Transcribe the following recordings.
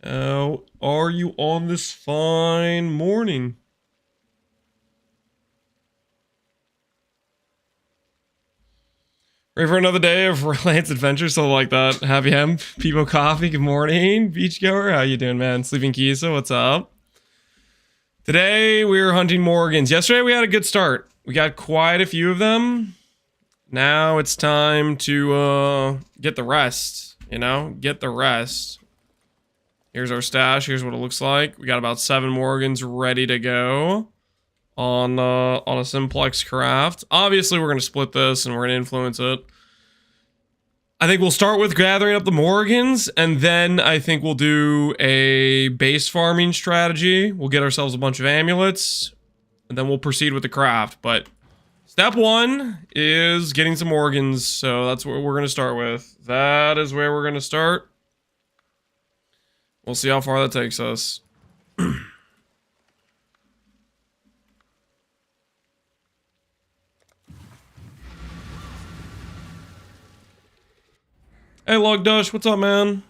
How are you on this fine morning? Ready for another day of Lance Adventure, something like that. Happy Hem, Peebo Coffee, good morning. Beachgoer, how you doing, man? Sleeping Kisa, what's up? Today, we're hunting Morrigans. Yesterday, we had a good start. We got quite a few of them. Now it's time to get the rest, you know? Get the rest. Here's our stash. Here's what it looks like. We got about 7 Morrigans ready to go on a Simplex craft. Obviously, we're going to split this and we're going to influence it. I think we'll start with gathering up the Morrigans, and then I think we'll do a base farming strategy. We'll get ourselves a bunch of amulets, and then we'll proceed with the craft. But step 1 is getting some Morrigans, so that's what we're going to start with. That is where we're going to start. We'll see how far that takes us. Hey, Logdush, what's up, man?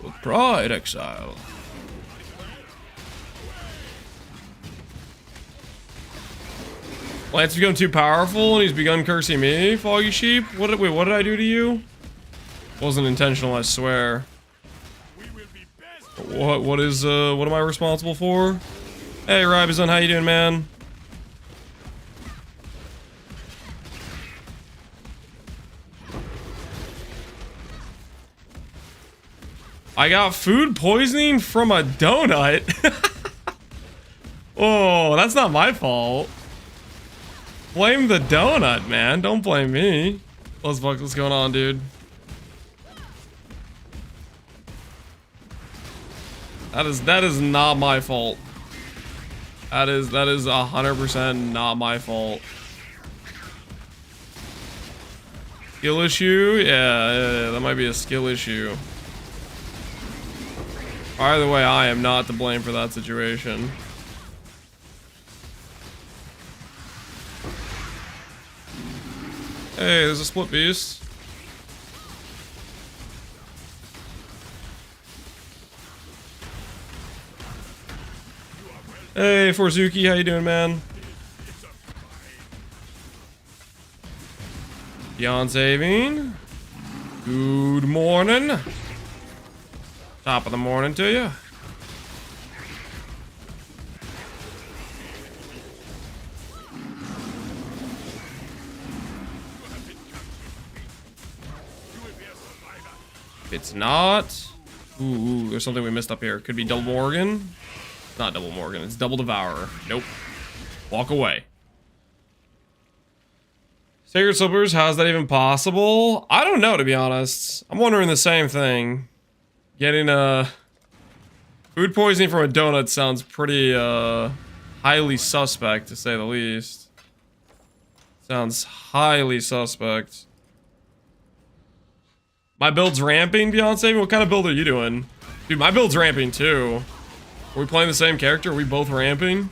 With pride, Exile. Lance has become too powerful and he's begun cursing me, Foggy Sheep. Wait, what did I do to you? Wasn't intentional, I swear. What am I responsible for? Hey, Ribazon, how you doing, man? I got food poisoning from a donut. Oh, that's not my fault. Blame the donut, man. Don't blame me. What's going on, dude? That is not my fault. That is 100% not my fault. Skill issue? Yeah, that might be a skill issue. Either way, I am not to blame for that situation. Hey, there's a split beast. Hey, Forzuki, how you doing, man? Beyond saving. Good morning. Top of the morning to you. It's not. Ooh, there's something we missed up here. Could be double Morrigan. Not double Morrigan, it's double Devourer. Nope. Walk away. Sacred Slippers, how's that even possible? I don't know, to be honest. I'm wondering the same thing. Getting food poisoning from a donut sounds pretty highly suspect, to say the least. Sounds highly suspect. My build's ramping, Beyonce? What kind of build are you doing? Dude, my build's ramping too. Are we playing the same character? Are we both ramping?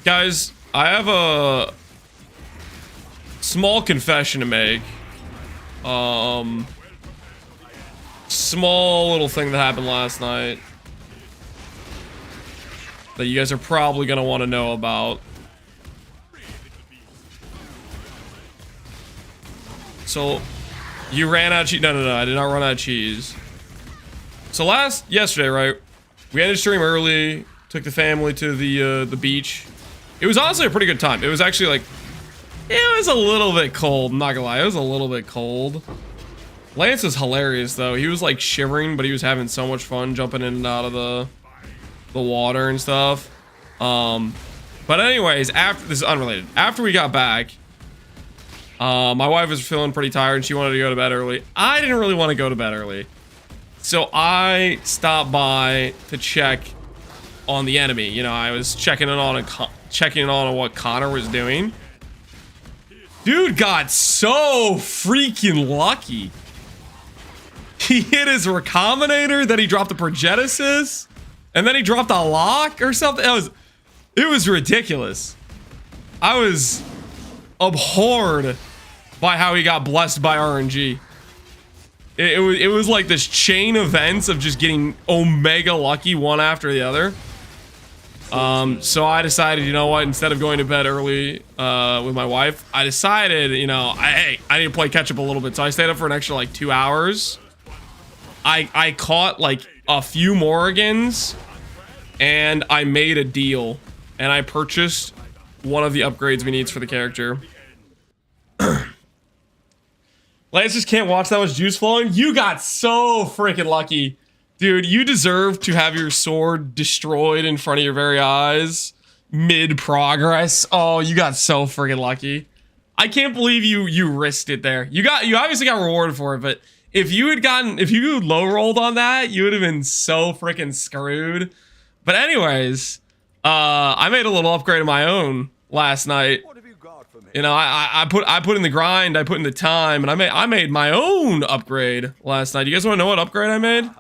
Guys, I have a small confession to make. Small little thing that happened last night that you guys are probably gonna want to know about. So, you ran out of cheese. No, I did not run out of cheese. So yesterday, right? We ended stream early, took the family to the beach. It was honestly a pretty good time. It was actually like, it was a little bit cold, I'm not gonna lie, it was a little bit cold. Lance was hilarious though. He was like shivering, but he was having so much fun jumping in and out of the water and stuff. But anyways, this is unrelated. After we got back, my wife was feeling pretty tired and she wanted to go to bed early. I didn't really want to go to bed early. So I stopped by to check on the enemy. You know, I was checking in on what Connor was doing. Dude got so freaking lucky. He hit his Recombinator, then he dropped the Progenesis, and then he dropped a lock or something. It was ridiculous. I was abhorred by how he got blessed by RNG. It was like this chain events of just getting omega lucky one after the other. So I decided, you know what, instead of going to bed early with my wife, I decided, you know, hey, I need to play catch up a little bit. So I stayed up for an extra like 2 hours. I caught like a few Morrigans and I made a deal and I purchased one of the upgrades we need for the character. Lance just can't watch that much juice flowing. You got so freaking lucky. Dude, you deserve to have your sword destroyed in front of your very eyes mid-progress. Oh, you got so freaking lucky. I can't believe you risked it there. You obviously got rewarded for it, but if you low rolled on that, you would have been so freaking screwed. But anyways, I made a little upgrade of my own last night. You know, I put in the grind, I put in the time, and I made my own upgrade last night. You guys want to know what upgrade I made?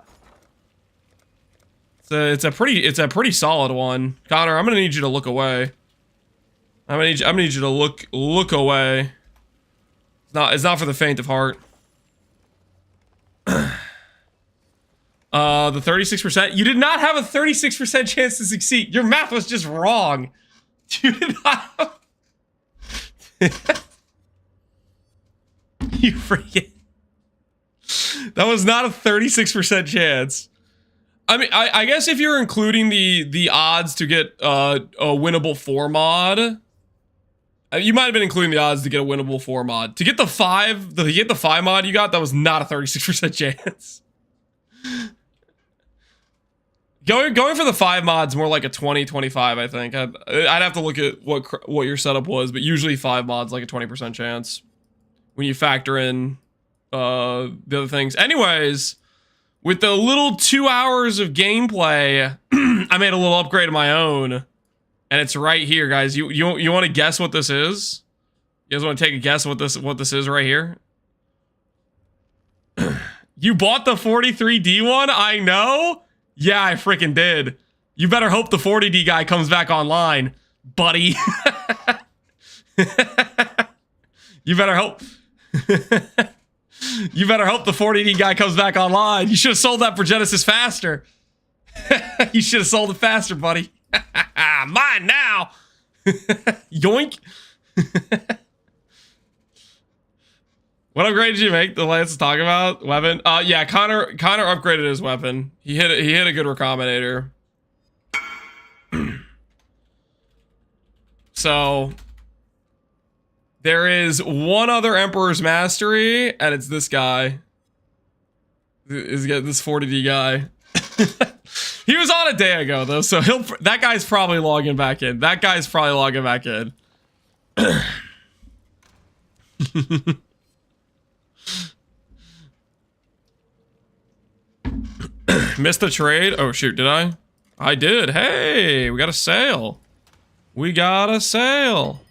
It's a pretty solid one. Connor, I'm gonna need you to look away. I'm gonna need you to look away. It's not for the faint of heart. The 36%. You did not have a 36% chance to succeed. Your math was just wrong. You did not. You freaking. That was not a 36% chance. I mean, I guess if you're including the odds to get a winnable 4 mod, you might have been including the odds to get a winnable 4 mod. To get the 5 mod you got, that was not a 36% chance. Going for the 5 mod's more like a 20-25, I think. I'd have to look at what your setup was, but usually 5 mod's like a 20% chance when you factor in the other things. Anyways, with the little 2 hours of gameplay, I made a little upgrade of my own, and it's right here, guys. You want to guess what this is? You guys want to take a guess what this is right here? You bought the 43D one? I know. Yeah, I freaking did. You better hope the 40D guy comes back online, buddy. You better hope. You better hope the 40D guy comes back online. You should have sold that for Genesis faster. You should have sold it faster, buddy. Mine now. Yoink. What upgrade did you make? The Lance talking about weapon. Yeah, Connor upgraded his weapon. He hit a good Recombinator. So there is one other Emperor's Mastery, and it's this guy. Is this 40D guy. He was on a day ago though, so that guy's probably logging back in. That guy's probably logging back in. Missed the trade. Oh shoot, did I? I did. Hey, we got a sale. We got a sale.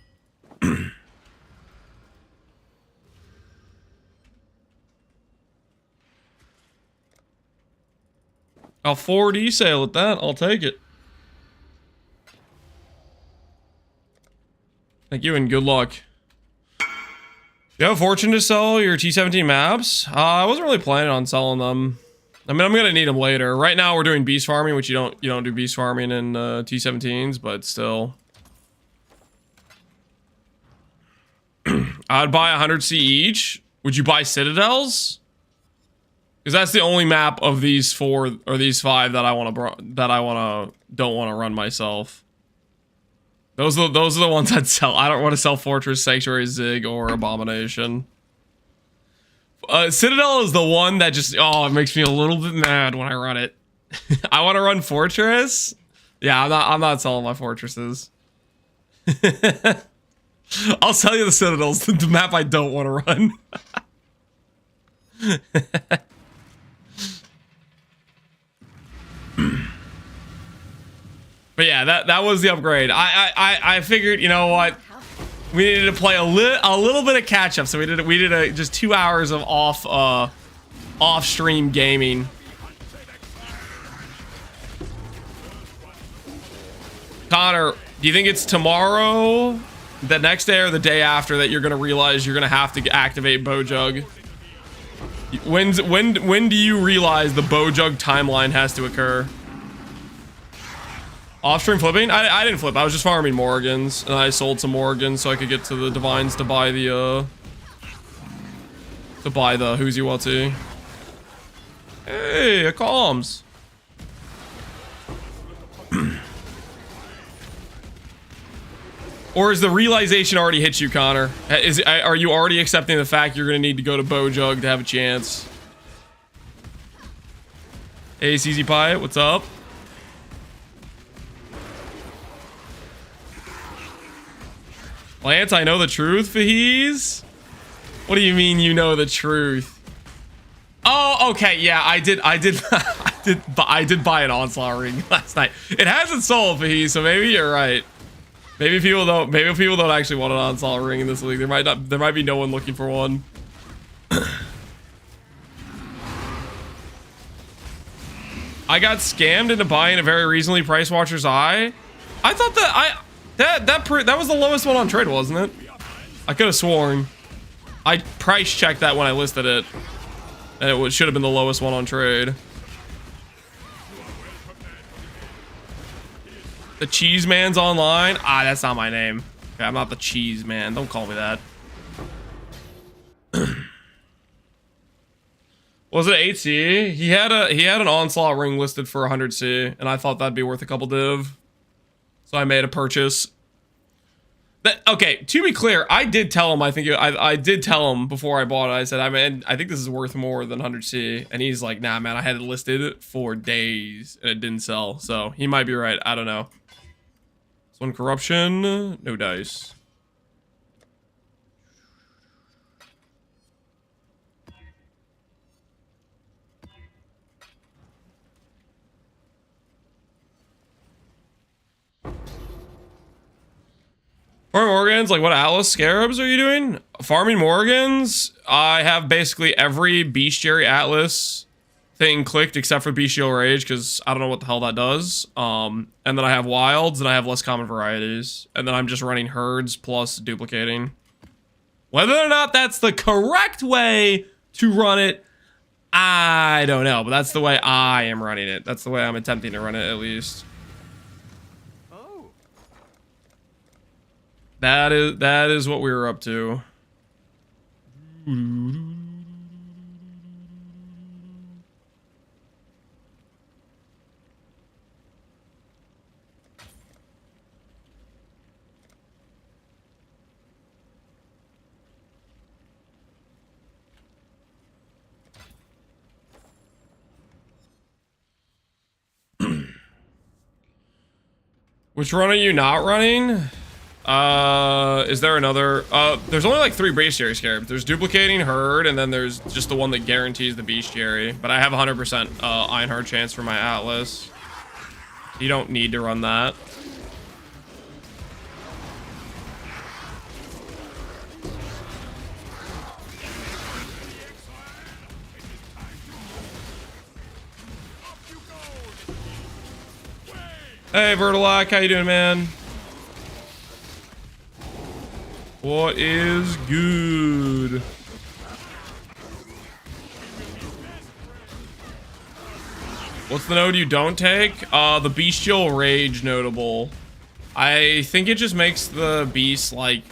I'll 4D sale at that. I'll take it. Thank you and good luck. You have fortune to sell your T17 maps? I wasn't really planning on selling them. I mean, I'm gonna need them later. Right now, we're doing beast farming, which you don't do beast farming in T17s, but still. I'd buy 100C each. Would you buy Citadels? Because that's the only map of these 4 or these 5 that don't want to run myself. Those are the ones I'd sell. I don't want to sell Fortress, Sanctuary, Zig, or Abomination. Citadel is the one that just, it makes me a little bit mad when I run it. I want to run Fortress. Yeah, I'm not selling my Fortresses. I'll sell you the Citadels, the map I don't want to run. But yeah, that was the upgrade. I figured, you know what? We needed to play a little bit of catch up, so we did just 2 hours of off stream gaming. Connor, do you think it's tomorrow, the next day, or the day after that you're gonna realize you're gonna have to activate Bojug? When do you realize the Bojug timeline has to occur? Off-stream flipping? I didn't flip. I was just farming Morrigans, and I sold some Morrigans so I could get to the Divines to buy the who's you what's-he. Hey, a comms. Or is the realization already hit you, Connor? Are you already accepting the fact you're gonna need to go to Bojug to have a chance? Hey, CZ Pie, what's up? Lance, I know the truth, Faheez? What do you mean you know the truth? Oh, okay, yeah, I did buy an Onslaught ring last night. It hasn't sold, Faheez, so maybe you're right. Maybe people don't actually want an Onslaught ring in this league. There might be no one looking for one. I got scammed into buying a very recently priced Watcher's Eye. I thought that was the lowest one on trade, wasn't it? I could have sworn. I price checked that when I listed it, and it should have been the lowest one on trade. The Cheese Man's online. Ah, that's not my name. Okay, I'm not the Cheese Man. Don't call me that. Was it 8C? He had an Onslaught ring listed for 100C, and I thought that'd be worth a couple div. So I made a purchase. Okay, to be clear, I did tell him, I did tell him before I bought it. I said, I think this is worth more than 100C. And he's like, nah, man, I had it listed for days and it didn't sell. So he might be right. I don't know. This one, corruption, no dice. Farming Morrigans, like what Atlas Scarabs are you doing? Farming Morrigans, I have basically every Bestiary Atlas thing clicked except for Bestial Rage because I don't know what the hell that does. And then I have Wilds and I have less common varieties. And then I'm just running Herds plus duplicating. Whether or not that's the correct way to run it, I don't know. But that's the way I am running it. That's the way I'm attempting to run it at least. That is what we were up to. Which run are you not running? Is there another? There's only like 3 Bestiary Scarabs. There's duplicating Herd, and then there's just the one that guarantees the Bestiary. But I have 100% Ironheart chance for my Atlas. You don't need to run that. Hey, Vertilac, how you doing, man? What is good? What's the node you don't take? The Bestial Rage notable. I think it just makes the beast like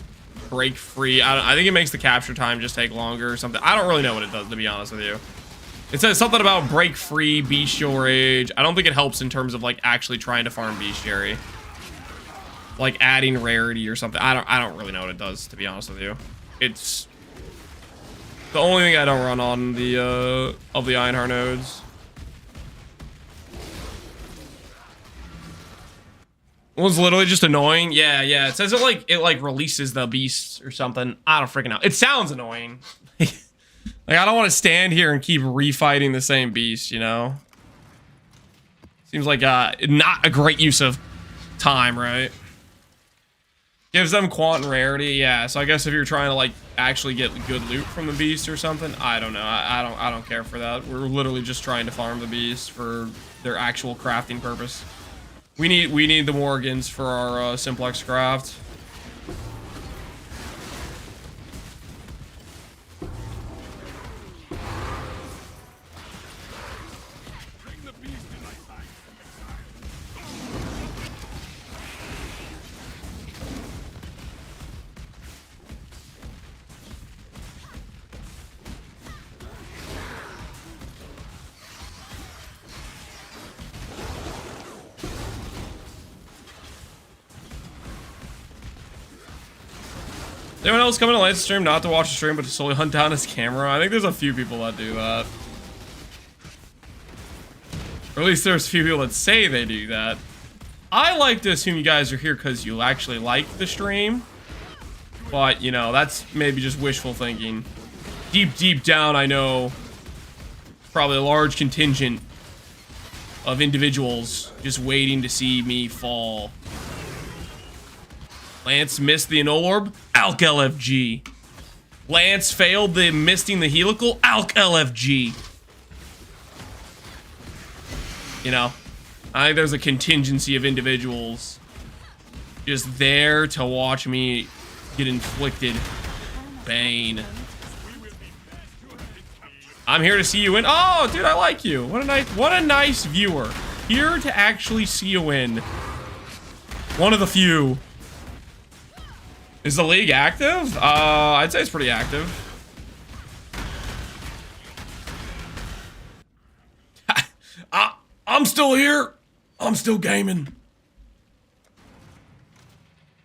break free. I think it makes the capture time just take longer or something. I don't really know what it does, to be honest with you. It says something about break free Bestial Rage. I don't think it helps in terms of like actually trying to farm Bestiary. Like adding rarity or something. I don't really know what it does, to be honest with you. It's the only thing I don't run on the of the Ironheart nodes. It was literally just annoying. Yeah, it says it like releases the beasts or something. I don't freaking know. It sounds annoying. Like I don't want to stand here and keep refighting the same beast, you know? Seems like not a great use of time, right? Gives them quant and rarity, yeah. So I guess if you're trying to like actually get good loot from the beast or something, I don't know. I don't care for that. We're literally just trying to farm the beast for their actual crafting purpose. We need the Morrigans for our Simplex craft. Anyone else coming to Lance's stream not to watch the stream but to solely hunt down his camera? I think there's a few people that do that. Or at least there's a few people that say they do that. I like to assume you guys are here because you actually like the stream. But, you know, that's maybe just wishful thinking. Deep down, I know probably a large contingent of individuals just waiting to see me fall. Lance missed the Annul Orb. Alk LFG. Lance failed the misting the helical. Alk LFG. You know, I think there's a contingency of individuals just there to watch me get inflicted bane. I'm here to see you win. Oh, dude, I like you. What a nice viewer. Here to actually see you win. One of the few. Is the league active? I'd say it's pretty active. I'm still here. I'm still gaming.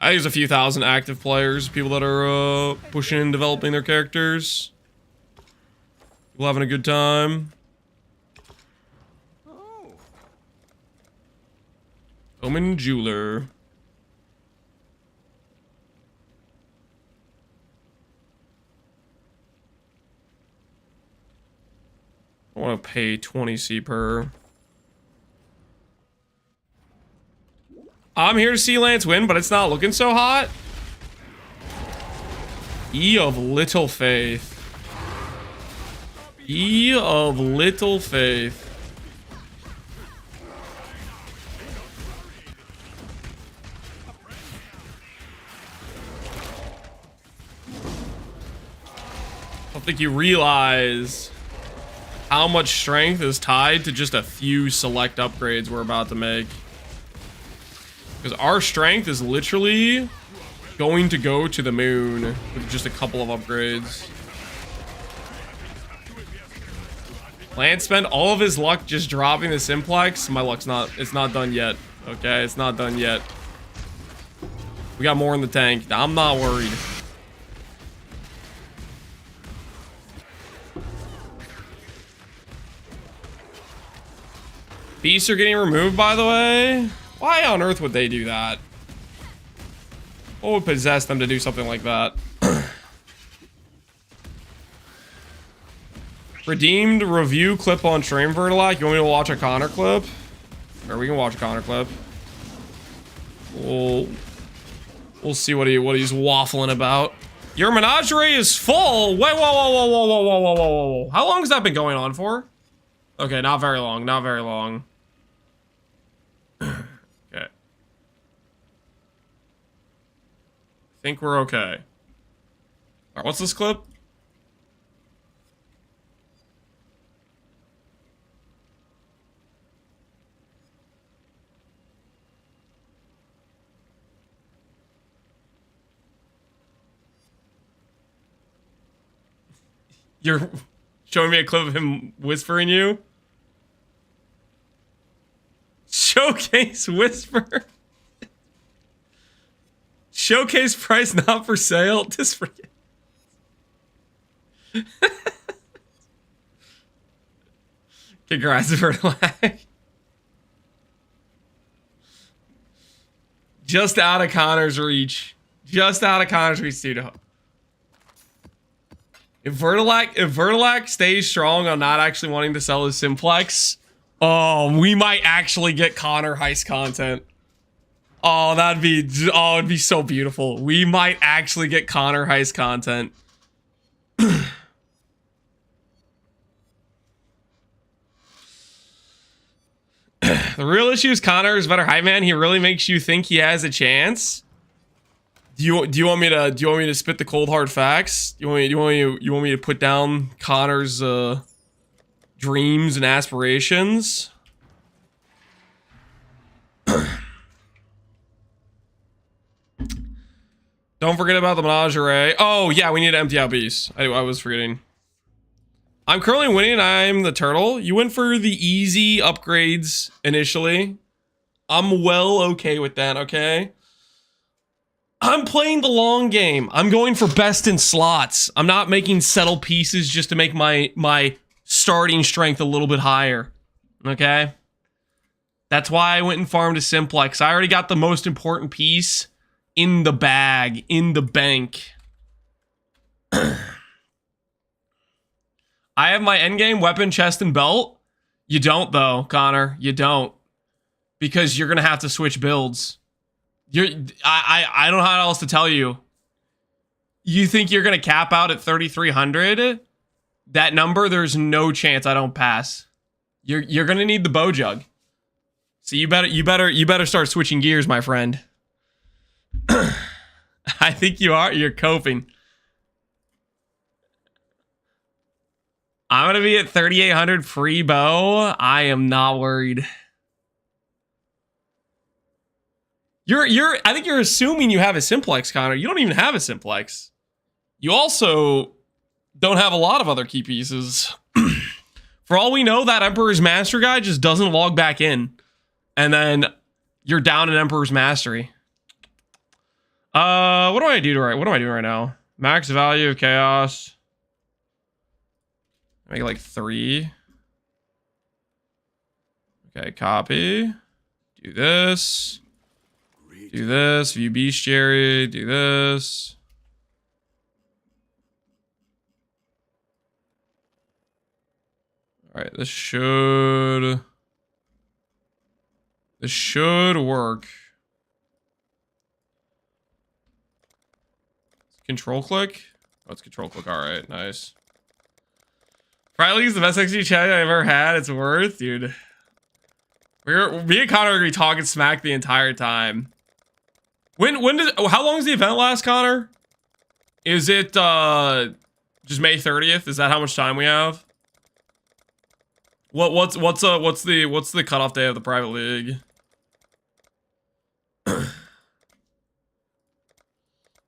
I think there's a few thousand active players, people that are pushing and developing their characters. People having a good time. Omen Jeweler. I want to pay 20C per. I'm here to see Lance win, but it's not looking so hot. E of little faith. E of little faith. I don't think you realize how much strength is tied to just a few select upgrades we're about to make. Because our strength is literally going to go to the moon with just a couple of upgrades. Lance spent all of his luck just dropping the Simplex. My luck's it's not done yet. Okay, it's not done yet. We got more in the tank. I'm not worried. Beasts are getting removed, by the way. Why on earth would they do that? What would possess them to do something like that? Redeemed review clip on stream, Vertilac. You want me to watch a Connor clip? Or we can watch a Connor clip. We'll see what he's waffling about. Your menagerie is full. Wait, whoa. How long has that been going on for? Okay, not very long. Not very long. Okay. I think we're okay. All right, what's this clip? You're showing me a clip of him whispering you? Showcase whisper. Showcase price not for sale. Just forget. Congrats for lag. Just out of Connor's reach. Just out of Connor's reach, dude. If Vertilac stays strong on not actually wanting to sell his Simplex, we might actually get Connor heist content. Oh, it'd be so beautiful. We might actually get Connor heist content. The real issue is Connor is better hype man. He really makes you think he has a chance. Do you want me to spit the cold hard facts? You want me to put down Connor's dreams and aspirations? Don't forget about the menagerie. Oh yeah, we need to empty out beasts. I was forgetting. I'm currently winning. I'm the turtle. You went for the easy upgrades initially. I'm well okay with that, okay? I'm playing the long game. I'm going for best in slots. I'm not making settle pieces just to make my starting strength a little bit higher, okay? That's why I went and farmed a Simplex. I already got the most important piece in the bag, in the bank. I have my endgame weapon, chest, and belt. You don't, though, Connor. You don't. Because you're going to have to switch builds. I don't know how else to tell you. You think you're going to cap out at 3,300? That number, there's no chance I don't pass. You're going to need the bow jug. So you better start switching gears, my friend. I think you are. You're coping. I'm going to be at 3,800 free bow. I am not worried. I think you're assuming you have a Simplex, Connor. You don't even have a Simplex. You also don't have a lot of other key pieces. For all we know, that Emperor's Master guy just doesn't log back in. And then you're down in Emperor's Mastery. What am I doing right now? Max value of chaos. Make it like 3. Okay, copy. Do this. Do this. View bestiary. Do this. Alright, this should work. Control click? Oh, it's control click. Alright, nice. Probably is the best XG chat I've ever had. It's worth, dude. Me and Connor are gonna be talking smack the entire time. How long does the event last, Connor? Is it just May 30th? Is that how much time we have? What's the cutoff day of the private league?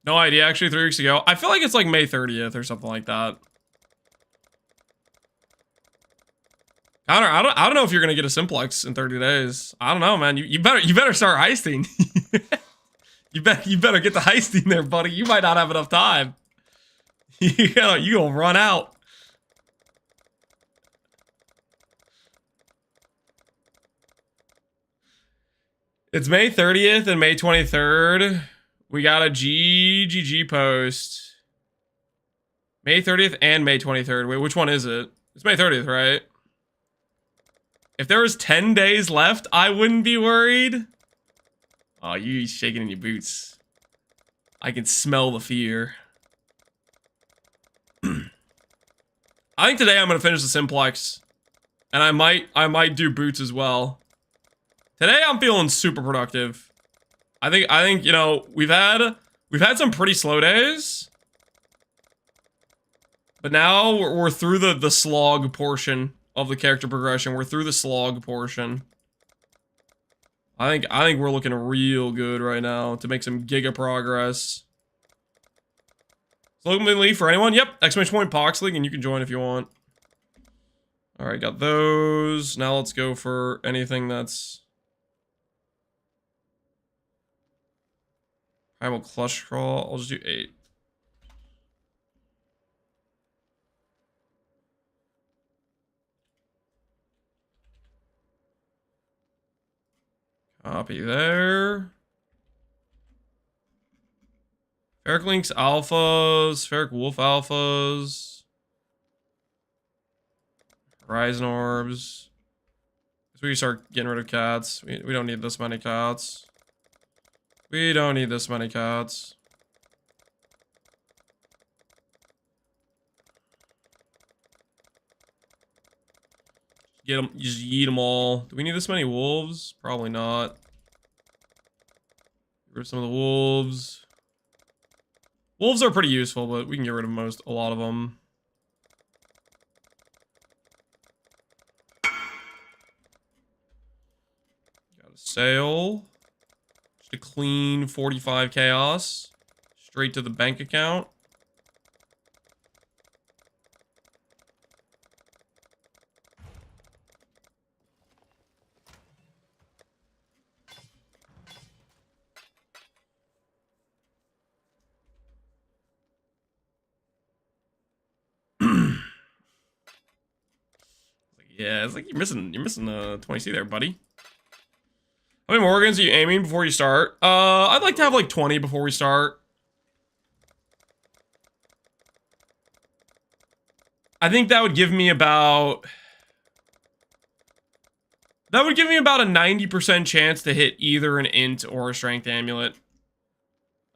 No idea, actually 3 weeks ago. I feel like it's like May 30th or something like that. Connor, I don't know if you're gonna get a Simplex in 30 days. I don't know, man. You better start heisting. You better get the heisting there, buddy. You might not have enough time. You gonna run out. It's May 30th and May 23rd. We got a GGG post. May 30th and May 23rd. Wait, which one is it? It's May 30th, right? If there was 10 days left, I wouldn't be worried. Oh, you shaking in your boots. I can smell the fear. I think today I'm gonna finish the Simplex. And I might do boots as well. Today I'm feeling super productive. I think you know, we've had some pretty slow days. But now we're through the slog portion of the character progression. We're through the slog portion. I think we're looking real good right now to make some giga progress. Slogan League for anyone? Yep, exclamation point Pohx League, and you can join if you want. Alright, got those. Now let's go for anything that's Primal Clutch Crawl. I'll just do 8. Copy there. Ferric Lynx alphas. Ferric Wolf alphas. Horizon orbs. So we start getting rid of cats. We don't need this many cats. We don't need this many cats. Get them, just eat them all. Do we need this many wolves? Probably not. Get rid of some of the wolves. Wolves are pretty useful, but we can get rid of a lot of them. Got a sail. Just a clean 45 chaos. Straight to the bank account. Yeah, it's like you're missing 20C there, buddy. How many Morrigans are you aiming before you start? I'd like to have like 20 before we start. I think that would give me about... That would give me about a 90% chance to hit either an int or a strength amulet.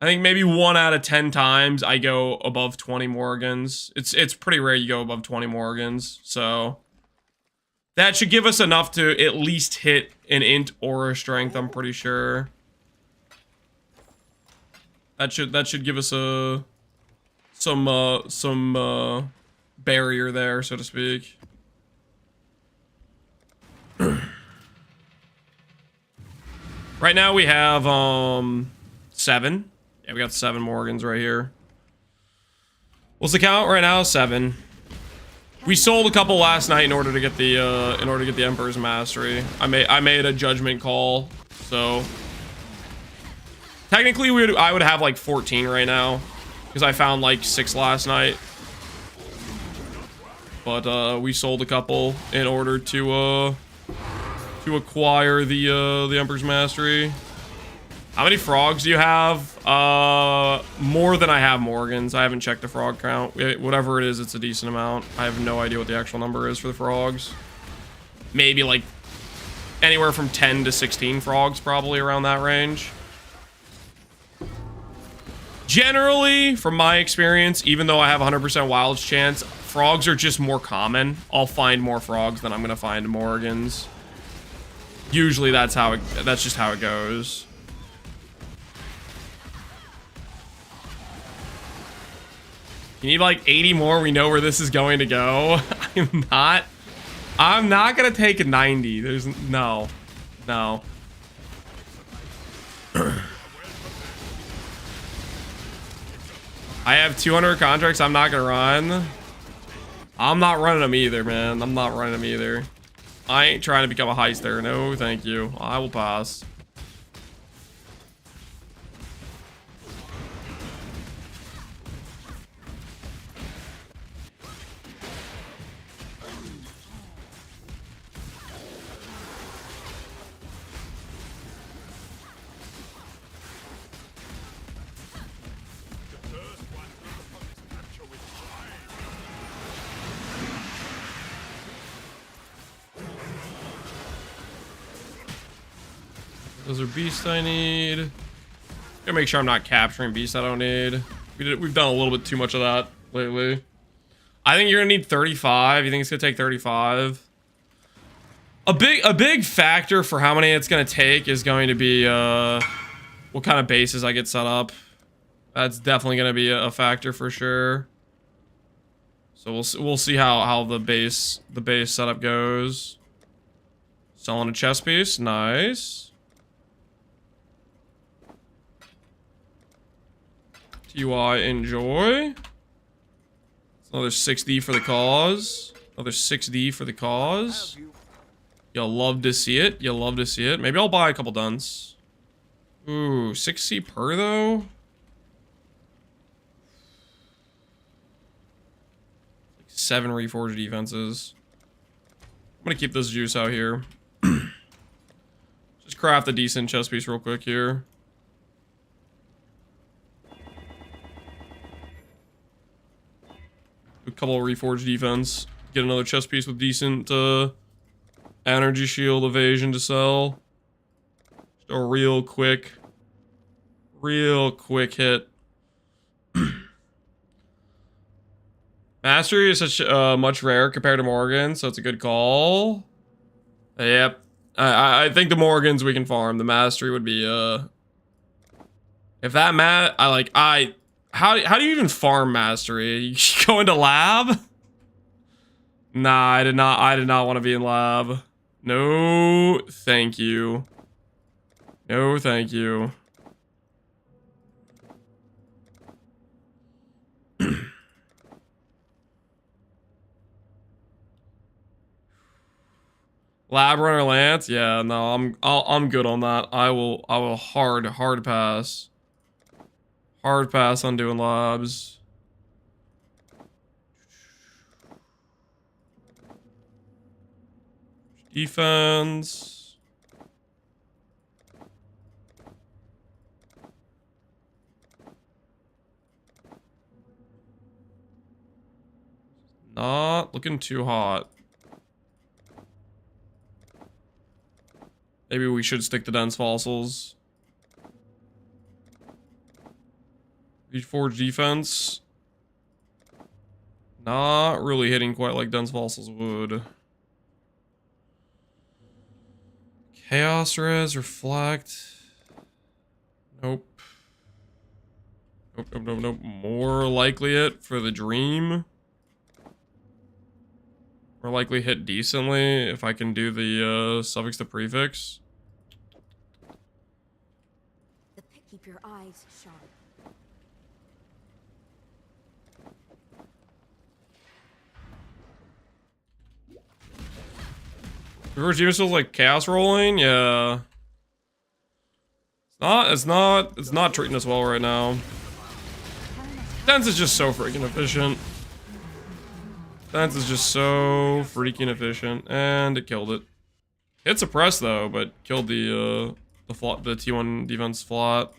I think maybe 1 out of 10 times I go above 20 Morrigans. It's pretty rare you go above 20 Morrigans, so... That should give us enough to at least hit an int or a strength, I'm pretty sure. That should give us some barrier there, so to speak. Right now we have 7. Yeah, we got 7 Morrigans right here. What's the count right now? 7. We sold a couple last night in order to get the Emperor's Mastery. I made a judgment call, so technically I would have like 14 right now because I found like 6 last night. But we sold a couple in order to acquire the Emperor's Mastery. How many frogs do you have? More than I have Morrigans. I haven't checked the frog count. Whatever it is, it's a decent amount. I have no idea what the actual number is for the frogs. Maybe like anywhere from 10 to 16 frogs, probably around that range. Generally, from my experience, even though I have 100% wilds chance, frogs are just more common. I'll find more frogs than I'm gonna find Morrigans. Usually that's just how it goes. You need like 80 more. We know where this is going to go. I'm not gonna take a 90. There's no. I have 200 contracts I'm not gonna run. I'm not running them either, man. I'm not running them either. I ain't trying to become a heister. No, thank you. I will pass. Those are beasts I need. Gotta make sure I'm not capturing beasts I don't need. We've done a little bit too much of that lately. I think you're gonna need 35. You think it's gonna take 35? A big factor for how many it's gonna take is going to be what kind of bases I get set up. That's definitely gonna be a factor for sure. So we'll see how the base setup goes. Selling a chess piece, nice. UI enjoy. Another 6D for the cause. Another 6D for the cause. You'll love to see it. You'll love to see it. Maybe I'll buy a couple dunce. Ooh, 6C per though. 7 reforged defenses. I'm gonna keep this juice out here. Just craft a decent chess piece real quick here. A couple of reforged defense. Get another chest piece with decent energy shield evasion to sell. Just a real quick Real quick hit. Mastery is such much rare compared to Morrigan, so it's a good call. Yep. I think the Morrigans we can farm. The mastery would be if that how do you even farm mastery? You go into lab? Nah, I did not want to be in lab. No, thank you. No, thank you. Lab runner Lance? Yeah, no, I'm good on that. I will hard pass. Hard pass on doing labs. Defense. Not looking too hot. Maybe we should stick to dense fossils. Reforge defense. Not really hitting quite like dense fossils would. Chaos res, reflect. Nope. Nope. More likely it for the dream. More likely hit decently if I can do the suffix to prefix. Keep your eyes sharp. Reverse demon feels like chaos rolling, yeah. It's not treating us well right now. Dense is just so freaking efficient. Dense is just so freaking efficient, and it killed it. Hit suppress though, but killed the T1 defense flat.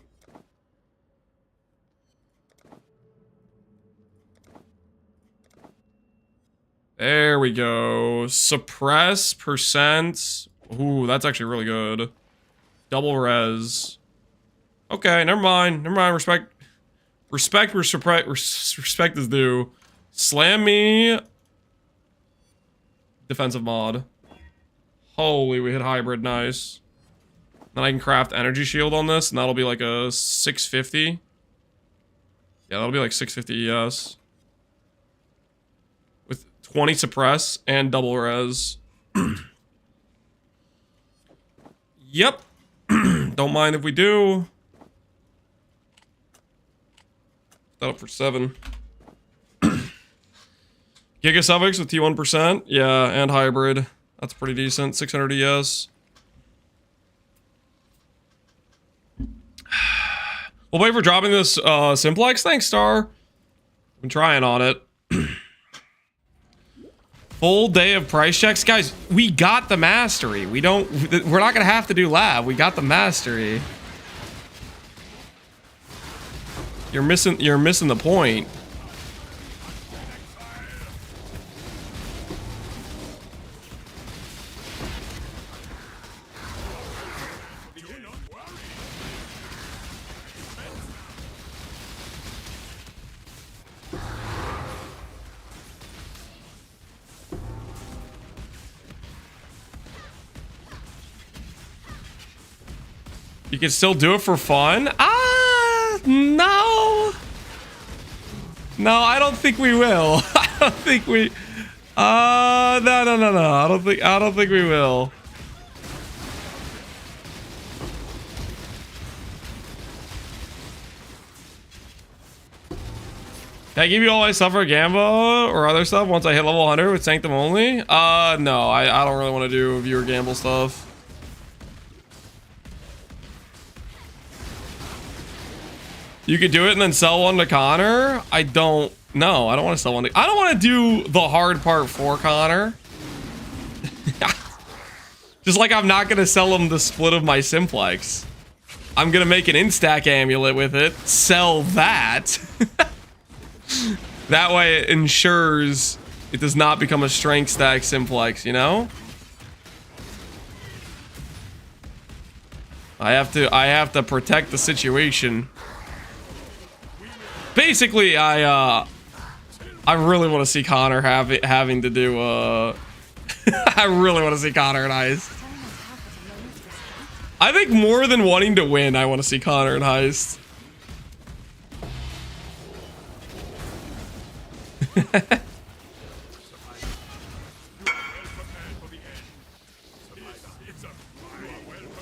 There we go. Suppress percent. Ooh, that's actually really good. Double res. Okay, never mind. Never mind. Respect is due. Slam me. Defensive mod. Holy, we hit hybrid. Nice. Then I can craft energy shield on this, and that'll be like a 650. Yeah, that'll be like 650 ES. With 20 suppress and double res. Yep. Don't mind if we do. That up for 7. Giga suffix with T1%. Yeah, and hybrid. That's pretty decent. 600 ES. We'll wait for dropping this Simplex. Thanks, Star. I'm trying on it. Full day of price checks. Guys, we got the mastery. We're not gonna have to do lab. We got the mastery. You're missing the point. You can still do it for fun? No. No, I don't think we will. I don't think we... no. I don't think we will. Did I give you all my stuff for Gamba or other stuff once I hit level 100 with Sanctum only? No, I don't really want to do viewer gamble stuff. You could do it and then sell one to Connor? I don't want to sell one to... I don't want to do the hard part for Connor. Just like I'm not going to sell him the split of my Simplex. I'm going to make an Instack amulet with it. Sell that. That way it ensures it does not become a strength stack Simplex, you know? I have to protect the situation. Basically, I really want to see Connor having to do I really want to see Connor in Heist. I think more than wanting to win, I want to see Connor in Heist.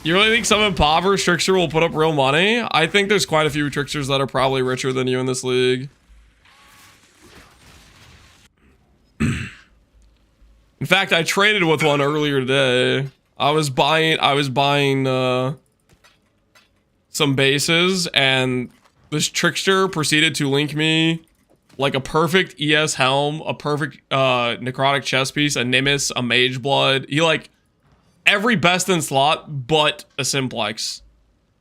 You really think some impoverished trickster will put up real money? I think there's quite a few tricksters that are probably richer than you in this league. In fact, I traded with one earlier today. I was buying some bases, and this trickster proceeded to link me like a perfect ES helm, a perfect necrotic chest piece, a Nimbus, a Mage Blood. He like every best in slot but a Simplex.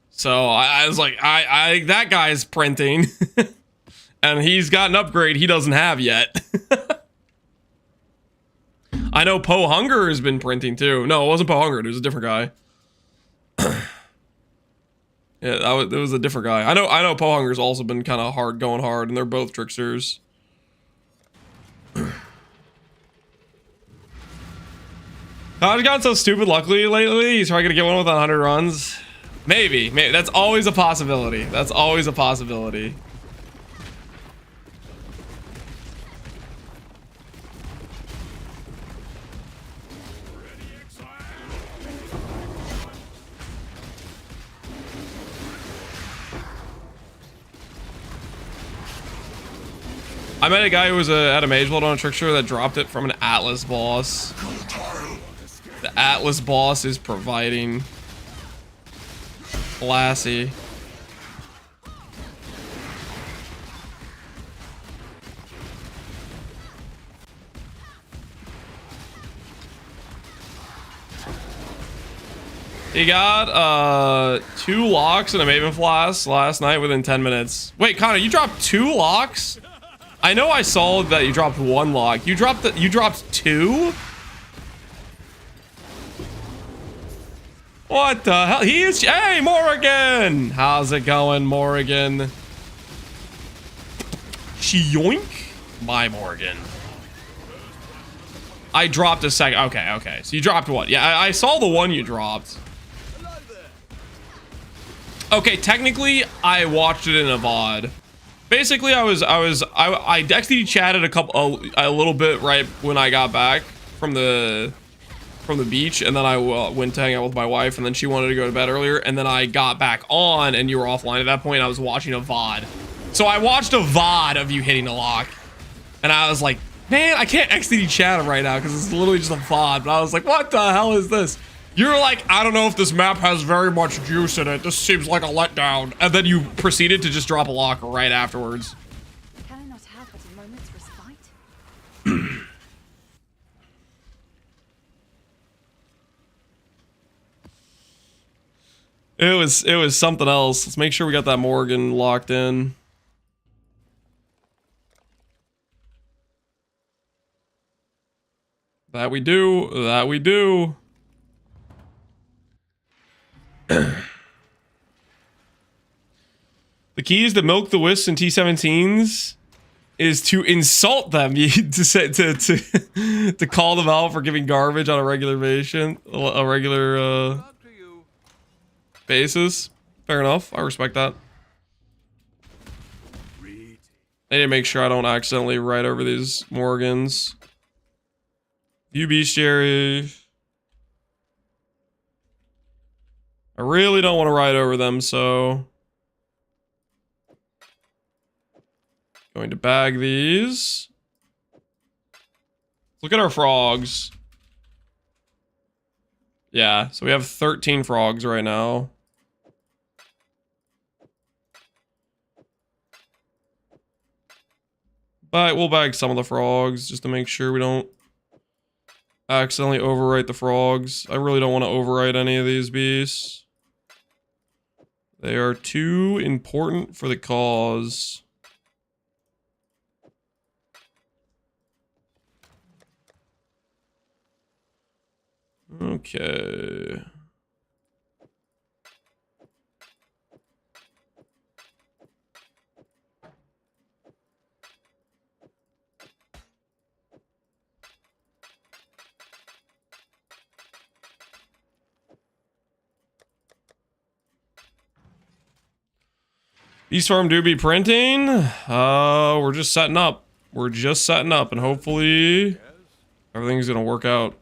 So I was like, that guy's printing. And he's got an upgrade he doesn't have yet. I know Pohx has been printing too. No, it wasn't Pohx, it was a different guy. Yeah, it was a different guy. I know Pohx's also been kind of going hard, and they're both tricksters. I've gotten so stupid luckily lately. He's probably gonna get one with 100 runs. Maybe. That's always a possibility. That's always a possibility. I met a guy who was at a Mage Blood on a trickster that dropped it from an Atlas boss. The Atlas boss is providing. Classy. He got 2 locks and a Maven Flask last night within 10 minutes. Wait, Connor, you dropped 2 locks? I know I saw that you dropped 1 lock. You dropped 2? What the hell? Hey, Morrigan! How's it going, Morrigan? Yoink. My Morrigan. I dropped a second. Okay. So you dropped what? Yeah, I saw the one you dropped. Okay, technically, I watched it in a VOD. Basically, I XD chatted a little bit right when I got back from the beach, and then I went to hang out with my wife, and then she wanted to go to bed earlier, and then I got back on, and you were offline at that point. I was watching a VOD, so I watched a VOD of you hitting a lock, and I was like, man, I can't XD chat right now because it's literally just a VOD. But I was like, what the hell is this? You're like, I don't know if this map has very much juice in it. This seems like a letdown. And then you proceeded to just drop a lock right afterwards. Can I not have but a moment's respite? It was something else. Let's make sure we got that Morrigan locked in. That we do. That we do. The keys to milk the wisps and T17s is to insult them, to call them out for giving garbage on a regular basis. Fair enough. I respect that. I need to make sure I don't accidentally write over these Morrigans. You bestiary. I really don't want to ride over them, so going to bag these. Look at our frogs. Yeah, so we have 13 frogs right now. But we'll bag some of the frogs just to make sure we don't accidentally overwrite the frogs. I really don't want to overwrite any of these beasts. They are too important for the cause. Okay. Beast Farm do be printing. We're just setting up. We're just setting up, and hopefully everything's gonna work out.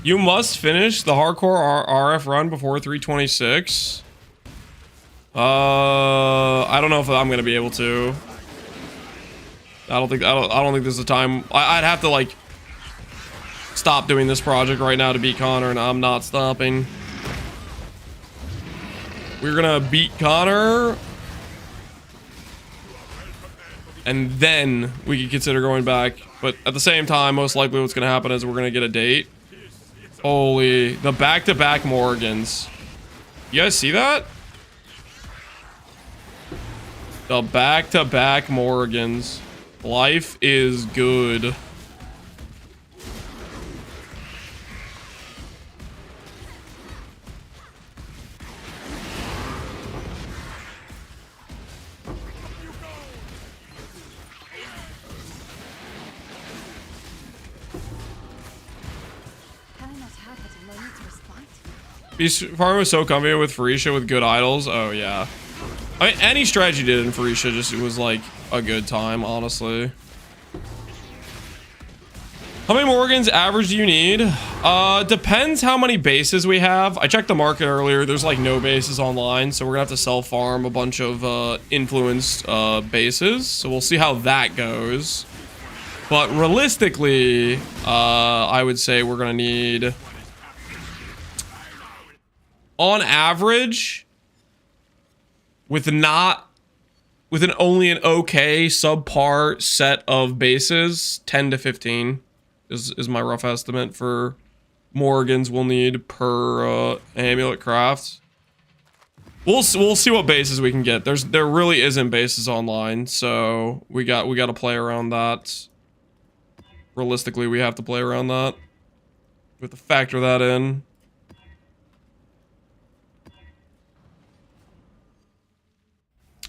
You must finish the hardcore RF run before 326. I don't know if I'm gonna be able to. I don't think there's a time. I'd have to like stop doing this project right now to beat Connor, and I'm not stopping. We're gonna beat Connor, and then we can consider going back. But at the same time, most likely what's gonna happen is we're gonna get a date. Holy, the back-to-back Morrigans. You guys see that? The back-to-back Morrigans. Life is good. Beast Farm was so comfy with Farisha with good idols. Oh yeah. I mean, any strategy you did in Farisha just was like a good time, honestly. How many Morrigans average do you need? Depends how many bases we have. I checked the market earlier. There's like no bases online, so we're gonna have to self-farm a bunch of influenced bases. So we'll see how that goes. But realistically, I would say we're gonna need, on average, with an only an okay subpar set of bases, 10 to 15 is my rough estimate for Morrigans we'll need per amulet craft. We'll see what bases we can get. There really isn't bases online, so we got to play around that. Realistically, we have to play around that. We have to factor that in.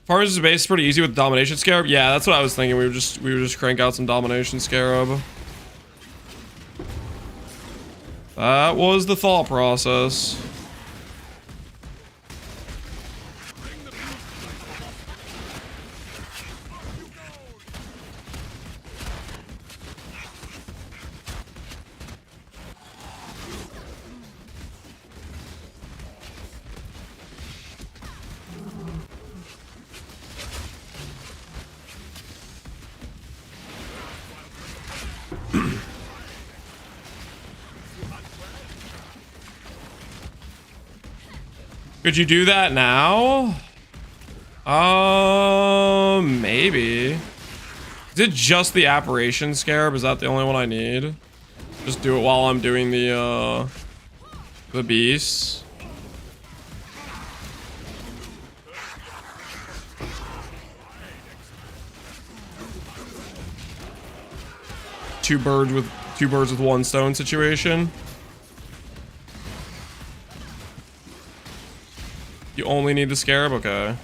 Farmers' base is pretty easy with Domination Scarab. Yeah, that's what I was thinking. We would just crank out some Domination Scarab. That was the thought process. Could you do that now? Maybe. Is it just the Apparition Scarab? Is that the only one I need? Just do it while I'm doing the beasts. Two birds with one stone situation. You only need the Scarab? Okay.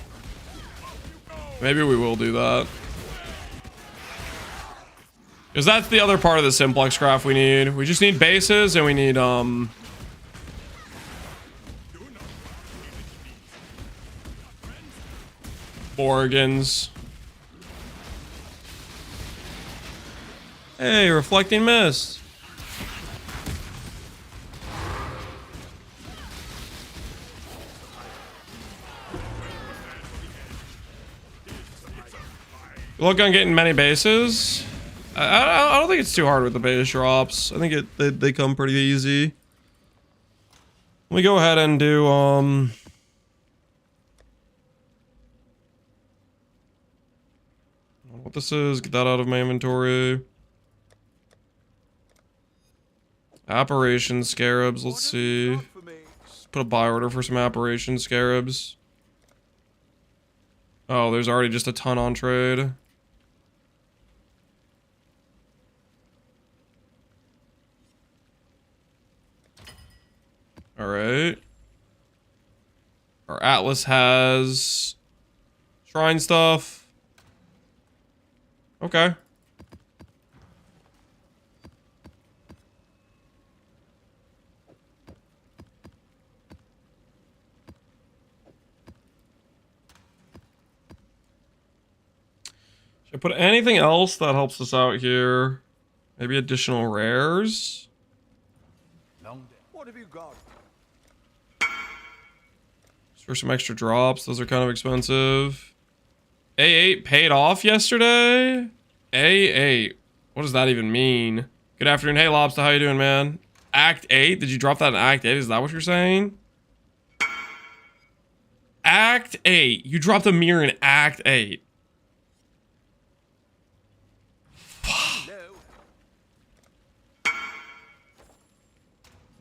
Maybe we will do that. Because that's the other part of the Simplex craft we need. We just need bases and we need, Morrigans. Hey, Reflecting Mist. Look on getting many bases. I don't think it's too hard with the base drops. I think they come pretty easy. Let me go ahead and do what this is. Get that out of my inventory. Apparition Scarabs. Let's see. Let's put a buy order for some Apparition Scarabs. Oh, there's already just a ton on trade. Alright. Our Atlas has shrine stuff. Okay. Should I put anything else that helps us out here? Maybe additional rares? What have you got? Just for some extra drops. Those are kind of expensive. A8 paid off yesterday? A8. What does that even mean? Good afternoon. Hey, Lobster. How you doing, man? Act 8? Did you drop that in Act 8? Is that what you're saying? Act 8. You dropped a mirror in Act 8.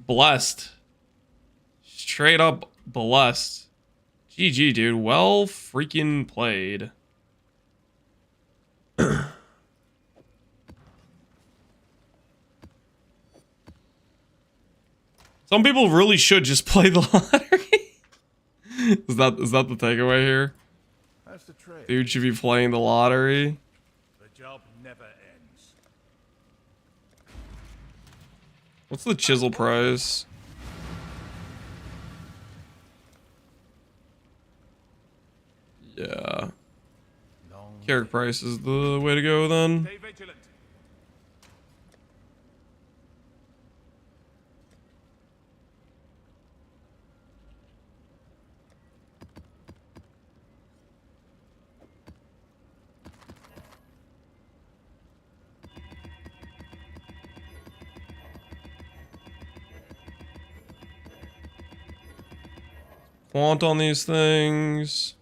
Blessed. Straight up blessed. GG, dude. Well freaking played. Some people really should just play the lottery. Is that the takeaway here? That's the trade. Dude should be playing the lottery. The job never ends. What's the chisel price? Yeah. Carrot price is the way to go then. Stay vigilant. Quant on these things.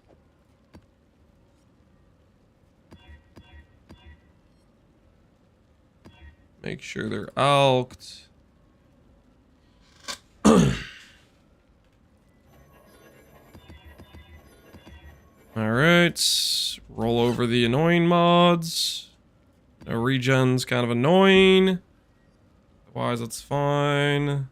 Make sure they're alked. Alright. Roll over the annoying mods. No regen's kind of annoying. Otherwise, that's fine.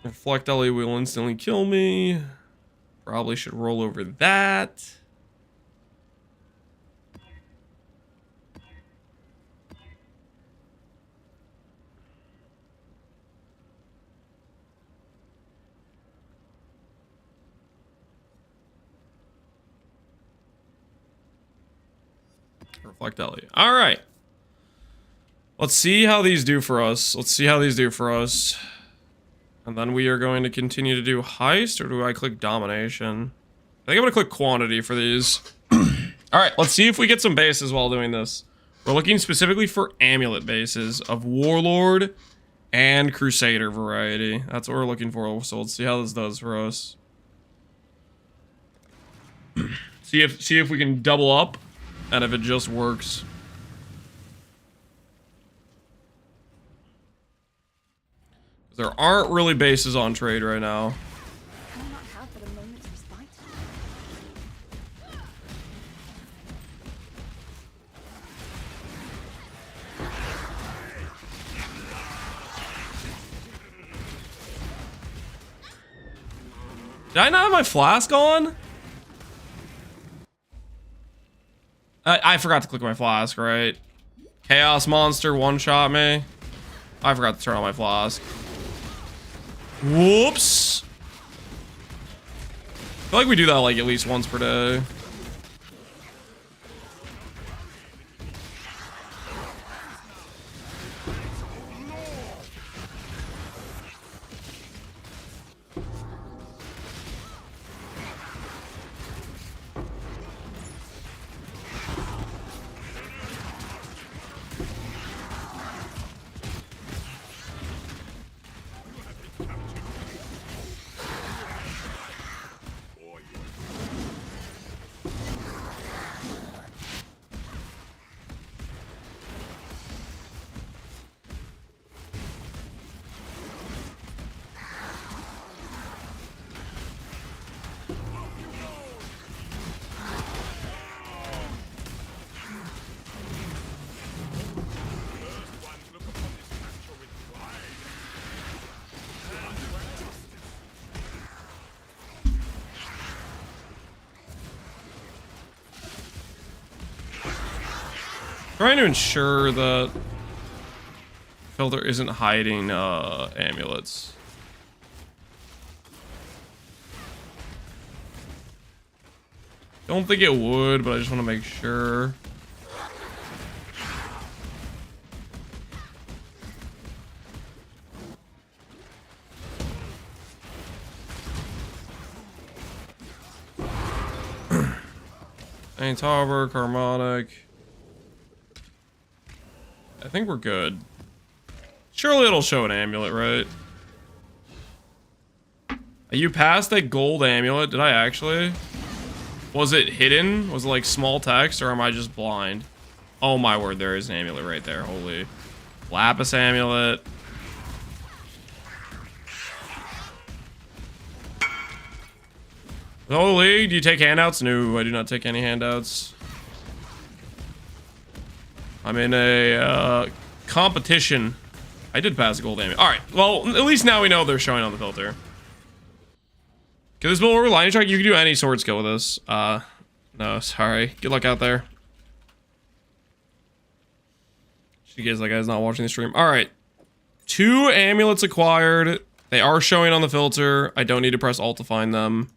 Reflect LA will instantly kill me. Probably should roll over that. Reflect LA. All right. Let's see how these do for us. And then we are going to continue to do heist, or do I click domination? I think I'm gonna click quantity for these. All right, let's see if we get some bases while doing this. We're looking specifically for amulet bases of Warlord and Crusader variety. That's what we're looking for, so let's see how this does for us. see if we can double up, and if it just works. There aren't really bases on trade right now. Can I not have but a moment's respite? Did I not have my flask on? I forgot to click my flask, right? Chaos monster one-shot me. I forgot to turn on my flask. Whoops. I feel like we do that like at least once per day. Trying to ensure that Filter isn't hiding amulets. Don't think it would, but I just want to make sure. Saints Harbor, Harmonic. I think we're good. Surely it'll show an amulet, right? Are you past that gold amulet? Did I actually? Was it hidden? Was it like small text, or am I just blind? Oh my word, there is an amulet right there. Holy. Lapis amulet. Holy, do you take handouts? No, I do not take any handouts. I'm in a competition. I did pass the gold amulet. Alright, well, at least now we know they're showing on the filter. Okay, this build over lightning strike, you can do any sword skill with this. No, sorry. Good luck out there. You guys, that guy's not watching the stream. Alright. 2 amulets acquired. They are showing on the filter. I don't need to press Alt to find them.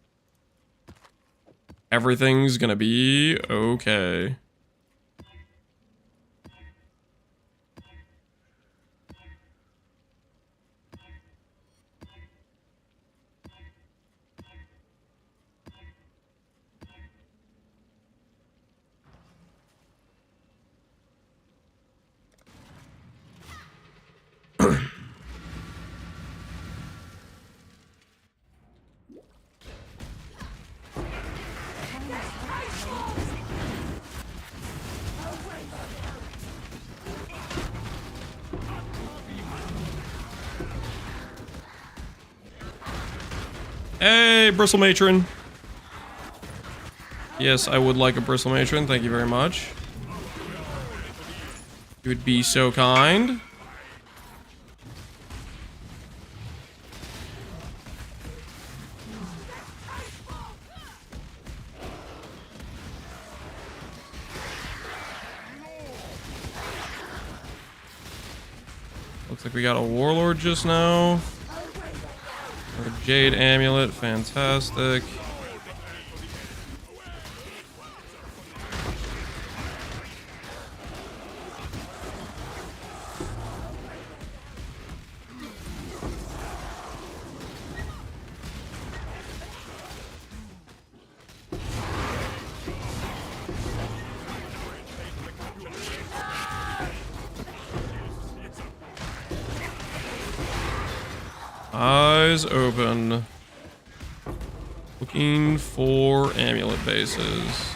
Everything's gonna be okay. Hey, Bristle Matron. Yes, I would like a Bristle Matron. Thank you very much. You would be so kind. Looks like we got a Warlord just now. A Jade Amulet, fantastic. Eyes open. Looking for amulet bases.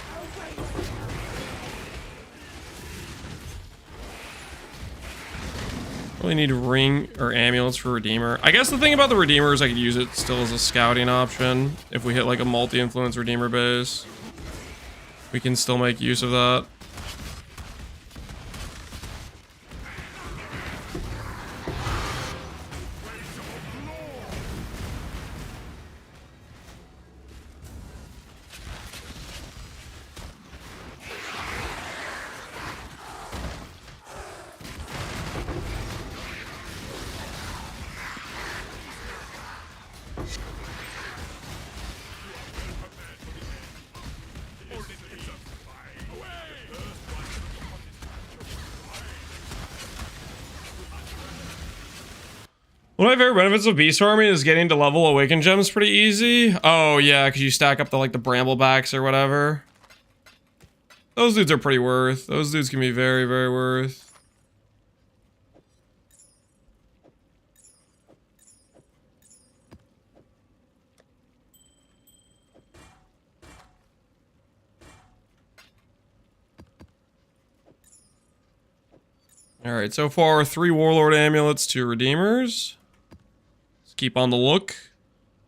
Really need ring or amulets for Redeemer. I guess the thing about the Redeemer is I could use it still as a scouting option. If we hit like a multi-influence Redeemer base, we can still make use of that. One of my favorite benefits of beast farming is getting to level awakened gems pretty easy. Oh yeah, because you stack up the like the bramblebacks or whatever. Those dudes are pretty worth. Those dudes can be very, very worth. Alright, so far 3 Warlord amulets, 2 Redeemers. Let's keep on the look.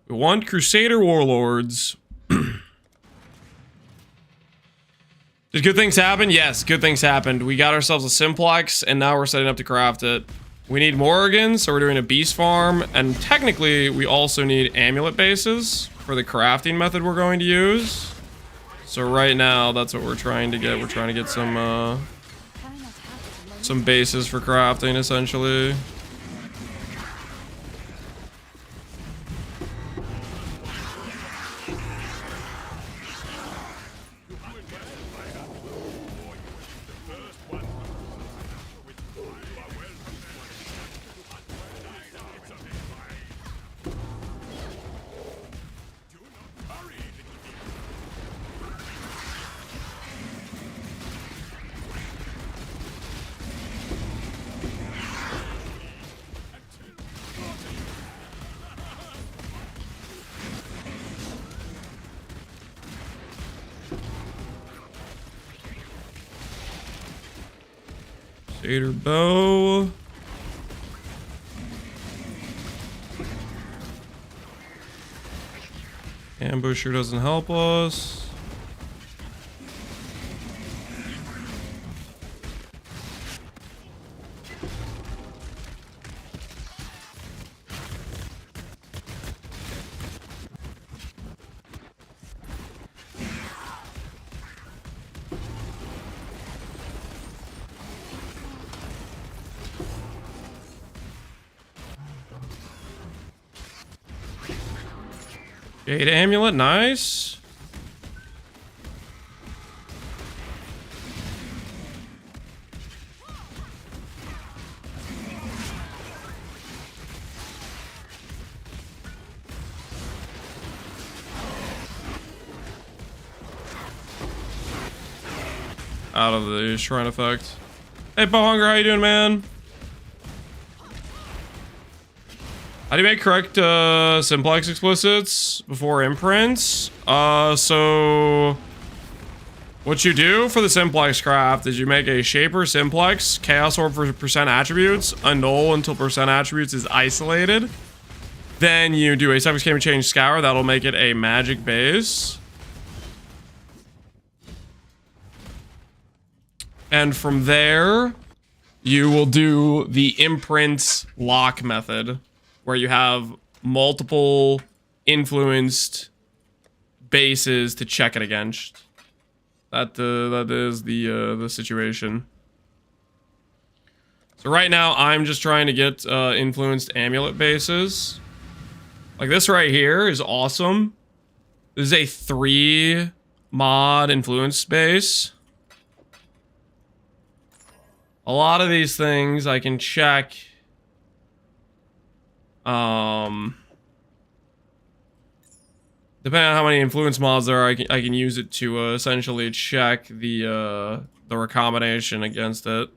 We want Crusader Warlords. Did good things happen? Yes, good things happened. We got ourselves a Simplex, and now we're setting up to craft it. We need Morrigans, so we're doing a beast farm, and technically we also need amulet bases for the crafting method we're going to use. So right now, that's what we're trying to get. We're trying to get some bases for crafting, essentially. Gator bow. Ambusher doesn't help us. Jade amulet, nice. Out of the shrine effect. Hey, Pohx, how you doing, man? How do you make correct Simplex explicits before imprints? So what you do for the Simplex craft is you make a Shaper Simplex, Chaos Orb for percent attributes, annul until percent attributes is isolated. Then you do a Simplex Game Change Scour, that'll make it a magic base. And from there, you will do the imprint lock method, where you have multiple influenced bases to check it against. That is the situation. So right now, I'm just trying to get influenced amulet bases. Like this right here is awesome. This is a 3 mod influence base. A lot of these things I can check. Depending on how many influence mods there are, I can use it to essentially check the recombination against it.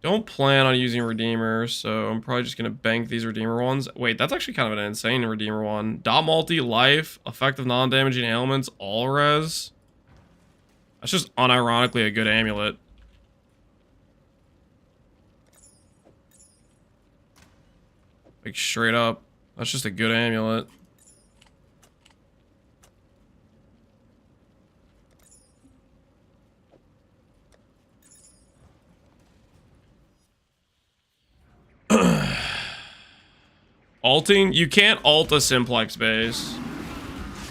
Don't plan on using Redeemers, so I'm probably just gonna bank these Redeemer ones. Wait, that's actually kind of an insane Redeemer one. Dot multi, life, effective non-damaging ailments, all res. That's just unironically a good amulet. Like straight up, that's just a good amulet. Alting? You can't alt a Simplex base.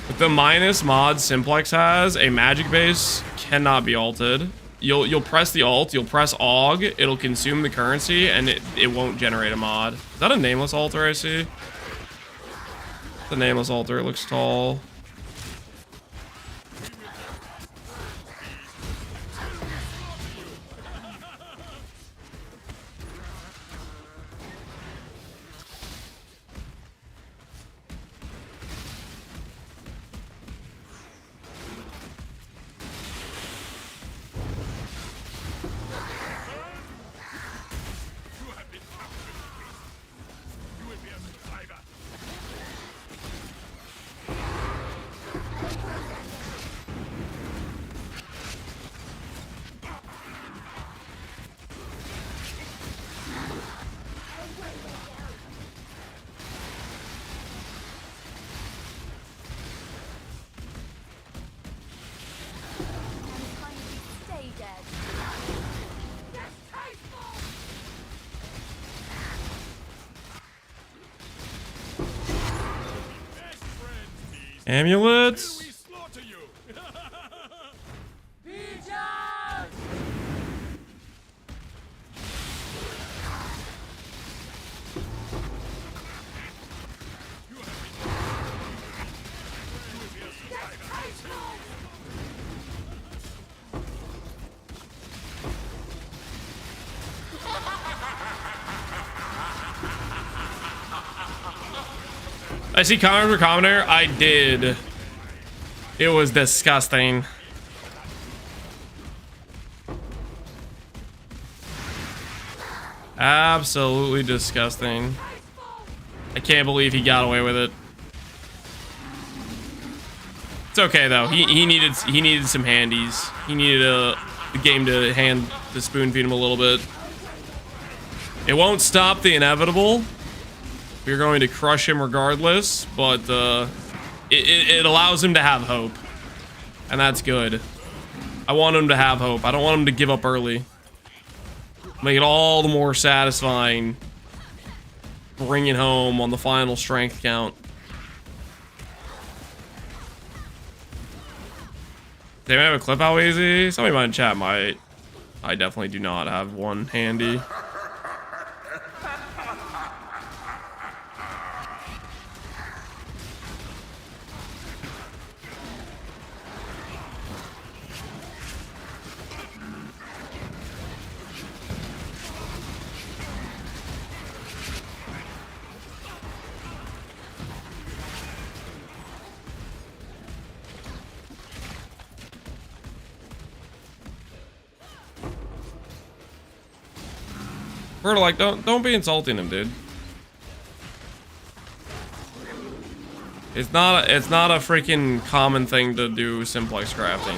With the minus mod Simplex has, a magic base cannot be alted. You'll press the alt, you'll press AUG, it'll consume the currency, and it won't generate a mod. Is that a nameless altar I see? The nameless altar, it looks tall. Amulets? I see comment for commenter. I did. It was disgusting. Absolutely disgusting. I can't believe he got away with it. It's okay though. He needed some handies. He needed the game to to spoon feed him a little bit. It won't stop the inevitable. We're going to crush him regardless, but it allows him to have hope. And that's good. I want him to have hope. I don't want him to give up early. Make it all the more satisfying. Bring it home on the final strength count. They might have a clip out easy. Somebody might in chat might. I definitely do not have one handy. We're like, don't be insulting him, dude. It's not a freaking common thing to do simplex crafting.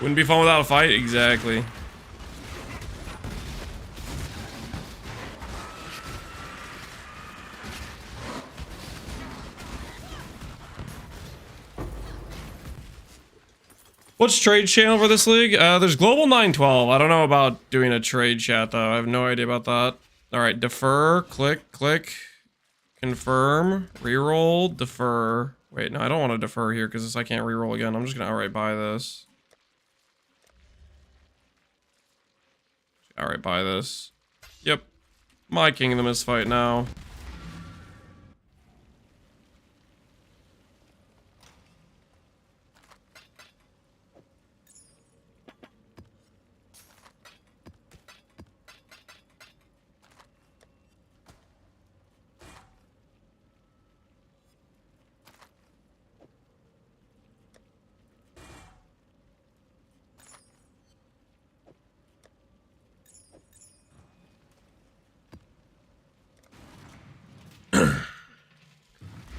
Wouldn't be fun without a fight, exactly. What's trade channel for this league? There's Global 912. I don't know about doing a trade chat though. I have no idea about that. All right, defer, click, confirm, reroll, defer. Wait, no, I don't want to defer here because I can't reroll again. I'm just gonna outright buy this. Outright buy this. Yep, my King of the Mist fight now.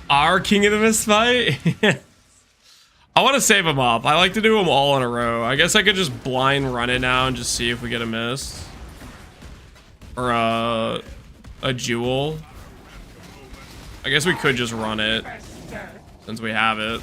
Our King of the Mist fight? I want to save them up. I like to do them all in a row. I guess I could just blind run it now and just see if we get a miss. Or a jewel. I guess we could just run it since we have it.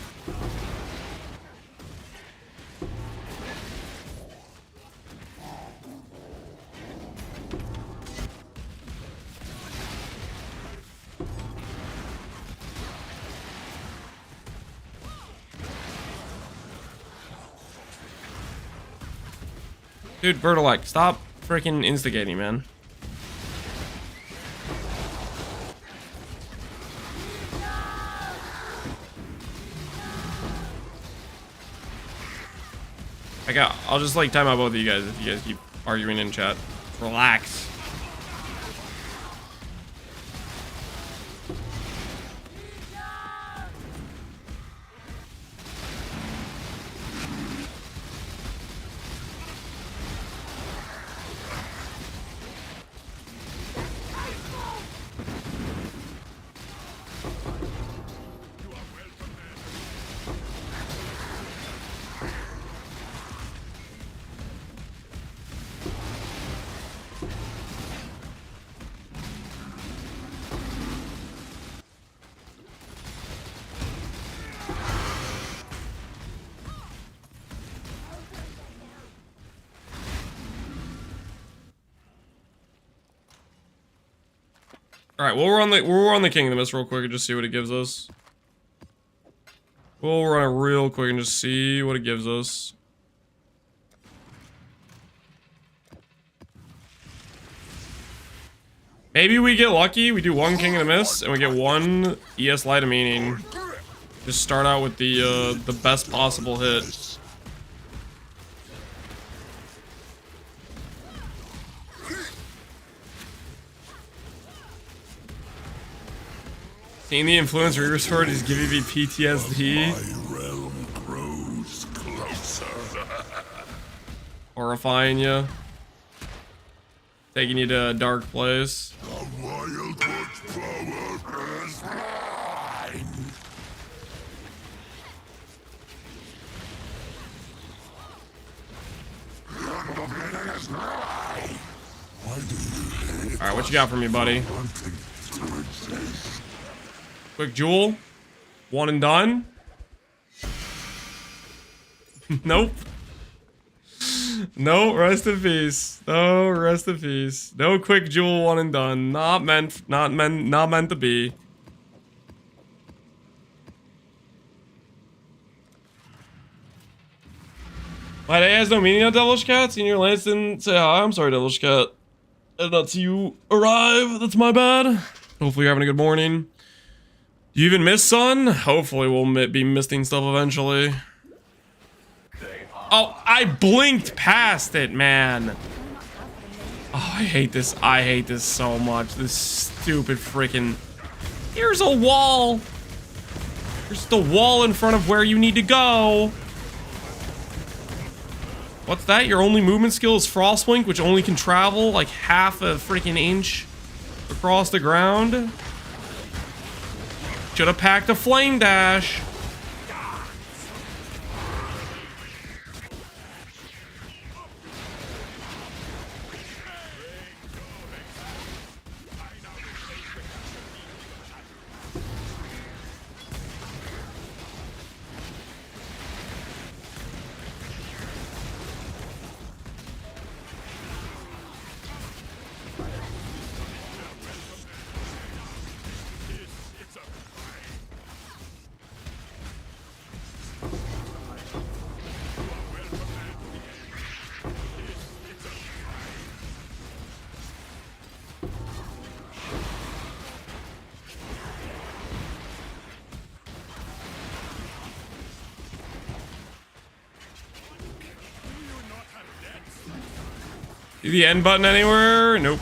Dude, Bertolak, stop freaking instigating, man. I'll just like time out both of you guys if you guys keep arguing in chat. Relax. All right, we'll run the King of the Mist real quick and just see what it gives us. We'll run it real quick and just see what it gives us. Maybe we get lucky. We do one King of the Mist and we get one ES Light of Meaning. Just start out with the best possible hit. Seeing the influence Reaver's for it is giving me PTSD. My realm grows closer. Horrifying you. Taking you to a dark place. The wild Alright, what you got for me, buddy? Quick jewel. One and done. Nope. No, rest in peace. No, rest in peace. No quick jewel, one and done. Not meant to be. My day has no meaning now, Devilish Cat. Senior Lance didn't say hi. I'm sorry, Devilish Cat. I did not see you arrive. That's my bad. Hopefully you're having a good morning. Do you even miss sun? Hopefully we'll be missing stuff eventually. Oh, I blinked past it, man. Oh, I hate this. I hate this so much. This stupid freaking... Here's a wall. There's the wall in front of where you need to go. What's that? Your only movement skill is Frostblink, which only can travel like half a freaking inch across the ground. Should have packed a Flame Dash. See the end button anywhere? Nope.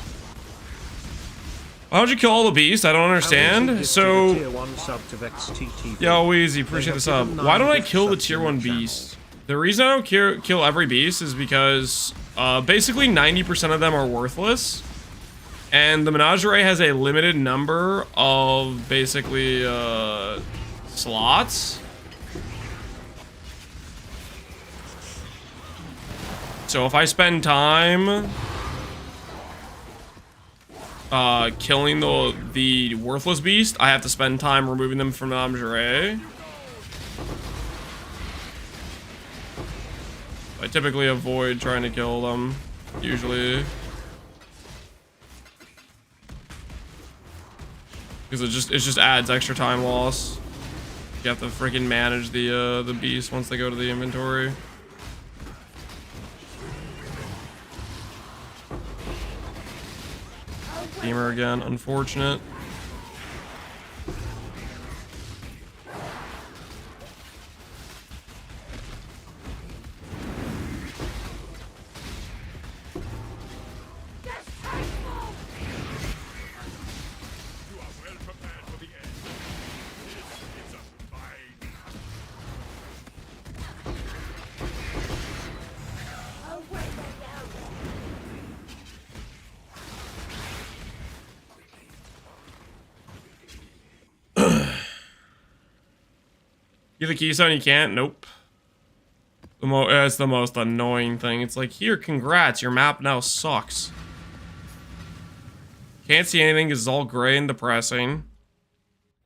Why don't you kill all the beasts? I don't understand. So, yo, Weezy, appreciate the sub. Why don't I kill the tier 1 beast? The reason I don't kill every beast is because basically 90% of them are worthless. And the Menagerie has a limited number of basically slots. So if I spend time killing the worthless beast, I have to spend time removing them from the Menagerie. I typically avoid trying to kill them, usually. Because it just adds extra time loss. You have to freaking manage the beast once they go to the inventory. Gamer again, unfortunate. Give the keystone, you can't? Nope. It's the most annoying thing. It's like, here, congrats, your map now sucks. Can't see anything because it's all gray and depressing.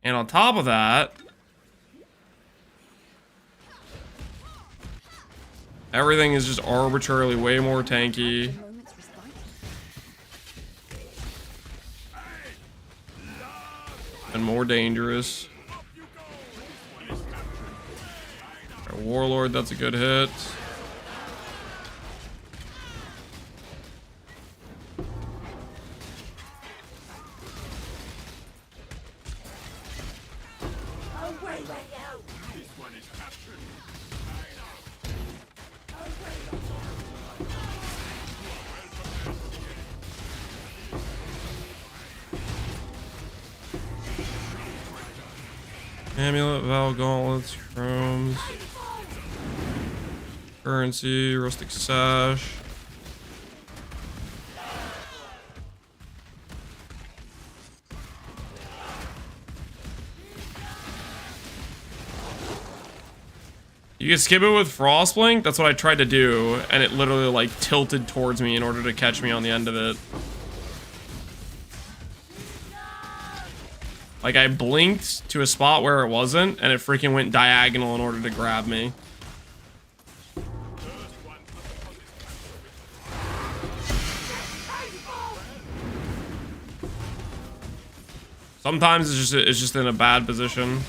And on top of that, everything is just arbitrarily way more tanky. And more dangerous. Warlord, that's a good hit. Amulet, Val Gauntlets, Chromes. Currency, Rustic Sash. You You can skip it with Frostblink? That's what I tried to do, and it literally like tilted towards me in order to catch me on the end of it. Like I blinked to a spot where it wasn't, and it freaking went diagonal in order to grab me. Sometimes it's just in a bad position.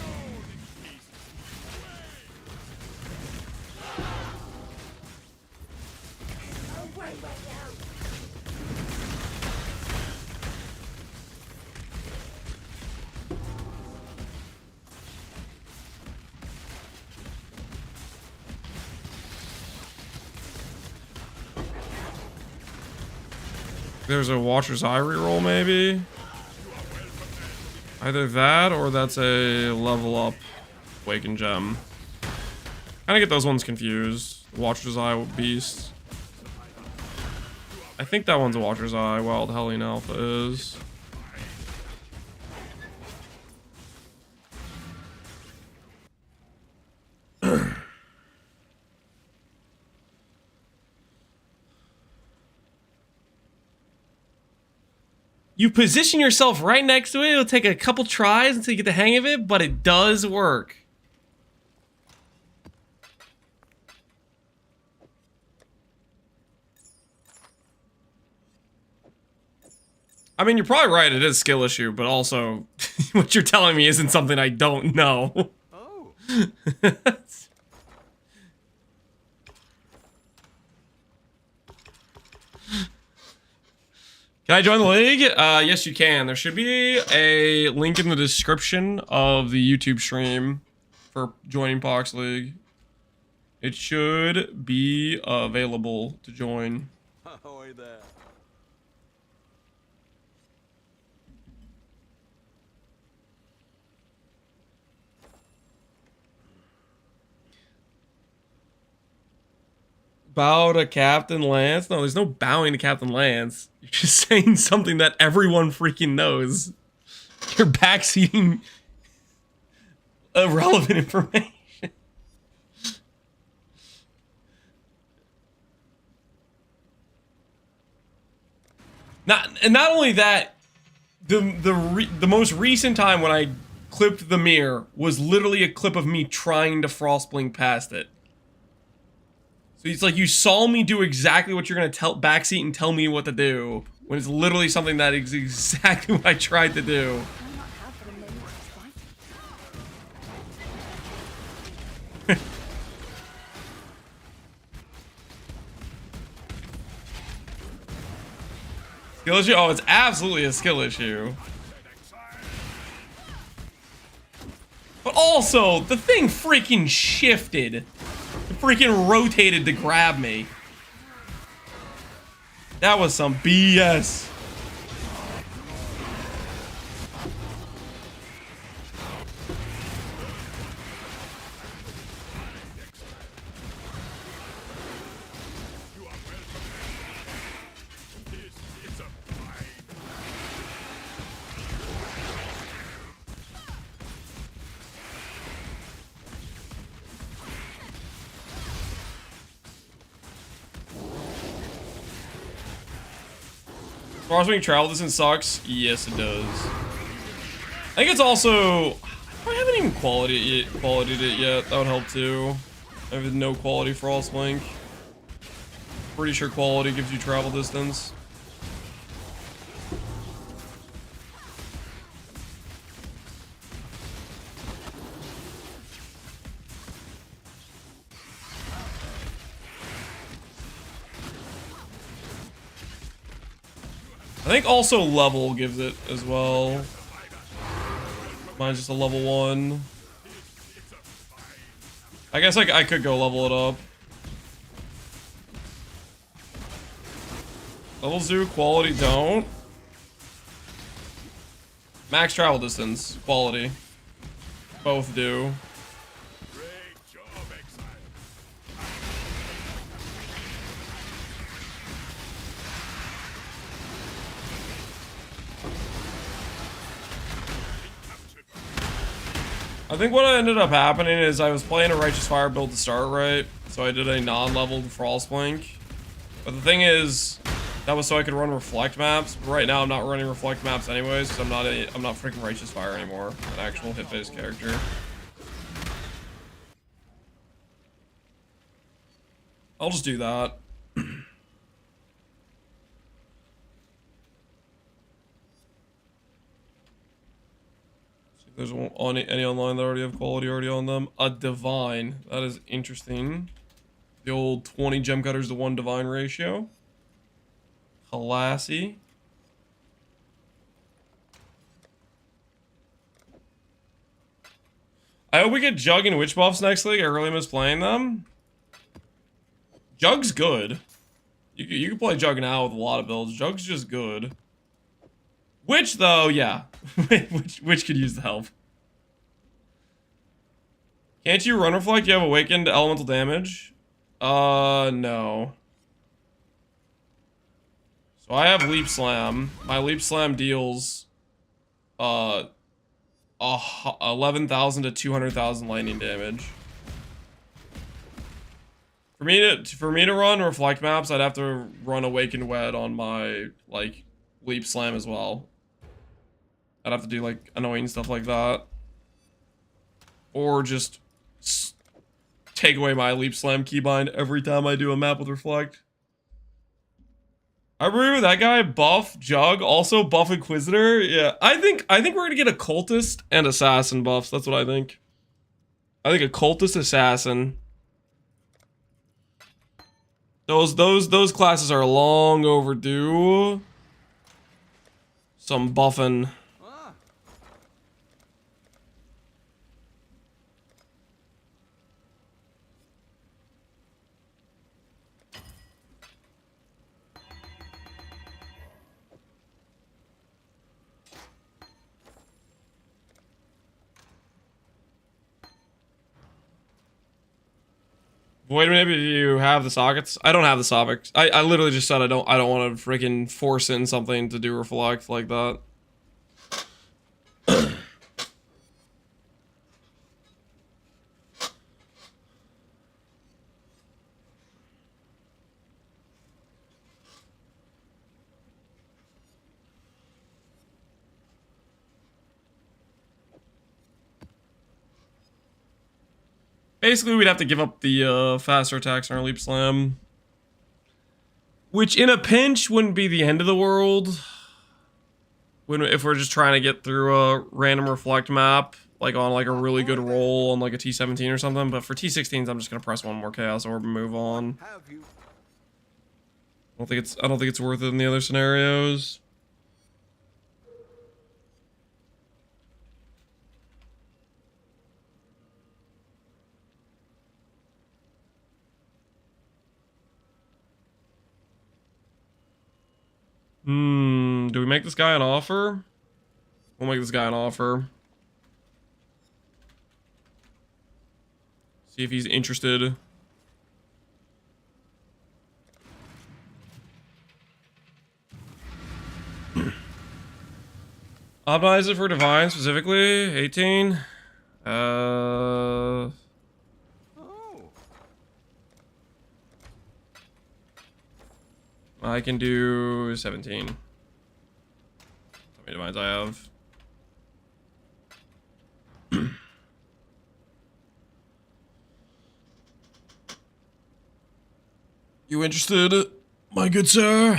There's a Watcher's Eye reroll, maybe? Either that, or that's a level up Awakened Gem. Kinda get those ones confused. Watcher's Eye Beast. I think that one's a Watcher's Eye, Wild Hellion Alpha is. You position yourself right next to it. It'll take a couple tries until you get the hang of it, but it does work. I mean, you're probably right. It is a skill issue, but also what you're telling me isn't something I don't know. Oh. Can I join the league? Yes, you can. There should be a link in the description of the YouTube stream for joining Pohx League. It should be available to join. Ahoy there. Bow to Captain Lance? No, there's no bowing to Captain Lance. You're just saying something that everyone freaking knows. You're backseating irrelevant information. Not only that, the most recent time when I clipped the mirror was literally a clip of me trying to Frostblink past it. So it's like you saw me do exactly what you're gonna tell Backseat and tell me what to do, when it's literally something that is exactly what I tried to do. Why not have for the moment of fighting? Skill issue? Oh, it's absolutely a skill issue. But also, the thing freaking shifted. It freaking rotated to grab me. That was some BS. Frostwing travel distance sucks. Yes, it does. I think it's also. I haven't even qualityed it yet. That would help too. I have no quality Frostwing. Pretty sure quality gives you travel distance. I think also level gives it as well. Mine's just a level 1. I guess I could go level it up. Levels do, quality don't. Max travel distance, quality. Both do. Great job, Exile. I think what ended up happening is I was playing a Righteous Fire build to start, right? So I did a non-leveled Frost Blink. But the thing is, that was so I could run Reflect maps. But right now I'm not running Reflect maps anyways, because I'm not freaking Righteous Fire anymore. An actual hit-based character. I'll just do that. There's any online that already have quality already on them. A divine. That is interesting. The old 20 gem cutters to 1 divine ratio. Classy. I hope we get Jug and Witch buffs next league. I really miss playing them. Jug's good. You can play Jug now with a lot of builds. Jug's just good. Witch, though, yeah. Witch could use the help. Can't you run Reflect? You have awakened elemental damage? No. So I have Leap Slam. My Leap Slam deals 11,000 to 200,000 lightning damage. For me to run Reflect maps, I'd have to run Awakened Wed on my like Leap Slam as well. I'd have to do like annoying stuff like that, or just take away my Leap Slam keybind every time I do a map with Reflect. I agree with that guy. Buff Jug, also buff Inquisitor. Yeah, I think we're gonna get a Cultist and Assassin buffs. That's what I think. I think a Cultist Assassin. Those classes are long overdue. Some buffing. Wait a minute, do you have the sockets? I don't have the sockets. I literally just said I don't want to freaking force in something to do Reflect like that. Basically, we'd have to give up the faster attacks on our Leap Slam. Which, in a pinch, wouldn't be the end of the world. If we're just trying to get through a random Reflect map, like on like a really good roll on like a T17 or something. But for T16s, I'm just gonna press one more Chaos Orb and move on. I don't think it's worth it in the other scenarios. Do we make this guy an offer? We'll make this guy an offer. See if he's interested. Optimize it for Divine specifically. 18. I can do 17. How many divines I have? You interested, my good sir?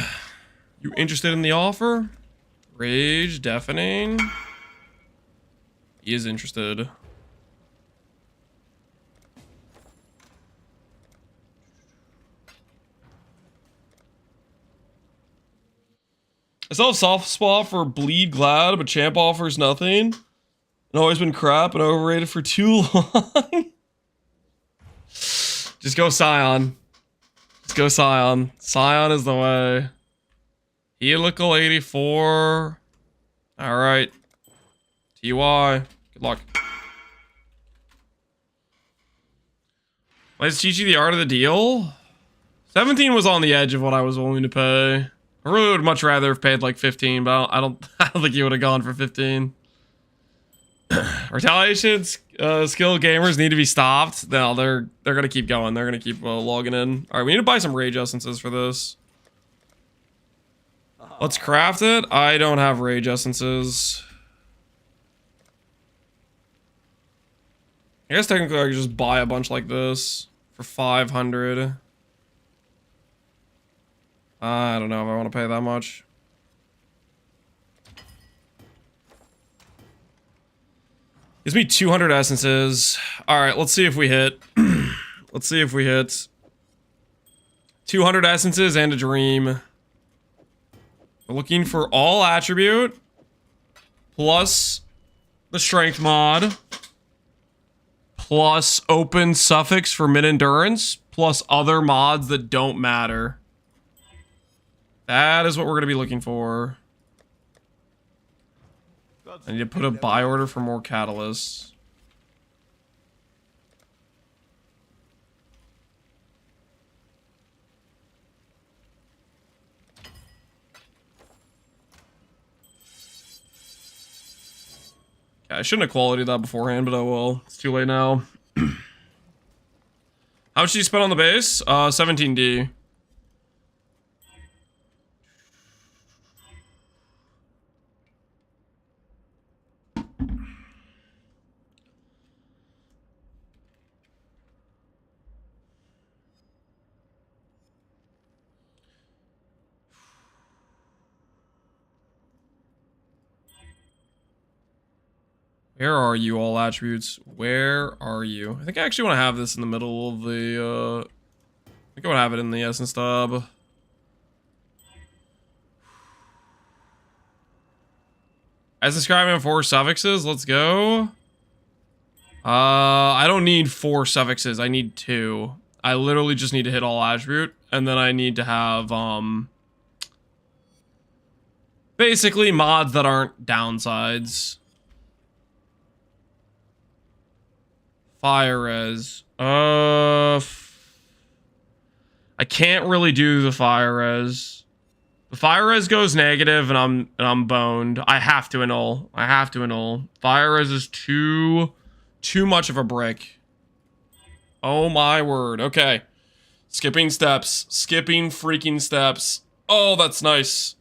You interested in the offer? Rage, deafening. He is interested. I still have soft spot for Bleed Glad, but Champ offers nothing. And always been crap and overrated for too long. Just go Scion. Just go Scion. Scion is the way. Helical 84. Alright. TY. Good luck. Let's teach you the art of the deal. 17 was on the edge of what I was willing to pay. I really would much rather have paid like 15, but I don't think you would have gone for 15. Retaliation skill gamers need to be stopped. No, they're gonna keep going. They're gonna keep logging in. All right, we need to buy some rage essences for this. Let's craft it. I don't have rage essences. I guess technically I could just buy a bunch like this for 500. I don't know if I want to pay that much. Gives me 200 essences. All right, let's see if we hit. Let's see if we hit. 200 essences and a dream. We're looking for all attribute plus the strength mod plus open suffix for mid endurance plus other mods that don't matter. That is what we're going to be looking for. I need to put a buy order for more catalysts. Yeah, I shouldn't have qualityed that beforehand, but oh well. It's too late now. How much did you spend on the base? 17D. Where are you, all attributes? Where are you? I think I actually want to have this in the middle of the, I think I want to have it in the essence tab. As described in 4 suffixes, let's go. I don't need 4 suffixes, I need 2. I literally just need to hit all attribute, and then I need to have, basically mods that aren't downsides. Fire res. I can't really do the fire res. The fire res goes negative and I'm boned. I have to annul. I have to annul. Fire res is too much of a brick. Oh my word. Okay. Skipping steps. Skipping freaking steps. Oh, that's nice.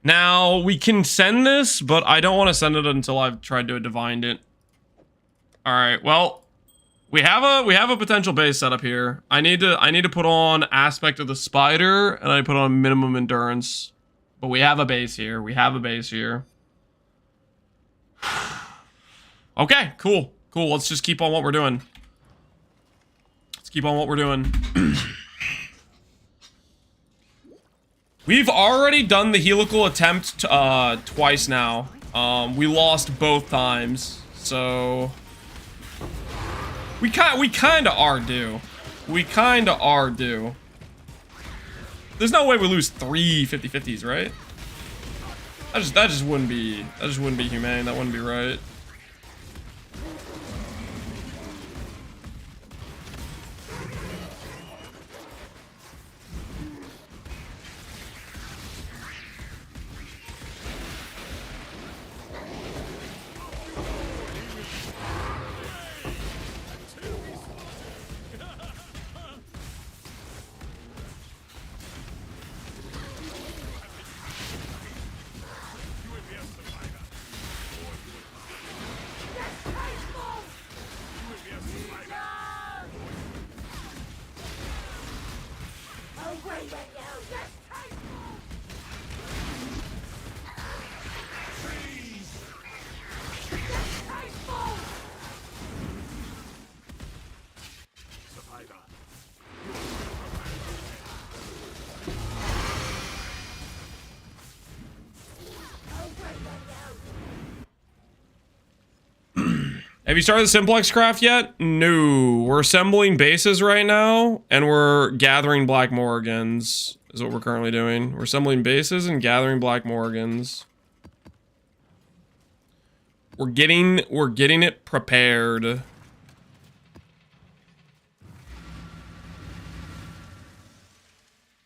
Now we can send this, but I don't want to send it until I've tried to divine it. All right, well, we have a potential base setup here. I need to put on aspect of the spider, and I put on minimum endurance. But we have a base here. We have a base here. Okay, cool. Cool, let's just keep on what we're doing. Let's keep on what we're doing. We've already done the helical attempt twice now. We lost both times, so... We kinda are due. We kinda are due. There's no way we lose 3 50-50s, right? That just wouldn't be humane. That wouldn't be right. Have you started the Simplex craft yet? No. We're assembling bases right now, and we're gathering Black Morrigans, is what we're currently doing. We're assembling bases and gathering Black Morrigans. We're getting it prepared. Is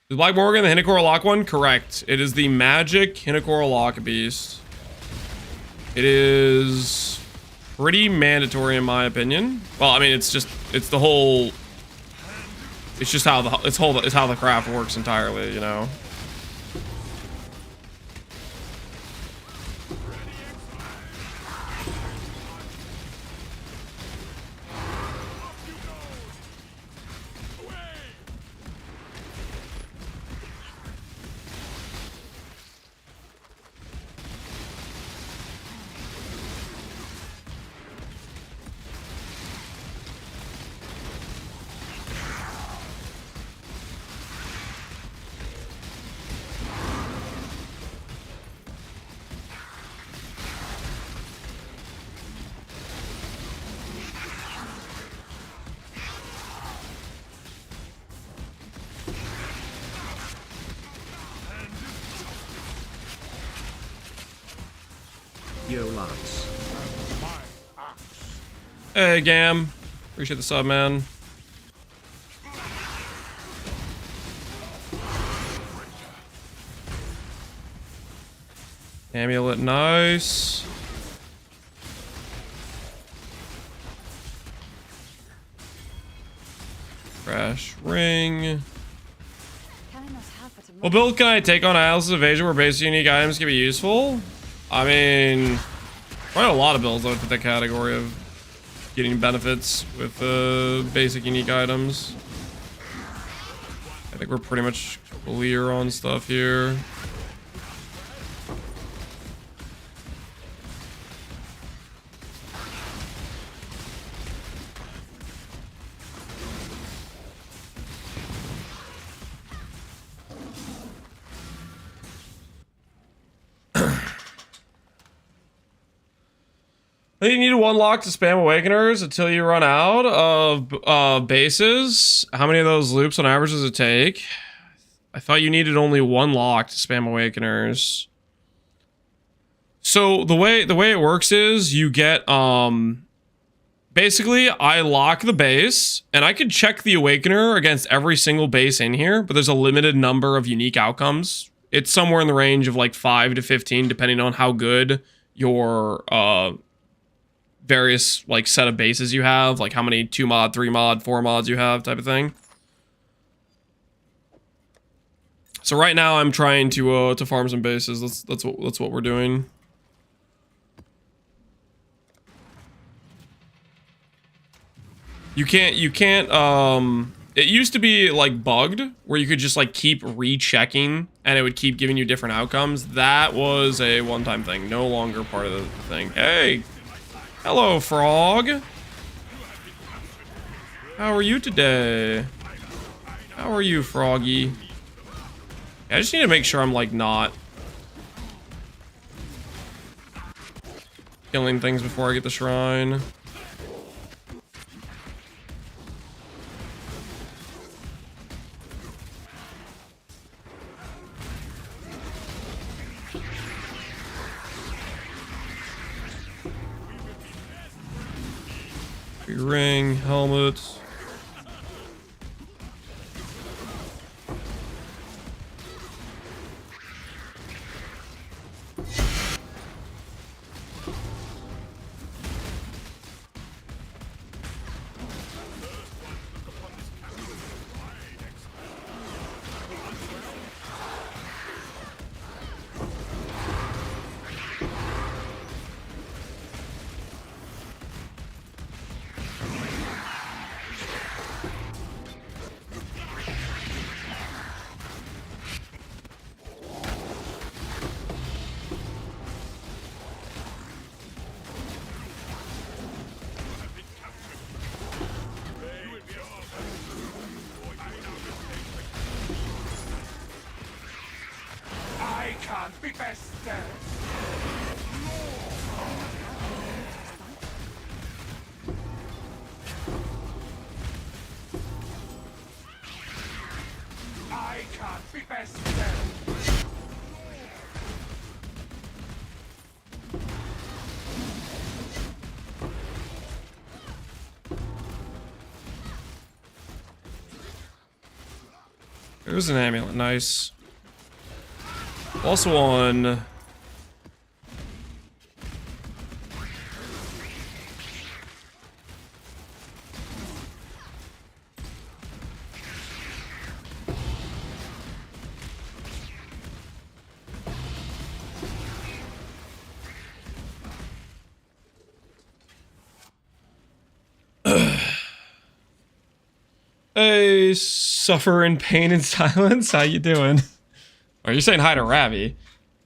Black Morrigan the Hinokora Lock one? Correct. It is the magic Hinokora Lock beast. It is pretty mandatory in my opinion. Well, I mean, it's just the whole. It's just how it's how the craft works entirely, you know. Yo, lads. Hey, Gam. Appreciate the sub, man. Amulet, nice. Crash ring. Can I not have it? What build can I take on Atlas' Evasion where basic unique items can be useful? I mean, probably a lot of builds that would fit that category of getting benefits with basic unique items. I think we're pretty much clear on stuff here. I think you need one lock to spam Awakeners until you run out of bases. How many of those loops on average does it take? I thought you needed only one lock to spam Awakeners. So the way it works is you get basically I lock the base and I could check the Awakener against every single base in here, but there's a limited number of unique outcomes. It's somewhere in the range of like 5 to 15 depending on how good your various like set of bases you have, like how many 2 mod, 3 mod, 4 mods you have, type of thing. So right now I'm trying to farm some bases. That's what we're doing. You can't it used to be like bugged where you could just like keep rechecking and it would keep giving you different outcomes. That was a one-time thing, no longer part of the thing. Hey, hello, frog. How are you today? How are you, froggy? I just need to make sure I'm like not killing things before I get the shrine. Ring, helmet. Can't be bested. I can't be bested. There's an amulet, nice. Also on Hey, suffer in pain and silence. How you doing? Are you saying hi to Ravi?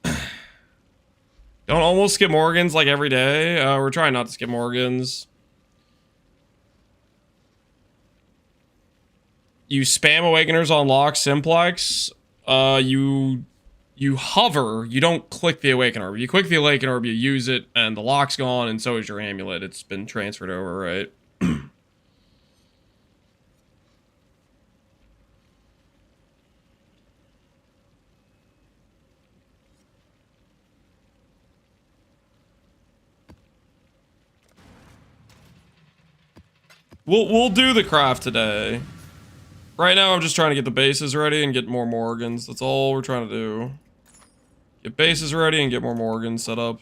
Don't almost skip Morrigans like every day. We're trying not to skip Morrigans. You spam Awakeners on lock Simplex. You hover. You don't click the Awaken Orb. You click the Awaken Orb, you use it, and the lock's gone, and so is your amulet. It's been transferred over, right? We'll do the craft today. Right now, I'm just trying to get the bases ready and get more Morrigans. That's all we're trying to do. Get bases ready and get more Morrigans set up.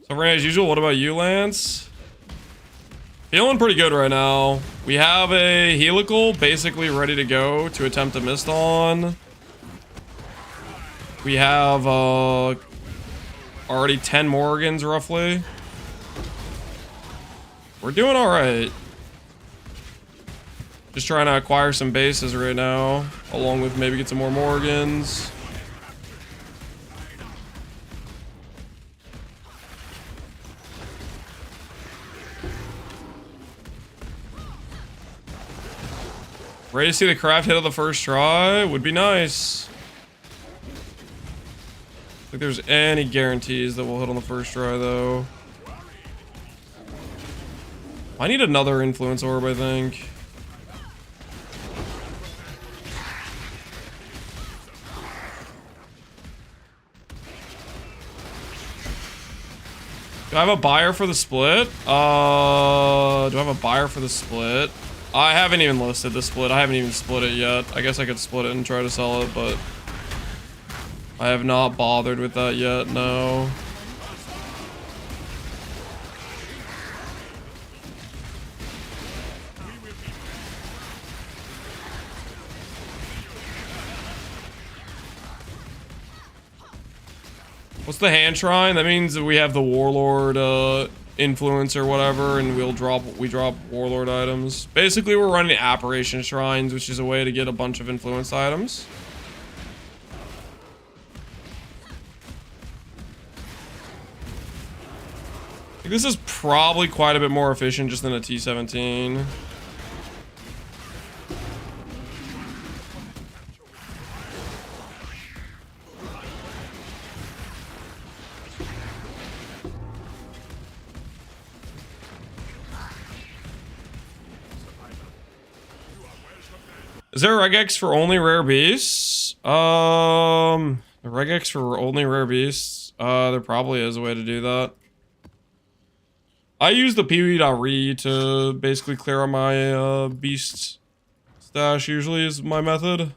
So, Ran, as usual, what about you, Lance? Feeling pretty good right now. We have a helical basically ready to go to attempt a mist on. We have already 10 Morrigans roughly. We're doing alright. Just trying to acquire some bases right now, along with maybe get some more Morrigans. Ready to see the craft hit on the first try? Would be nice. I think there's any guarantees that we'll hit on the first try, though. I need another influence orb, I think. Do I have a buyer for the split? Do I have a buyer for the split? I haven't even listed the split. I haven't even split it yet. I guess I could split it and try to sell it, but I have not bothered with that yet, no. What's the hand shrine? That means that we have the warlord influence or whatever, and we drop warlord items. Basically, we're running apparition shrines, which is a way to get a bunch of influence items. I think this is probably quite a bit more efficient just than a T-17. Is there a regex for only rare beasts? The regex for only rare beasts? There probably is a way to do that. I use the pw.re to basically clear out my beast stash, usually is my method.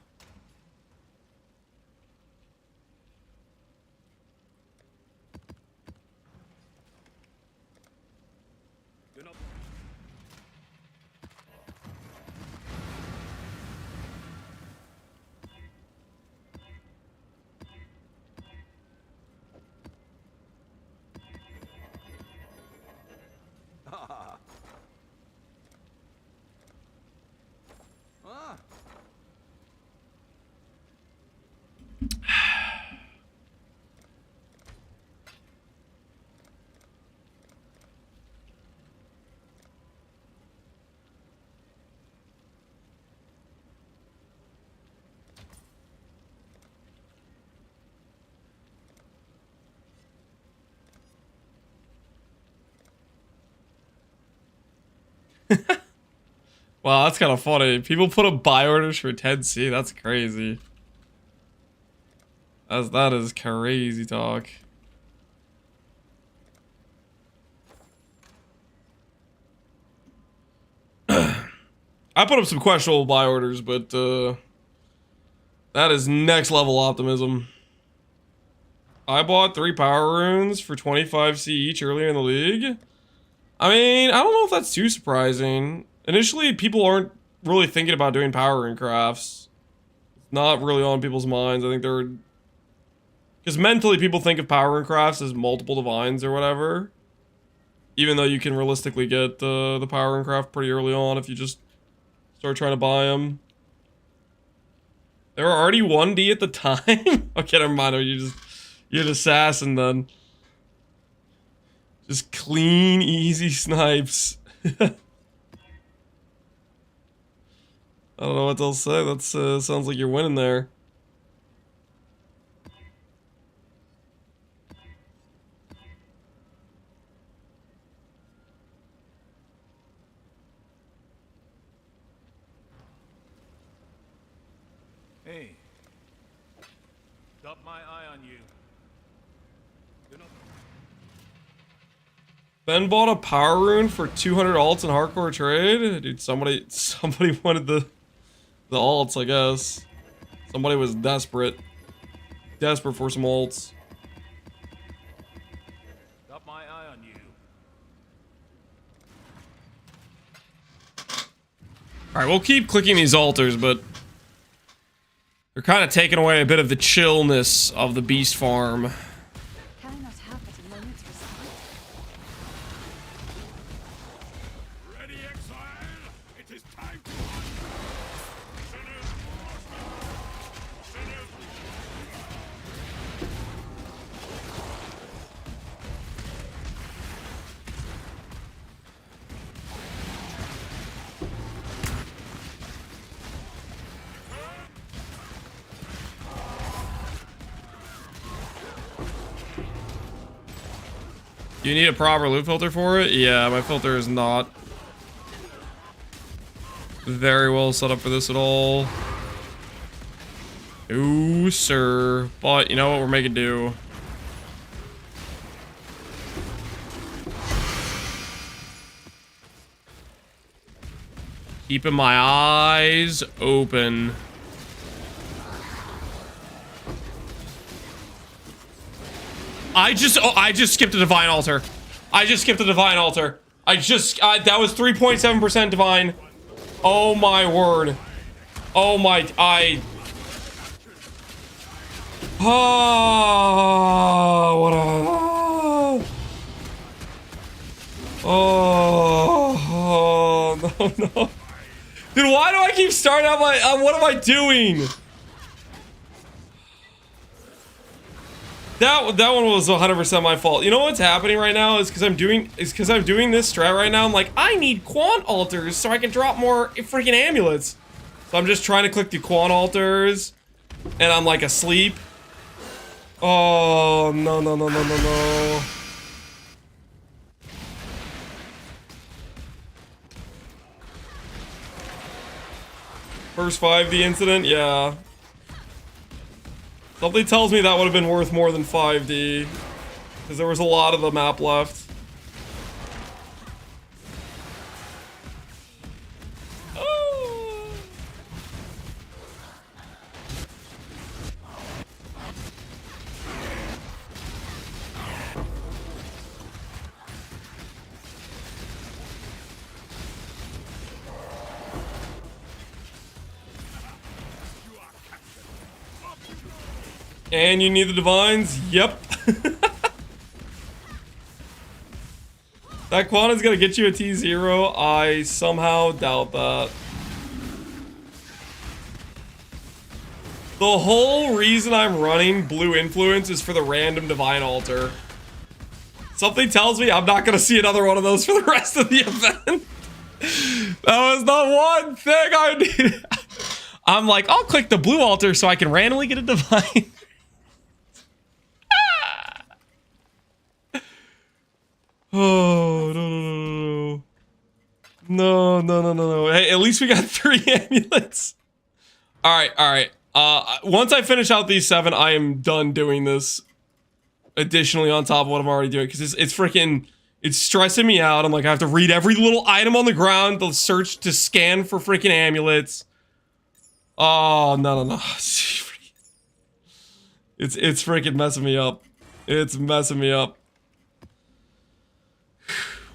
Wow, that's kind of funny. People put up buy orders for 10C. That's crazy. That is crazy talk. I put up some questionable buy orders, but that is next level optimism. I bought 3 power runes for 25C each earlier in the league. I mean, I don't know if that's too surprising. Initially, people aren't really thinking about doing power rune crafts. It's not really on people's minds. I think they're Because mentally people think of power rune crafts as multiple divines or whatever. Even though you can realistically get the power rune craft pretty early on if you just start trying to buy them. They were already 1D at the time? Okay, never mind. You're an assassin then. Just clean, easy snipes. I don't know what they'll say. That's sounds like you're winning there. Hey. Got my eye on you. You're not... Ben bought a power rune for 200 alts in hardcore trade. Dude, somebody wanted the alts, I guess. Somebody was desperate for some alts. Got my eye on you. All right, we'll keep clicking these altars, but they're kind of taking away a bit of the chillness of the beast farm. Can I not have but a moment's respite? Ready, Exile? It is time to You need a proper loot filter for it? Yeah, my filter is not very well set up for this at all. No, sir. But you know what? We're making do. Keeping my eyes open. I just skipped a divine altar. I just skipped a divine altar. That was 3.7% divine. Oh my word. Oh my, oh, what a, oh, no, no. Dude, why do I keep starting out my, what am I doing? That one was 100% my fault. You know what's happening right now is because I'm doing this strat right now. I'm like, I need quant altars so I can drop more freaking amulets. So I'm just trying to click the quant altars, and I'm like asleep. Oh no no no no no no. First 5D incident, yeah. Something tells me that would have been worth more than 5D. Because there was a lot of the map left. Oh. And you need the divines? Yep. That quant is gonna get you a T0. I somehow doubt that. The whole reason I'm running Blue Influence is for the random divine altar. Something tells me I'm not gonna see another one of those for the rest of the event. That was the one thing I needed. I'm like, I'll click the blue altar so I can randomly get a divine. Oh, no. Hey, at least we got 3 amulets. All right. Once I finish out these 7, I am done doing this. Additionally, on top of what I'm already doing, because it's freaking, it's stressing me out. I'm like, I have to read every little item on the ground, to search, to scan for freaking amulets. Oh, no. It's freaking messing me up. It's messing me up.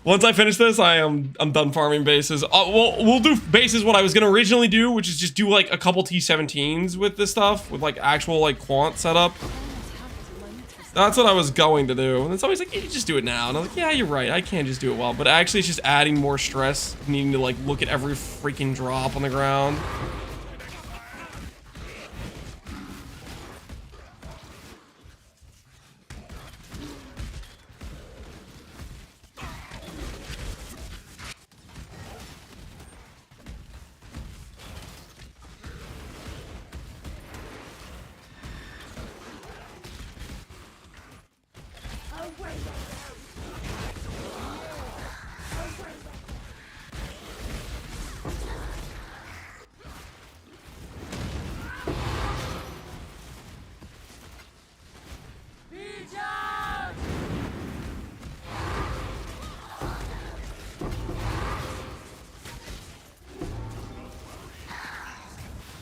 Once I finish this, I'm done farming bases. We'll do bases what I was gonna originally do, which is just do like a couple T17s with this stuff, with like actual like quant setup. That's what I was going to do. And then somebody's like, you just do it now. And I'm like, yeah, you're right. I can't just do it well. But actually, it's just adding more stress, needing to like look at every freaking drop on the ground.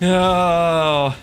Oh.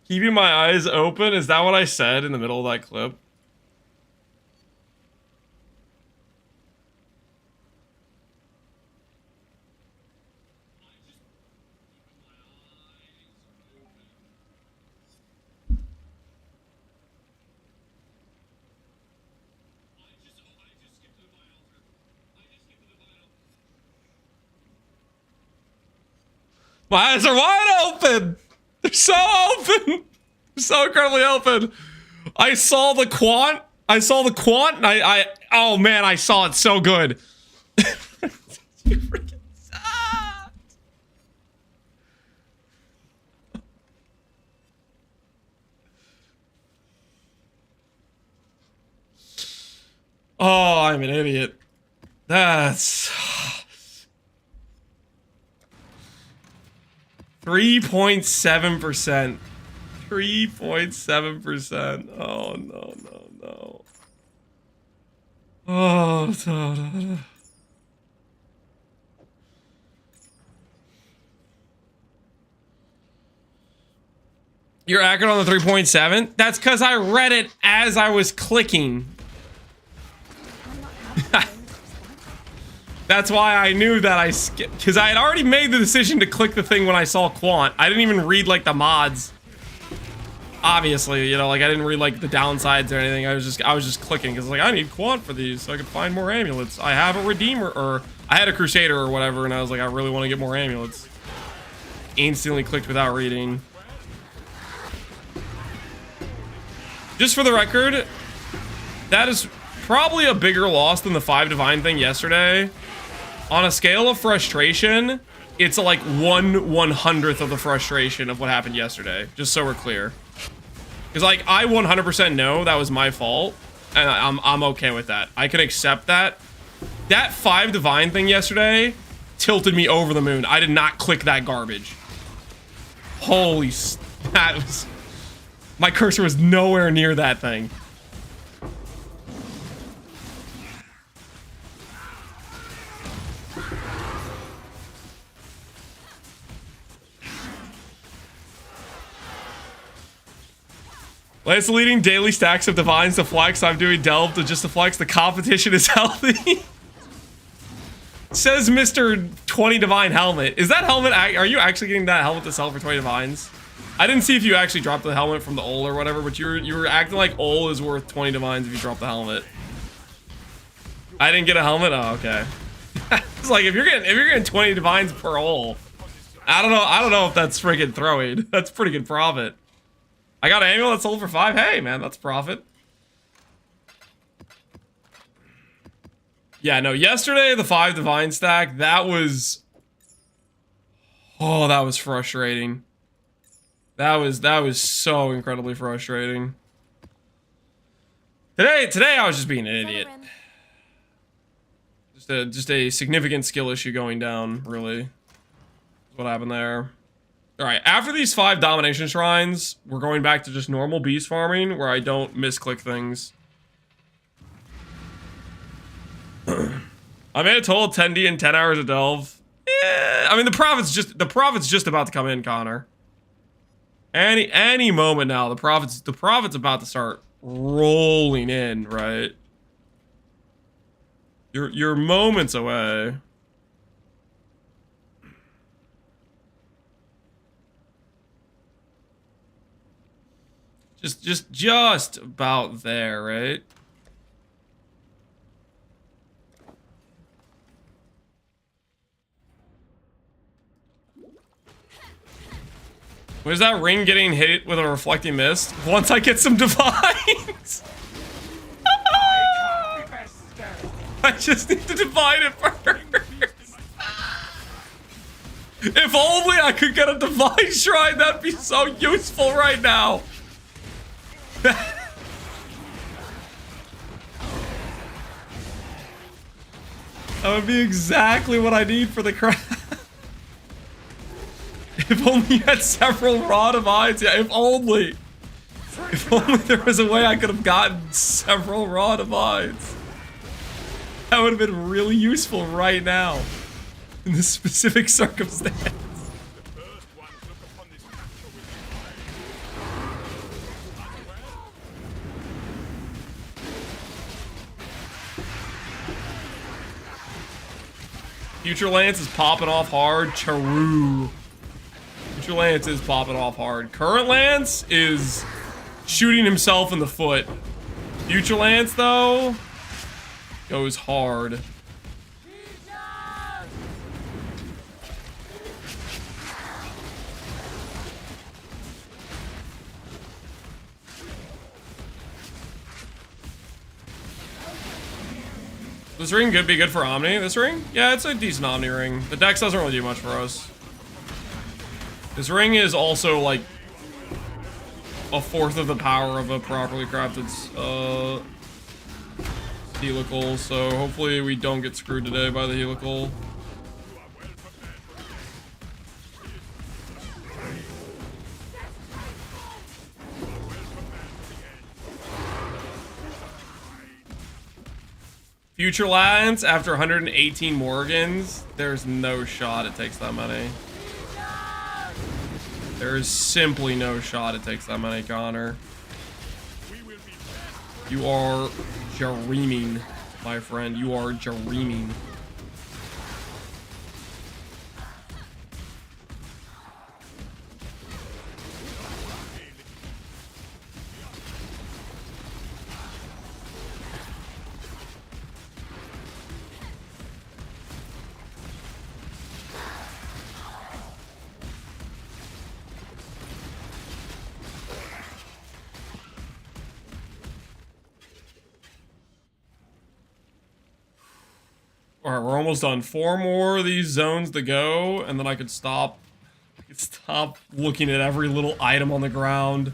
Keeping my eyes open? Is that what I said in the middle of that clip? My eyes are wide open! They're so open! They're so incredibly open! I saw the quant and oh man, I saw it so good. You freaking sucked. Oh, I'm an idiot. That's 3.7%. 3.7%. Oh no. Oh no. You're accurate on the 3.7? That's because I read it as I was clicking. That's why I knew that I skipped, because I had already made the decision to click the thing when I saw Quant. I didn't even read like the mods. Obviously, you know, like I didn't read like the downsides or anything. I was just clicking because like I need Quant for these so I could find more amulets. I have a Redeemer, or I had a Crusader or whatever, and I was like, I really want to get more amulets. Instantly clicked without reading. Just for the record, that is probably a bigger loss than the 5 Divine thing yesterday. On a scale of frustration, it's like 1/100th of the frustration of what happened yesterday. Just so we're clear. Because like I 100% know that was my fault, and I'm okay with that. I can accept that. That 5 Divine thing yesterday tilted me over the moon. I did not click that garbage. Holy, that was, my cursor was nowhere near that thing. Lance leading daily stacks of divines to flex. I'm doing delve to just to flex. The competition is healthy. Says Mr. 20 Divine helmet. Is that helmet? Are you actually getting that helmet to sell for 20 divines? I didn't see if you actually dropped the helmet from the Ol or whatever, but you were acting like Ol is worth 20 divines if you drop the helmet. I didn't get a helmet. Oh, okay. It's like if you're getting 20 divines per Ol, I don't know if that's friggin' throwing. That's pretty good profit. I got an amulet sold for 5. Hey, man, that's profit. Yeah, no, yesterday, the 5 divine stack, that was... Oh, that was frustrating. That was so incredibly frustrating. Today I was just being an idiot. Just a significant skill issue going down, really. That's what happened there. Alright, after these 5 domination shrines, we're going back to just normal beast farming, where I don't misclick things. I made a total of 10D and 10 hours of delve. Yeah, I mean the profit's just about to come in, Connor. Any moment now, the profit's about to start rolling in, right? You're moments away. Just about there, right? Was that ring getting hit with a reflecting mist? Once I get some divines. I just need to divine it first. If only I could get a divine shrine, that'd be so useful right now. That would be exactly what I need for the crowd. If only you had several raw divines. Yeah, if only. If only there was a way I could have gotten several raw divines. That would have been really useful right now. In this specific circumstance. Future Lance is popping off hard. Charoo. Future Lance is popping off hard. Current Lance is shooting himself in the foot. Future Lance, though, goes hard. This ring could be good for Omni. This ring? Yeah, it's a decent Omni ring. The Dex doesn't really do much for us. This ring is also like a fourth of the power of a properly crafted helical, so hopefully we don't get screwed today by the helical. Future Lance, after 118 Morrigans, there's no shot it takes that many. There is simply no shot it takes that many, Connor. You are dreaming, my friend. You are dreaming. Alright, we're almost done. 4 more of these zones to go, and then I could stop looking at every little item on the ground.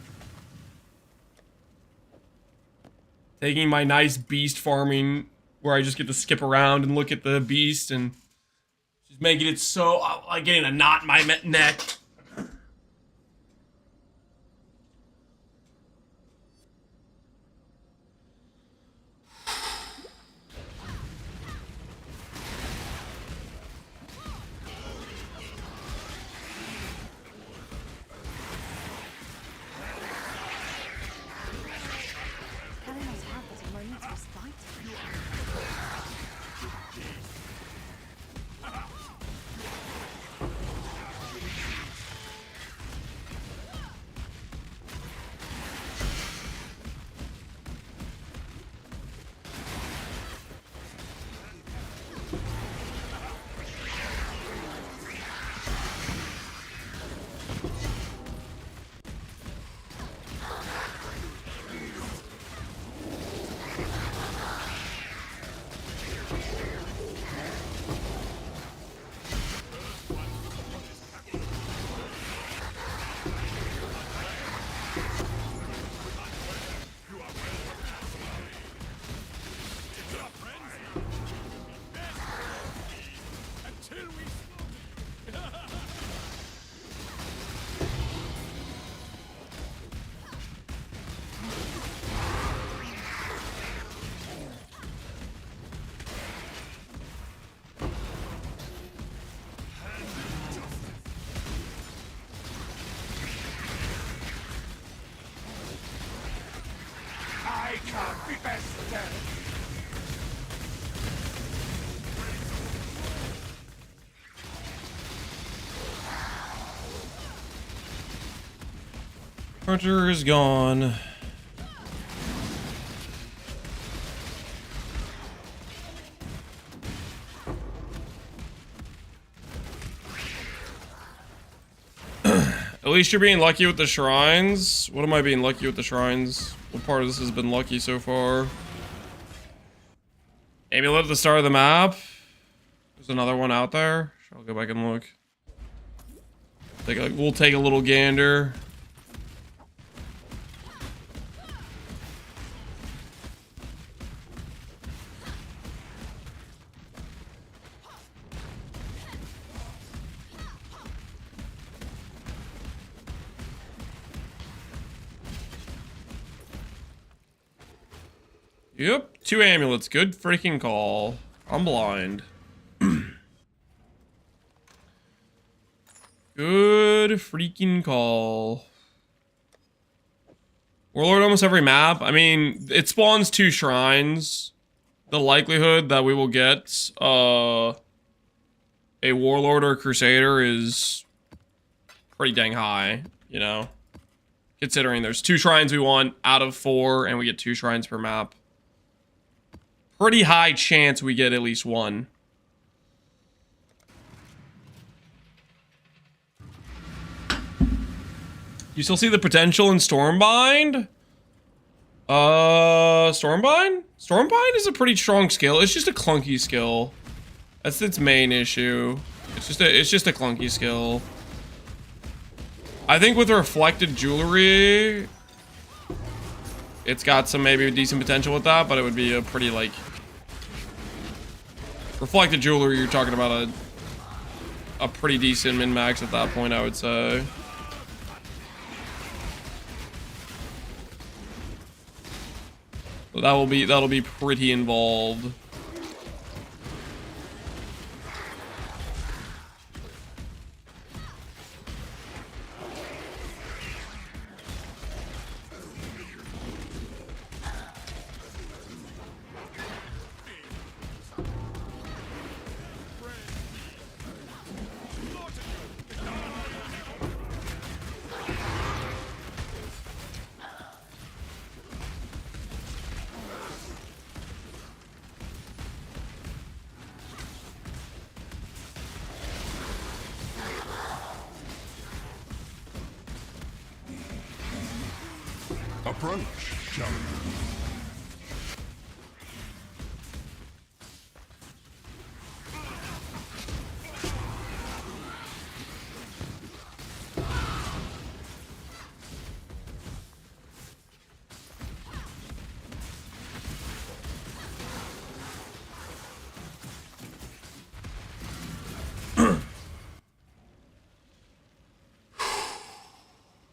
Taking my nice beast farming, where I just get to skip around and look at the beast, and just making it so, like getting a knot in my neck. can't be best dead. Archer is gone. At least you're being lucky with the shrines. What am I being lucky with the shrines? What part of this has been lucky so far? Amulet at the start of the map. There's another one out there. I'll go back and look. We'll take a little gander. Yep, 2 amulets. Good freaking call. I'm blind. Good freaking call. Warlord almost every map. I mean, it spawns 2 shrines. The likelihood that we will get a Warlord or Crusader is pretty dang high, you know? Considering there's 2 shrines we want out of 4, and we get 2 shrines per map. Pretty high chance we get at least 1. You still see the potential in Stormbind? Stormbind? Stormbind is a pretty strong skill. It's just a clunky skill. That's its main issue. It's just a clunky skill. I think with reflected jewelry, it's got some maybe decent potential with that, but it would be a pretty like reflected jewelry. You're talking about a pretty decent min max at that point, I would say. So that'll be pretty involved. Approach, shall we?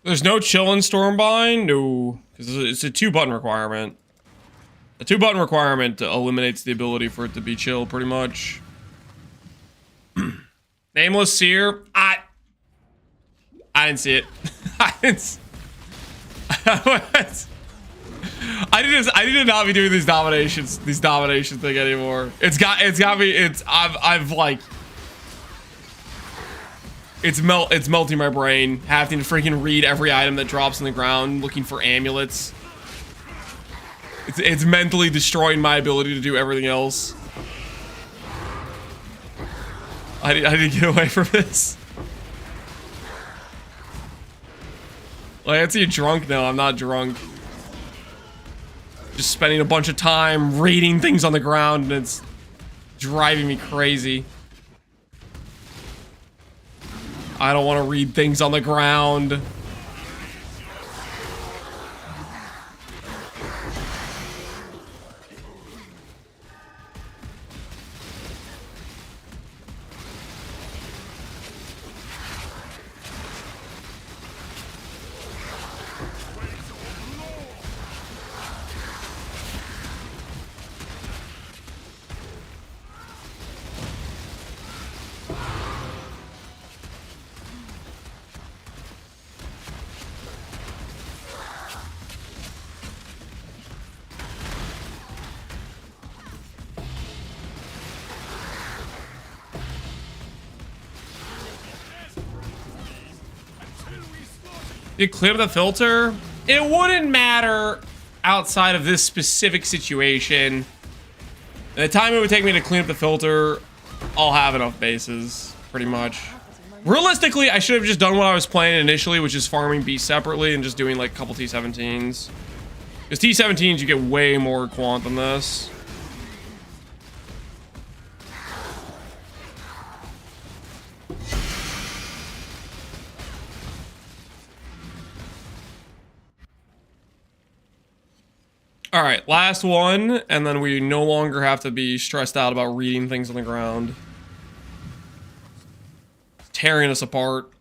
There's no chill in Stormbind? No. Because it's a 2-button requirement. A 2-button requirement eliminates the ability for it to be chill, pretty much. Nameless Seer? I didn't see it. I need to not be doing these domination thing anymore. It's got me, I've like, it's melting my brain, having to freaking read every item that drops on the ground, looking for amulets. It's mentally destroying my ability to do everything else. I need to get away from this. Like, I see you drunk now. I'm not drunk. Just spending a bunch of time reading things on the ground, and it's driving me crazy. I don't want to read things on the ground. You clear the filter? It wouldn't matter outside of this specific situation. And the time it would take me to clean up the filter, I'll have enough bases, pretty much. Realistically, I should have just done what I was playing initially, which is farming beasts separately and just doing like a couple T17s. Because T17s, you get way more quant than this. All right, last one, and then we no longer have to be stressed out about reading things on the ground. Tearing us apart,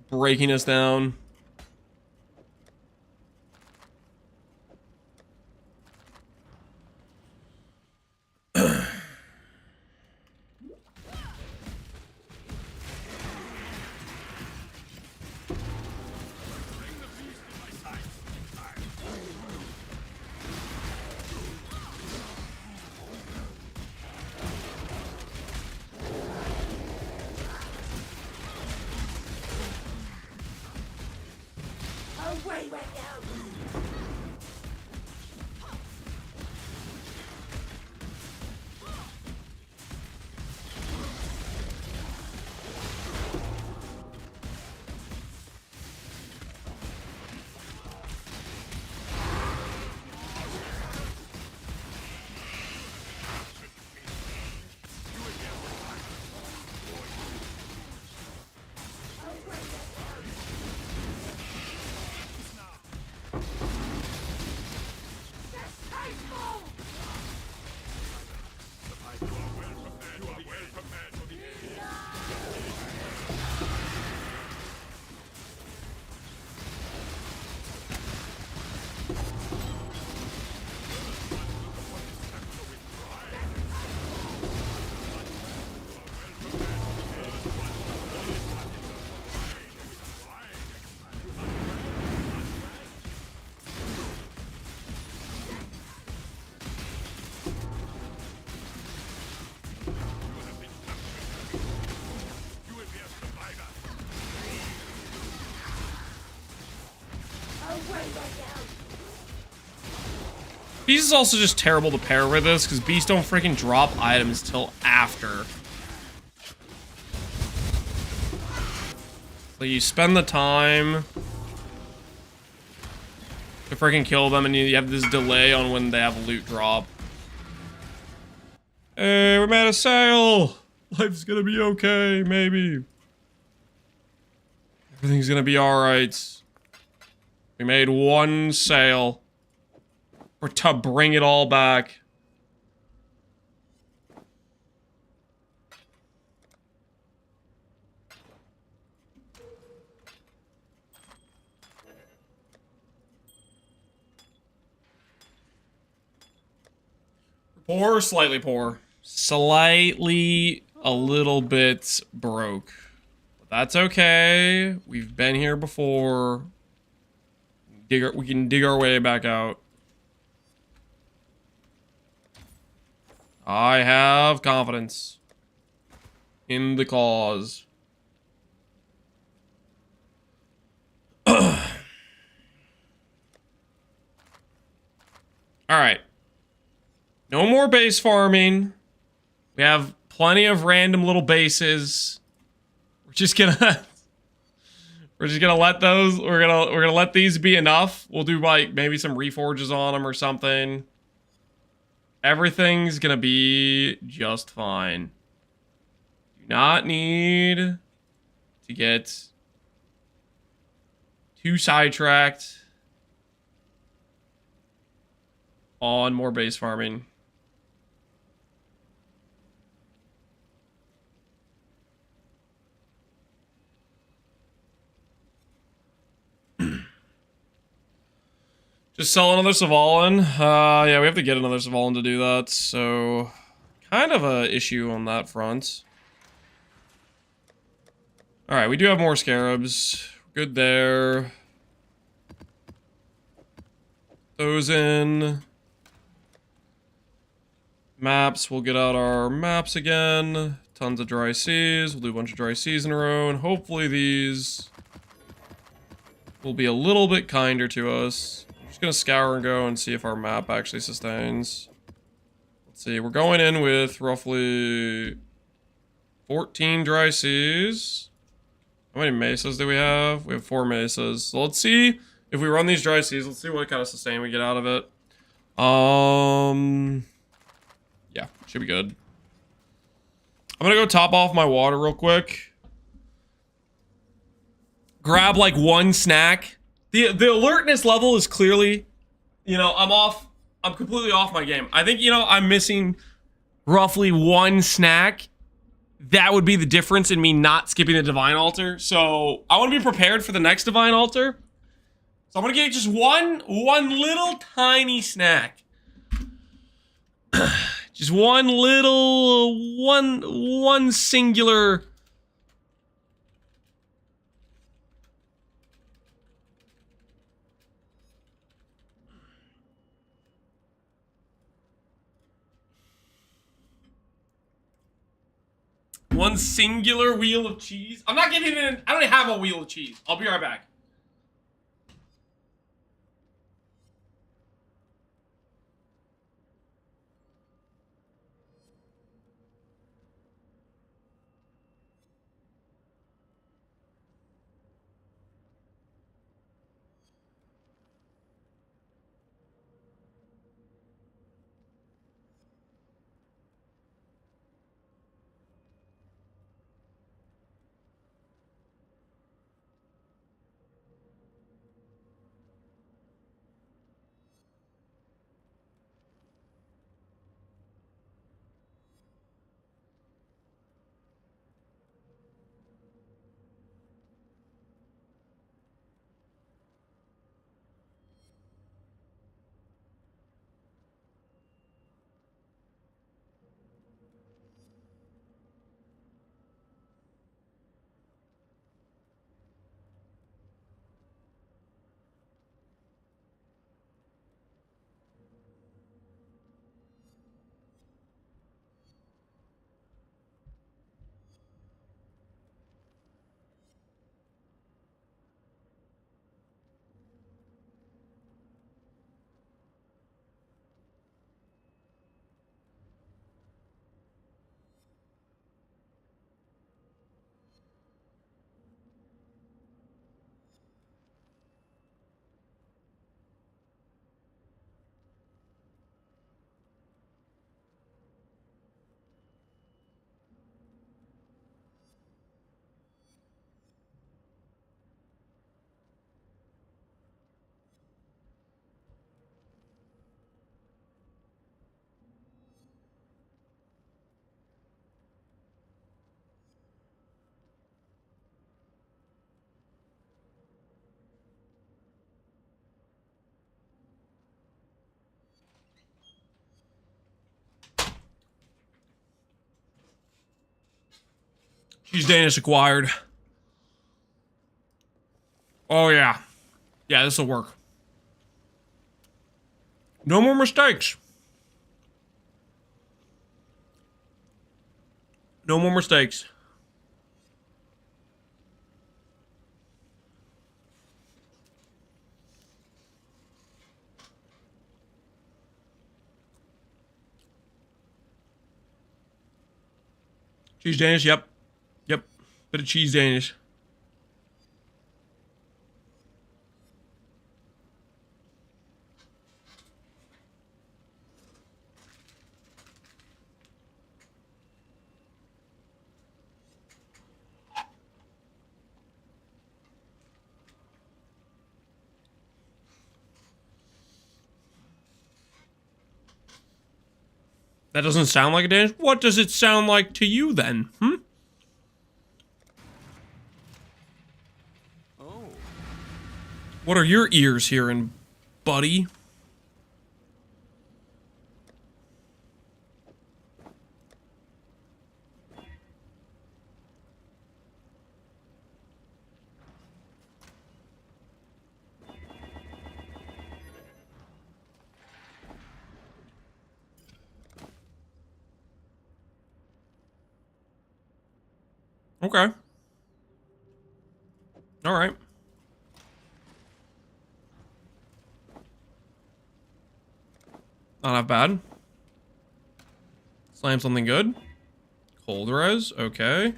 breaking us down. Beast is also just terrible to pair with this, because Beasts don't freaking drop items till after. So you spend the time to freaking kill them, and you have this delay on when they have a loot drop. Hey, we made a sale! Life's gonna be okay, maybe. Everything's gonna be alright. We made one sale. Or to bring it all back. Poor, slightly poor. Slightly a little bit broke. But that's okay. We've been here before. We can dig our way back out. I have confidence in the cause. Alright. No more base farming. We have plenty of random little bases. We're just gonna let those, we're gonna let these be enough. We'll do like maybe some reforges on them or something. Everything's gonna be just fine. Do not need to get too sidetracked on more base farming. Just sell another Savalan. Yeah, we have to get another Savalan to do that, so kind of a issue on that front. Alright, we do have more Scarabs. Good there. Those in. Maps, we'll get out our maps again. Tons of dry seas. We'll do a bunch of dry seas in a row, and hopefully these will be a little bit kinder to us. I'm just gonna scour and go and see if our map actually sustains. Let's see, we're going in with roughly 14 dry seas. How many mesas do we have? We have 4 mesas. So let's see if we run these dry seas. Let's see what kind of sustain we get out of it. Yeah, should be good. I'm gonna go top off my water real quick. Grab like one snack. The alertness level is clearly, you know, I'm completely off my game. I think, you know, I'm missing roughly one snack. That would be the difference in me not skipping the Divine Altar. So I want to be prepared for the next Divine Altar. So I'm gonna get just one little tiny snack. Just one little, one singular. One singular wheel of cheese. I'm not getting in. I don't have a wheel of cheese. I'll be right back. She's Danish acquired. Oh yeah. Yeah, this will work. No more mistakes. No more mistakes. Cheese Danish, yep. Yep. Bit of cheese Danish. That doesn't sound like a Danish. What does it sound like to you then? Oh. What are your ears hearing, buddy? Okay. All right. Not half bad. Slam something good. Cold res. Okay.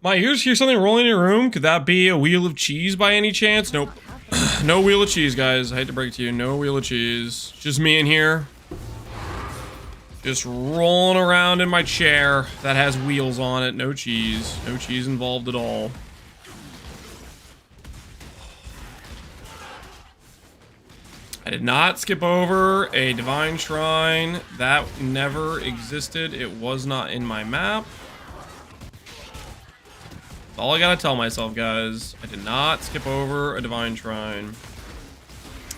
My ears hear something rolling in your room. Could that be a wheel of cheese by any chance? Nope. No wheel of cheese, guys. I hate to break it to you. No wheel of cheese. Just me in here. Just rolling around in my chair that has wheels on it. No cheese. No cheese involved at all. I did not skip over a divine shrine. That never existed. It was not in my map. That's all I gotta tell myself, guys. I did not skip over a divine shrine.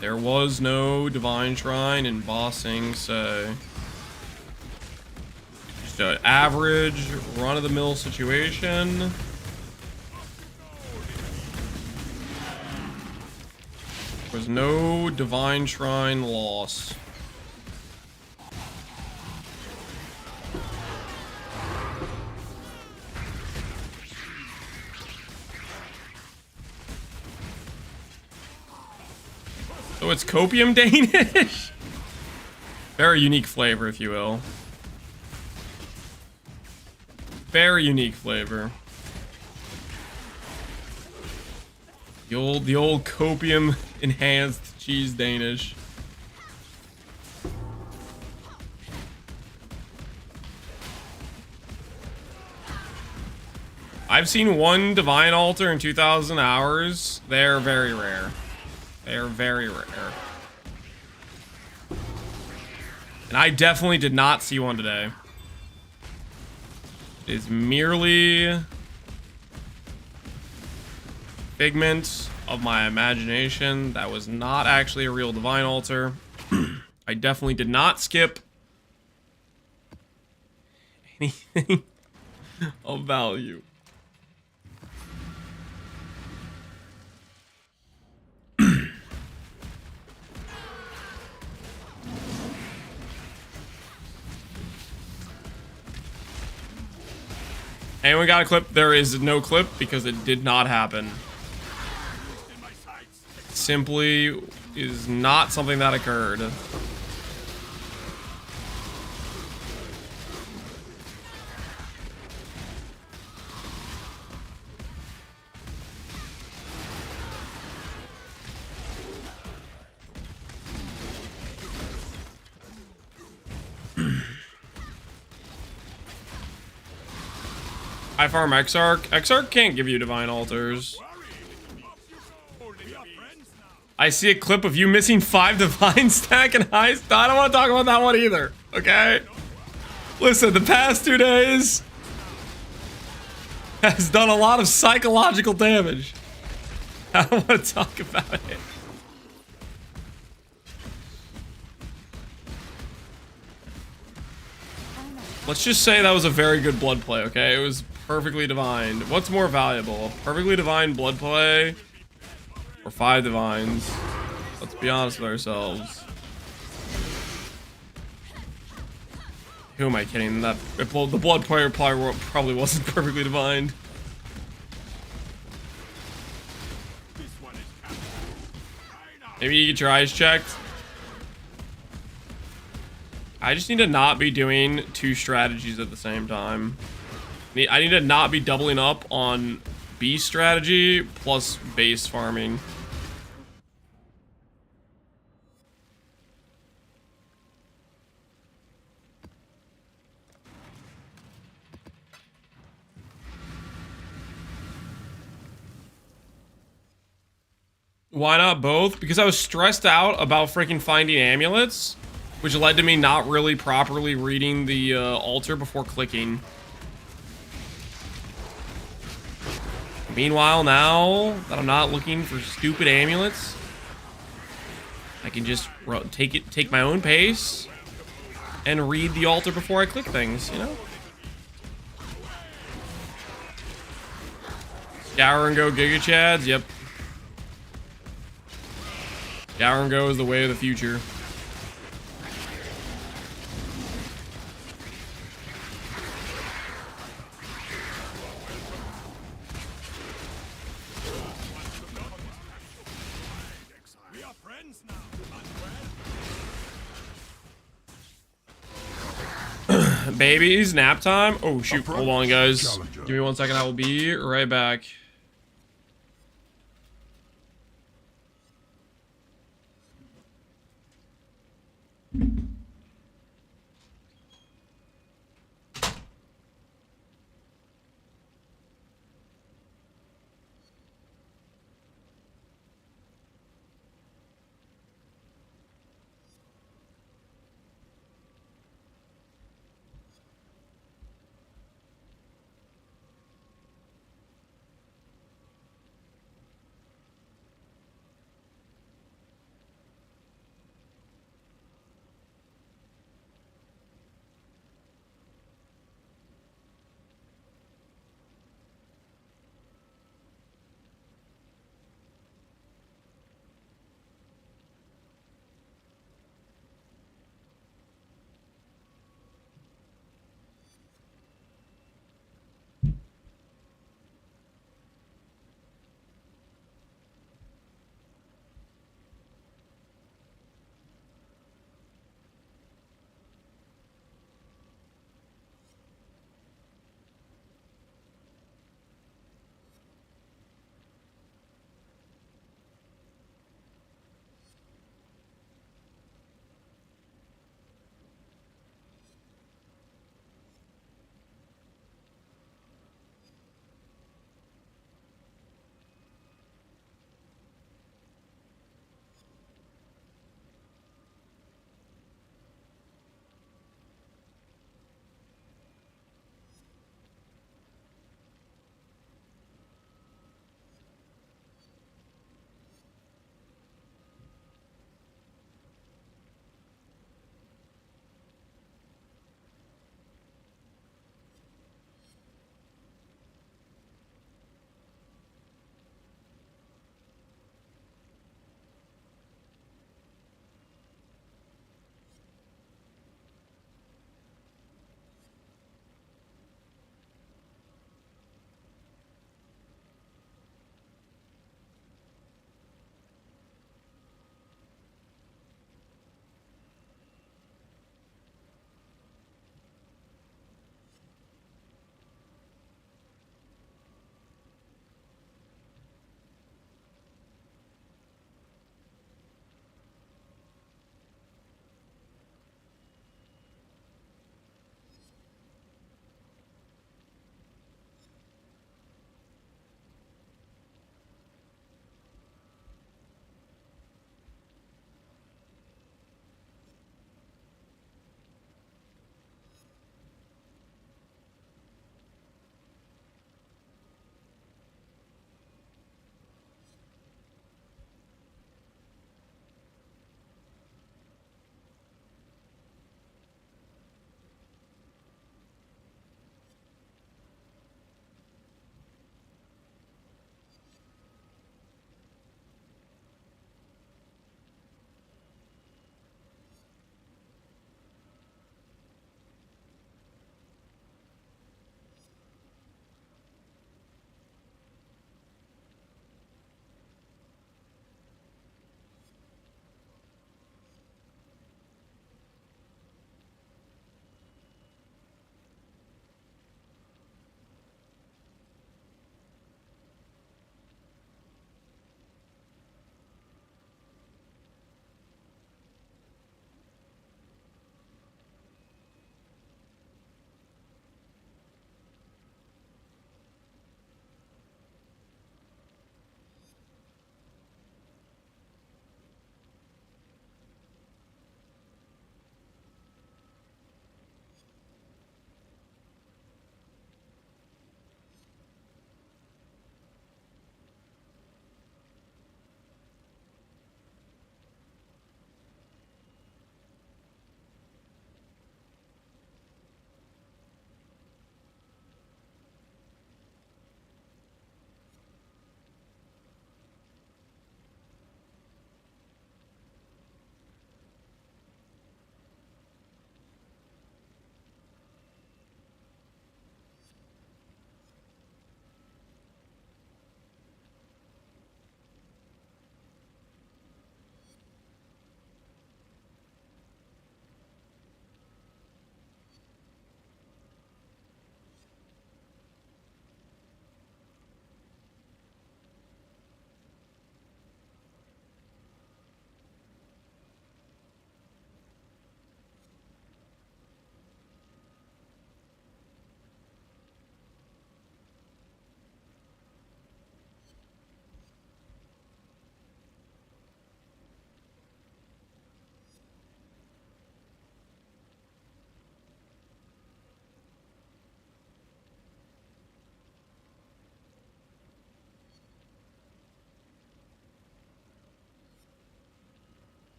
There was no divine shrine in bossing, so just an average run-of-the-mill situation. There was no divine shrine loss. So it's copium Danish? Very unique flavor, if you will. Very unique flavor. The old copium enhanced cheese Danish. I've seen one divine altar in 2,000 hours. They're very rare. They're very rare. And I definitely did not see one today. It is merely figment of my imagination. That was not actually a real divine altar. I definitely did not skip anything of value. Anyone got a clip? There is no clip because it did not happen. It simply is not something that occurred. I farm Exarch. Exarch can't give you divine altars. I see a clip of you missing 5 divine stack and heist. I don't want to talk about that one either. Okay? Listen, the past 2 days has done a lot of psychological damage. I don't want to talk about it. Let's just say that was a very good blood play, okay? It was perfectly divine. What's more valuable? A perfectly divine blood play or 5 divines? Let's be honest with ourselves. Who am I kidding? That the blood player probably wasn't perfectly divine. Maybe you get your eyes checked. I just need to not be doing 2 strategies at the same time. I need to not be doubling up on beast strategy plus base farming. Why not both? Because I was stressed out about freaking finding amulets, which led to me not really properly reading the altar before clicking. Meanwhile, now that I'm not looking for stupid amulets, I can just take my own pace and read the altar before I click things, you know? Scour and go Giga Chads, yep. Scour and go is the way of the future. Babies, nap time. Oh shoot, hold on guys. Give me 1 second, I will be right back.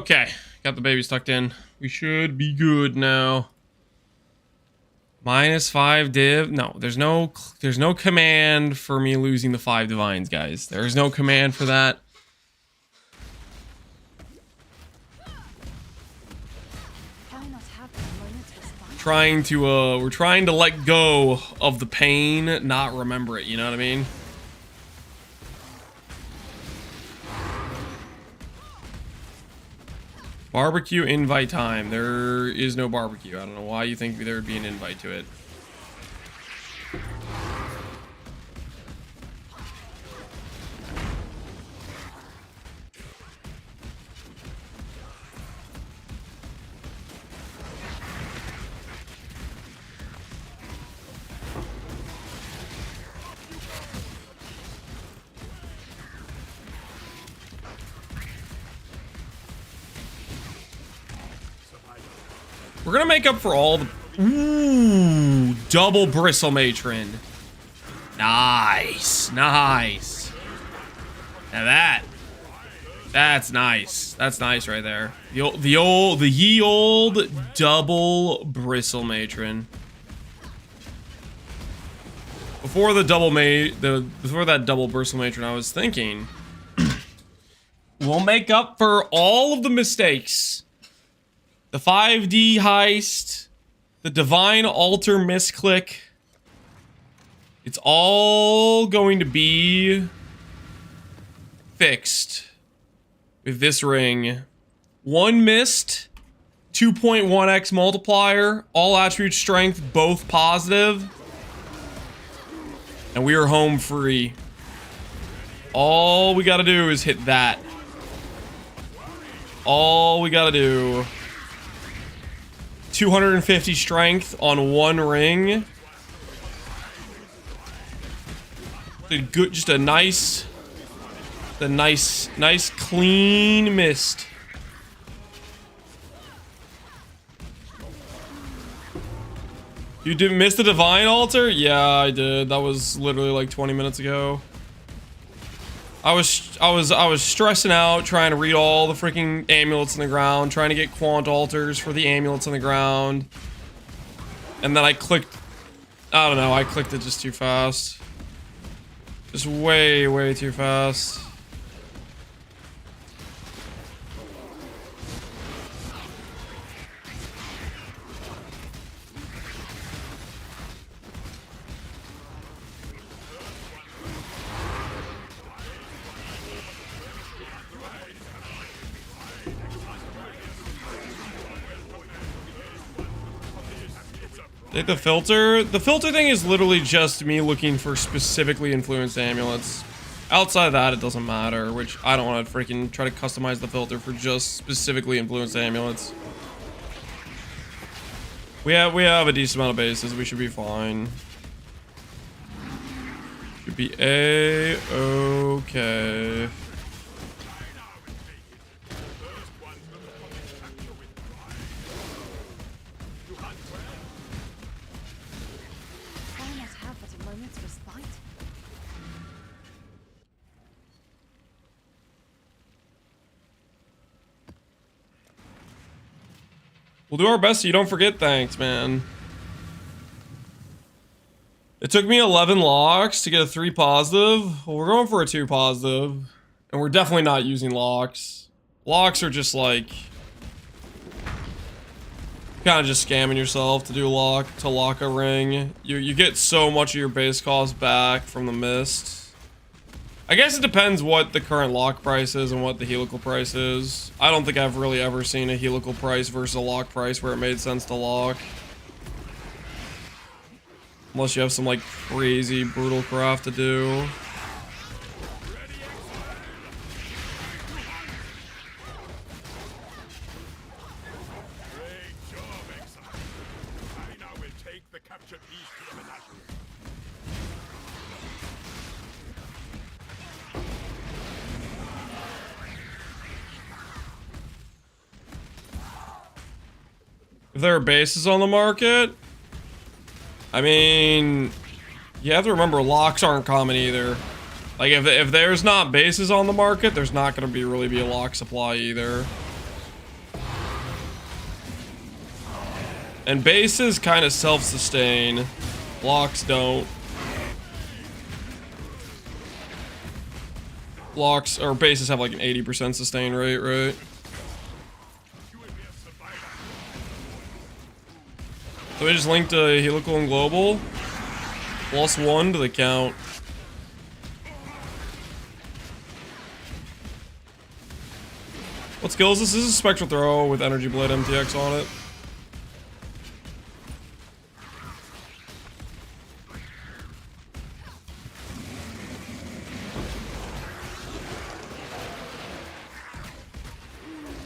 Okay, got the babies tucked in. We should be good now. -5 div. No, there's no command for me losing the 5 divines, guys. There's no command for that. Can I not have a moment's respite? We're trying to let go of the pain, not remember it, you know what I mean? Barbecue invite time. There is no barbecue. I don't know why you think there would be an invite to it. We're gonna make up for all the... Ooh, double bristle matron. Nice, nice. Now that's nice. That's nice right there. The ye old double bristle matron. Before the before that double bristle matron, I was thinking we'll make up for all of the mistakes. The 5D heist, the divine altar misclick. It's all going to be fixed with this ring. 1 missed, 2.1x multiplier, all attribute strength, both positive. And we are home free. All we gotta do is hit that. All we gotta do. 250 strength on 1 ring. Just a nice clean mist. You didn't miss the divine altar? Yeah, I did. That was literally like 20 minutes ago. I was stressing out trying to read all the freaking amulets in the ground, trying to get quant altars for the amulets on the ground. And then I clicked, I don't know, I clicked it just too fast. Just way too fast. The filter thing is literally just me looking for specifically influenced amulets. Outside of that, it doesn't matter, which I don't want to freaking try to customize the filter for just specifically influenced amulets. We have a decent amount of bases. We should be fine. Should be a-okay. We'll do our best so you don't forget, thanks, man. It took me 11 locks to get a 3 positive. Well, we're going for a 2 positive. And we're definitely not using locks. Locks are just like... kind of just scamming yourself to lock a ring. You get so much of your base cost back from the mist. I guess it depends what the current lock price is and what the helical price is. I don't think I've really ever seen a helical price versus a lock price where it made sense to lock. Unless you have some like crazy brutal craft to do. Great job, Exile. I now will take the captured piece to the menagerie. If there are bases on the market, I mean, you have to remember locks aren't common either. Like if there's not bases on the market, there's not going to really be a lock supply either. And bases kind of self-sustain. Blocks don't. Blocks or bases have like an 80% sustain rate, right? So we just linked a helical and global. +1 to the count. What skill is this? This is a Spectral Throw with Energy Blade MTX on it.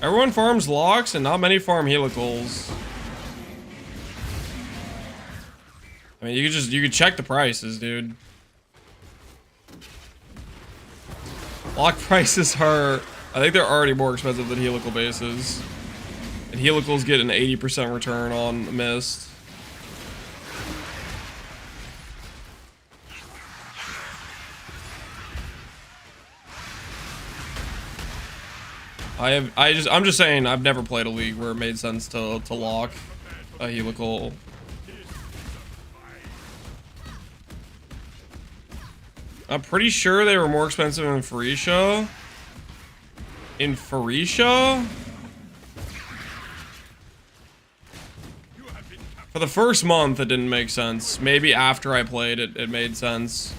Everyone farms locks and not many farm helicals. I mean, you could check the prices, dude. Lock prices are, I think they're already more expensive than helical bases. And helicals get an 80% return on mist. I'm just saying I've never played a league where it made sense to lock a helical. I'm pretty sure they were more expensive in Phorecia. In Phorecia? For the first month, it didn't make sense. Maybe after I played it, it made sense.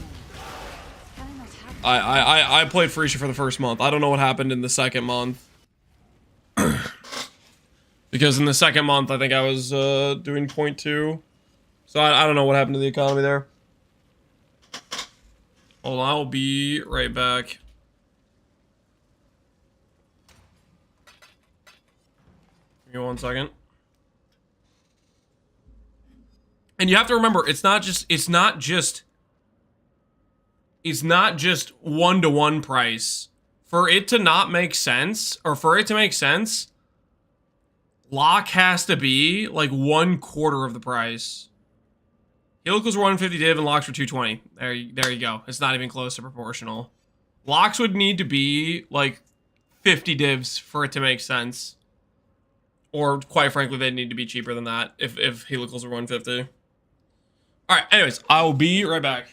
I played Phorecia for the first month. I don't know what happened in the second month. Because in the second month, I think I was doing 0.2. So I don't know what happened to the economy there. Hold on, I'll be right back. Give me 1 second. And you have to remember, it's not just 1-to-1 price. For it to not make sense, or for it to make sense, lock has to be like 1/4 of the price. Helicals were 150 div and locks were 220. There you go. It's not even close to proportional. Locks would need to be like 50 divs for it to make sense. Or quite frankly, they'd need to be cheaper than that if helicals were 150. All right, anyways, I'll be right back.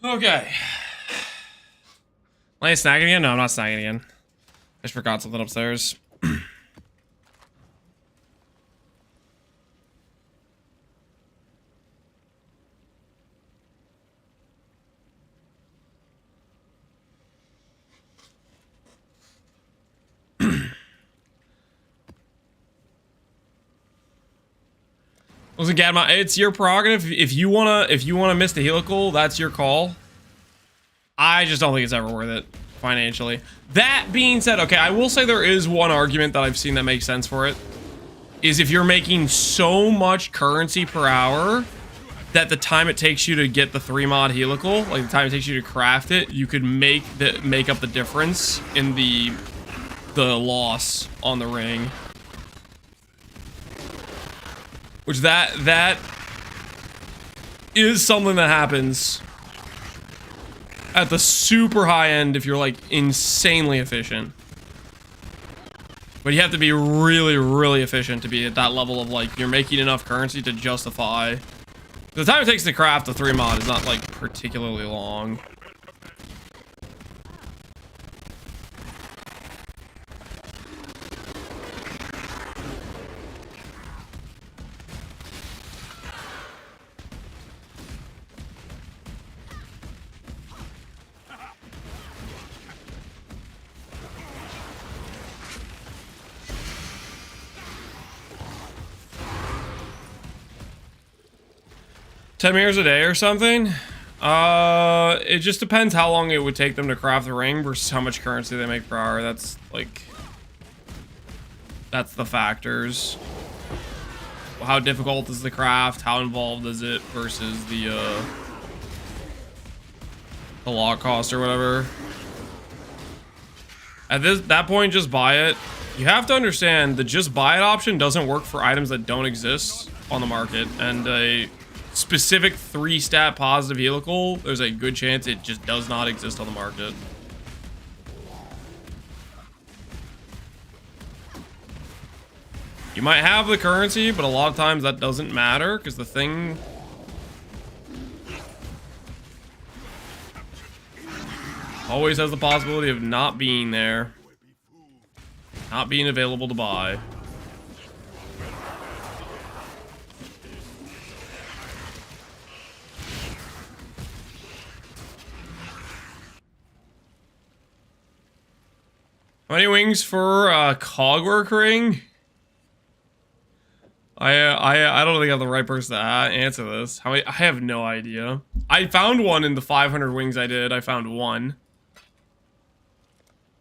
Okay. Am I snagging again? No, I'm not snagging again. I just forgot something upstairs. Listen, Gadma, it's your prerogative. If you wanna miss the helical, that's your call. I just don't think it's ever worth it financially. That being said, okay, I will say there is one argument that I've seen that makes sense for it. Is if you're making so much currency per hour that the time it takes you to get the 3-mod helical, like the time it takes you to craft it, you could make up the difference in the loss on the ring. Which that is something that happens at the super high end if you're like insanely efficient. But you have to be really, really efficient to be at that level of like you're making enough currency to justify. The time it takes to craft the 3-mod is not like particularly long. 10 mirrors a day or something? It just depends how long it would take them to craft the ring versus how much currency they make per hour. That's like, that's the factors. How difficult is the craft? How involved is it versus the log cost or whatever? At that point, just buy it. You have to understand the just buy it option doesn't work for items that don't exist on the market, and a specific 3-stat positive helical, there's a good chance it just does not exist on the market. You might have the currency, but a lot of times that doesn't matter because the thing always has the possibility of not being there, not being available to buy. How many wings for a cogwork ring? I don't think I'm the right person to answer this. How many? I have no idea. I found one in the 500 wings I did. I found one.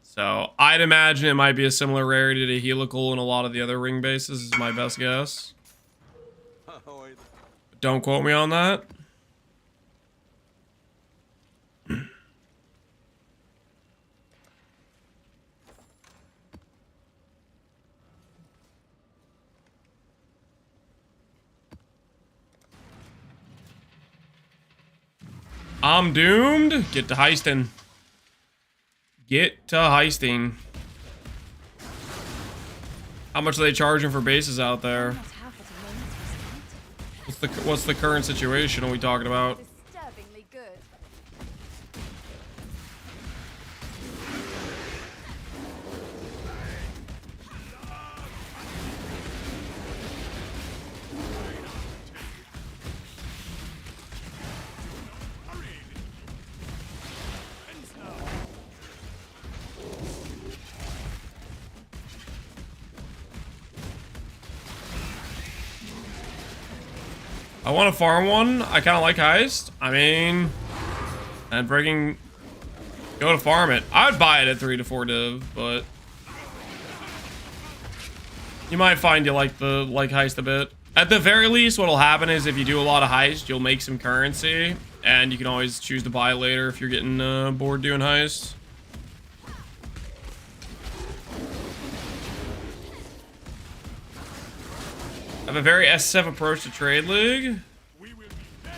So I'd imagine it might be a similar rarity to helical in a lot of the other ring bases is my best guess. Don't quote me on that. I'm doomed. Get to heisting. Get to heisting. How much are they charging for bases out there? What's the current situation are we talking about? Disturbingly good. I want to farm one. I kind of like heist. I mean, and freaking go to farm it. I would buy it at 3 to 4 div, but you might find you like heist a bit. At the very least, what'll happen is if you do a lot of heist, you'll make some currency, and you can always choose to buy it later if you're getting bored doing heist. I have a very SF approach to Trade League.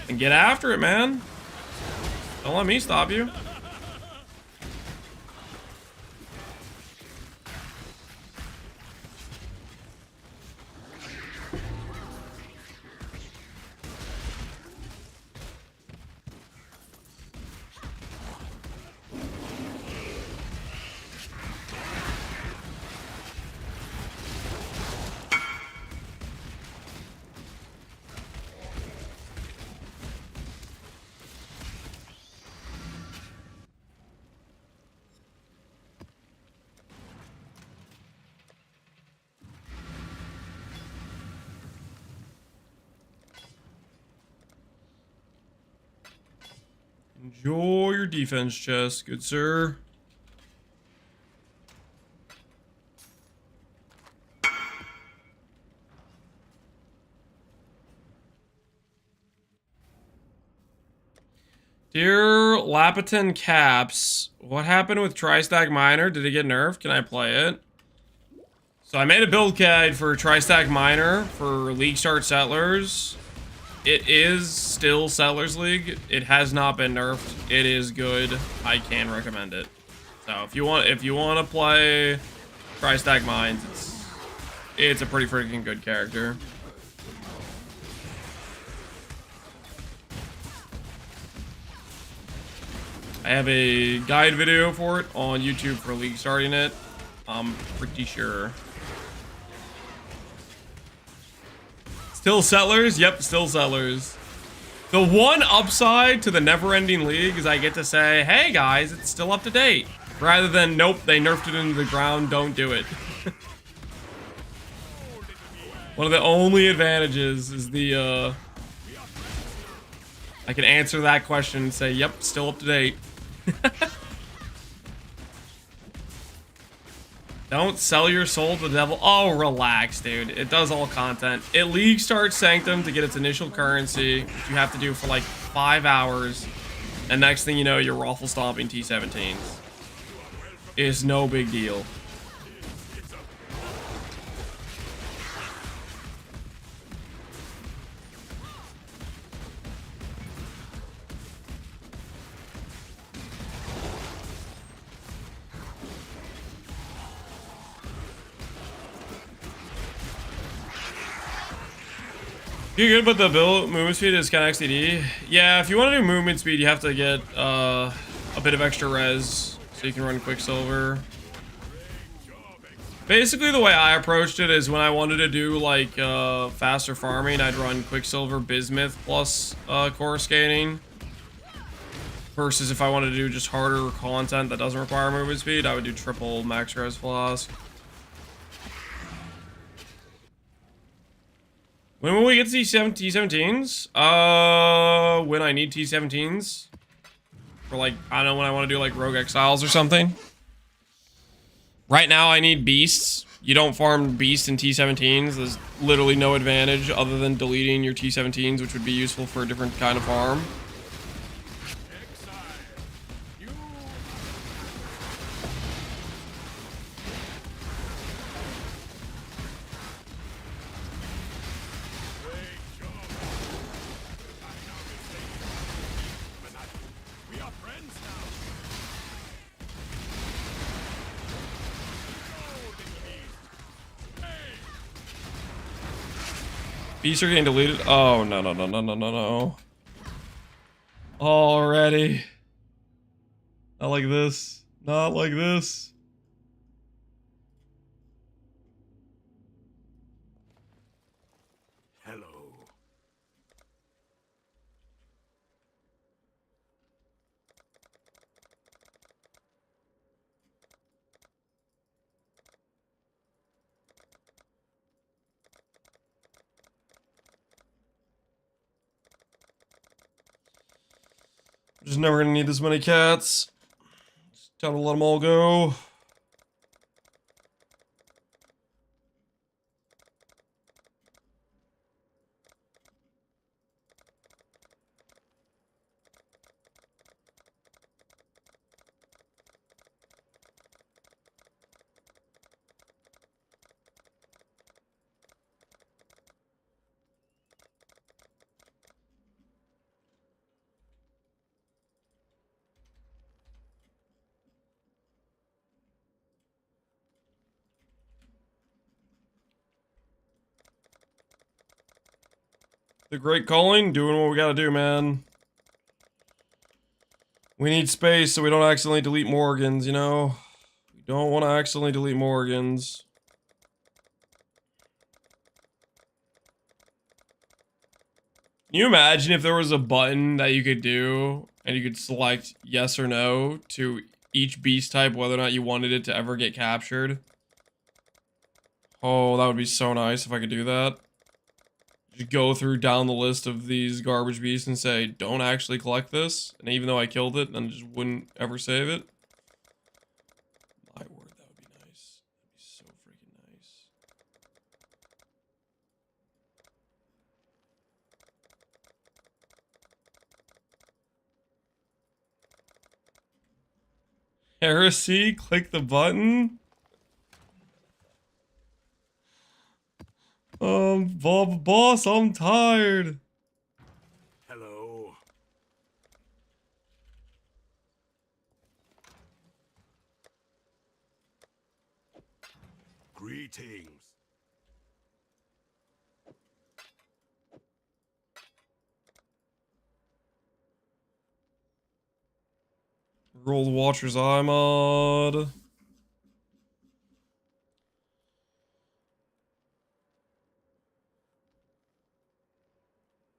And get after it, man. Don't let me stop you. Enjoy your defense chest, good sir. Dear Lapitan Caps, what happened with Tri-Stack Miner? Did it get nerfed? Can I play it? So I made a build guide for Tri-Stack Miner for League Start Settlers. It is still Settlers League. It has not been nerfed. It is good. I can recommend it. So if you want to play Tri-Stack Mines, it's a pretty freaking good character. I have a guide video for it on YouTube for League starting it. I'm pretty sure. Still Settlers? Yep, still Settlers. The one upside to the never-ending league is I get to say, hey guys, it's still up to date. Rather than, nope, they nerfed it into the ground, don't do it. One of the only advantages is the, I can answer that question and say, yep, still up to date. Don't sell your soul to the devil. Oh, relax, dude. It does all content. It League starts Sanctum to get its initial currency, which you have to do for like 5 hours. And next thing you know, you're raffle stomping T17s. It's no big deal. You're good, but the build movement speed is kind of XDD. Yeah, if you want to do movement speed, you have to get a bit of extra res so you can run Quicksilver. Basically, the way I approached it is when I wanted to do like faster farming, I'd run Quicksilver, Bismuth plus core skating. Versus if I wanted to do just harder content that doesn't require movement speed, I would do triple max res flask. When will we get to T17s? When I need T17s. For like, I don't know, when I want to do like Rogue Exiles or something. Right now I need Beasts. You don't farm Beasts in T17s. There's literally no advantage other than deleting your T17s, which would be useful for a different kind of farm. Beasts are getting deleted. Oh, no, no, no, no, no, no, no. Already. Not like this. Not like this. Hello. Just never gonna need this many cats. It's time to let them all go. The Great Calling, doing what we gotta do, man. We need space so we don't accidentally delete Morrigans, you know? We don't want to accidentally delete Morrigans. Can you imagine if there was a button that you could do and you could select yes or no to each beast type, whether or not you wanted it to ever get captured? Oh, that would be so nice if I could do that. just go through down the list of these garbage beasts and say, don't actually collect this. And even though I killed it, then just wouldn't ever save it. My word, that would be nice. That'd be so freaking nice. Heresy, click the button. Boss, I'm tired. Hello. Greetings. Roll the Watcher's Eye mod.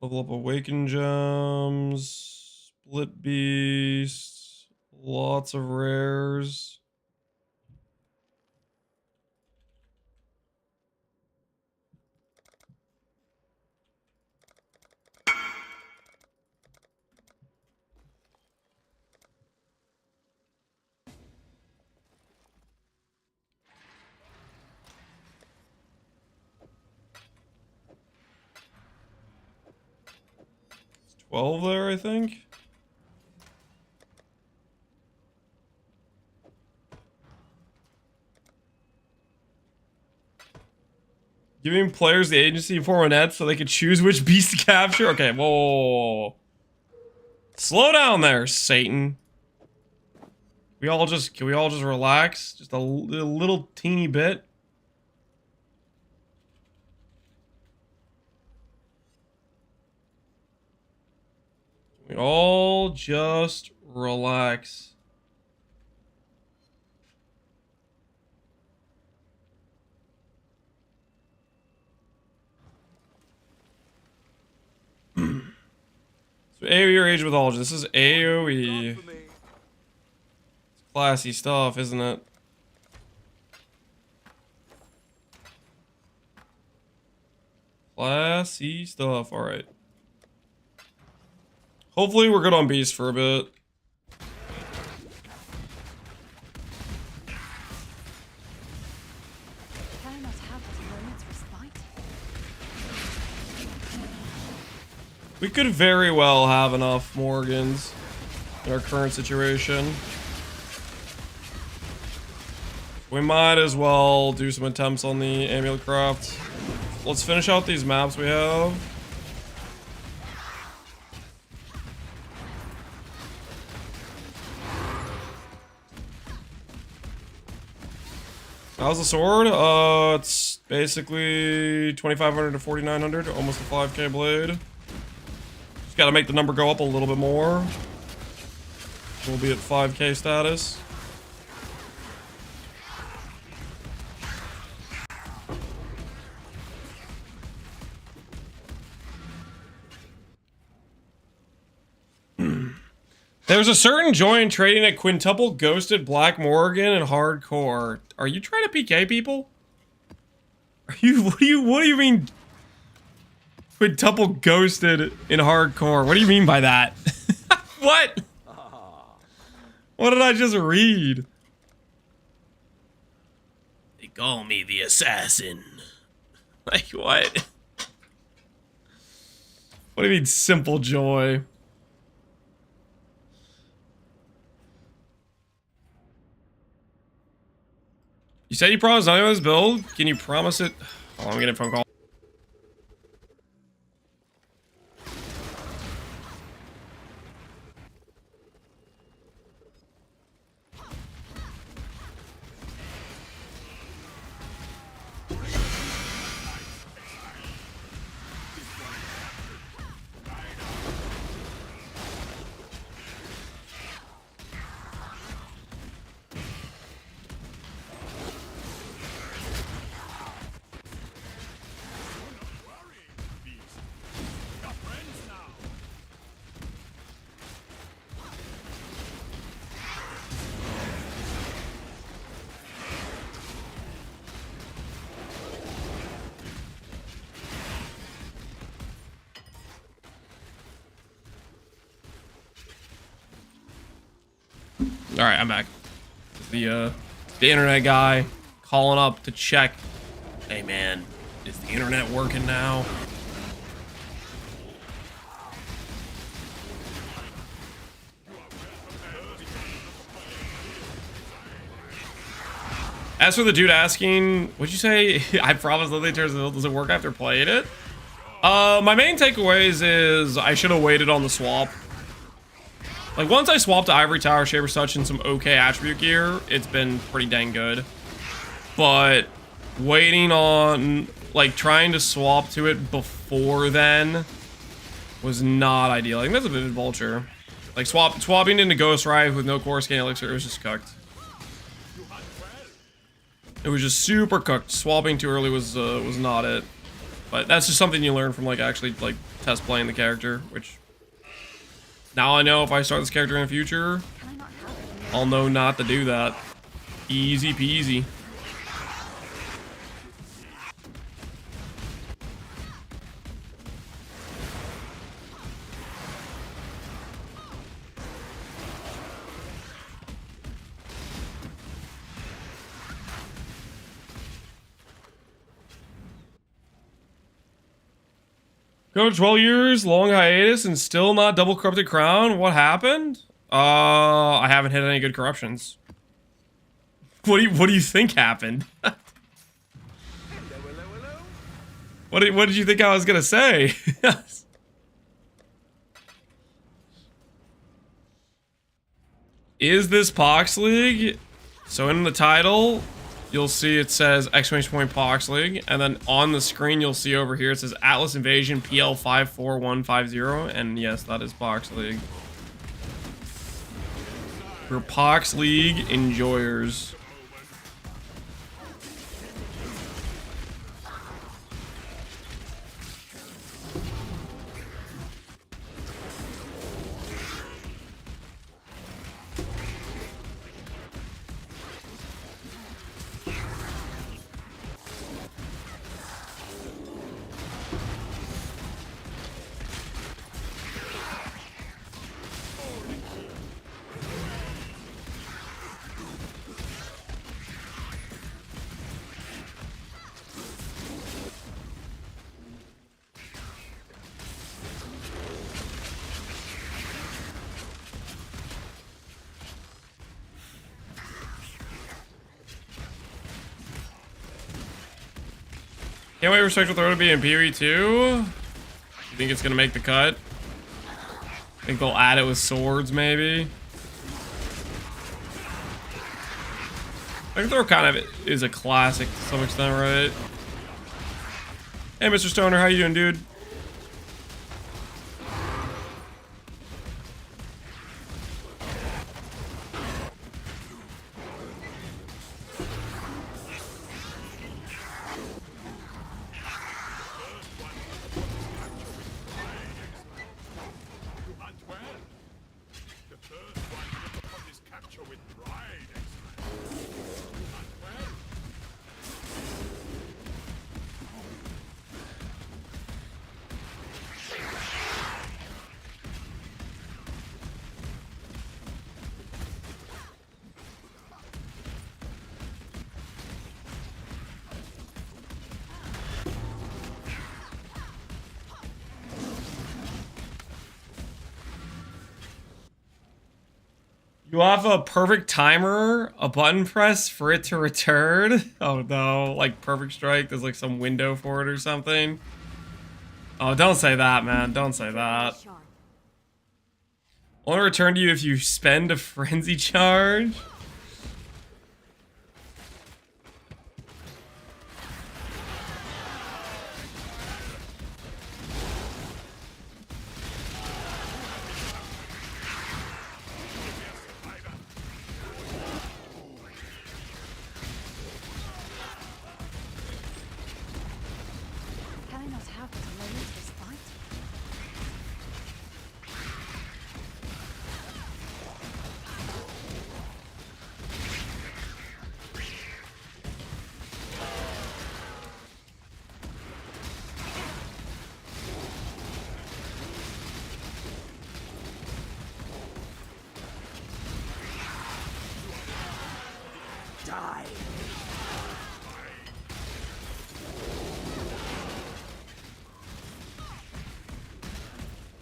Level up Awaken Gems. Split Beasts. Lots of rares. It's 12 there, I think. Giving players the agency to form a net so they could choose which beast to capture. Okay, whoa, whoa, whoa. Slow down there, Satan. Can we all just relax? Just a little teeny bit. We all just relax. So AoE or Age of Mythology. This is AoE. It's classy stuff, isn't it? Classy stuff. Alright. Hopefully we're good on Beast for a bit. Can I not have this moment's respite? We could very well have enough Morrigans in our current situation. We might as well do some attempts on the amulet craft. Let's finish out these maps we have. How's the sword? It's basically 2,500 to 4,900, almost a 5k blade. Just gotta make the number go up a little bit more. We'll be at 5k status. There's a certain joy in trading a quintuple ghosted Black Morrigan in hardcore. Are you trying to PK people? Are you? What do you mean? Quintuple ghosted in hardcore. What do you mean by that? What? What did I just read? They call me the assassin. Like what? What do you mean simple joy? You said you promised nothing on this build. Can you promise it? Oh, I'm getting a phone call. All right, I'm back. The internet guy calling up to check. Hey man, is the internet working now? As for the dude asking, what'd you say? I promise nothing turns out. Does it work after playing it? My main takeaways is I should have waited on the swap. Like, once I swapped to Ivory Tower, Shaper Touch, and some okay attribute gear, it's been pretty dang good. But waiting on, like, trying to swap to it before then was not ideal. I think that's a Vivid Vulture. Like, swapping into Ghost Ride with no core scan elixir, it was just cooked. It was just super cooked. Swapping too early was not it. But that's just something you learn from, like, actually, like, test playing the character, which... Now I know if I start this character in the future, I'll know not to do that. Easy peasy. Go to 12 years, long hiatus, and still not double corrupted crown. What happened? I haven't hit any good corruptions. What do you think happened? What did you think I was gonna say? Is this Pohx League? So in the title, you'll see it says exclamation point Pohx League, and then on the screen you'll see over here it says Atlas Invasion PL 54150, and yes, that is Pohx League. We're Pohx League enjoyers. Can't wait for Spectral Throw to be in PoE 2. You think it's gonna make the cut? Think they'll add it with swords, maybe? Spectral Throw kind of is a classic to some extent, right? Hey, Mr. Stoner, how you doing, dude? You have a perfect timer, a button press for it to return. Oh no, like Perfect Strike, there's like some window for it or something. Oh, don't say that, man. Don't say that. Only return to you if you spend a frenzy charge.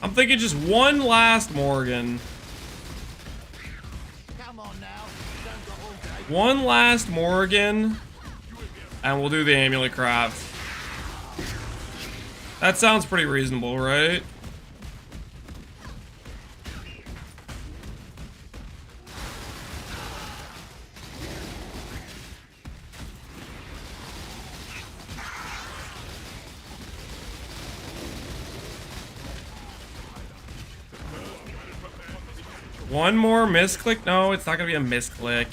I'm thinking just one last Morrigan. One last Morrigan, and we'll do the amulet craft. That sounds pretty reasonable, right? One more misclick? No, it's not gonna be a misclick.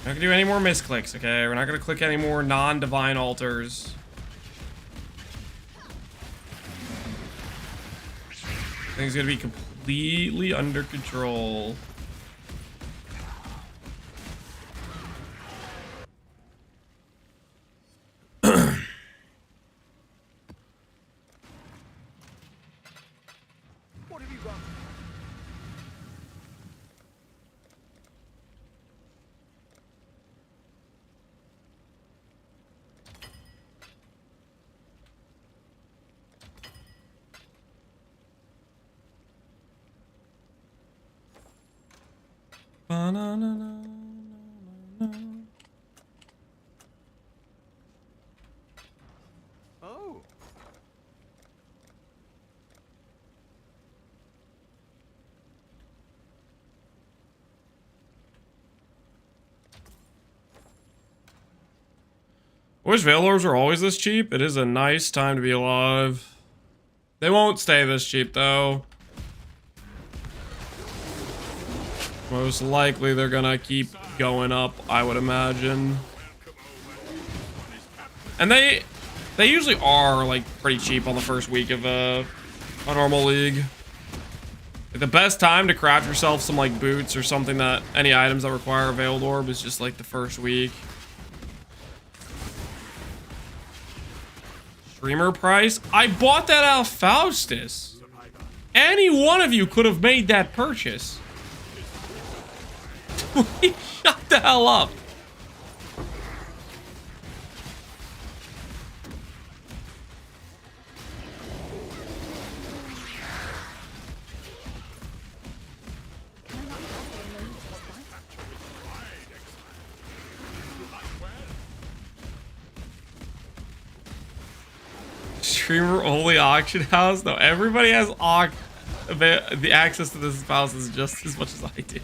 We're not gonna do any more misclicks, okay? We're not gonna click any more non-divine altars. Things gonna be completely under control. What have you got? Oh. I wish Veil Orbs were always this cheap. It is a nice time to be alive. They won't stay this cheap, though. Most likely they're gonna keep going up, I would imagine. And they usually are, like, pretty cheap on the first week of a normal league. Like, the best time to craft yourself some, like, boots or something that... any items that require a Veiled Orb is just, like, the first week. Streamer price? I bought that out of Faustus. Any one of you could have made that purchase. Shut the hell up. Streamer only auction house? No, everybody has the access to this house is just as much as I do.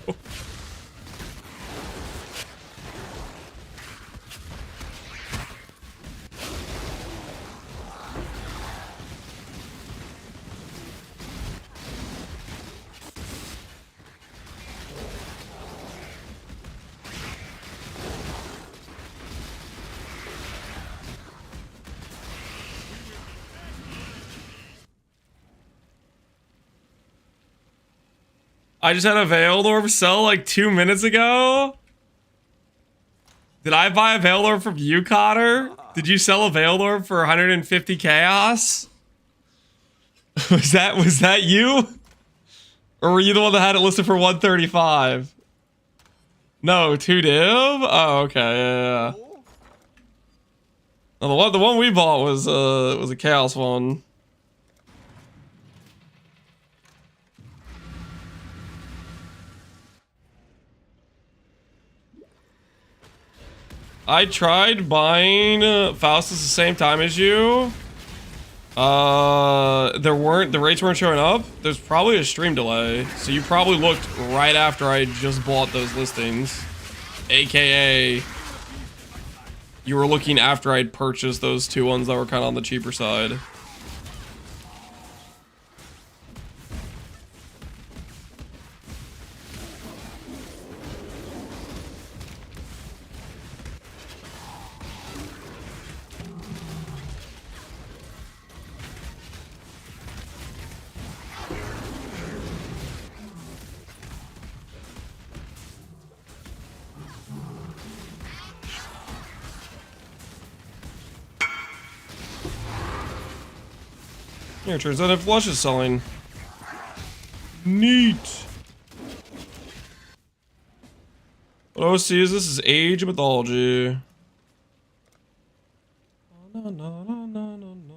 I just had a Veiled Orb sell like 2 minutes ago. Did I buy a Veiled Orb from you, Cotter? Did you sell a Veiled Orb for 150 chaos? Was that you? Or were you the one that had it listed for 135? No, 2 div? Oh, okay, yeah. No, the one we bought was a chaos one. I tried buying Faustus the same time as you. The rates weren't showing up. There's probably a stream delay. So you probably looked right after I just bought those listings. AKA, you were looking after I'd purchased those 2 ones that were kind of on the cheaper side. Yeah, it turns out if Flush is selling. Neat. What OC is this? Is Age of Mythology. No, no, no, no, no, no, no.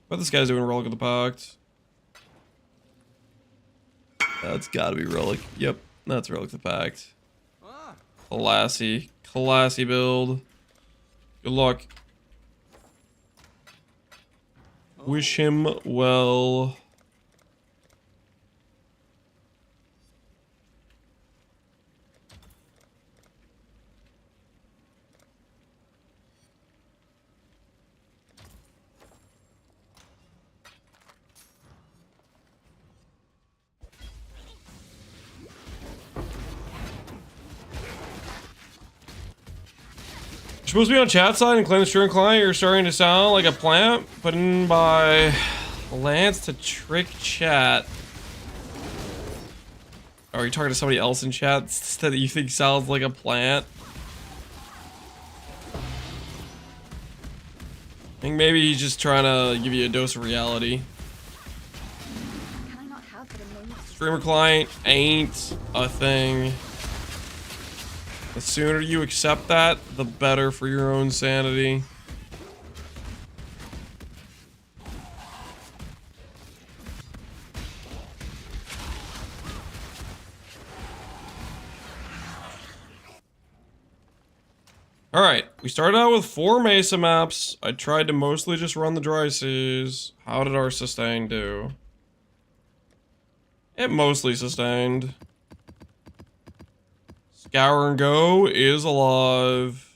But this guy's doing Relic of the Pact. That's gotta be Relic. Yep, that's Relic of the Pact. Ah, Classy. Classy build. Good luck. Wish him well. You're supposed to be on chat side and claim the stream client. You're starting to sound like a plant put in by Lance to trick chat. Or are you talking to somebody else in chat that you think sounds like a plant? I think maybe he's just trying to give you a dose of reality. Can I not have but a moment's Streamer client ain't a thing. The sooner you accept that, the better for your own sanity. Alright, we started out with 4 Mesa maps. I tried to mostly just run the dry seas. How did our sustain do? It mostly sustained. Scour and Go is alive.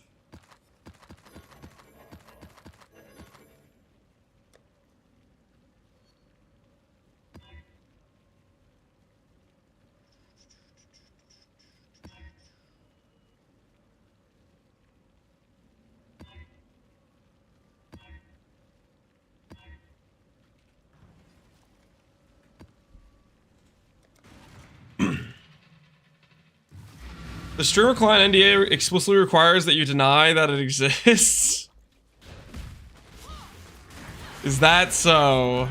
The streamer client NDA explicitly requires that you deny that it exists. Is that so?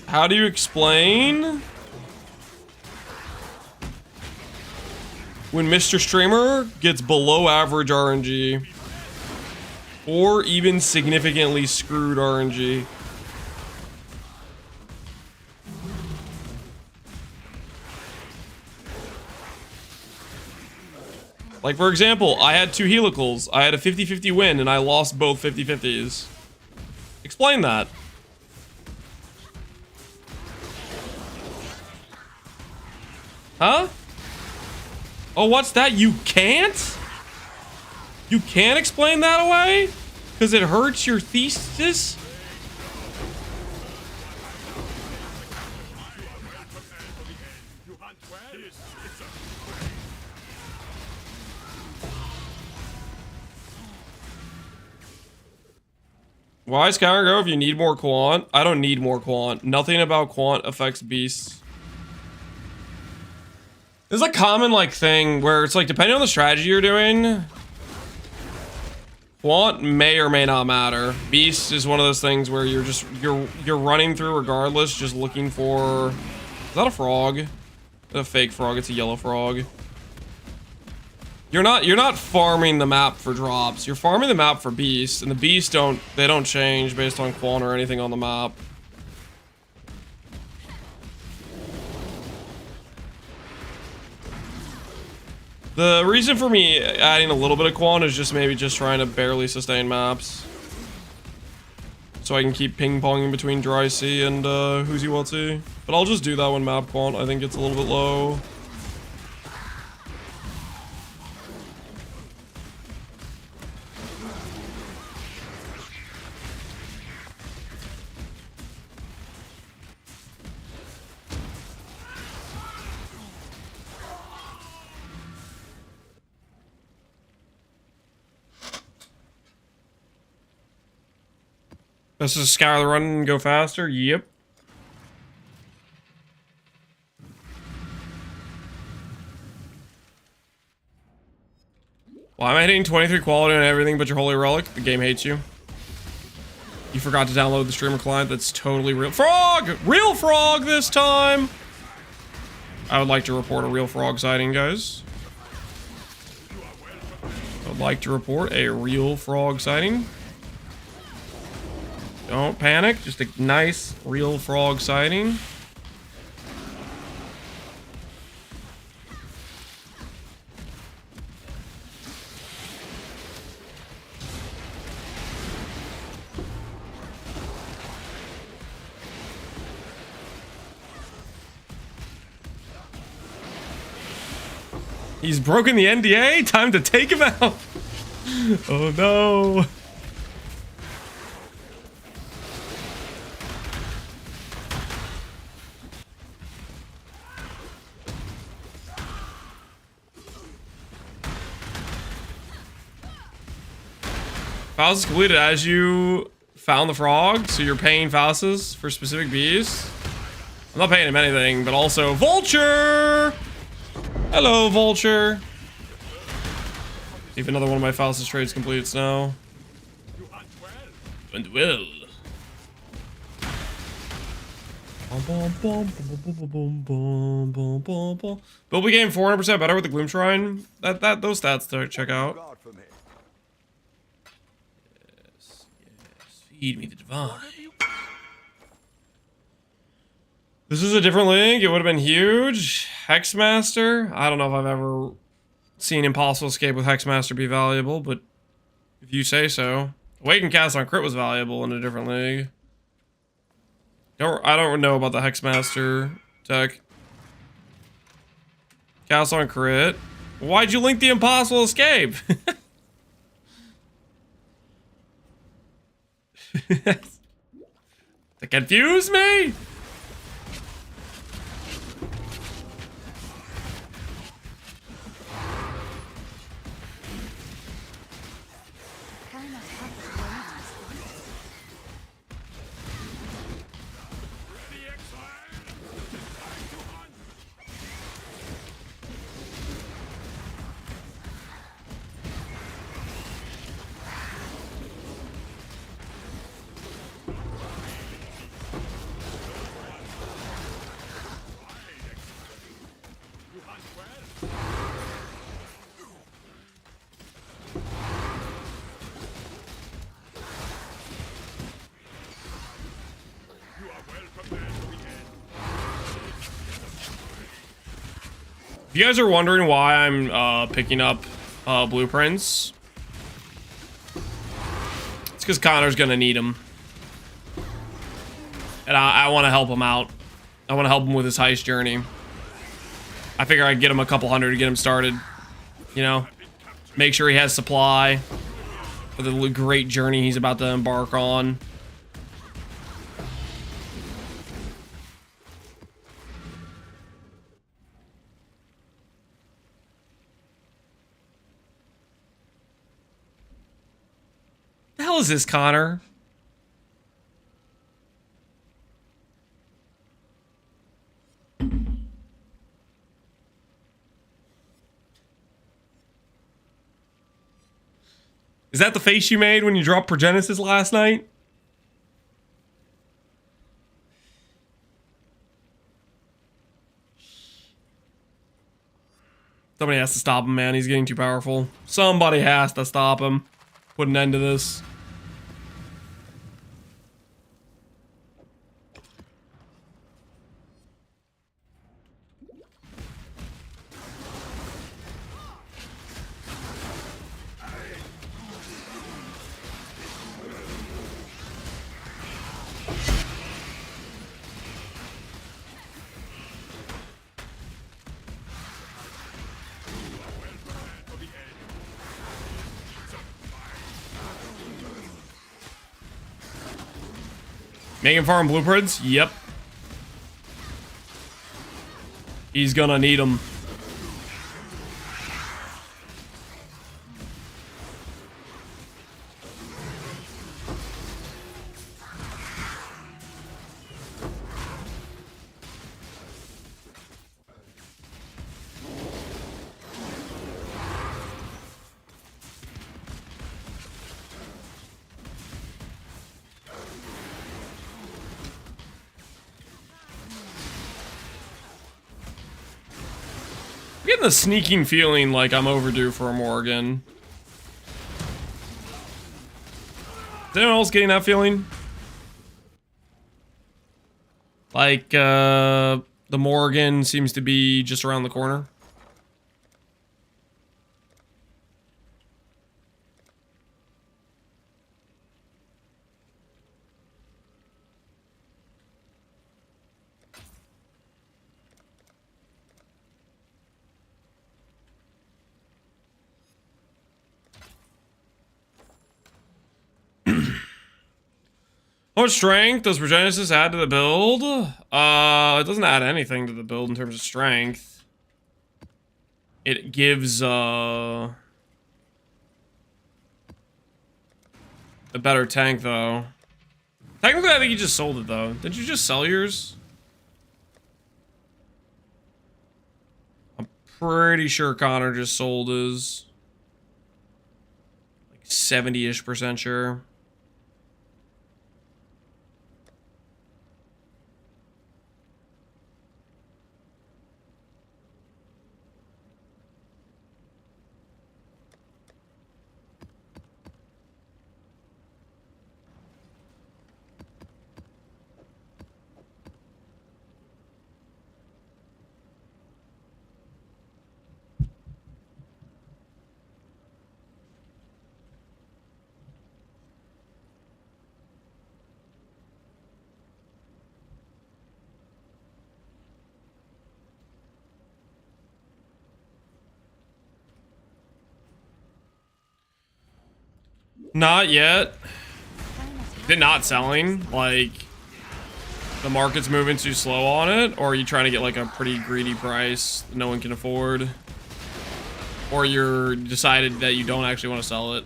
How do you explain? When Mr. Streamer gets below average RNG, or even significantly screwed RNG. Like, for example, I had 2 helicals. I had a 50-50 win, and I lost both 50-50s. Explain that. Huh? Oh, what's that? You can't? You can't explain that away? Because it hurts your thesis? Why Scour Go if you need more quant? I don't need more quant. Nothing about quant affects beasts. There's a common like thing where it's like depending on the strategy you're doing, quant may or may not matter. Beast is one of those things where you're running through regardless, just looking for. Is that a frog? It's a fake frog. It's a yellow frog. You're not farming the map for drops. You're farming the map for beasts, and the beasts don't change based on quant or anything on the map. The reason for me adding a little bit of quant is just maybe just trying to barely sustain maps. So I can keep ping-ponging between Dry Sea and Who's You What See. But I'll just do that when map quant I think it's a little bit low. This is Scour the Run and go faster? Yep. Why am I hitting 23 quality on everything but your holy relic? The game hates you. You forgot to download the streamer client. That's totally real. Frog! Real frog this time! I would like to report a real frog sighting, guys. I would like to report a real frog sighting. Don't panic. Just a nice, real frog sighting. He's broken the NDA? Time to take him out! Oh no! Faust is completed as you found the frog, so you're paying Faustus for specific bees. I'm not paying him anything, but also Vulture! Hello, Vulture. Even another one of my Faustus trades completes now. And well. Build became 400% better with the Gloom Shrine. Those stats to check out. God for me. Yes. Feed me the divine. This is a different link. It would have been huge. Hexmaster. I don't know if I've ever seen Impossible Escape with Hexmaster be valuable, but if you say so. Awaken Cast on Crit was valuable in a different league. I don't know about the Hexmaster tech. Cast on Crit. Why'd you link the Impossible Escape? That confused me? Can I not have that emoji? The Exile! Time to hunt! You hunt well? You are well prepared for the end. If you guys are wondering why I'm picking up blueprints, it's because Connor's gonna need them, and I want to help him out. I want to help him with his heist journey. I figure I'd get him a couple hundred to get him started. You know, make sure he has supply for the great journey he's about to embark on. The hell is this, Connor? Is that the face you made when you dropped Progenesis last night? Somebody has to stop him, man. He's getting too powerful. Somebody has to stop him. Put an end to this. Making farm blueprints? Yep. He's gonna need them. getting the sneaking feeling like I'm overdue for a Morrigan. Is anyone else getting that feeling? Like, the Morrigan seems to be just around the corner. How much strength does Progenesis add to the build? It doesn't add anything to the build in terms of strength. It gives, a better tank, though. Technically, I think you just sold it, though. Did you just sell yours? I'm pretty sure Connor just sold his. Like 70-ish% sure. Not yet. They're not selling. Like, the market's moving too slow on it, or are you trying to get like a pretty greedy price that no one can afford, or you're decided that you don't actually want to sell it.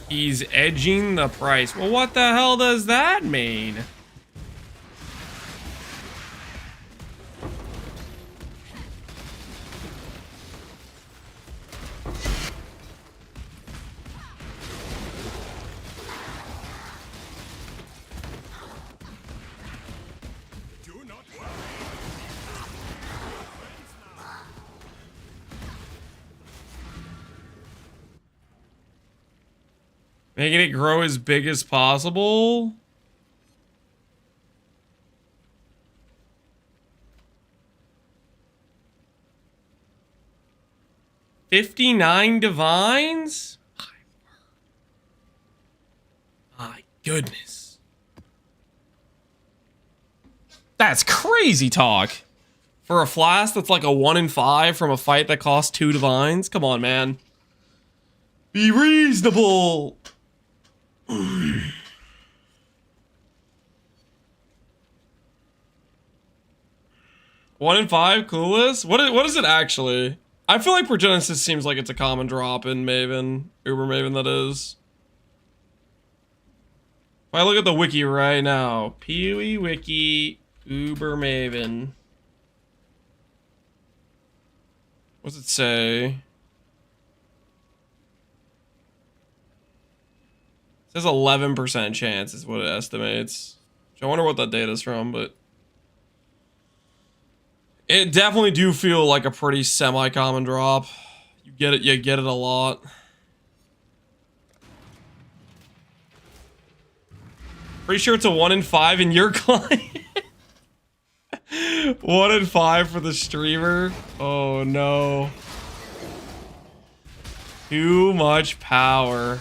He's edging the price. Well, what the hell does that mean? Do not Making it grow as big as possible. $59 divines? My goodness. That's crazy talk. For a flask that's like a 1 in 5 from a fight that costs 2 divines? Come on, man. Be reasonable. 1 in 5, clueless? What is it actually? I feel like Progenesis seems like it's a common drop in Maven. Uber Maven, that is. If I look at the wiki right now. PoE wiki, Uber Maven. What's it say? It says 11% chance is what it estimates. Which I wonder what that data is from, but it definitely do feel like a pretty semi-common drop. You get it a lot. Pretty sure it's a 1 in 5 in your client. 1 in 5 for the streamer. Oh no. Too much power.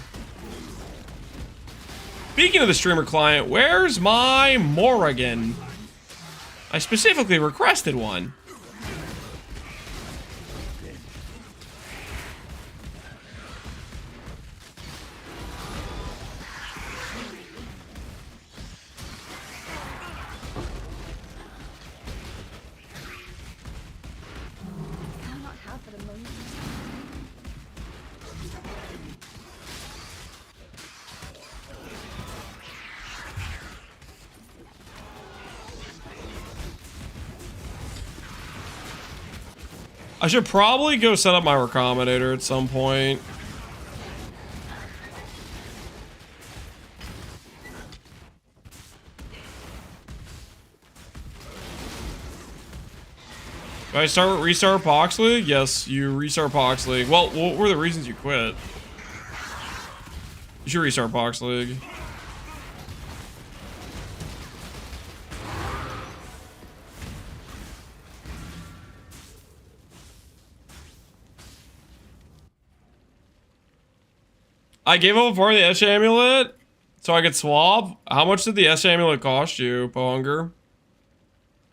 Speaking of the streamer client, where's my Morrigan? I specifically requested one. Can I not have for the moment? I should probably go set up my recombinator at some point. Do I restart Pohx League? Yes, you restart Pohx League. Well, what were the reasons you quit? You should restart Pohx League. I gave up for the Esh Amulet so I could swap. How much did the Esh Amulet cost you, Pohunger?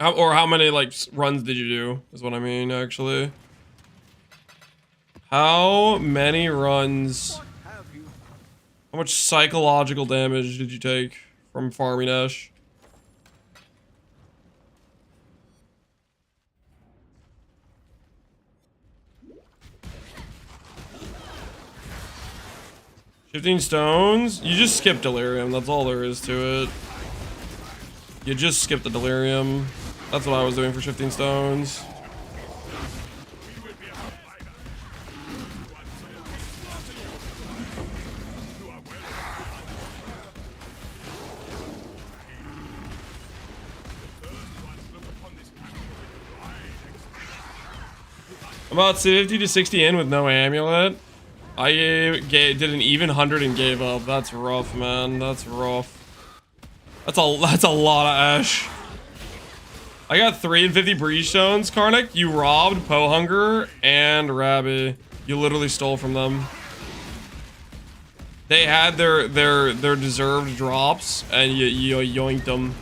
Or how many like runs did you do? Is what I mean, actually. How many runs? Have you? How much psychological damage did you take from farming Esh? Shifting stones? You just skip delirium, that's all there is to it. You just skip the delirium. That's what I was doing for shifting stones. About 50 to 60 in with no amulet. I did an even 100 and gave up. That's rough, man. That's rough. That's a lot of Ash. I got 3 and 50 breeze stones, Karnak. You robbed Pohunger and Rabby. You literally stole from them. They had their deserved drops, and you yoinked them.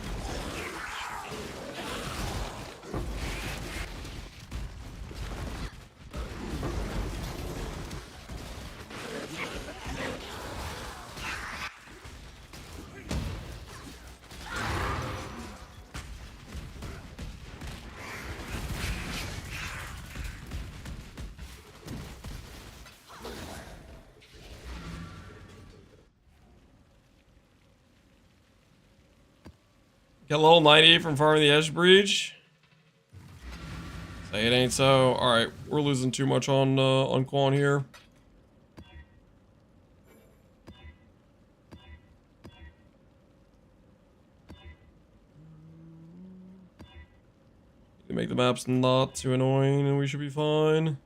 Get level 98 from farming the Edge Breach. Say it ain't so. Alright, we're losing too much on Quan here. Make the maps not too annoying and we should be fine.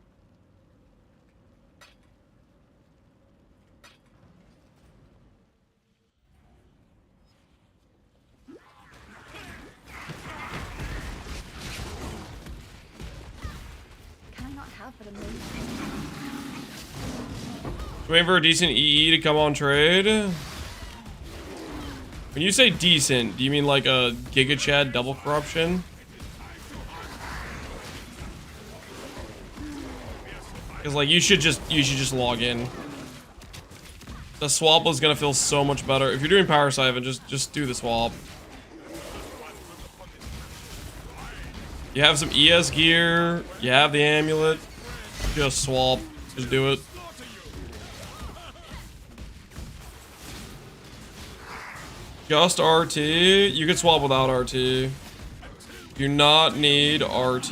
Waiting for a decent EE to come on trade. When you say decent, do you mean like a Giga Chad double corruption? Because like you should just log in. The swap is gonna feel so much better. If you're doing Power Siphon, just do the swap. You have some ES gear, you have the amulet, just swap, just do it. Just RT. You can swap without RT. Do not need RT.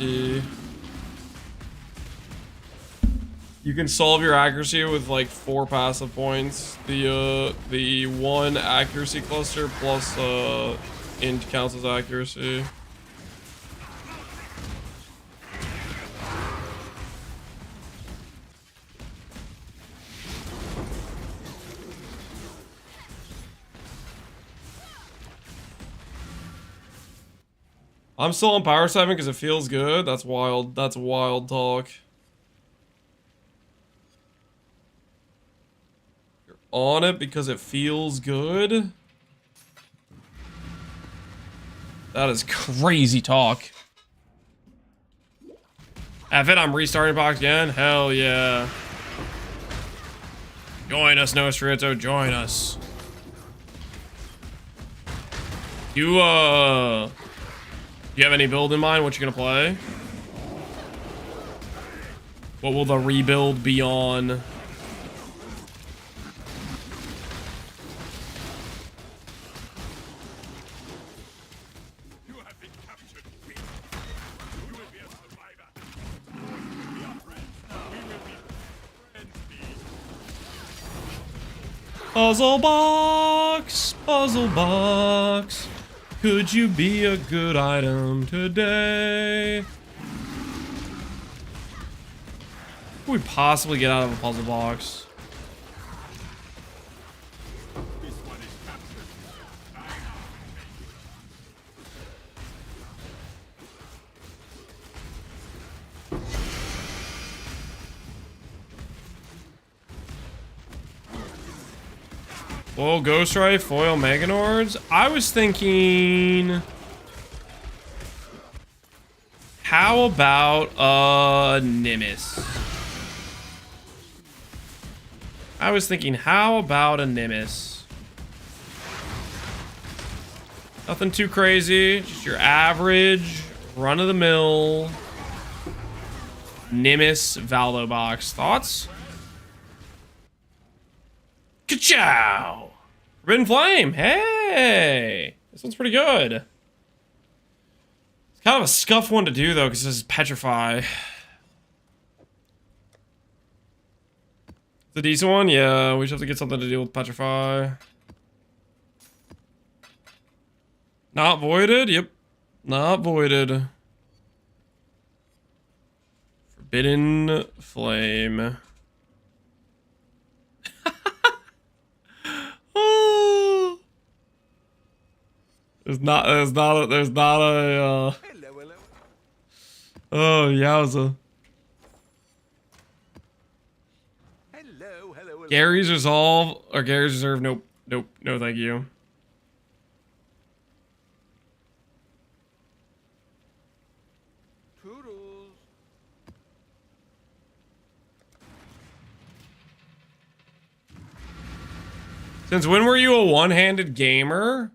You can solve your accuracy with like 4 passive points. The 1 accuracy cluster plus int counts as accuracy. I'm still on Power Siphon because it feels good. That's wild. That's wild talk. You're on it because it feels good? That is crazy talk. F it, I'm restarting Pohx again? Hell yeah. Join us, Nostrizzo, join us. You have any build in mind? What you gonna play? What will the rebuild be on? Puzzle box, puzzle box. Could you be a good item today? What could we possibly get out of a puzzle box? This one is captured. Foil Ghost Ray, foil Meganords. I was thinking, how about Nimbus? I was thinking, how about a Nimbus? Nothing too crazy, just your average, run-of-the-mill Nimbus Valdo box. Thoughts? Ka-chow! Forbidden Flame, hey! This one's pretty good. It's kind of a scuffed one to do, though, because this is Petrify. It's a decent one? Yeah, we should have to get something to deal with Petrify. Not voided? Yep. Not voided. Forbidden Flame. There's not a, Hello, hello. oh, yowza. Hello, hello, hello. Gary's Resolve, or Gary's Reserve, nope, nope, no thank you. Toodles. Since when were you a one-handed gamer?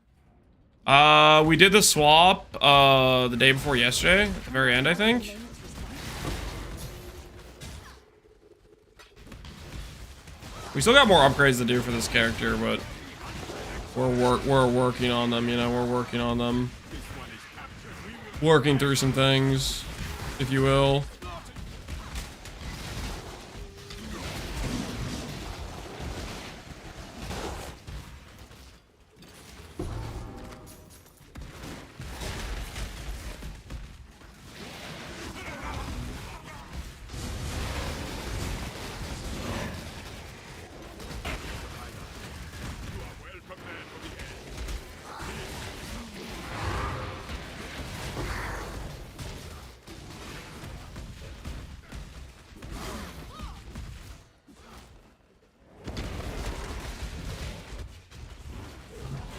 We did the swap, the day before yesterday, at the very end, I think. We still got more upgrades to do for this character, but we're working on them, you know, we're working on them. Working through some things, if you will.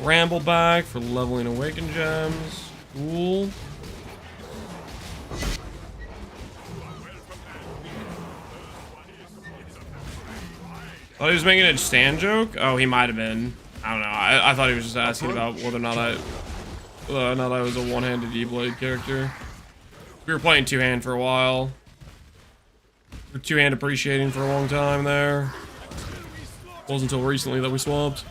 Brambleback for leveling Awakened Gems. Cool. Oh, he was making a stand joke? Oh, he might have been. I don't know. I thought he was just asking about whether or not I was a one-handed E-Blade character. We were playing two-hand for a while. We were two-hand appreciating for a long time there. Wasn't until recently that we swapped.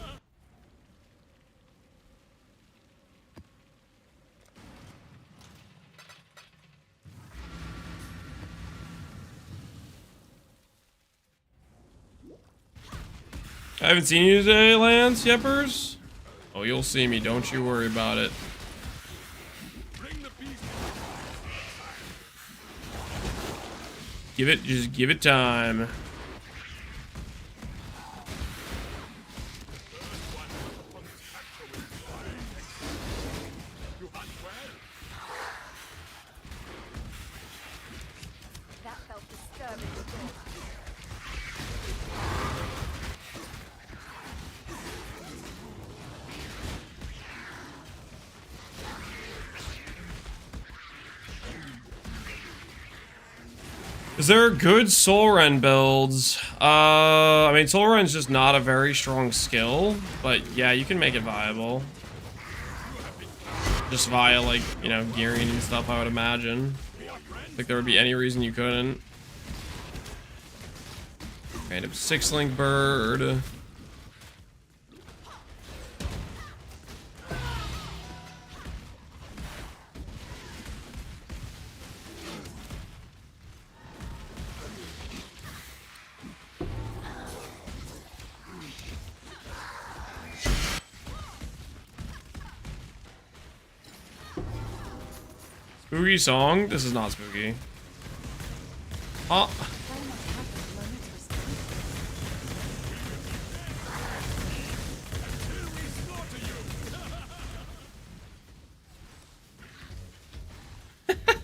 I haven't seen you today, Lance Yeppers. Oh, you'll see me. Don't you worry about it. Just give it time. That felt disturbing. Is there good Soul Ren builds? I mean, Soul Ren's just not a very strong skill, but yeah, you can make it viable. Just via, like, you know, gearing and stuff, I would imagine. I think there would be any reason you couldn't. Random 6-link bird. Spooky song? This is not spooky. Huh? Can I not have that moment's respite?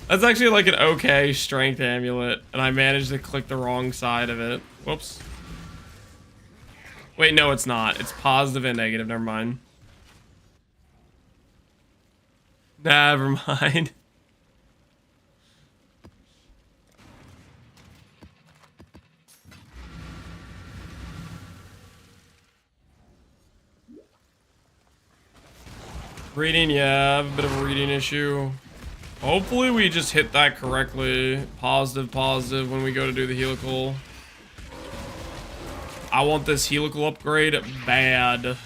That's actually like an okay strength amulet, and I managed to click the wrong side of it. Whoops. Wait, no, it's not. It's positive and negative. Never mind. Never mind. Reading, yeah, I have a bit of a reading issue. Hopefully we just hit that correctly. Positive, positive when we go to do the helical. I want this helical upgrade bad.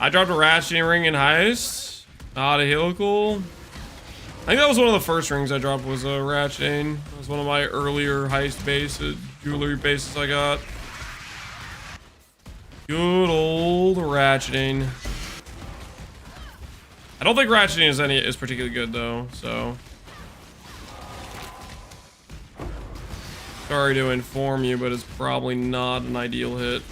I dropped a ratcheting ring in heist. Not a helical. I think that was one of the first rings I dropped was a ratcheting. That was one of my earlier heist bases, jewelry bases I got. Good old ratcheting. I don't think ratcheting is particularly good though, so. Sorry to inform you, but it's probably not an ideal hit.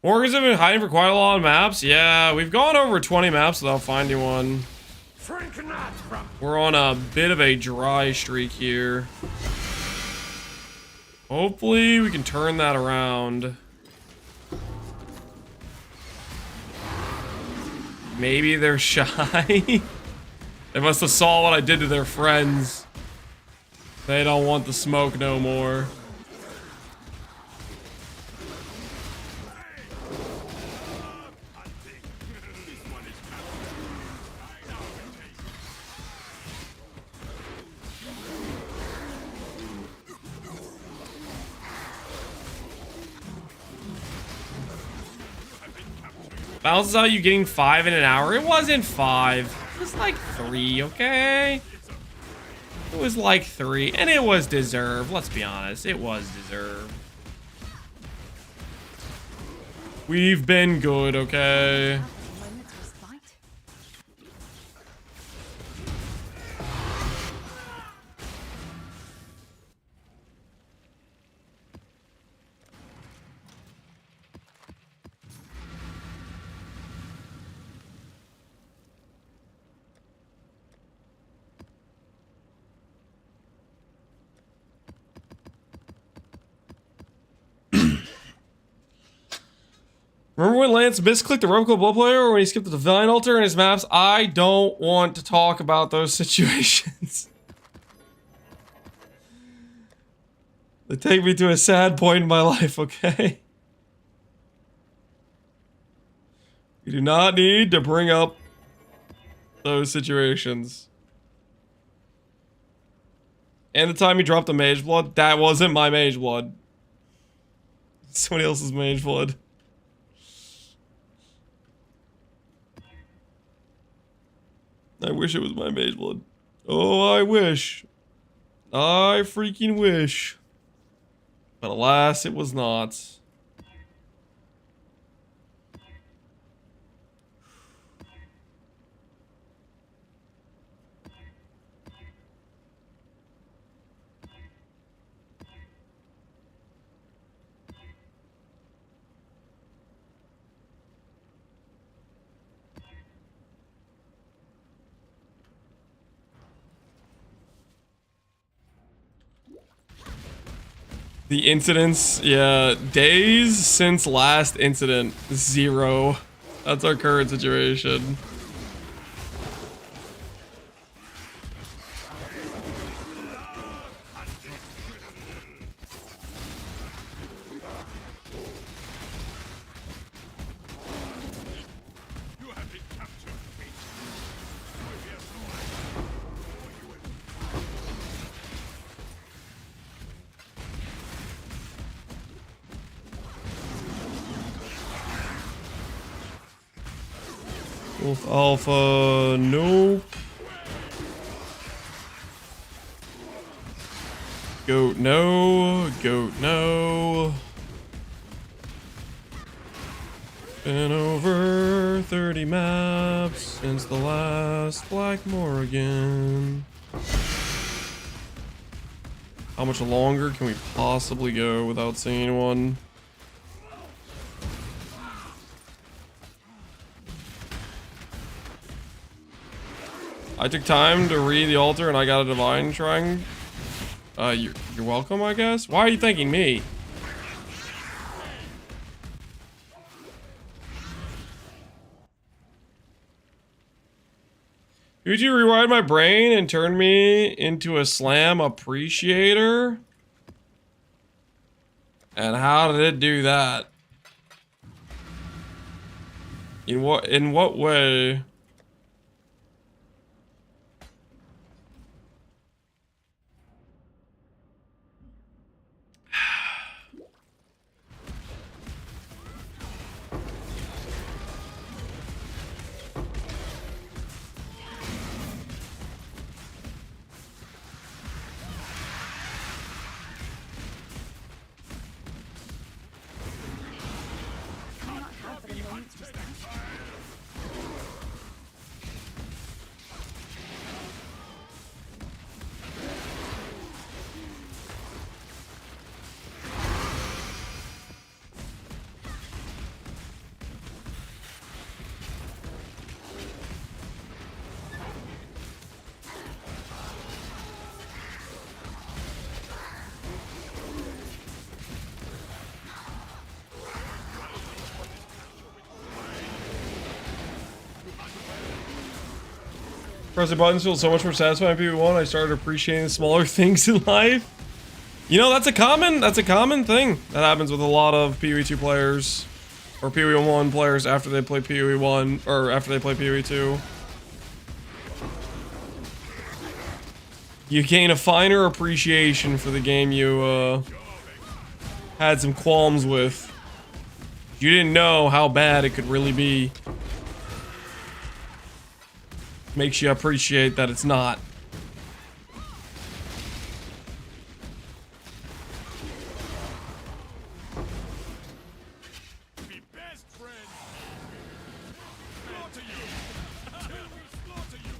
Morrigans have been hiding for quite a lot of maps. Yeah, we've gone over 20 maps without finding one. We're on a bit of a dry streak here. Hopefully we can turn that around. Maybe they're shy. They must have saw what I did to their friends. They don't want the smoke no more. Balances out you getting 5 in an hour. It wasn't 5. It was like 3, okay? It was like 3, and it was deserved. Let's be honest, it was deserved. We've been good, okay? Moment's respite? Remember when Lance misclicked the Rumco Blood Player or when he skipped the Divine Altar in his maps? I don't want to talk about those situations. They take me to a sad point in my life, okay? We do not need to bring up those situations. And the time he dropped the Mage Blood, that wasn't my Mage Blood. Somebody else's Mage Blood. I wish it was my Mage Blood. Oh, I wish. I freaking wish. But alas, it was not. The incidents, yeah, days since last incident, 0. That's our current situation. Wolf Alpha, nope. Goat, no. Goat, no. Been over 30 maps since the last Black Morrigan. How much longer can we possibly go without seeing one? I took time to read the altar and I got a divine shrine. You're welcome, I guess. Why are you thanking me? Would you rewire my brain and turn me into a slam appreciator? And how did it do that? In what way? Can I not have but a moment's respite? Pressing buttons feels so much more satisfying in PvE1. I started appreciating the smaller things in life. You know, that's a common thing that happens with a lot of PvE2 players or PvE1 players after they play PvE1 or after they play PvE2. You gain a finer appreciation for the game you had some qualms with. You didn't know how bad it could really be. Makes you appreciate that it's not. Be best friends. Slaughter you. Till we slaughter you.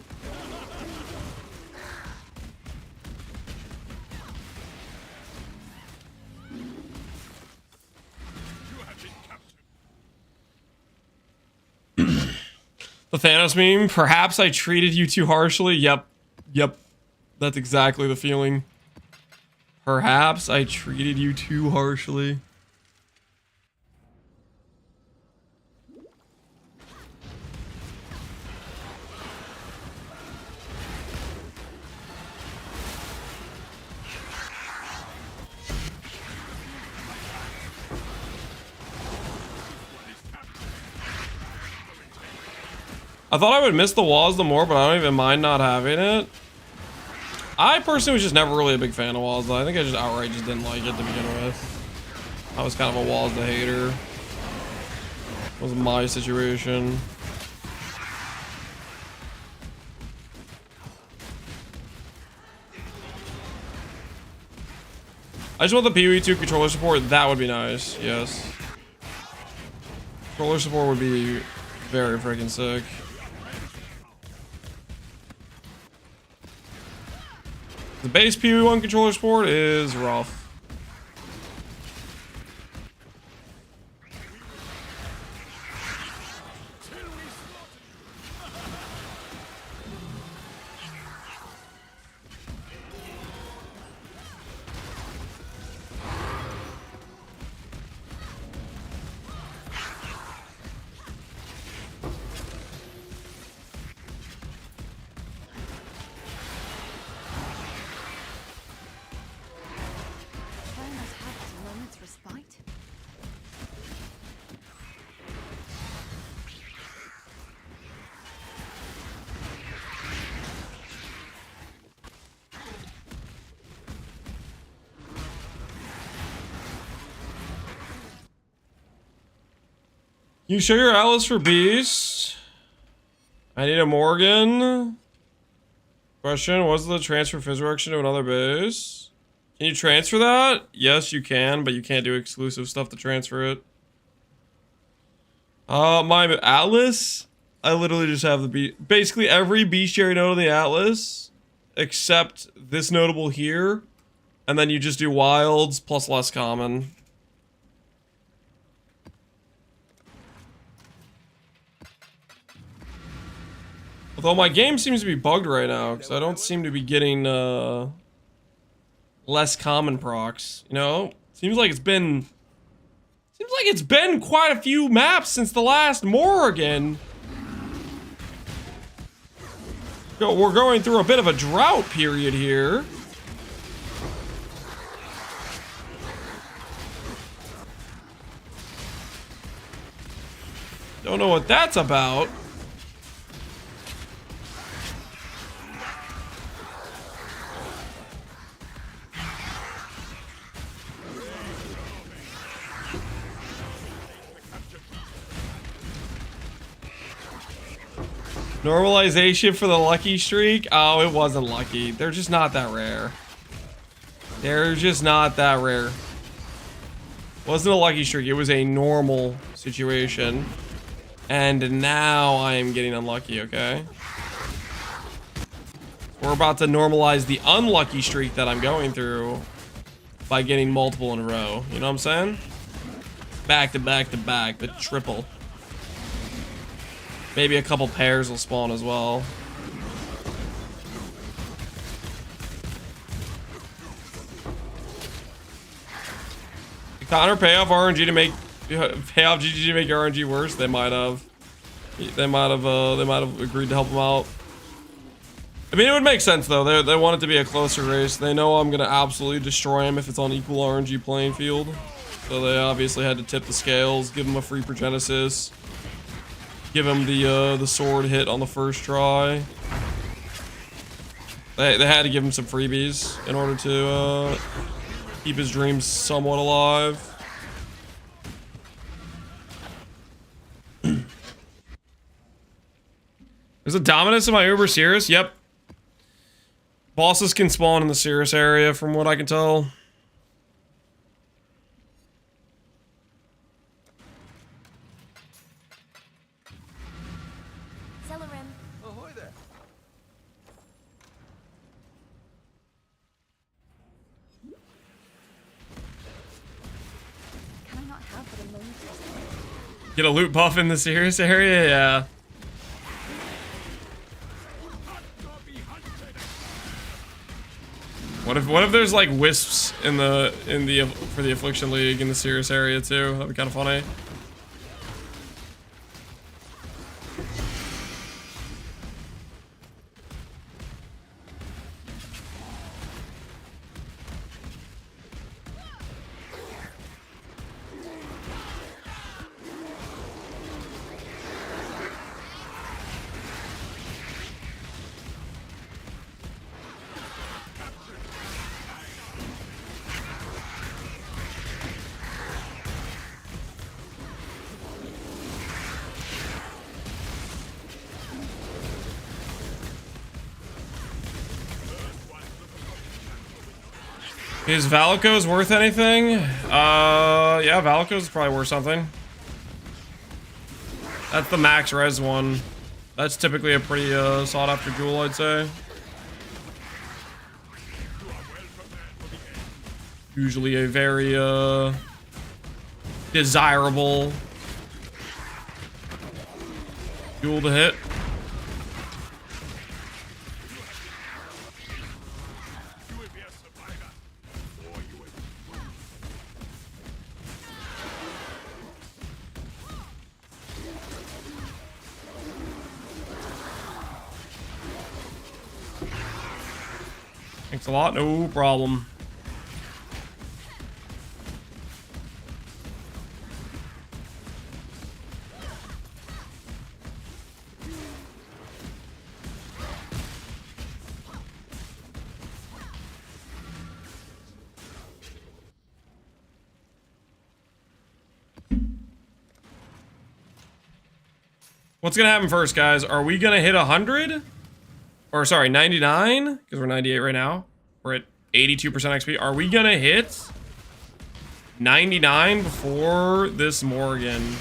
You have been captured. The Thanos meme, perhaps I treated you too harshly. Yep. That's exactly the feeling. Perhaps I treated you too harshly. I thought I would miss the walls the more, but I don't even mind not having it. I personally was just never really a big fan of walls, though. I think I just outright just didn't like it to begin with. I was kind of a walls to hater. Was my situation. I just want the PoE2 controller support. That would be nice. Yes. Controller support would be very freaking sick. The base PoE1 controller support is rough. Can I not have but a moment's respite? You show your atlas for beast. I need a Morrigan. Question, what's the transfer physical to another base? Can you transfer that? Yes, you can, but you can't do exclusive stuff to transfer it. My Atlas? I literally just have the basically every bestiary node of the Atlas, except this notable here, and then you just do wilds plus less common. Although my game seems to be bugged right now, because I don't seem to be getting, less common procs. You know? Seems like it's been quite a few maps since the last Morrigan. We're going through a bit of a drought period here. Don't know what that's about. Normalization for the lucky streak? Oh, it wasn't lucky. They're just not that rare. They're just not that rare. Wasn't a lucky streak. It was a normal situation. And now I am getting unlucky, okay? We're about to normalize the unlucky streak that I'm going through by getting multiple in a row. You know what I'm saying? Back to back to back. The triple. Maybe a couple pairs will spawn as well. Did Connor pay off RNG to make GG to make RNG worse? They might have. They might have agreed to help him out. I mean, it would make sense though. They want it to be a closer race. They know I'm gonna absolutely destroy him if it's on equal RNG playing field. So they obviously had to tip the scales, give him a free Progenesis. Give him the sword hit on the first try. They had to give him some freebies in order to keep his dreams somewhat alive. There's a Dominus in my Uber Cirrus? Yep. Bosses can spawn in the Cirrus area from what I can tell. Ahoy there. Can I not have but a moment? Get a loot buff in the Cirrus area? Yeah. What if there's like wisps in the for the Affliction League in the Cirrus area too? That'd be kind of funny. Is Valakos worth anything? Yeah, Valakos is probably worth something. That's the max res one. That's typically a pretty sought after jewel, I'd say. Usually a very desirable jewel to hit. Thanks a lot, no problem. What's gonna happen first, guys? Are we gonna hit 100? Or sorry, 99? Because we're 98 right now. We're at 82% XP. Are we gonna hit 99 before this Morrigan?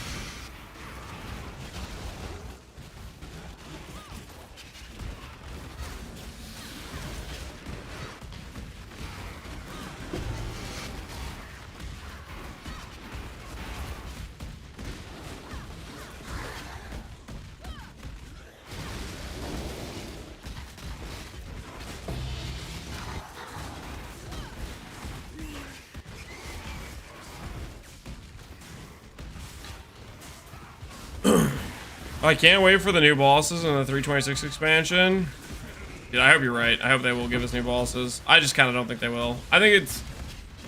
I can't wait for the new bosses in the 326 expansion. Dude, I hope you're right. I hope they will give us new bosses. I just kind of don't think they will. I think it's...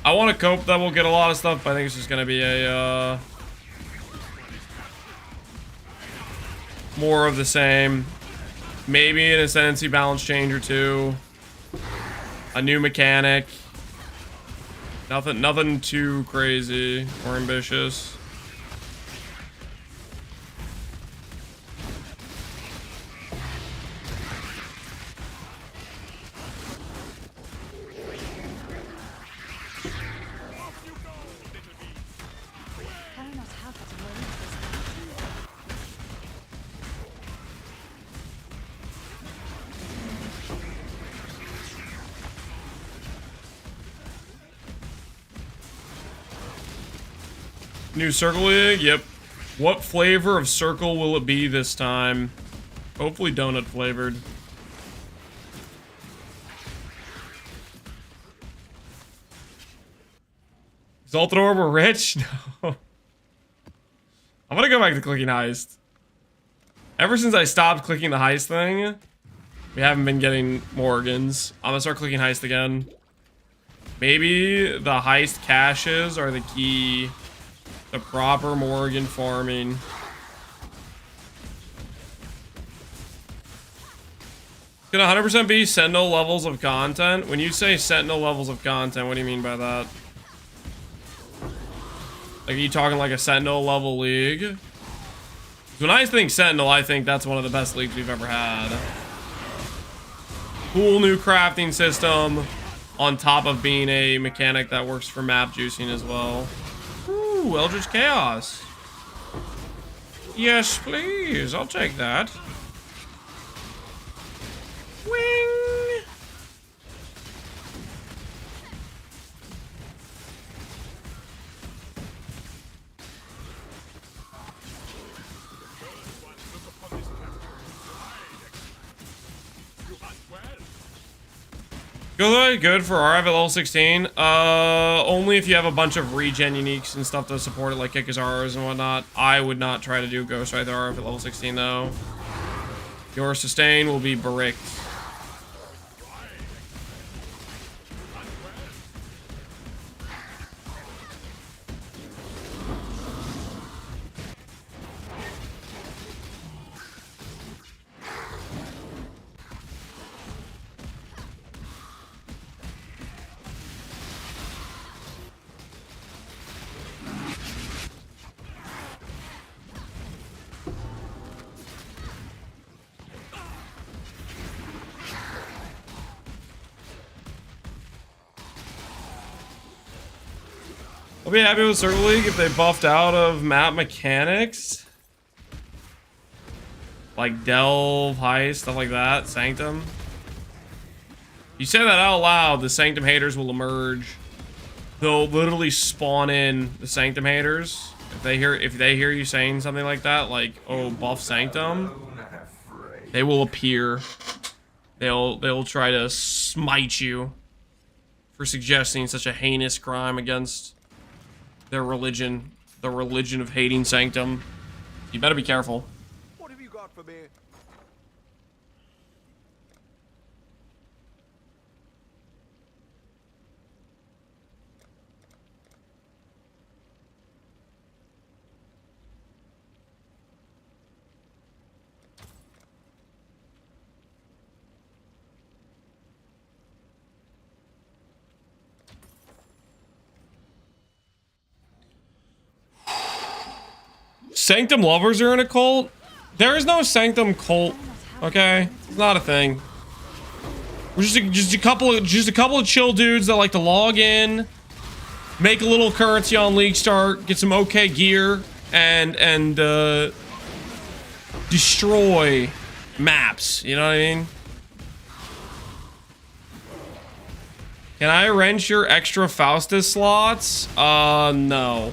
I want to cope that we'll get a lot of stuff, but I think it's just going to be a, more of the same. Maybe an Ascendancy balance change or two. A new mechanic. Nothing too crazy or ambitious. Can I not have that emoji? New Circle League? Yep. What flavor of circle will it be this time? Hopefully donut flavored. Exalted Orb, we're rich? No. I'm gonna go back to clicking heist. Ever since I stopped clicking the heist thing, we haven't been getting Morrigans. I'm gonna start clicking heist again. Maybe the heist caches are the key to proper Morrigan farming. It's gonna 100% be Sentinel levels of content. When you say Sentinel levels of content, what do you mean by that? Like, are you talking like a Sentinel level league? When I think Sentinel, I think that's one of the best leagues we've ever had. Cool new crafting system on top of being a mechanic that works for map juicing as well. Ooh, Eldritch Chaos. Yes, please. I'll take that. Wing. Good for RF at level 16. Only if you have a bunch of regen uniques and stuff to support it, like Kikazars and whatnot. I would not try to do Ghost Rider RF at level 16 though. Your sustain will be bricked. I'll be happy with Circle League if they buffed out of map mechanics. Like Delve, Heist, stuff like that. Sanctum. You say that out loud, the Sanctum haters will emerge. They'll literally spawn in the Sanctum haters. If they hear you saying something like that, like, oh, buff Sanctum, they will appear. They'll try to smite you for suggesting such a heinous crime against their religion, the religion of hating Sanctum. You better be careful. What have you got for me? Sanctum lovers are in a cult? There is no Sanctum cult. Okay, it's not a thing. We're just a couple of chill dudes that like to log in, make a little currency on League Start, get some okay gear, and destroy maps. You know what I mean? Can I wrench your extra Faustus slots? No.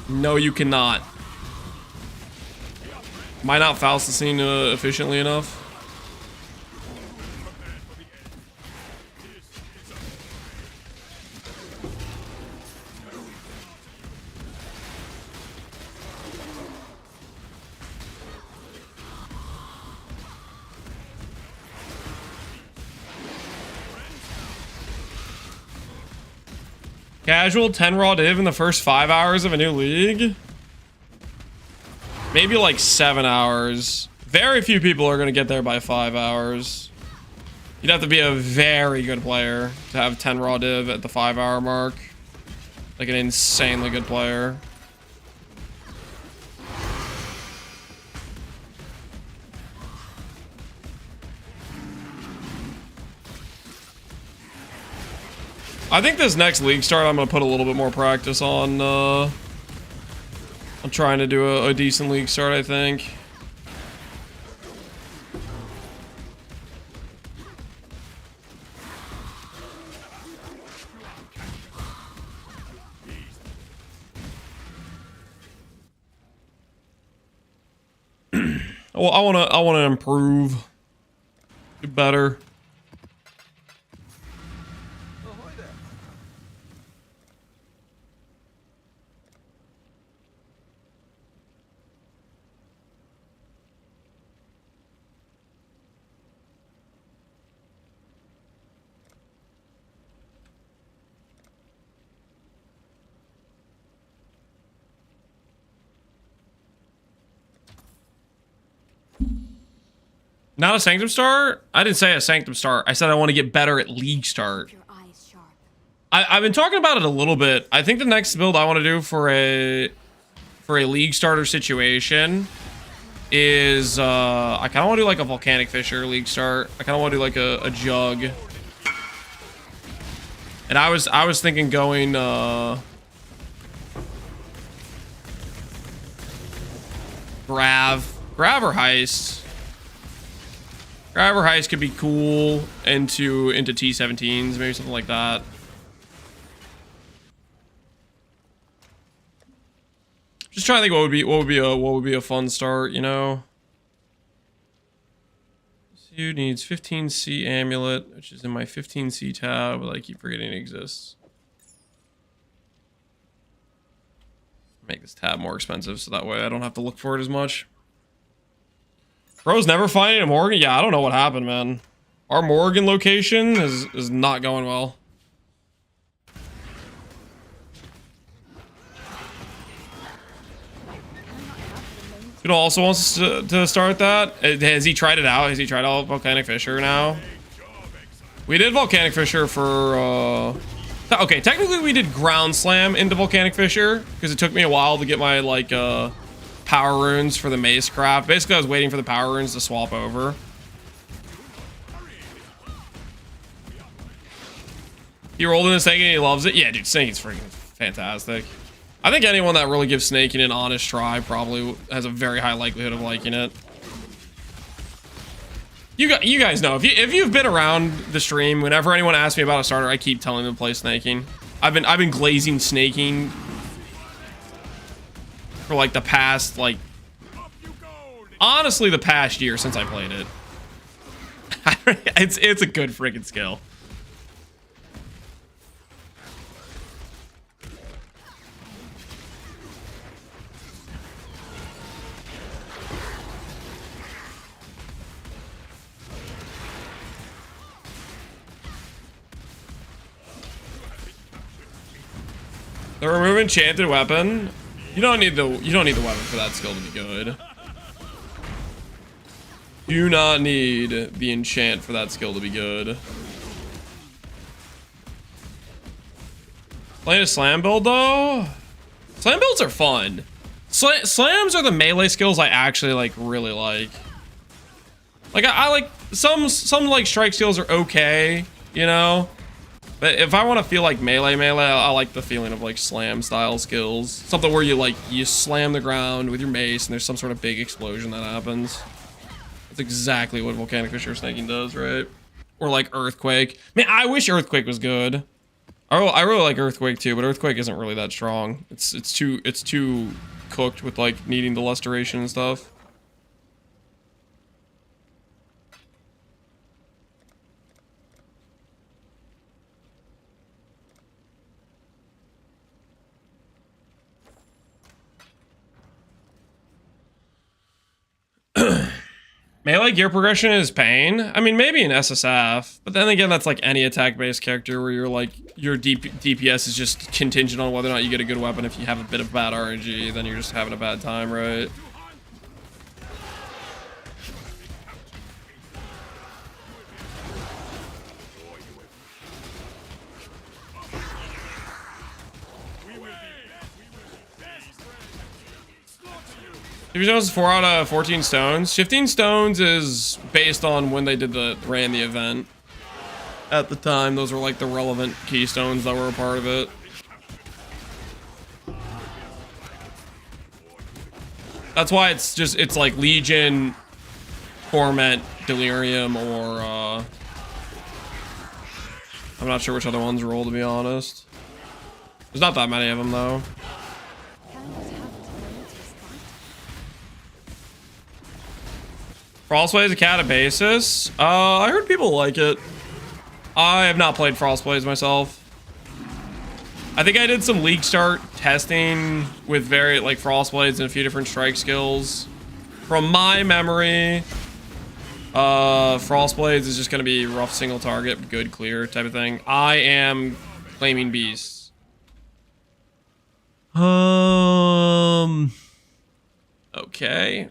No, you cannot. Am I not Faustusing efficiently enough? Casual 10 raw div in the first 5 hours of a new league? Maybe like 7 hours. Very few people are going to get there by 5 hours. You'd have to be a very good player to have 10 raw div at the 5 hour mark. Like an insanely good player. I think this next league start, I'm going to put a little bit more practice on. I'm trying to do a decent league start, I think. Well, I want to improve, do better. Not a Sanctum start? I didn't say a Sanctum start. I said I want to get better at League start. Your eyes sharp. I've been talking about it a little bit. I think the next build I want to do for a League starter situation is I kind of want to do like a Volcanic Fisher League start. I kind of want to do like a Jug. And I was thinking going Grav or Heist. Grav or Heist could be cool into T17s, maybe something like that. Just trying to think what would be a fun start, you know. This dude needs 15C amulet, which is in my 15C tab, but I keep forgetting it exists. Make this tab more expensive so that way I don't have to look for it as much. Bro's never finding a Morrigan? Yeah, I don't know what happened, man. Our Morrigan location is not going well. Dude also wants to start that. Has he tried it out? Has he tried out Volcanic Fisher now? We did Volcanic Fisher for... okay, technically we did Ground Slam into Volcanic Fisher because it took me a while to get my, like, power runes for the mace craft. Basically, I was waiting for the power runes to swap over. He rolled in the snake and he loves it. Yeah, dude, snaking's freaking fantastic. I think anyone that really gives snaking an honest try probably has a very high likelihood of liking it. You guys know, if you've been around the stream, whenever anyone asks me about a starter, I keep telling them to play snaking. I've been glazing snaking for like the past, like, honestly the past year since I played it. It's a good freaking skill. The remove enchanted weapon. You don't need the weapon for that skill to be good. Do not need the enchant for that skill to be good. Playing a slam build though? Slam builds are fun. Slams are the melee skills I actually like, really like. Like I like some like strike skills are okay, you know. But if I want to feel like melee, I like the feeling of like slam style skills. Something where you slam the ground with your mace and there's some sort of big explosion that happens. That's exactly what volcanic fissure snaking does, right? Or like earthquake. Man, I wish earthquake was good. I really like earthquake too, but earthquake isn't really that strong. It's too cooked with like needing the lusteration and stuff. Melee gear progression is pain. I mean, maybe in SSF, but then again, that's like any attack-based character where you're like, your DPS is just contingent on whether or not you get a good weapon. If you have a bit of bad RNG, then you're just having a bad time, right? If Stones is 4 out of 14 stones. 15 stones is based on when they ran the event. At the time, those were like the relevant keystones that were a part of it. That's why it's like Legion, Torment, Delirium, or I'm not sure which other ones roll, to be honest. There's not that many of them though. Frostblade is a catabasis. I heard people like it. I have not played Frostblades myself. I think I did some League Start testing with like Frostblades and a few different strike skills. From my memory, Frostblades is just gonna be rough single target, good clear type of thing. I am claiming beasts. Okay.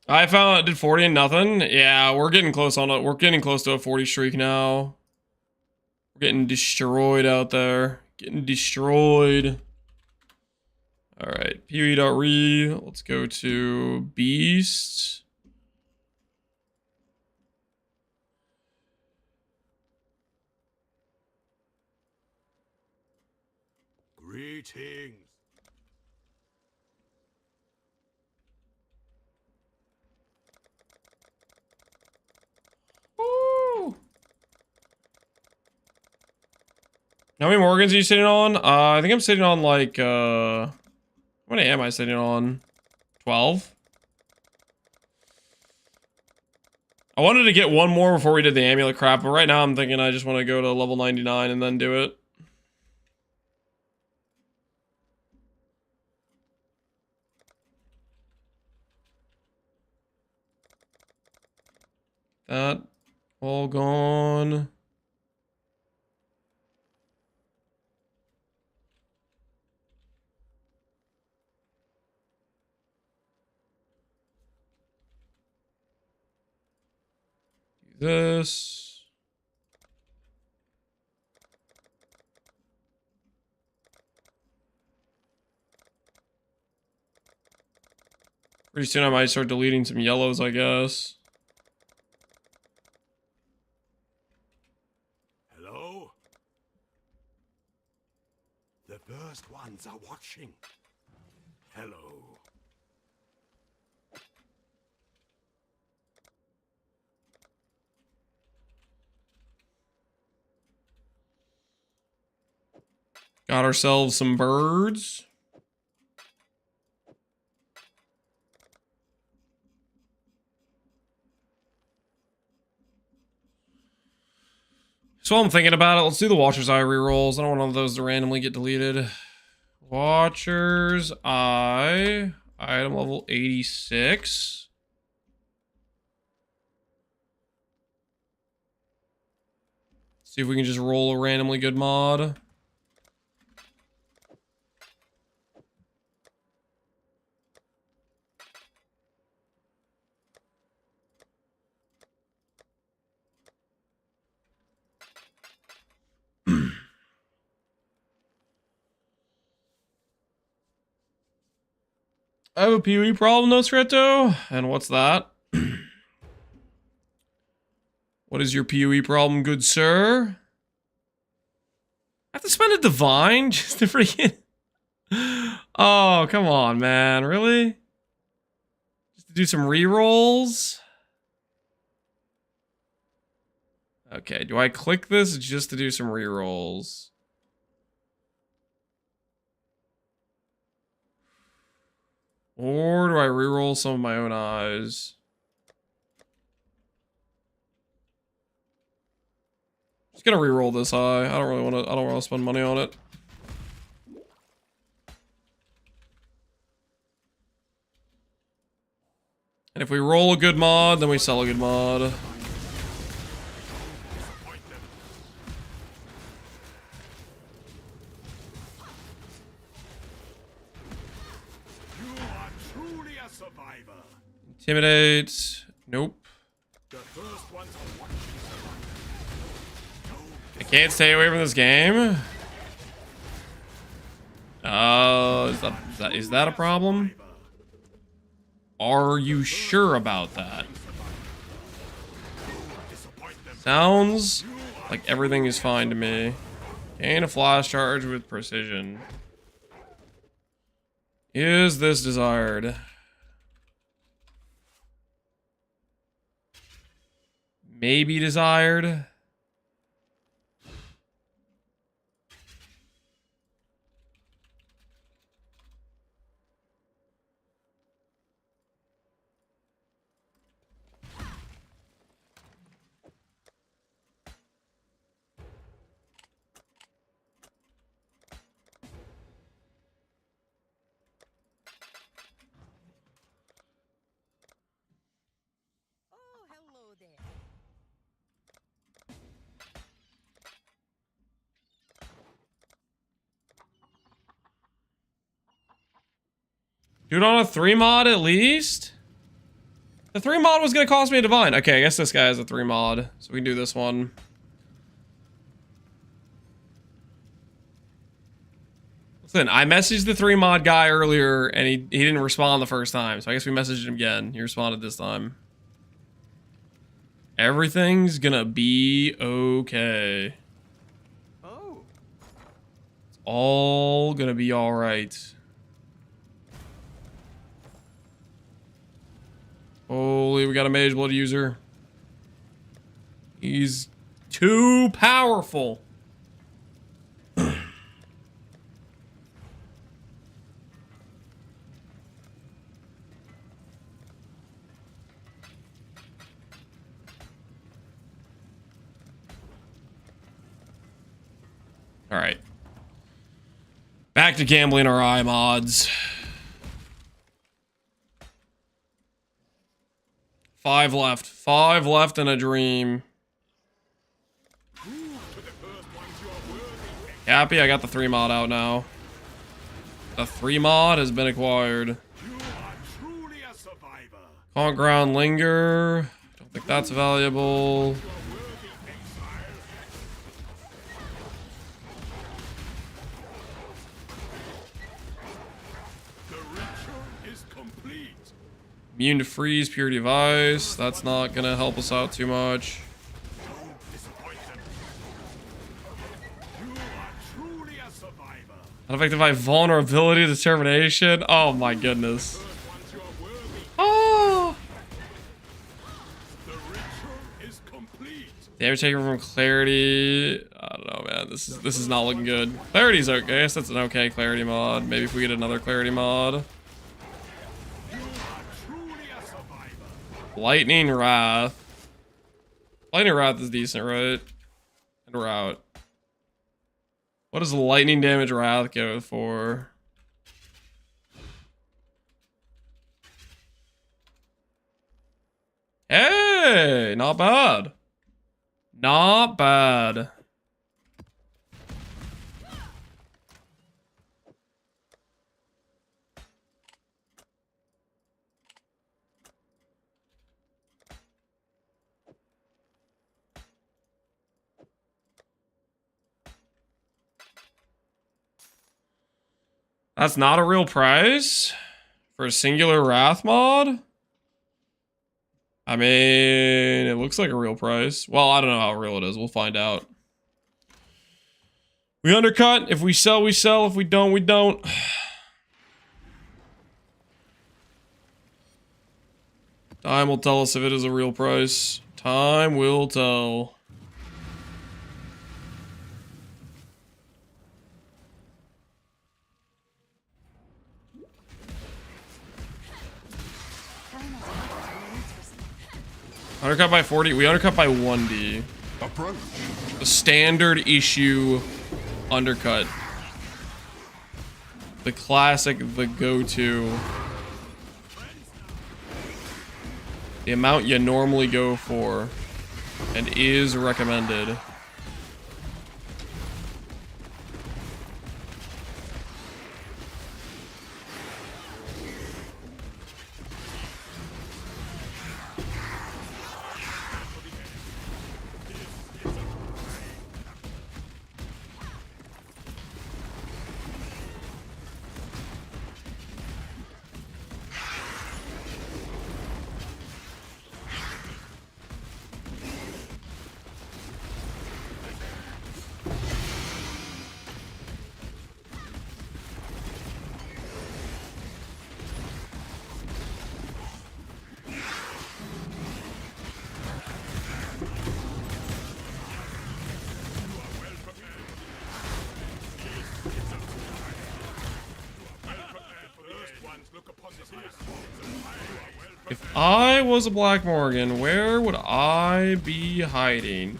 I found did 40 and nothing. Yeah, we're getting close on it. We're getting close to a 40 streak now. We're getting destroyed out there. Getting destroyed. All right, PoE.re. Let's go to Beast. Greetings. Woo! How many Morrigans are you sitting on? I think I'm sitting on like, how many am I sitting on? 12? I wanted to get one more before we did the amulet crap, but right now I'm thinking I just want to go to level 99 and then do it. That all gone. Do this. Pretty soon I might start deleting some yellows, I guess. Hello? The first ones are watching. Hello. Got ourselves some birds. So I'm thinking about it. Let's do the Watcher's Eye rerolls. I don't want those to randomly get deleted. Watcher's Eye. Item level 86. See if we can just roll a randomly good mod. I have a PoE problem, though, Stretto. And what's that? What is your PoE problem, good sir? I have to spend a divine just to freaking... Oh, come on, man. Really? Just to do some rerolls? Okay, do I click this just to do some rerolls? Or do I reroll some of my own eyes? Just gonna reroll this eye. I don't really want to spend money on it. And if we roll a good mod, then we sell a good mod. Intimidate. Nope. I can't stay away from this game. Is that a problem? Are you sure about that? Sounds like everything is fine to me. Gain a flash charge with precision. Is this desired? Maybe desired. Do it on a 3 mod at least? The 3 mod was gonna cost me a divine. Okay, I guess this guy has a 3 mod, so we can do this one. Listen, I messaged the 3 mod guy earlier and he didn't respond the first time, so I guess we messaged him again. He responded this time. Everything's gonna be okay. Oh. It's all gonna be alright. Holy, we got a Mage Blood user. He's too powerful. Alright. Back to gambling our eye mods. 5 left. 5 left in a dream. Happy I got the 3 mod out now. The 3 mod has been acquired. Haunt Ground Linger. Don't think that's valuable. Immune to freeze, purity of ice. That's not gonna help us out too much. Unaffected vulnerability, determination. Oh my goodness. Oh. Damage taken from clarity. I don't know, man. This is not looking good. Clarity's okay. I guess that's an okay clarity mod. Maybe if we get another clarity mod. Lightning Wrath. Lightning Wrath is decent, right? And we're out. What does lightning damage Wrath go for? Hey, not bad. Not bad. That's not a real price For a singular Wrath mod? I mean, it looks like a real price. Well, I don't know how real it is. We'll find out. We undercut. If we sell, we sell. If we don't, we don't. Time will tell us if it is a real price. Time will tell. Undercut by 40. We undercut by 1D. Approach. The standard issue undercut. The classic, the go-to. The amount you normally go for. And is recommended. If I was a Black Morrigan, where would I be hiding?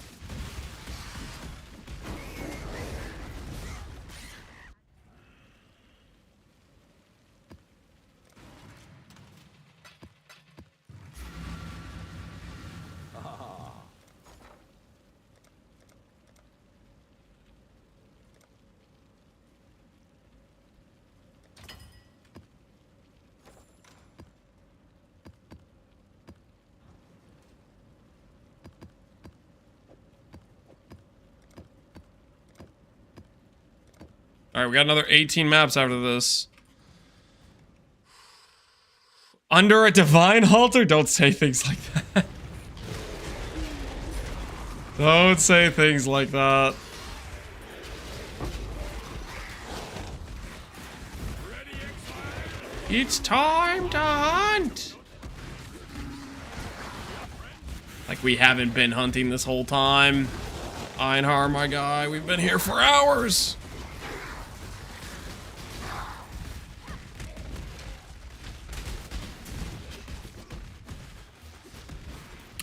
Alright, we got another 18 maps after this. Under a divine halter? Don't say things like that. Don't say things like that. It's time to hunt! Like we haven't been hunting this whole time. Einhar, my guy, we've been here for hours!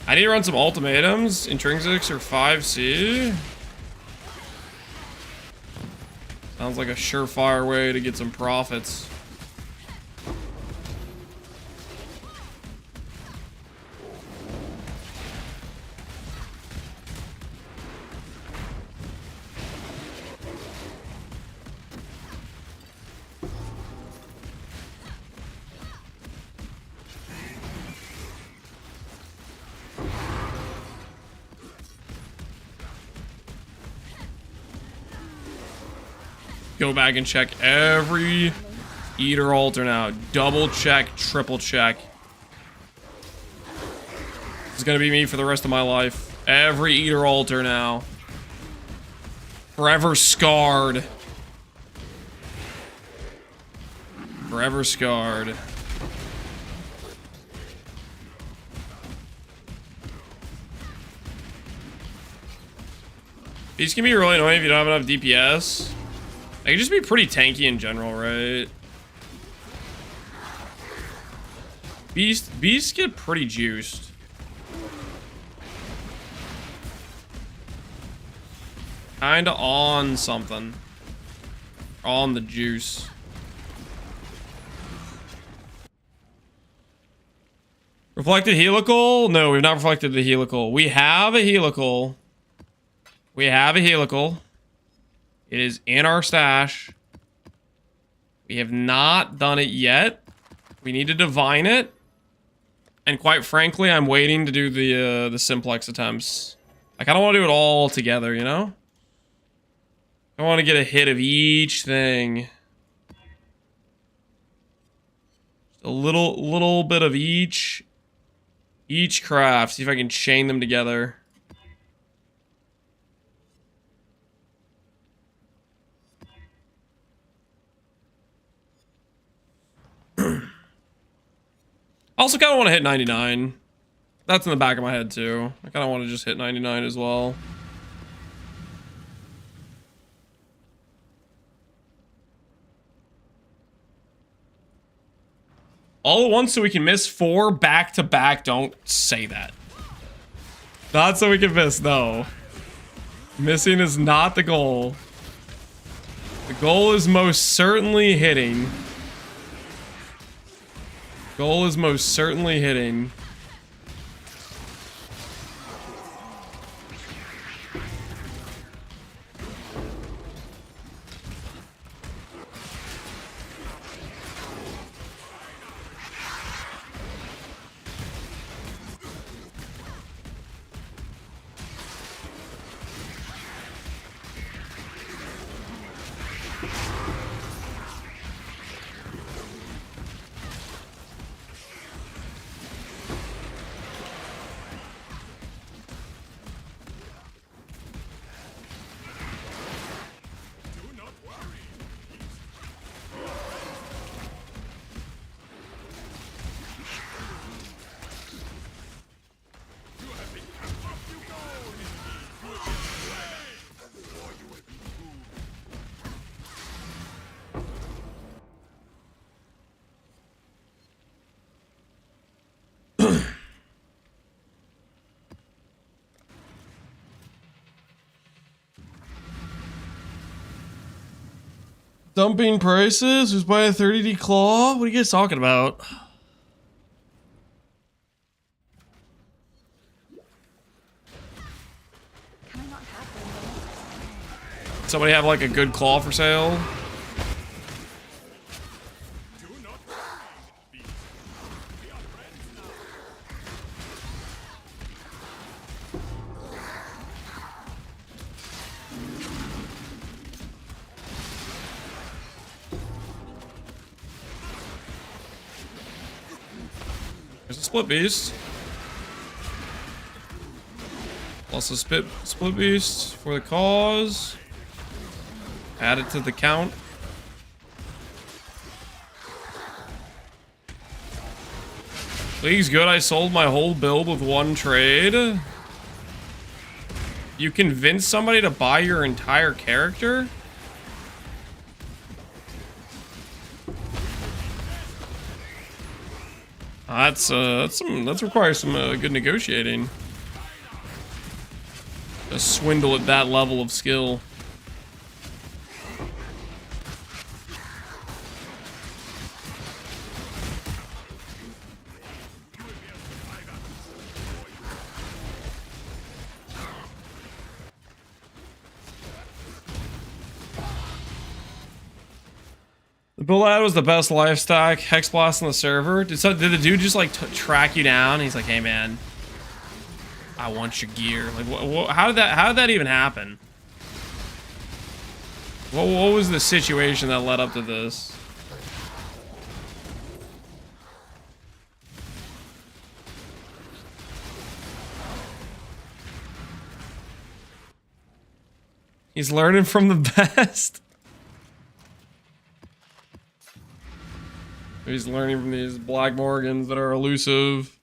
I need to run some ultimatums, intrinsics or 5C. Sounds like a surefire way to get some profits. Go back and check every Eater altar now. Double check, triple check. This is gonna be me for the rest of my life. Every Eater altar now. Forever scarred. Forever scarred. These can be really annoying if you don't have enough DPS. They can just be pretty tanky in general, right? Beasts get pretty juiced. Kinda on something. On the juice. Reflected helical? No, we've not reflected the helical. We have a helical. We have a helical. It is in our stash. We have not done it yet. We need to divine it. And quite frankly, I'm waiting to do the simplex attempts. Like, I don't want to do it all together, you know? I want to get a hit of each thing. Just A little bit of each craft. See if I can chain them together. I also kind of want to hit 99. That's in the back of my head too. I kind of want to just hit 99 as well. All at once so we can miss 4 back to back. Don't say that. Not so we can miss, no. Missing is not the goal. The goal is most certainly hitting. Goal is most certainly hitting. Dumping prices? Who's buying a 30D claw? What are you guys talking about? Can I not have them? Somebody have like a good claw for sale? There's a split beast. Plus a split beast for the cause. Add it to the count. League's good. I sold my whole build with one trade. You convince somebody to buy your entire character? That requires some good negotiating. To swindle at that level of skill. The build ad was the best life stack. Hex blast on the server. Did the dude just like track you down? He's like, hey man, I want your gear. Like, how did that even happen? What was the situation that led up to this? He's learning from the best. He's learning from these black Morrigans that are elusive.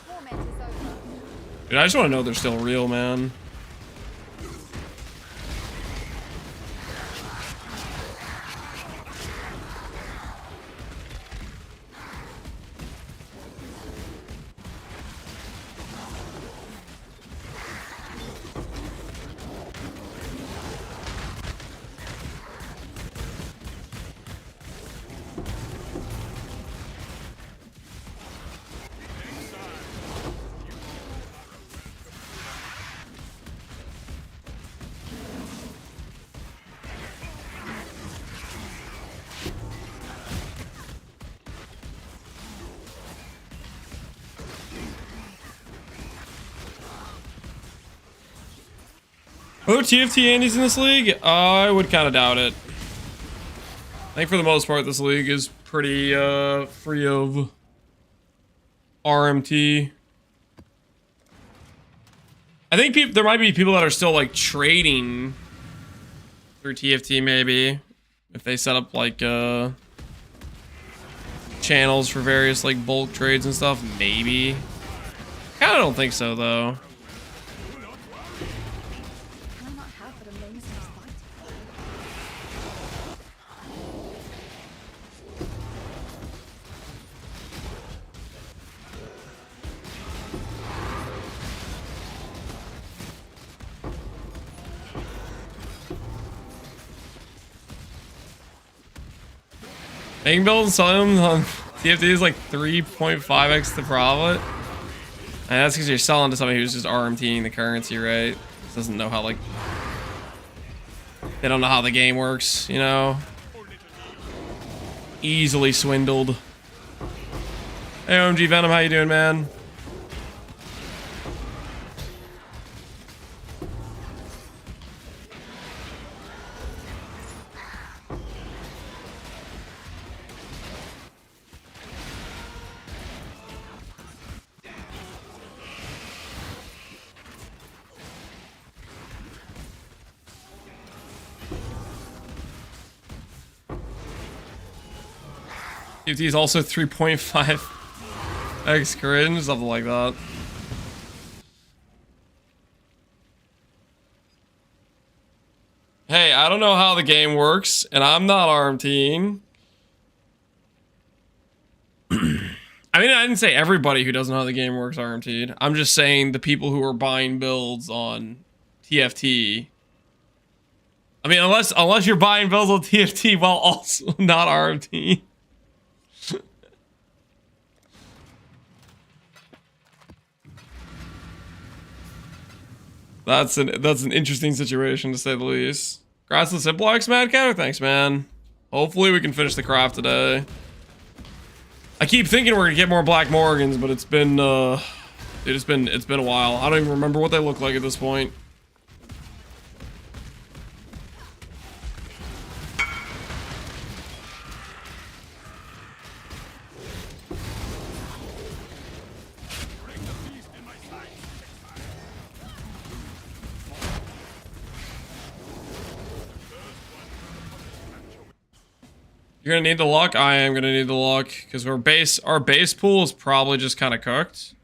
Torment is over. Dude, I just want to know they're still real, man. Are there TFT Andes in this league? I would kind of doubt it. I think for the most part, this league is pretty free of RMT. I think there might be people that are still like trading through TFT maybe. If they set up like channels for various like bulk trades and stuff, maybe. Kinda don't think so though. Can I not have but a moment's respite? Making builds and selling them on TFT is like 3.5x the profit. And that's because you're selling to somebody who's just RMTing the currency, right? Doesn't know how, like, they don't know how the game works, you know? Easily swindled. Hey, OMG Venom, how you doing, man? TFT is also 3.5x cringe, something like that. Hey, I don't know how the game works, and I'm not RMTing. I mean, I didn't say everybody who doesn't know how the game works RMT'd. I'm just saying the people who are buying builds on TFT. I mean, unless you're buying builds on TFT while also not RMT. That's an interesting situation to say the least. Congrats to the Simplex, Mad Counter. Thanks, man. Hopefully we can finish the craft today. I keep thinking we're gonna get more Black Morrigans, but it's been dude, it's been a while. I don't even remember what they look like at this point. You're gonna need the luck. I am gonna need the luck because our base pool is probably just kind of cooked.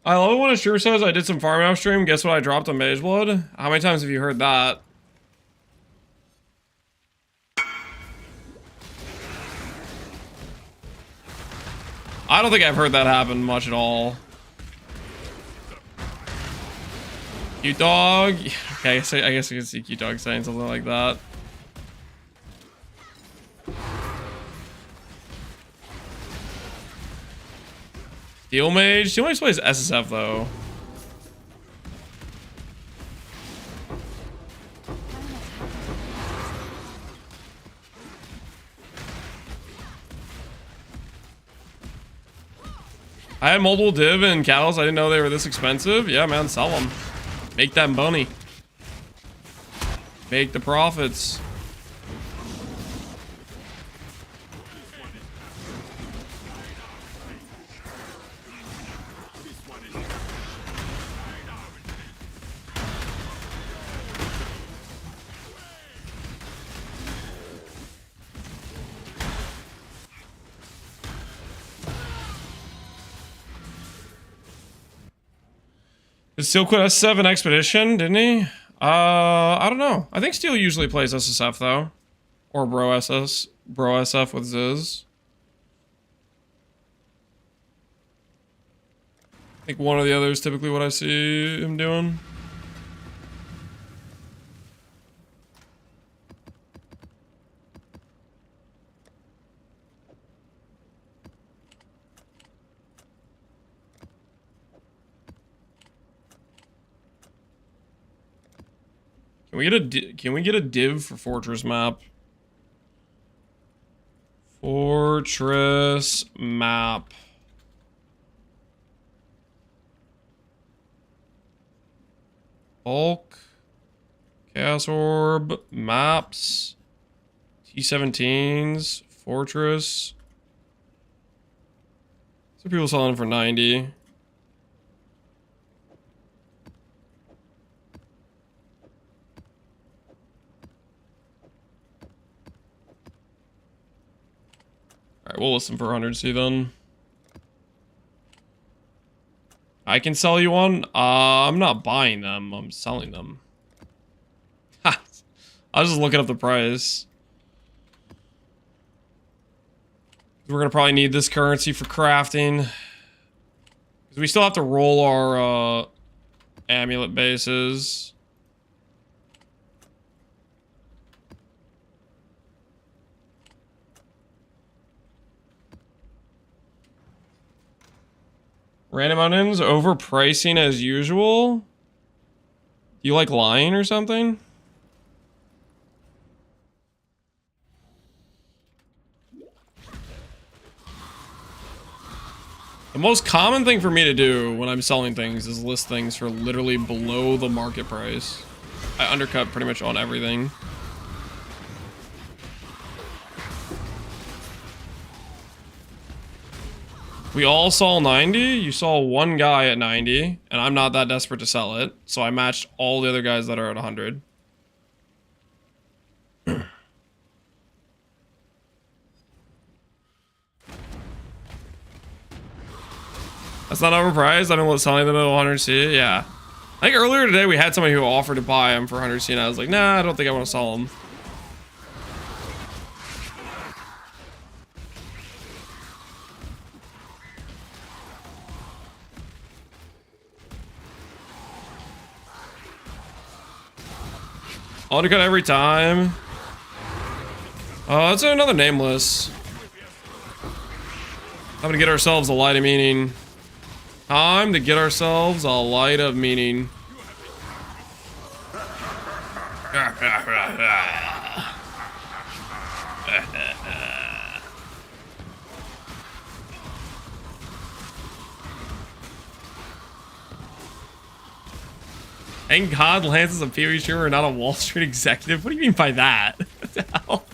I love it when a streamer says I did some farming off stream. Guess what I dropped on Mage Blood? How many times have you heard that? I don't think I've heard that happen much at all. Cute dog. Okay, I guess I can see cute dog saying something like that. Steel Mage. Steel Mage plays SSF though. I had multiple div and cows. I didn't know they were this expensive. Yeah, man, sell them. Make that money. Make the profits. Did Steel quit S7 Expedition, didn't he? I don't know. I think Steel usually plays SSF though. Or Bro SF with Ziz. I think one or the other is typically what I see him doing. Can we get a div for Fortress map? Fortress Fortress map. Bulk. Chaos Orb. Maps. T17s. Fortress. So people selling for 90. Alright, we'll listen for 100C then. I can sell you one? I'm not buying them, I'm selling them. Ha! I was just looking up the price. We're gonna probably need this currency for crafting. Because we still have to roll our amulet bases. Random onions, overpricing as usual. Do you like lying or something? The most common thing for me to do when I'm selling things is list things for literally below the market price. I undercut pretty much on everything. We all saw 90. You saw one guy at 90, and I'm not that desperate to sell it, so I matched all the other guys that are at 100. That's not overpriced. I don't want selling them at 100C. Yeah. I think earlier today we had somebody who offered to buy them for 100C, and I was like, nah, I don't think I want to sell them. Undercut every time. Let's do another nameless. Time to get ourselves a light of meaning. Time to get ourselves a light of meaning. Thank God Lance is a PoE streamer, not a Wall Street executive. What do you mean by that? What the hell?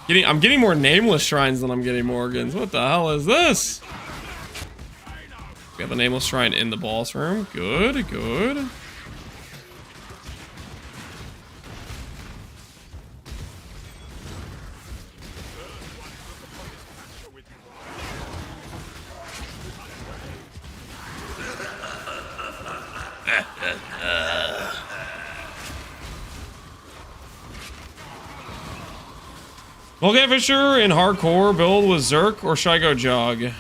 I'm getting more nameless shrines than I'm getting Morrigans. What the hell is this? We got the nameless shrine in the boss room. Good, good. Okay, Fisher in hardcore build with Zerk, or should I go Jug? If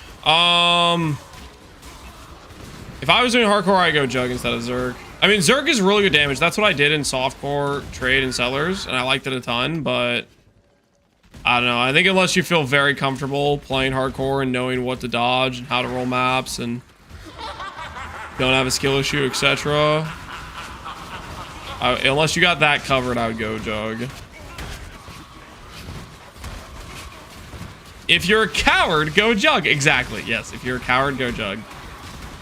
I was doing hardcore, I'd go Jug instead of Zerk. I mean, Zerk is really good damage. That's what I did in softcore trade and sellers, and I liked it a ton, but I don't know. I think unless you feel very comfortable playing hardcore and knowing what to dodge and how to roll maps and don't have a skill issue, etc. Unless you got that covered, I would go Jug. If you're a coward, go Jug. Exactly. Yes, if you're a coward, go Jug.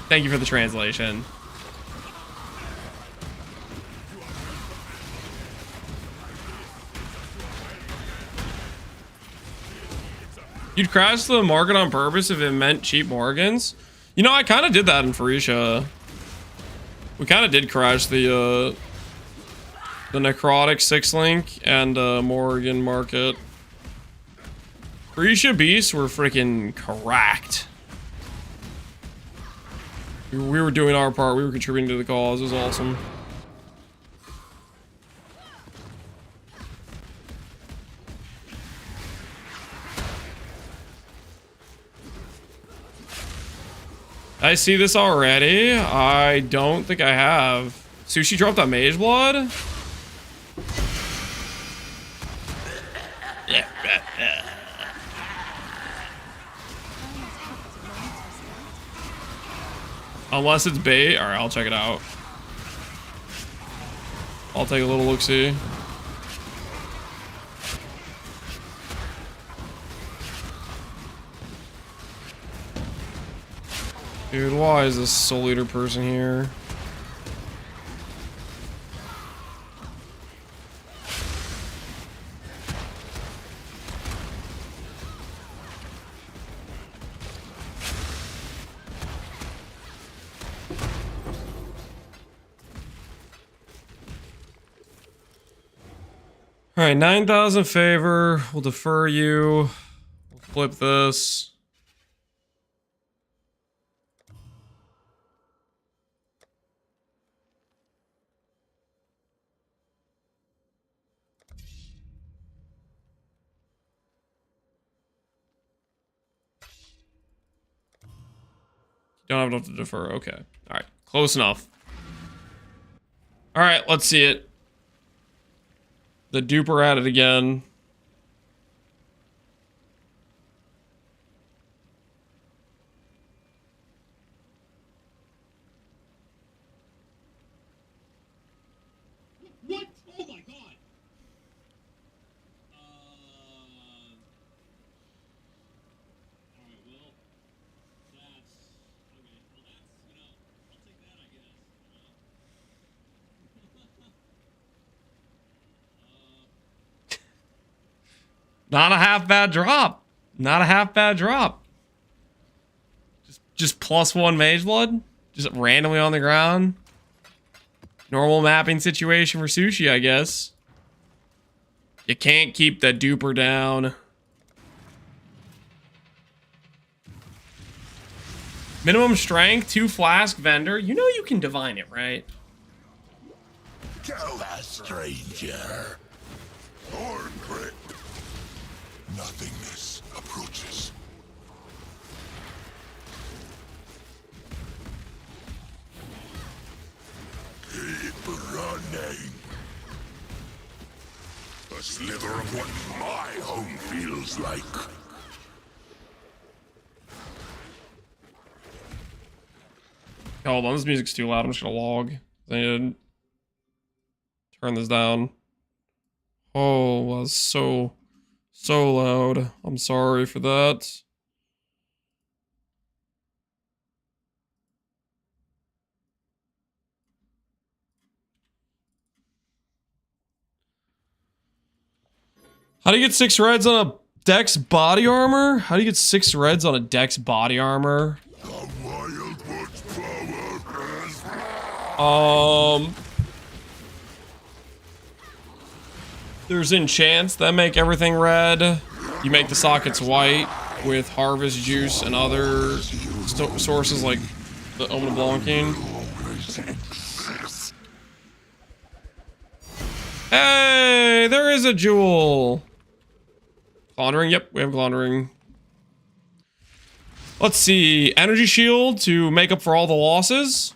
Thank you for the translation. You'd crash the market on purpose if it meant cheap Morrigans? You know, I kind of did that in Phoenicia. We kind of did crash the Necrotic 6-link and Morrigan market. Phoenicia beasts were freaking cracked. We were doing our part. We were contributing to the cause. It was awesome. I see this already. I don't think I have. Sushi dropped on Mage Blood? Unless it's bait. Alright, I'll check it out. I'll take a little look-see. Dude, why is this Soul Eater person here? Alright, 9,000 favor. We'll defer you. We'll flip this. Don't have enough to defer. Okay. Alright. Close enough. Alright, let's see it. The duper at it again. What? Oh my god! Alright, well, that's... Okay, well that's, you know, I'll take that, I guess, Not a half bad drop. Not a half bad drop. Just +1 Mage Blood? Just randomly on the ground? Normal mapping situation for Sushi, I guess. You can't keep that duper down. Minimum strength, 2 flask vendor. You know you can divine it, right? Tell that stranger. Horn grip. Nothingness approaches. Keep running. A slither of what my home feels like. Hold on, this music's too loud. I'm just gonna log. I need to turn this down. Oh, that's so loud. I'm sorry for that. How do you get 6 reds on a Dex body armor? How do you get 6 reds on a Dex body armor? The wild one's power is... There's enchants that make everything red. You make the sockets white with harvest juice and other sources like the Omen of Blanking. Hey, there is a jewel. Glaundering, yep, we have Glaundering. Let's see, energy shield to make up for all the losses.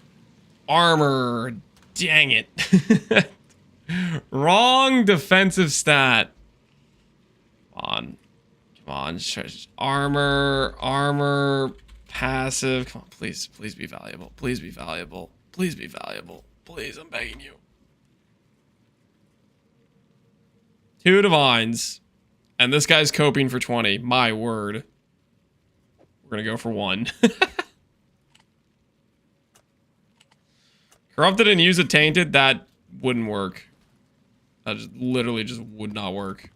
Armor, dang it. Wrong defensive stat. Come on, armor, passive. Come on, please be valuable. Please be valuable. Please be valuable. Please, I'm begging you. 2 divines. And this guy's coping for 20. My word. We're gonna go for 1. Corrupted and use a tainted, that wouldn't work. That just literally just would not work.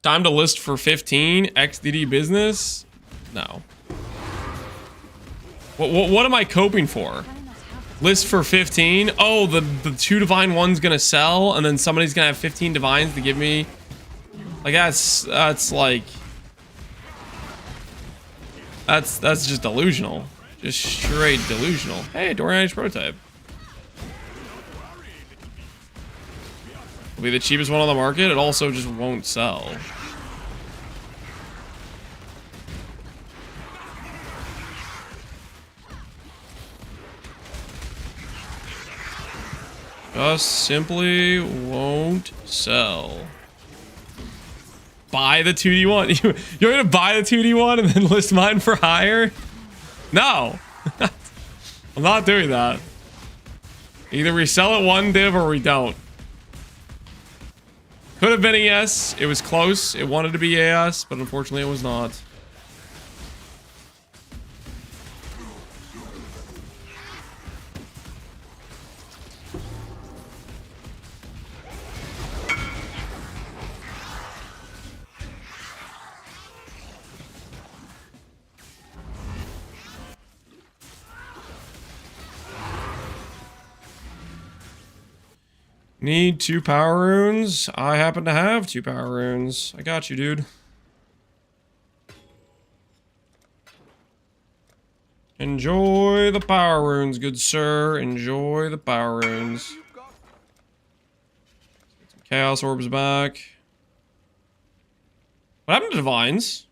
Time to list for 15 XDD business? No. What am I coping for? List for 15? Oh, the 2 divine one's gonna sell, and then somebody's gonna have 15 divines to give me. Like that's like that's just delusional. Just straight delusional. Hey, Dorian Age prototype. Will be the cheapest one on the market. It also just won't sell. Just simply won't sell. Buy the 2D1. You're gonna buy the 2D1 and then list mine for higher? No. I'm not doing that. Either we sell it one div or we don't. Could have been a yes. It was close. It wanted to be a yes, but unfortunately it was not. Need 2 power runes. I happen to have 2 power runes. I got you, dude. Enjoy the power runes, good sir. Enjoy the power runes. Get some chaos orbs back. What happened to divines?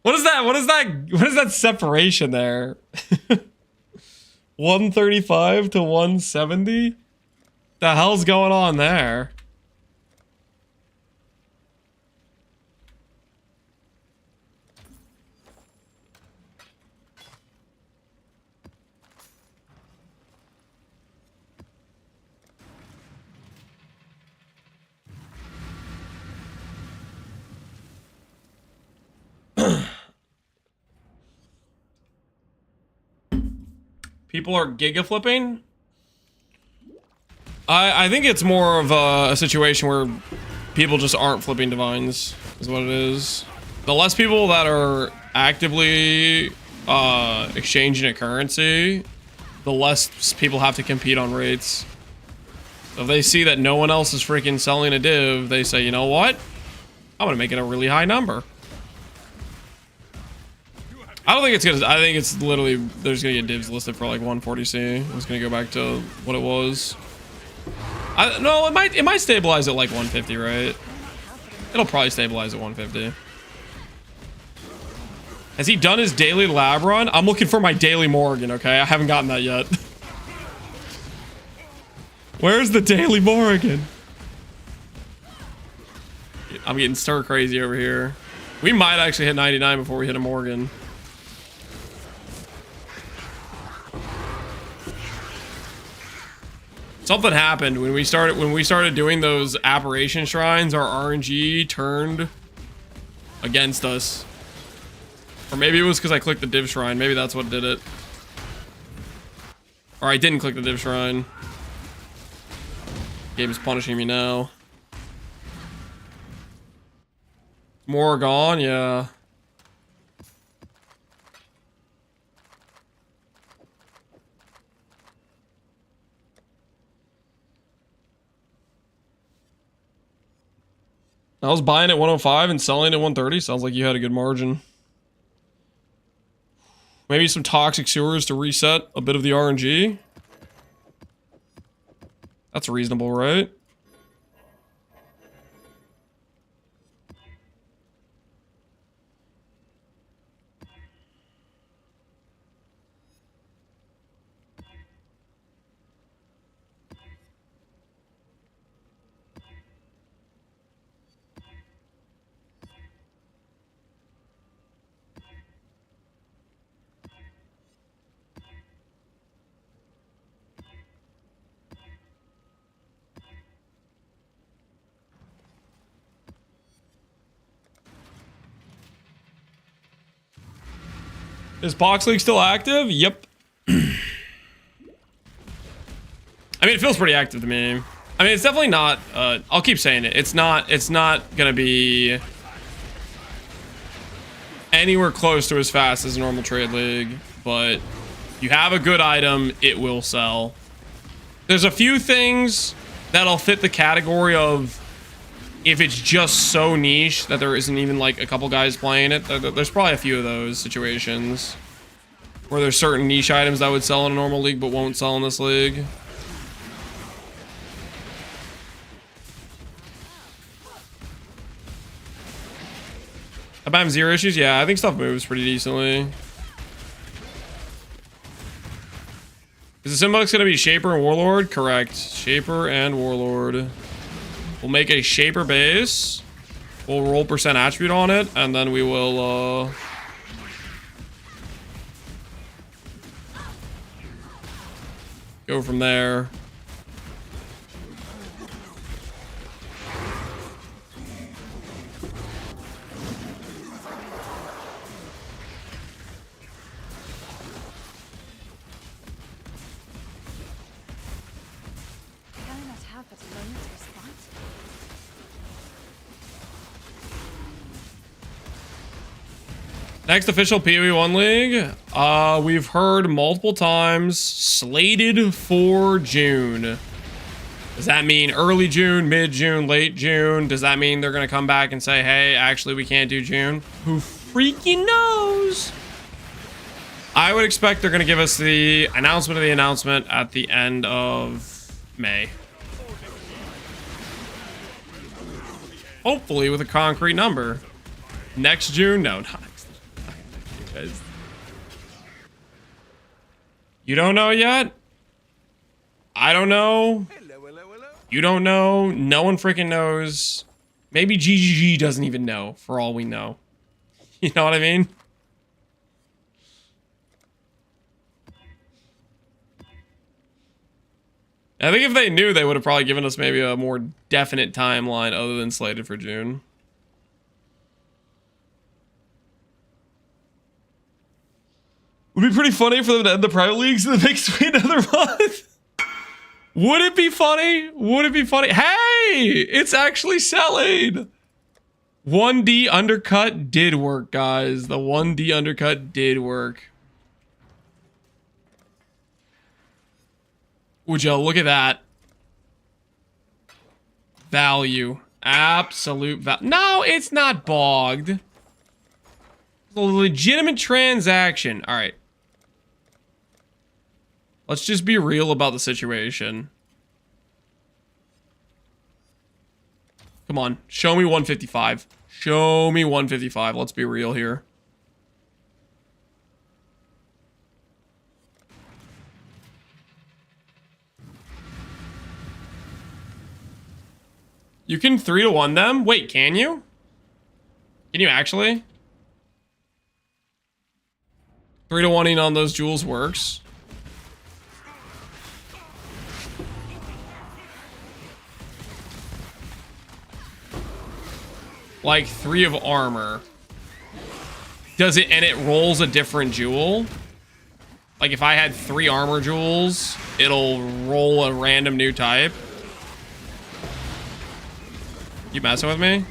What is that? What is that? What is that separation there? 135 to 170? The hell's going on there? People are giga flipping. I think it's more of a situation where people just aren't flipping divines, is what it is. The less people that are actively exchanging a currency, the less people have to compete on rates. So if they see that no one else is freaking selling a div, they say, you know what? I'm gonna make it a really high number. I don't think it's gonna. I think it's literally there's gonna get divs listed for like 140C. It's gonna go back to what it was. No, it might stabilize at like 150, right? It'll probably stabilize at 150. Has he done his daily lab run? I'm looking for my daily Morrigan. Okay, I haven't gotten that yet. Where's the daily Morrigan? I'm getting stir crazy over here. We might actually hit 99 before we hit a Morrigan. Something happened when we started doing those apparition shrines. Our RNG turned against us, or maybe it was because I clicked the div shrine. Maybe that's what did it. Or I didn't click the div shrine. Game is punishing me now. More gone, yeah. I was buying at 105 and selling at 130. Sounds like you had a good margin. Maybe some toxic sewers to reset a bit of the RNG. That's reasonable, right? Is Pohx League still active? Yep. I mean, it feels pretty active to me. I mean, it's definitely not, I'll keep saying it. It's not gonna be anywhere close to as fast as a normal trade league, but you have a good item, it will sell. There's a few things that'll fit the category of if it's just so niche that there isn't even like a couple guys playing it. There's probably a few of those situations where there's certain niche items that would sell in a normal league but won't sell in this league. I'm zero issues. Yeah, I think stuff moves pretty decently. Is the Simplex going to be Shaper and Warlord? Correct. Shaper and Warlord. We'll make a Shaper base. We'll roll percent attribute on it, and then we will, go from there. Can I not have but a moment's response? Next official PoE1 League. We've heard multiple times, slated for June. Does that mean early June, mid-June, late June? Does that mean they're going to come back and say, hey, actually, we can't do June? Who freaking knows? I would expect they're going to give us the announcement of the announcement at the end of May. Hopefully with a concrete number. Next June? No, not next. Guys. You don't know yet? I don't know. You don't know. No one freaking knows. Maybe GGG doesn't even know, for all we know. You know what I mean? I think if they knew, they would have probably given us maybe a more definite timeline other than slated for June. Would be pretty funny for them to end the private leagues and then make Sweet another month. Would it be funny? Would it be funny? Hey, it's actually selling. 1D undercut did work, guys. The 1D undercut did work. Would you look at that? Value. Absolute value. No, it's not bogged. It's a legitimate transaction. All right. Let's just be real about the situation. Come on. Show me 155. Show me 155. Let's be real here. You can 3-to-1 them? Wait, can you? Can you actually? 3-to-1ing on those jewels works. Like 3 of armor. Does it, and it rolls a different jewel? Like if I had 3 armor jewels, it'll roll a random new type. You messing with me?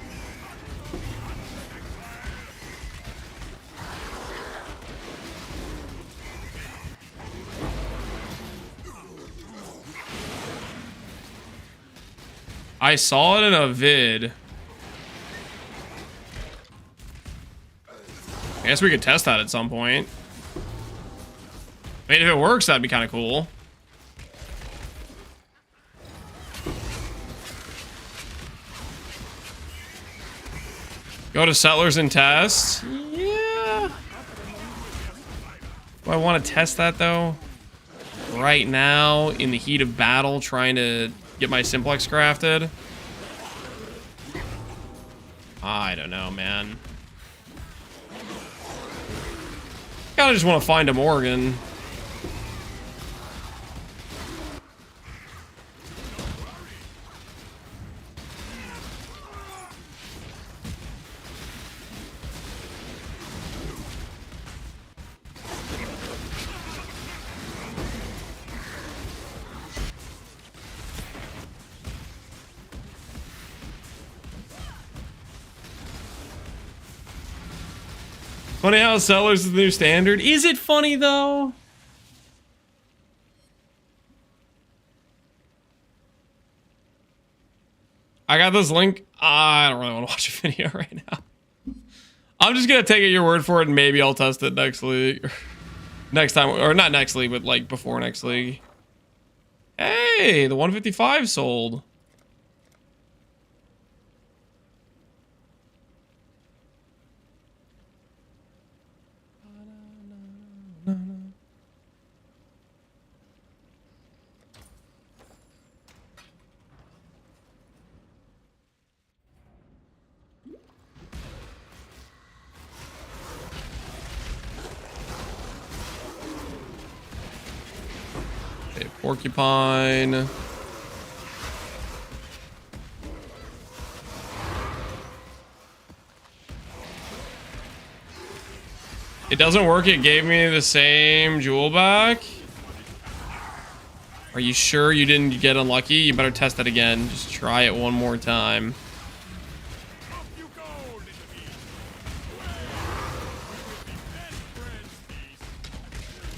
I saw it in a vid. I guess we could test that at some point. I mean, if it works, that'd be kind of cool. Go to Settlers and test. Yeah. Do I want to test that, though? Right now, in the heat of battle, trying to get my Simplex crafted? I don't know, man. Kinda just want to find a Morrigan. Funny how Sellers is the new standard. Is it funny though? I got this link. I don't really want to watch a video right now. I'm just gonna take it your word for it, and maybe I'll test it next league, next time, or not next league, but like before next league. Hey, the 155 sold. Okay, porcupine. It doesn't work. It gave me the same jewel back. Are you sure you didn't get unlucky? You better test that again. Just try it one more time.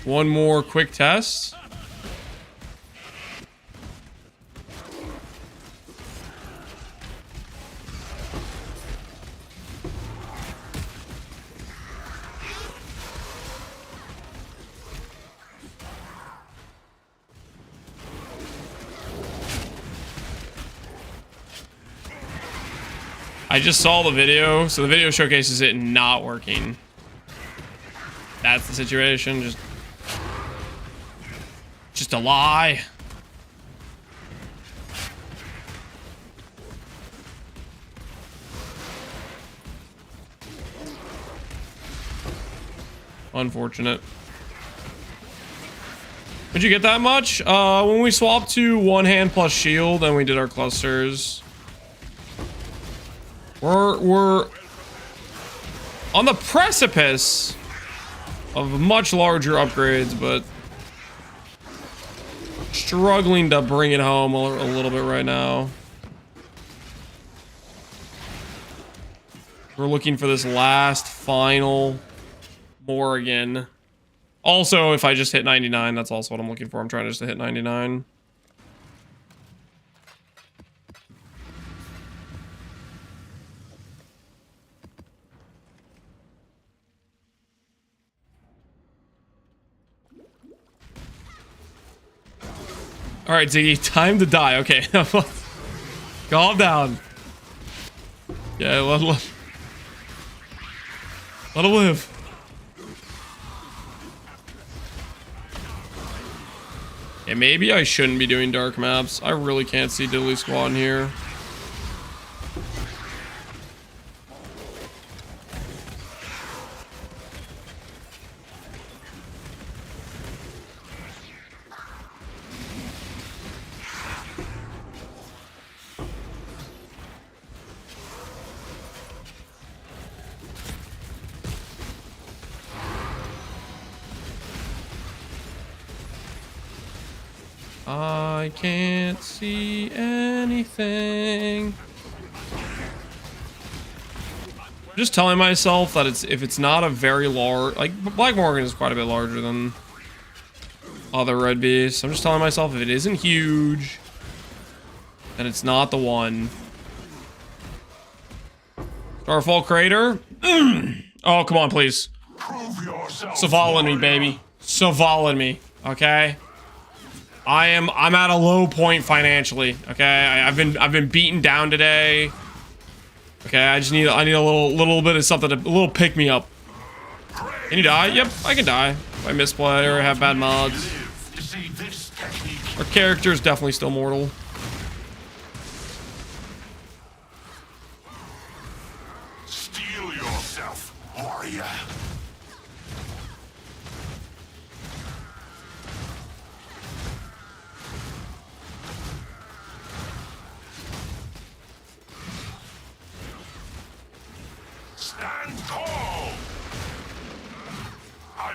One more quick test. I just saw the video, so the video showcases it not working. That's the situation. Just a lie. Unfortunate. Did you get that much? When we swapped to one hand plus shield and we did our clusters. We're on the precipice of much larger upgrades, but struggling to bring it home a little bit right now. We're looking for this last final Morrigan. Also, if I just hit 99, that's also what I'm looking for. I'm trying just to hit 99. All right, Ziggy, time to die. Okay, calm down. Yeah, let him live. Yeah, maybe I shouldn't be doing dark maps. I really can't see Diddly Squad in here. I can't see anything. I'm just telling myself that if it's not a very large, like Black Morgan is quite a bit larger than other red beasts. I'm just telling myself if it isn't huge, then it's not the one. Starfall Crater. Oh, come on, please. Saval in me, baby. Saval in me. Okay. I'm at a low point financially. Okay, I've been beaten down today. Okay, I need a little bit of something, a little pick me up. Can you die? Yep, I can die if I misplay or have bad mods. Our character is definitely still mortal. Steel yourself, warrior.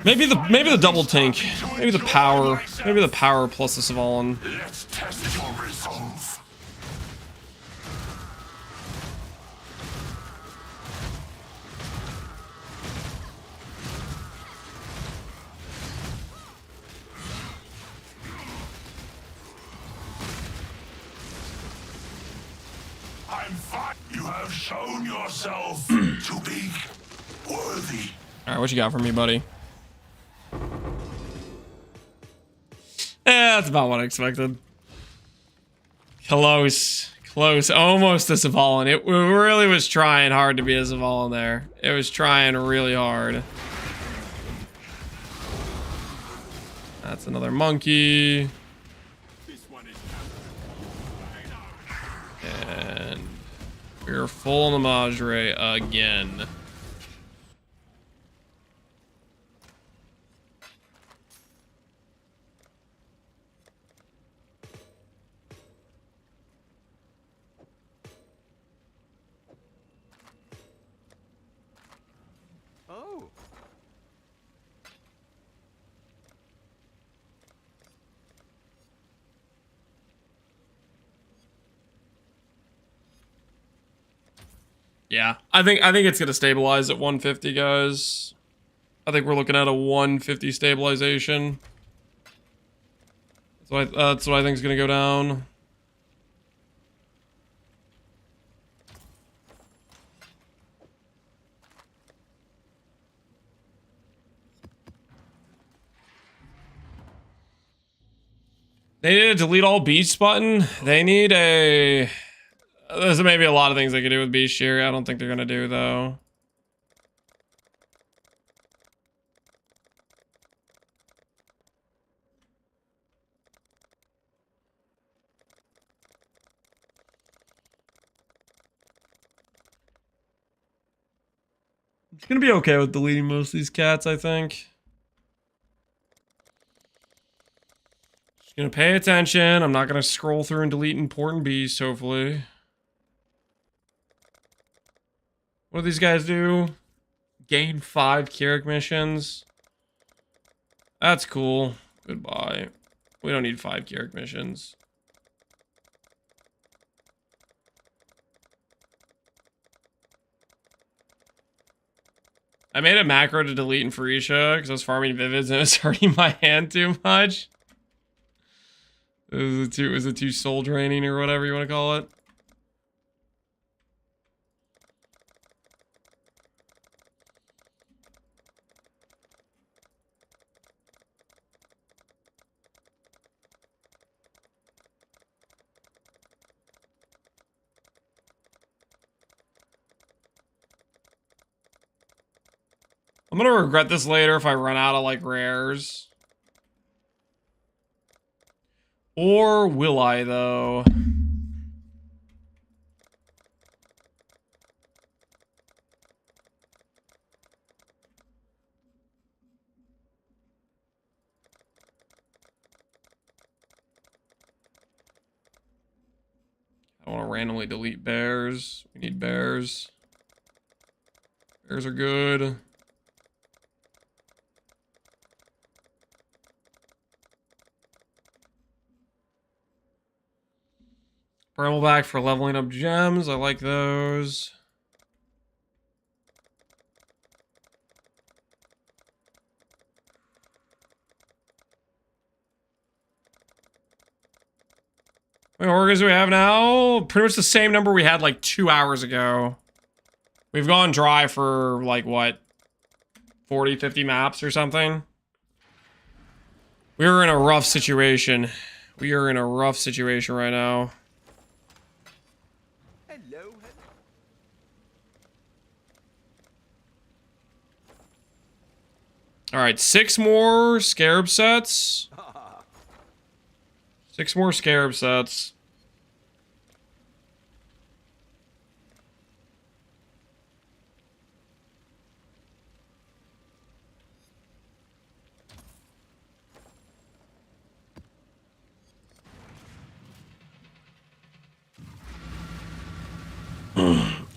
Maybe the double tank. Maybe the power. Maybe the power plus the Savalon. Let's test your resolve. I'm fine. You have shown yourself to be worthy. All right, what you got for me, buddy? That's about what I expected. Close. Almost a Savalon. It really was trying hard to be a Savalon there. It was trying really hard. That's another monkey. And we're full on the Majre again. Yeah, I think it's gonna stabilize at 150, guys. I think we're looking at a 150 stabilization. That's what I think is gonna go down. They need a delete all beasts button. They need a... There's maybe a lot of things they could do with beast here. I don't think they're gonna do though. It's gonna be okay with deleting most of these cats, I think. Just gonna pay attention. I'm not gonna scroll through and delete important beasts, hopefully. What do these guys do? Gain 5 Keurig missions. That's cool. Goodbye. We don't need 5 Keurig missions. I made a macro to delete Infurisha because I was farming Vivids and it was hurting my hand too much. Was it too soul draining or whatever you want to call it? I'm gonna regret this later if I run out of, like, rares. Or will I, though? I don't want to randomly delete bears. We need bears. Bears are good. Brambleback for leveling up gems. I like those. How many organs do we have now? Pretty much the same number we had like 2 hours ago. We've gone dry for like what? 40, 50 maps or something? We're in a rough situation. We are in a rough situation right now. Hello. Alright, 6 more scarab sets. 6 more scarab sets.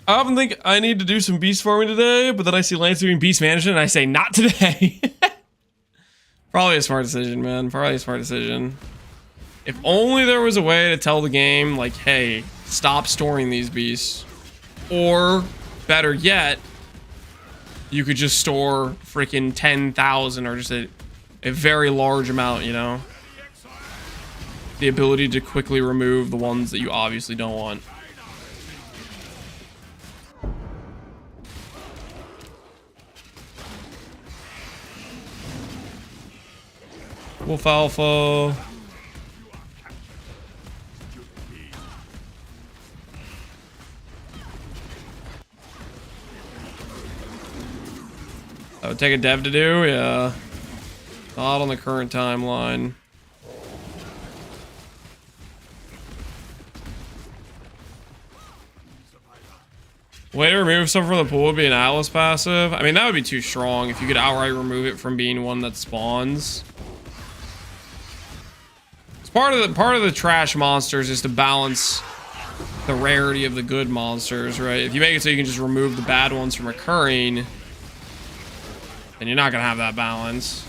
I often think I need to do some beast farming today, but then I see Lance doing beast management and I say, not today. Probably a smart decision, man. Probably a smart decision. If only there was a way to tell the game, like, hey, stop storing these beasts. Or, better yet, you could just store freaking 10,000 or just a very large amount, you know? The ability to quickly remove the ones that you obviously don't want. Wolf Alpha. That would take a dev to do, yeah. Not on the current timeline. Way to remove something from the pool would be an Atlas passive. I mean, that would be too strong if you could outright remove it from being one that spawns. Part of the trash monsters is to balance the rarity of the good monsters, right? If you make it so you can just remove the bad ones from occurring, then you're not gonna have that balance.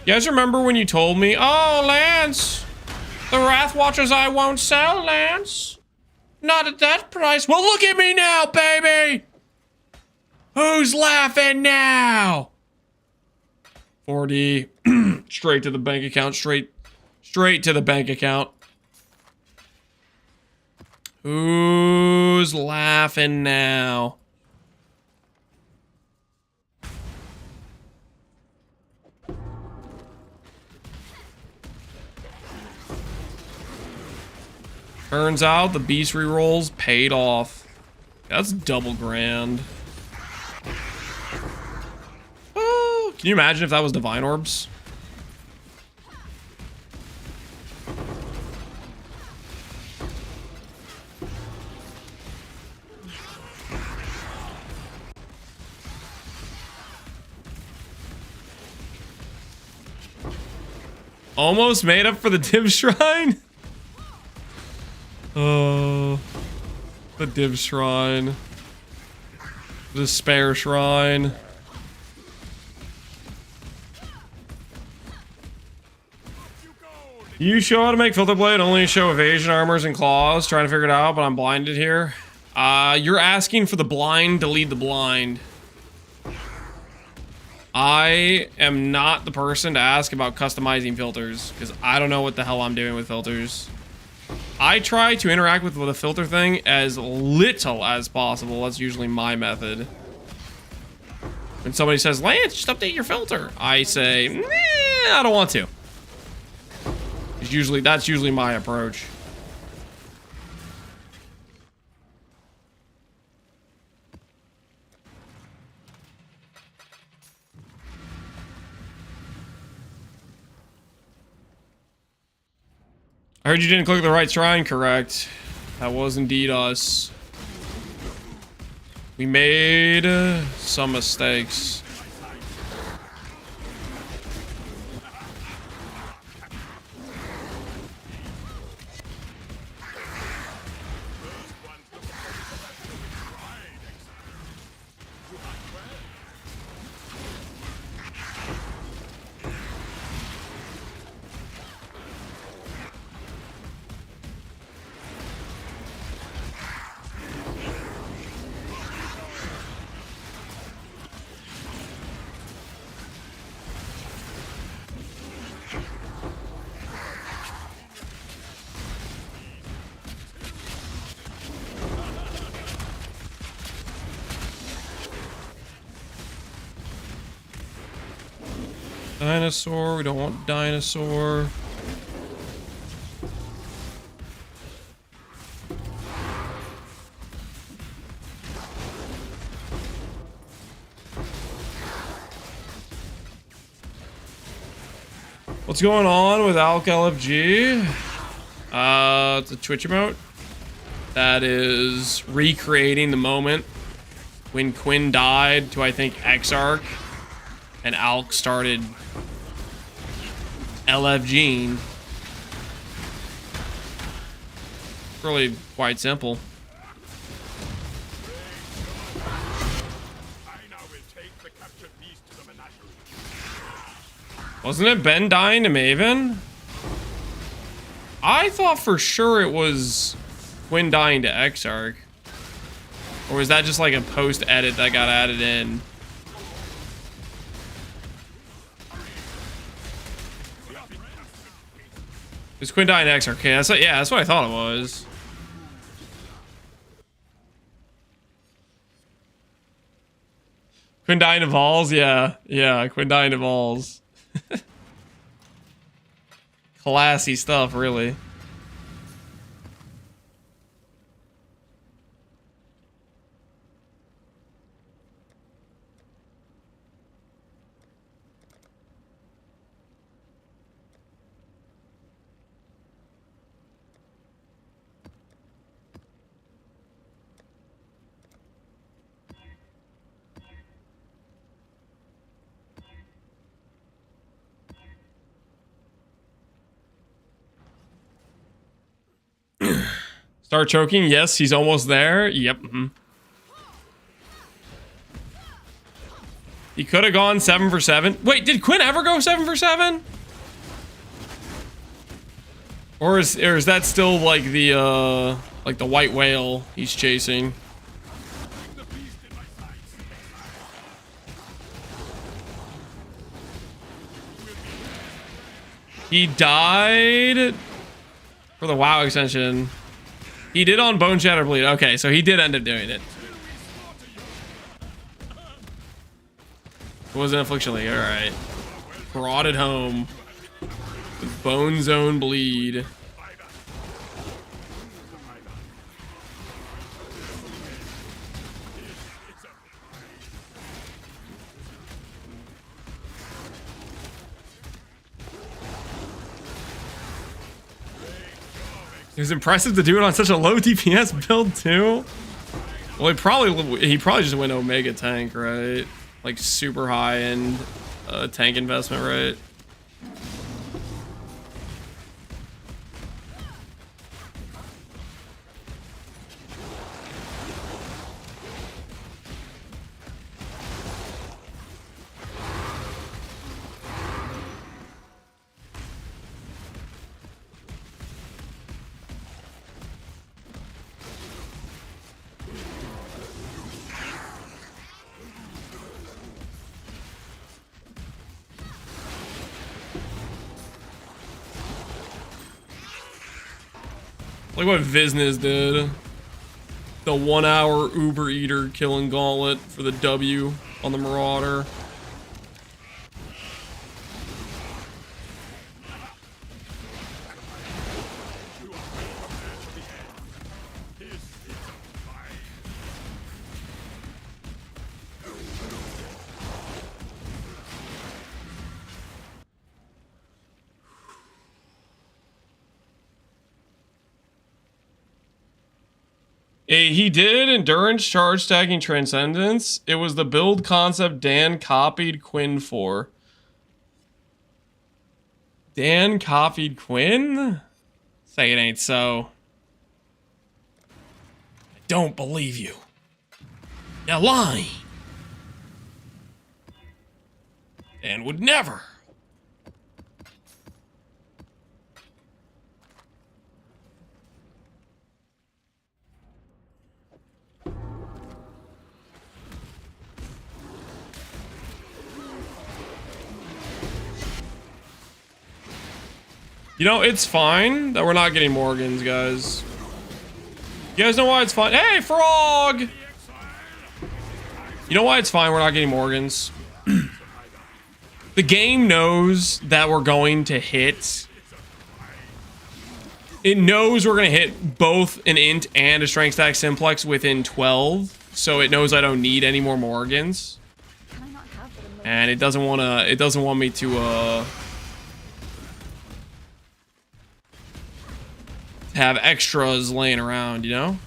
You guys remember when you told me, oh, Lance, the Wrath Watchers I won't sell, Lance. Not at that price. Well, look at me now, baby. Who's laughing now? 40. Straight to the bank account. Straight to the bank account. Who's laughing now? Turns out the beast rerolls paid off. That's double grand. Oh, can you imagine if that was Divine Orbs? Almost made up for the Div Shrine? Oh, the Div Shrine. The Spare Shrine. You show how to make Filter Blade, only show evasion armors and claws. Trying to figure it out, but I'm blinded here. You're asking for the blind to lead the blind. I am not the person to ask about customizing filters, because I don't know what the hell I'm doing with filters. I try to interact with the filter thing as little as possible. That's usually my method. When somebody says, Lance, just update your filter, I say, nah, I don't want to. That's usually my approach. I heard you didn't click the right shrine, correct? That was indeed us. We made some mistakes. Dinosaur, we don't want dinosaur. What's going on with Alk LFG? It's a Twitch emote that is recreating the moment when Quinn died to, I think, Exarch, and Alk started LFGing. Really quite simple. Wasn't it Ben dying to Maven? I thought for sure it was Quinn dying to Exarch. Or was that just like a post edit that got added in? It's Quinn dying to Exarch. Okay, yeah, that's what I thought it was. Quinn dying to Vols? Yeah, Quinn dying to Vols. Classy stuff, really. Start choking? Yes, he's almost there. Yep. He could have gone 7 for 7. Wait, did Quinn ever go 7 for 7? Or is that still like the white whale he's chasing? He died for the WoW extension. He did on Bone Shatter Bleed. Okay, so he did end up doing it. It was an Affliction League, alright. Brought it home. With Bone Zone Bleed. It was impressive to do it on such a low DPS build too. Well, he probably just went Omega tank, right? Like super high end tank investment, right? Like what Vizniz did. The 1 hour Uber Eater killing gauntlet for the W on the Marauder. He did Endurance, Charge Stacking, Transcendence. It was the build concept Dan copied Quinn for. Dan copied Quinn? Say it ain't so. I don't believe you. You're lying. Dan would never. You know, it's fine that we're not getting Morrigans, guys. You guys know why it's fine? Hey, Frog! You know why it's fine we're not getting Morrigans? The game knows that we're going to hit... It knows we're going to hit both an int and a strength stack simplex within 12. So it knows I don't need any more Morrigans. And it doesn't want me to, have extras laying around, you know?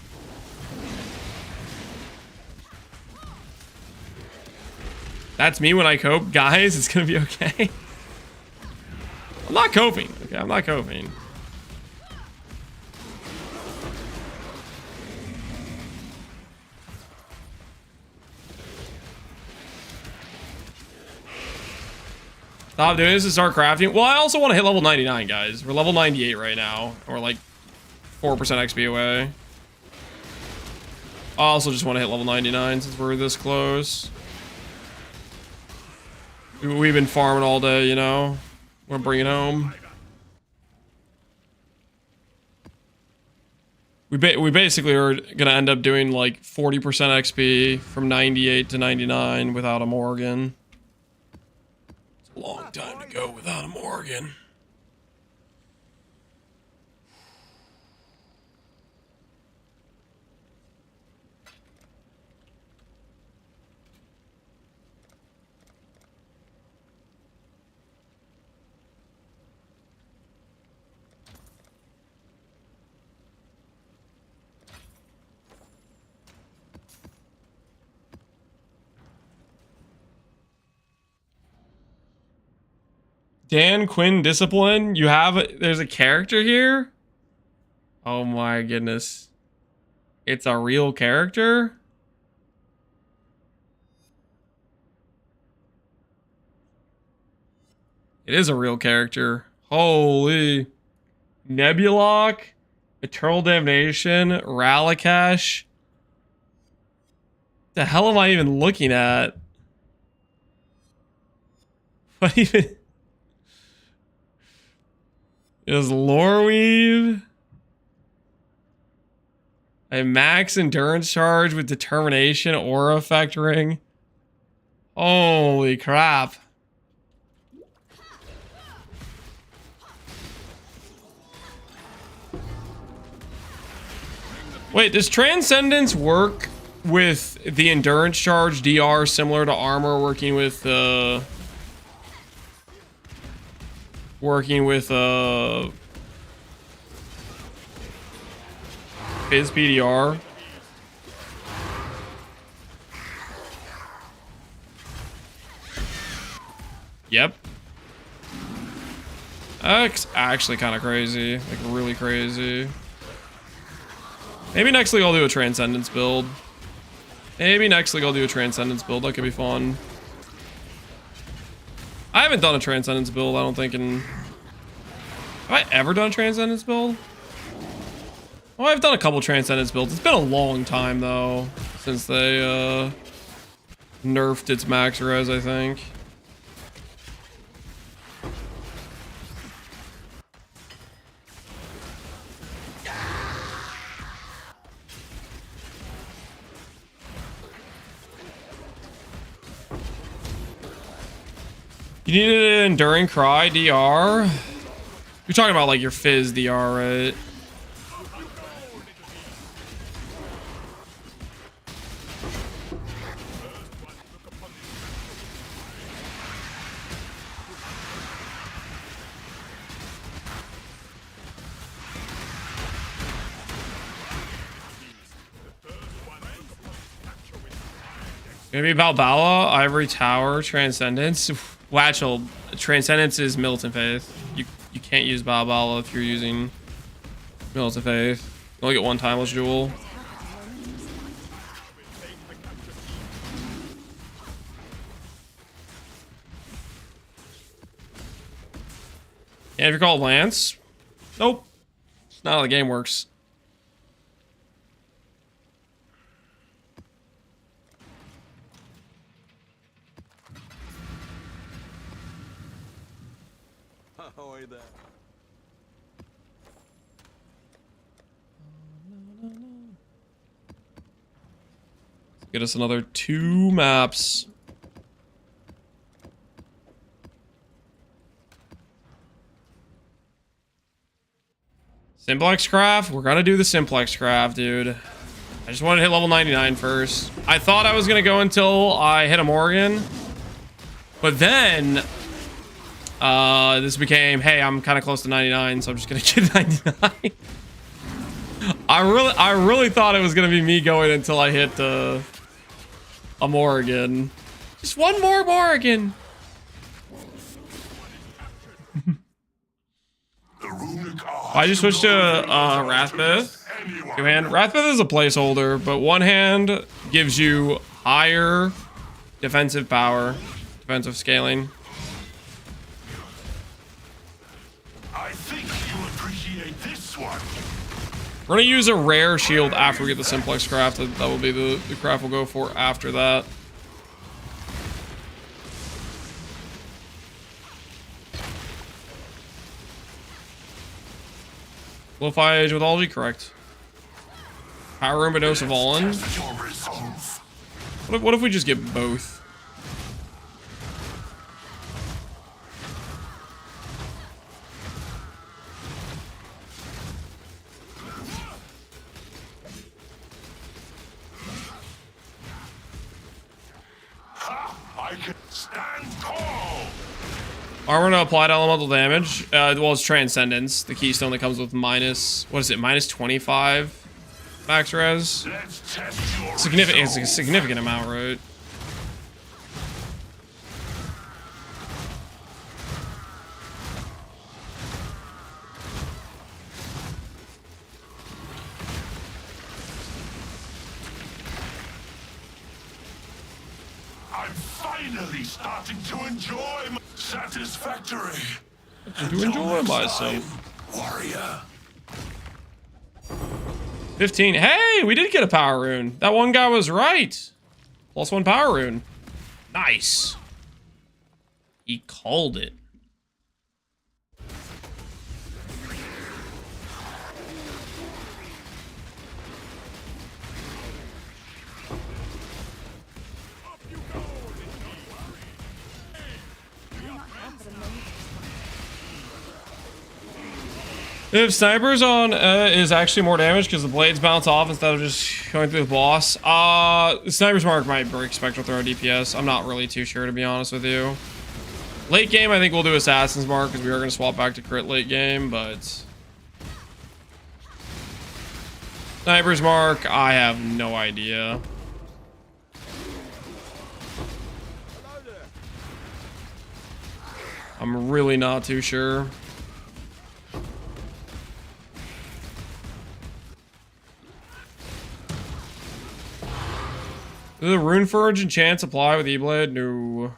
That's me when I cope. Guys, it's gonna be okay. I'm not coping. Okay, I'm not coping. Stop doing this and start crafting. Well, I also want to hit level 99, guys. We're level 98 right now. We're like 4% XP away. I also just want to hit level 99 since we're this close. We've been farming all day, you know? We're gonna bring it home. We basically are gonna end up doing like 40% XP from 98 to 99 without a Morrigan. It's a long time to go without a Morrigan. Dan Quinn Discipline? There's a character here? Oh my goodness. It's a real character? It is a real character. Holy. Nebulok, Eternal Damnation, Ralakash. The hell am I even looking at? What even? Is Loreweave? A max endurance charge with determination, aura effect ring. Holy crap. Wait, does Transcendence work with the endurance charge DR similar to armor working with Fizz PDR? Yep. That's actually kind of crazy. Like, really crazy. Maybe next league I'll do a Transcendence build. That could be fun. I haven't done a Transcendence build, I don't think, in... Have I ever done a Transcendence build? Oh, I've done a couple Transcendence builds. It's been a long time, though, since they, nerfed its max res, I think. You needed an Enduring Cry DR? You're talking about like your Fizz DR, right? Maybe Balbala, Ivory Tower, Transcendence. Watchel, Transcendence is Militant Faith. You can't use Balbala if you're using Militant Faith. You only get one Timeless Jewel. And if you're called Lance, nope. It's not how the game works. Get us another 2 maps. Simplex craft? We're gonna do the Simplex craft, dude. I just wanted to hit level 99 first. I thought I was gonna go until I hit a Morrigan. But then this became, hey, I'm kind of close to 99, so I'm just gonna get 99. I really thought it was gonna be me going until I hit a Morrigan. Just one more Morrigan. I just switched to Wrathbith. Two hand. Wrathbith is a placeholder, but one hand gives you higher defensive power, defensive scaling. I think you appreciate this one. We're gonna use a rare shield after we get the Simplex craft. That will be the craft we'll go for after that. Lo-Fi Age with Ology, correct. Power Room, but no Savalin. What if we just get both? I can stand tall. Armor to applied elemental damage. Well, it's Transcendence. The keystone that comes with minus, what is it, minus 25 max res? Let's test your Significant. It's a significant amount, right? I'm finally starting to enjoy my satisfactory. To enjoy myself. Warrior. 15. Hey, we did get a power rune. That one guy was right. +1 power rune. Nice. He called it. If snipers on is actually more damage because the blades bounce off instead of just going through the boss. Sniper's Mark might break Spectral Throw DPS. I'm not really too sure, to be honest with you. Late game, I think we'll do Assassin's Mark because we are going to swap back to crit late game, but Sniper's Mark, I have no idea. I'm really not too sure. Do the Rune Forge and Chance apply with E-Blade? No.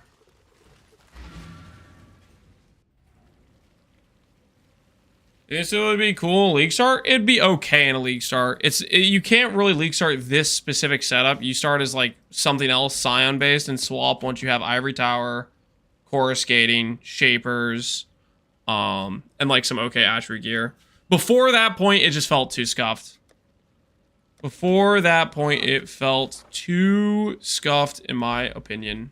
This would be cool. League start? It'd be okay in a league start. You can't really league start this specific setup. You start as like something else Scion based and swap once you have Ivory Tower, Coruscating, Shapers, and like some okay Attribute gear. Before that point, it just felt too scuffed. Before that point, it felt too scuffed, in my opinion.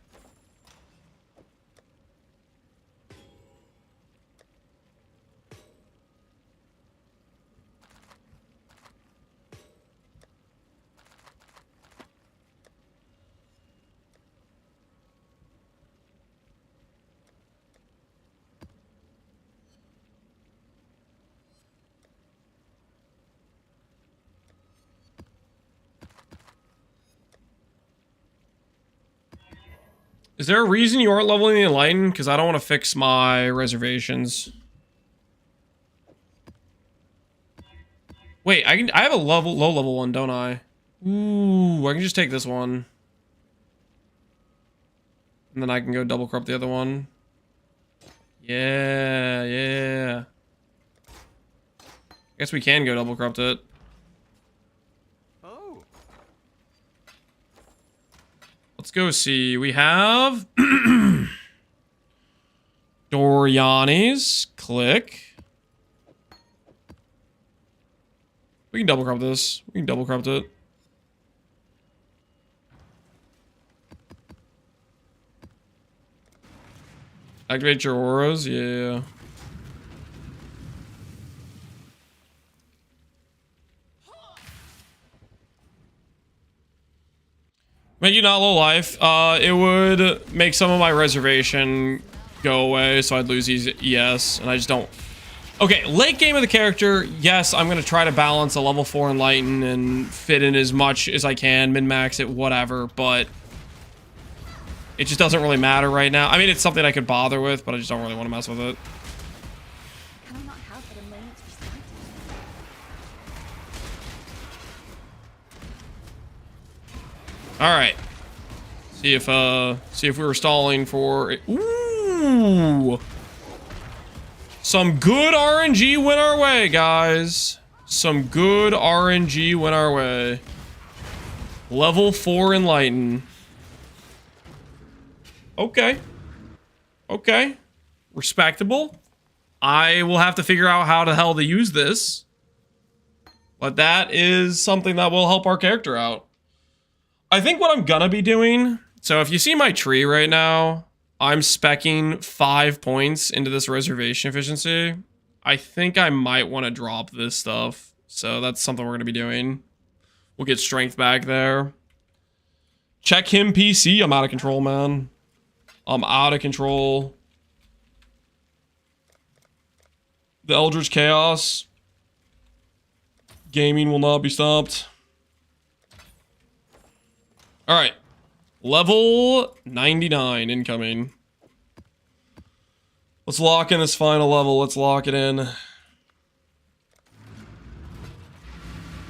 Is there a reason you aren't leveling the Enlightened? Because I don't want to fix my reservations. Wait, I have a low level one, don't I? Ooh, I can just take this one. And then I can go double corrupt the other one. Yeah. I guess we can go double corrupt it. Let's go see. We have Doriani's. Click. We can double corrupt this. We can double corrupt it. Activate your auras. Yeah. Make you not low life. It would make some of my reservation go away, so I'd lose ES, and I just don't. Okay, late game of the character, yes, I'm going to try to balance a level 4 Enlighten and fit in as much as I can, min-max it, whatever, but it just doesn't really matter right now. I mean, it's something I could bother with, but I just don't really want to mess with it. Can I not have but a moment's respite? All right. See if we were stalling for. Ooh. Some good RNG went our way, guys. Some good RNG went our way. Level 4 Enlighten. Okay. Okay. Respectable. I will have to figure out how the hell to use this. But that is something that will help our character out. I think what I'm gonna be doing, so if you see my tree right now, I'm speccing 5 points into this reservation efficiency. I think I might want to drop this stuff. So that's something we're gonna be doing. We'll get strength back there. Check him PC. I'm out of control, man. I'm out of control. The Eldritch Chaos. Gaming will not be stopped. All right, level 99 incoming. Let's lock in this final level. Let's lock it in.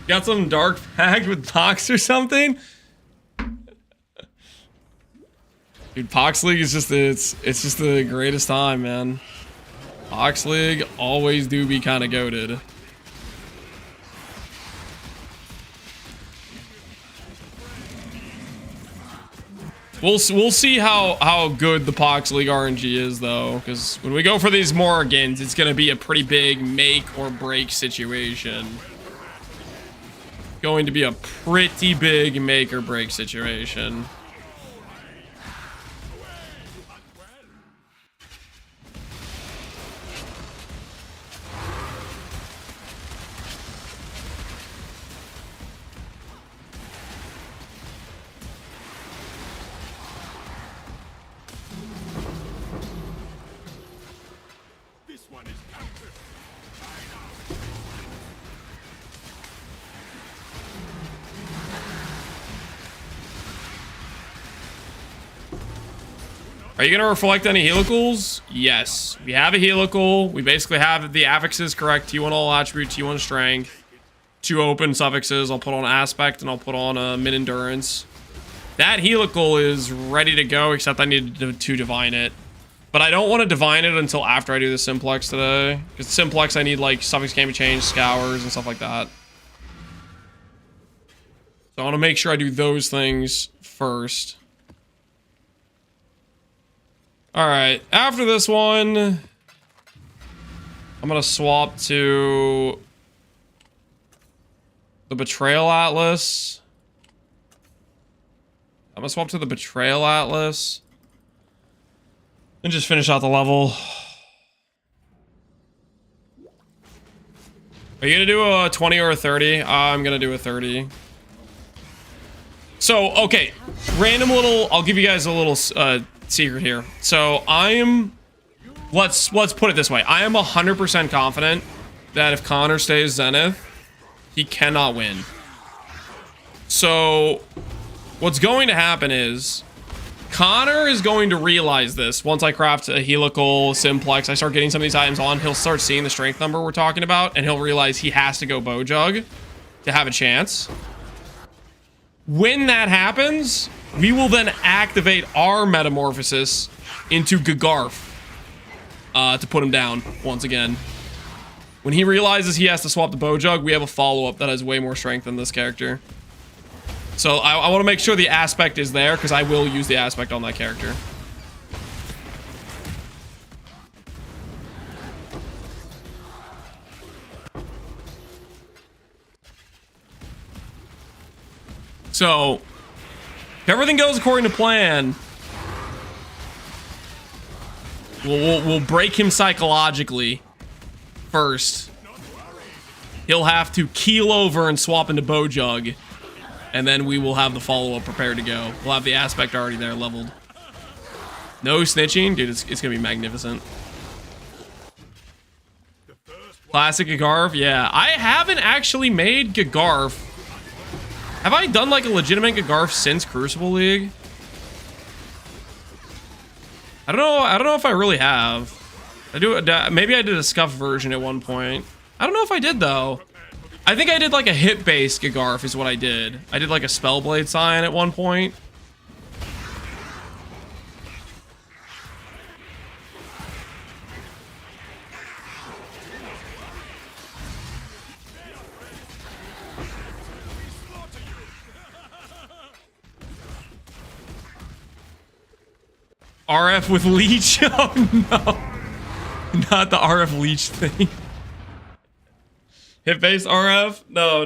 Got some dark pact with Pohx or something? Dude, Pohx League is just it's just the greatest time, man. Pohx League always do be kind of goated. We'll see how good the Pohx League RNG is though, because when we go for these Morrigans, it's gonna be a pretty big make or break situation. Going to be a pretty big make or break situation. Are you gonna reflect any helicals? Yes. We have a helical. We basically have the affixes correct. T1 all attribute, T1 strength. 2 open suffixes. I'll put on aspect and I'll put on mid endurance. That helical is ready to go, except I need to divine it. But I don't want to divine it until after I do the Simplex today. Because Simplex I need like suffix can't be changed, scours and stuff like that. So I want to make sure I do those things first. All right, after this one, I'm gonna swap to the Betrayal Atlas. I'm gonna swap to the Betrayal Atlas and just finish out the level. Are you gonna do a 20 or a 30? I'm gonna do a 30. So, okay, random little, I'll give you guys a little secret here. So let's put it this way. I am 100% confident that if Connor stays Zenith, he cannot win. So what's going to happen is Connor is going to realize this once I craft a helical Simplex. I start getting some of these items on. He'll start seeing the strength number we're talking about, and he'll realize he has to go Bowjug to have a chance. When that happens, we will then activate our metamorphosis into Gagarf to put him down once again. When he realizes he has to swap the Bowjug, we have a follow-up that has way more strength than this character. So I want to make sure the aspect is there, because I will use the aspect on that character. So if everything goes according to plan, we'll break him psychologically first. He'll have to keel over and swap into Bowjug, and then we will have the follow-up prepared to go. We'll have the aspect already there leveled. No snitching, dude. It's gonna be magnificent. Classic Gagarf, yeah. I haven't actually made Gagarf. Have I done like a legitimate Gagarf since Crucible League? I don't know if I really have. Maybe I did a scuffed version at one point. I don't know if I did though. I think I did like a hit-based Gagarf is what I did. I did like a Spellblade sign at one point. RF with leech? Oh no. Not the RF leech thing. Hit-based RF? No,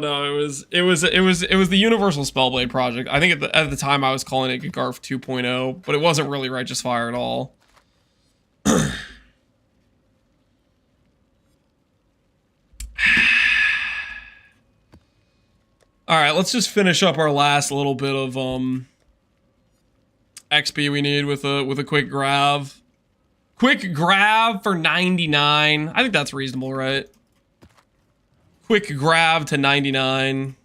it was the Universal Spellblade project. I think at the time I was calling it Gagarf 2.0, but it wasn't really Righteous Fire at all. Alright, let's just finish up our last little bit of XP we need with a quick grab. Quick grab for 99. I think that's reasonable, right? Quick grab to 99.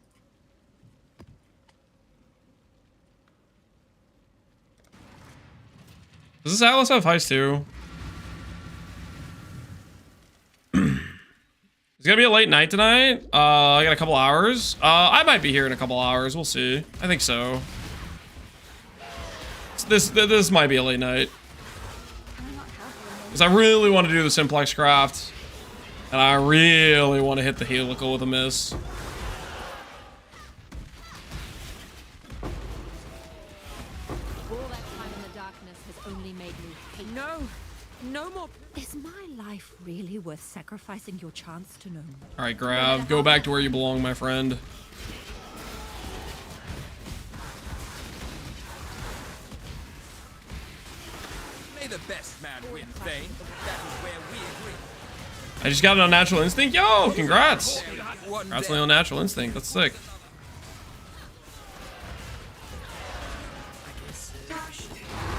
Does this Atlas have heist too? It's gonna be a late night tonight. I got a couple hours. I might be here in a couple hours. We'll see. I think so. This might be a late night. Can I not have the emoji? Because I really want to do the Simplex craft. And I really want to hit the helical with a miss. All that time in the darkness has only made me hate. No more. Is my life really worth sacrificing your chance to know more? Alright, Grav. Go back to where you belong, my friend. May the best man win, Thane. That is where we agree. I just got an unnatural instinct. Yo, congrats. One Congrats day. on the unnatural instinct. That's sick.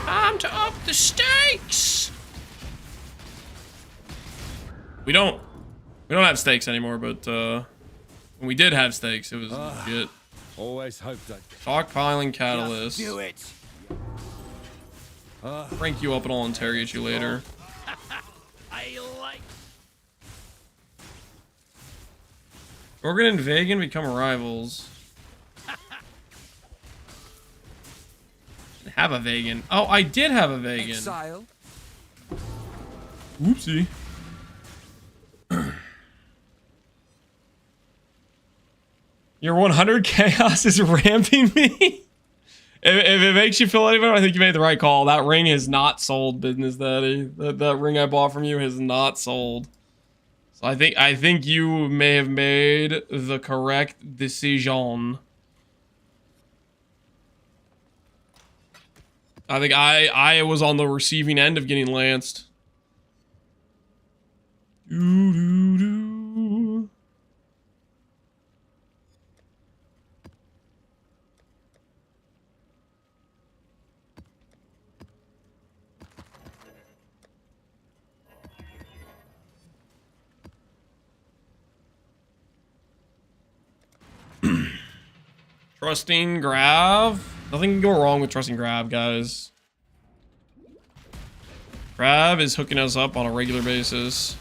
Time to up the stakes. We don't have stakes anymore, but when we did have stakes, it was legit. Always hoped I'd Stockpiling catalyst. Do it. Rank you up and I'll interrogate you later. I like. Morgan and Vegan become rivals. Have a Vegan. Oh, I did have a Vegan. Exile. Whoopsie. Your 100 chaos is ramping me. If it makes you feel any better, I think you made the right call. That ring is not sold, Business Daddy. That ring I bought from you has not sold. So I think you may have made the correct decision. I think I was on the receiving end of getting lanced. Doo, doo, doo. Trusting Grav. Nothing can go wrong with trusting Grav, guys. Grav is hooking us up on a regular basis.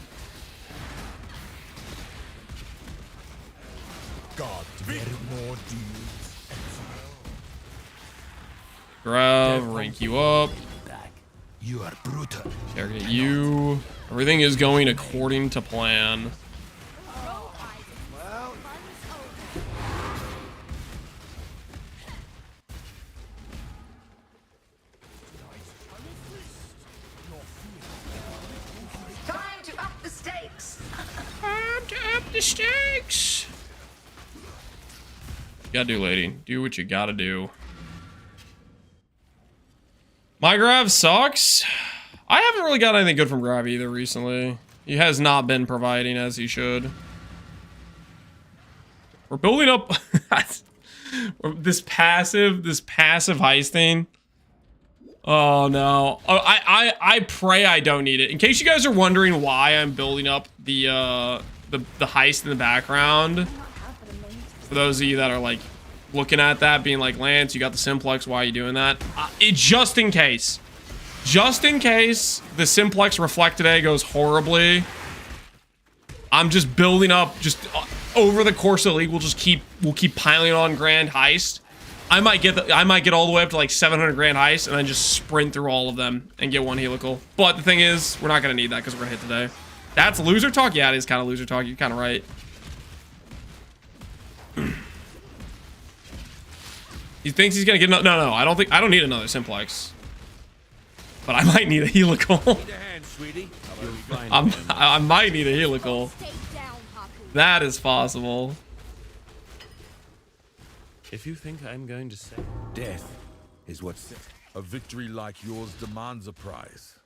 God, more dudes. Grav, rank you up. You are brutal. Target you. Everything is going according to plan. Time to up the stakes. Time to up the stakes. Gotta do, lady. Do what you gotta do. My Grav sucks. I haven't really got anything good from Grav either recently. He has not been providing as he should. We're building up this passive heisting. Oh no. Oh, I pray I don't need it. In case you guys are wondering why I'm building up the heist in the background. For those of you that are like looking at that being like, Lance, you got the Simplex, why are you doing that? Just in case. Just in case the Simplex Reflect today goes horribly. I'm just building up just over the course of the league. We'll keep piling on grand heist. I might get all the way up to like 700 grand heist and then just sprint through all of them and get one helical. But the thing is, we're not gonna need that because we're gonna hit today. That's loser talk? Yeah, it is kind of loser talk. You're kind of right. He thinks he's gonna get no. I don't need another Simplex. But I might need a helical. I might need a helical. That is possible. If you think I'm going to say Death is what's a victory like yours demands a prize.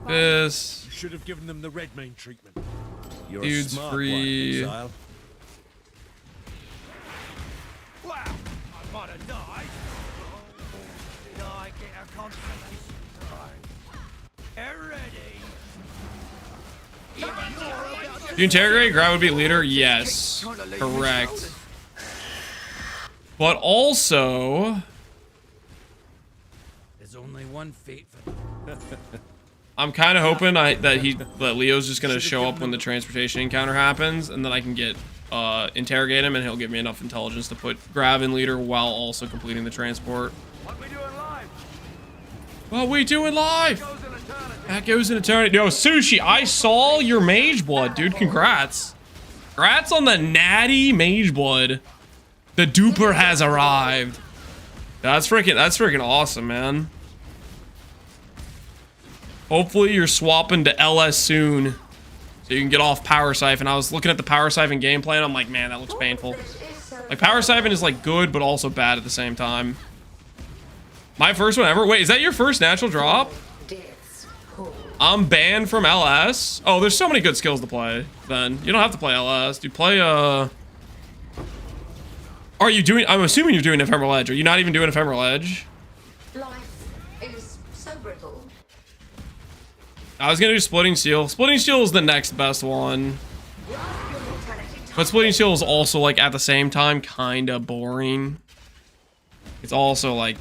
This you should have given them the red main treatment. You're dude's a smart free. one, Exile. Wow, I might have died. Did I get a confirmation prize? Ready? Do you interrogate? Grav would be leader? Yes. Correct. But also, There's only one fate for I'm kind of hoping that Leo's just gonna show up when the transportation encounter happens, and then I can get interrogate him, and he'll give me enough intelligence to put Grav in leader while also completing the transport. what we doing live. What are we doing live? That goes in eternity. Yo, Sushi, I saw your mage blood, dude. Congrats. Congrats on the natty mage blood. The duper has arrived. That's freaking awesome, man. Hopefully you're swapping to LS soon, so you can get off Power Siphon. I was looking at the Power Siphon gameplay, and I'm like, man, that looks painful. Like, Power Siphon is, like, good, but also bad at the same time. My first one ever? Wait, is that your first natural drop? I'm banned from LS? Oh, there's so many good skills to play, then. You don't have to play LS. Dude, play, Are you doing... I'm assuming you're doing Ephemeral Edge. Are you not even doing Ephemeral Edge? Life is so brittle. I was gonna do Splitting Steel. Splitting Steel is the next best one. But Splitting Steel is also, like, at the same time, kinda boring. It's also, like...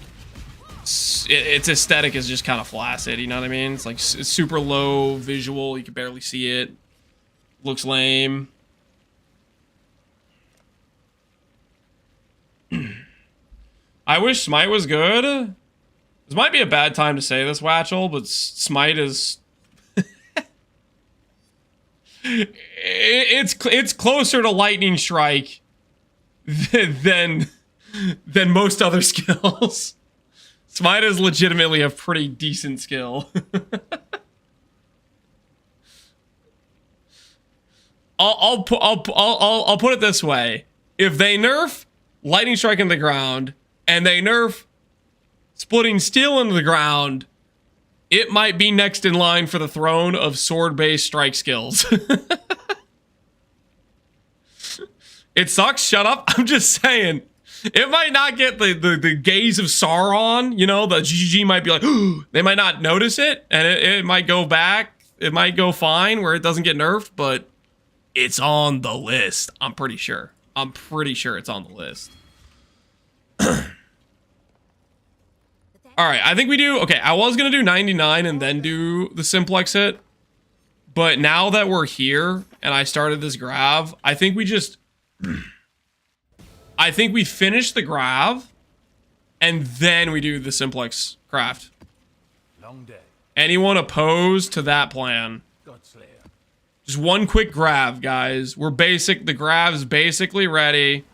its aesthetic is just kind of flaccid, you know what I mean? It's, like, it's super low visual. You can barely see it. Looks lame. I wish Smite was good. This might be a bad time to say this, Watchel, but Smite is... it's closer to Lightning Strike than most other skills. Smite is legitimately a pretty decent skill. I'll put it this way: if they nerf Lightning Strike into the ground and they nerf Splitting Steel into the ground, it might be next in line for the throne of sword-based strike skills. It sucks. Shut up. I'm just saying. It might not get the gaze of Sauron. You know, the GG might be like, they might not notice it, and it might go back. It might go fine where it doesn't get nerfed, but it's on the list. I'm pretty sure. I'm pretty sure it's on the list. All right, I think we do... Okay, I was going to do 99 and then do the Simplex hit. But now that we're here and I started this grav, I think we just... I think we finish the grav and then we do the Simplex craft. Long day. Anyone opposed to that plan? Godslayer. Just one quick grav, guys. The grav's basically ready.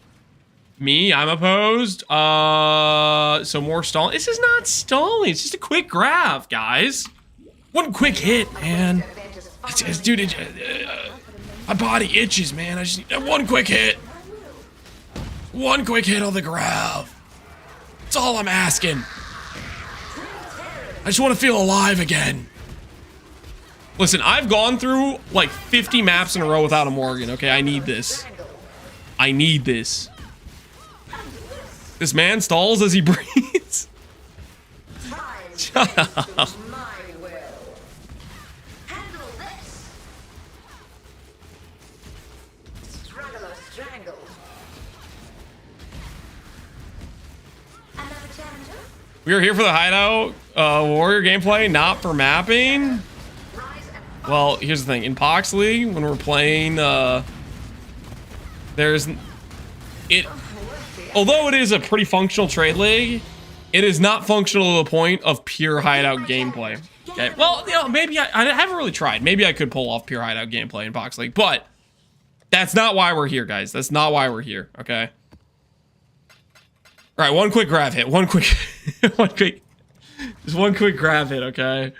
Me, I'm opposed. So more stalling. This is not stalling. It's just a quick grab, guys. One quick hit, man. Dude, my body itches, man. I just need one quick hit. One quick hit on the grab. That's all I'm asking. I just want to feel alive again. Listen, I've gone through like 50 maps in a row without a Morrigan, okay? I need this. I need this. This man stalls as he breathes. Shut up. We are here for the hideout warrior gameplay, not for mapping. Well, here's the thing. In Pohx League, when we're playing, although it is a pretty functional trade league, it is not functional to the point of pure hideout gameplay. Okay, well, you know, maybe I haven't really tried. Maybe I could pull off pure hideout gameplay in Pohx League, but that's not why we're here, guys. That's not why we're here, okay? All right, one quick grab hit. One quick, just one quick grab hit, okay?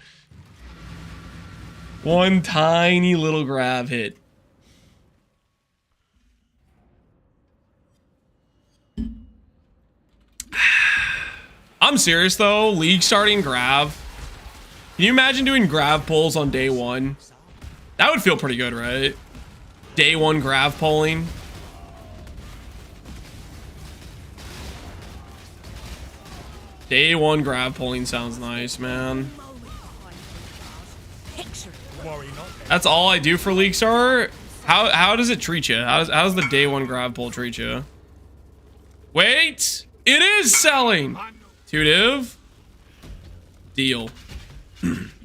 One tiny little grab hit. I'm serious though, league starting grav. Can you imagine doing grav pulls on day one? That would feel pretty good, right? Day one grav pulling. Day one grav pulling sounds nice, man. That's all I do for League Star? How does it treat you? How does the day one grav pull treat you? Wait! It is selling! 2 div? Deal.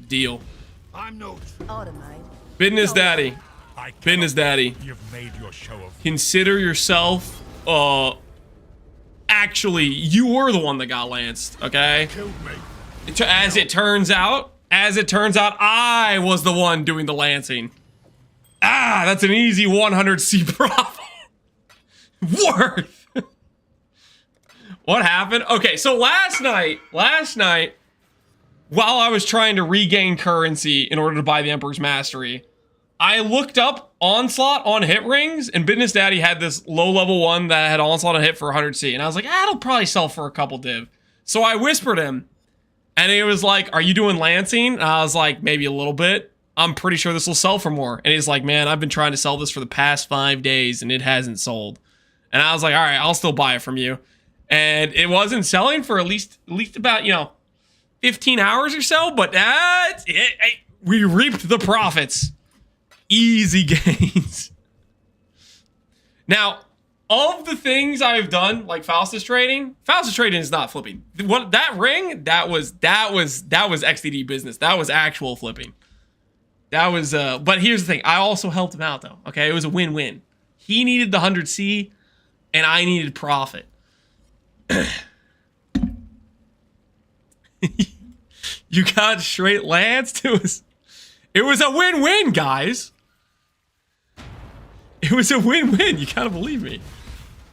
Deal. I'm no Business daddy. Business daddy. You've made your show of Consider yourself, actually, you were the one that got lanced, okay? killed me. As it turns out, I was the one doing the lancing. Ah, that's an easy 100C profit. Worth. What happened? Okay, so last night, while I was trying to regain currency in order to buy the Emperor's Mastery, I looked up Onslaught on hit rings, and Business Daddy had this low-level one that had Onslaught on hit for 100C, and I was like, it'll probably sell for a couple div. So I whispered him, and he was like, are you doing lancing? And I was like, maybe a little bit. I'm pretty sure this will sell for more. And he's like, man, I've been trying to sell this for the past 5 days, and it hasn't sold. And I was like, all right, I'll still buy it from you. And it wasn't selling for at least about, 15 hours or so, but that's it. We reaped the profits. Easy gains. Now, of the things I've done, like Faustus trading is not flipping. That ring, that was XDD business. That was actual flipping. That was, but here's the thing. I also helped him out though. Okay, it was a win-win. He needed the 100C, and I needed profit. You got straight lanced. It was a win-win, guys. It was a win-win. You gotta believe me.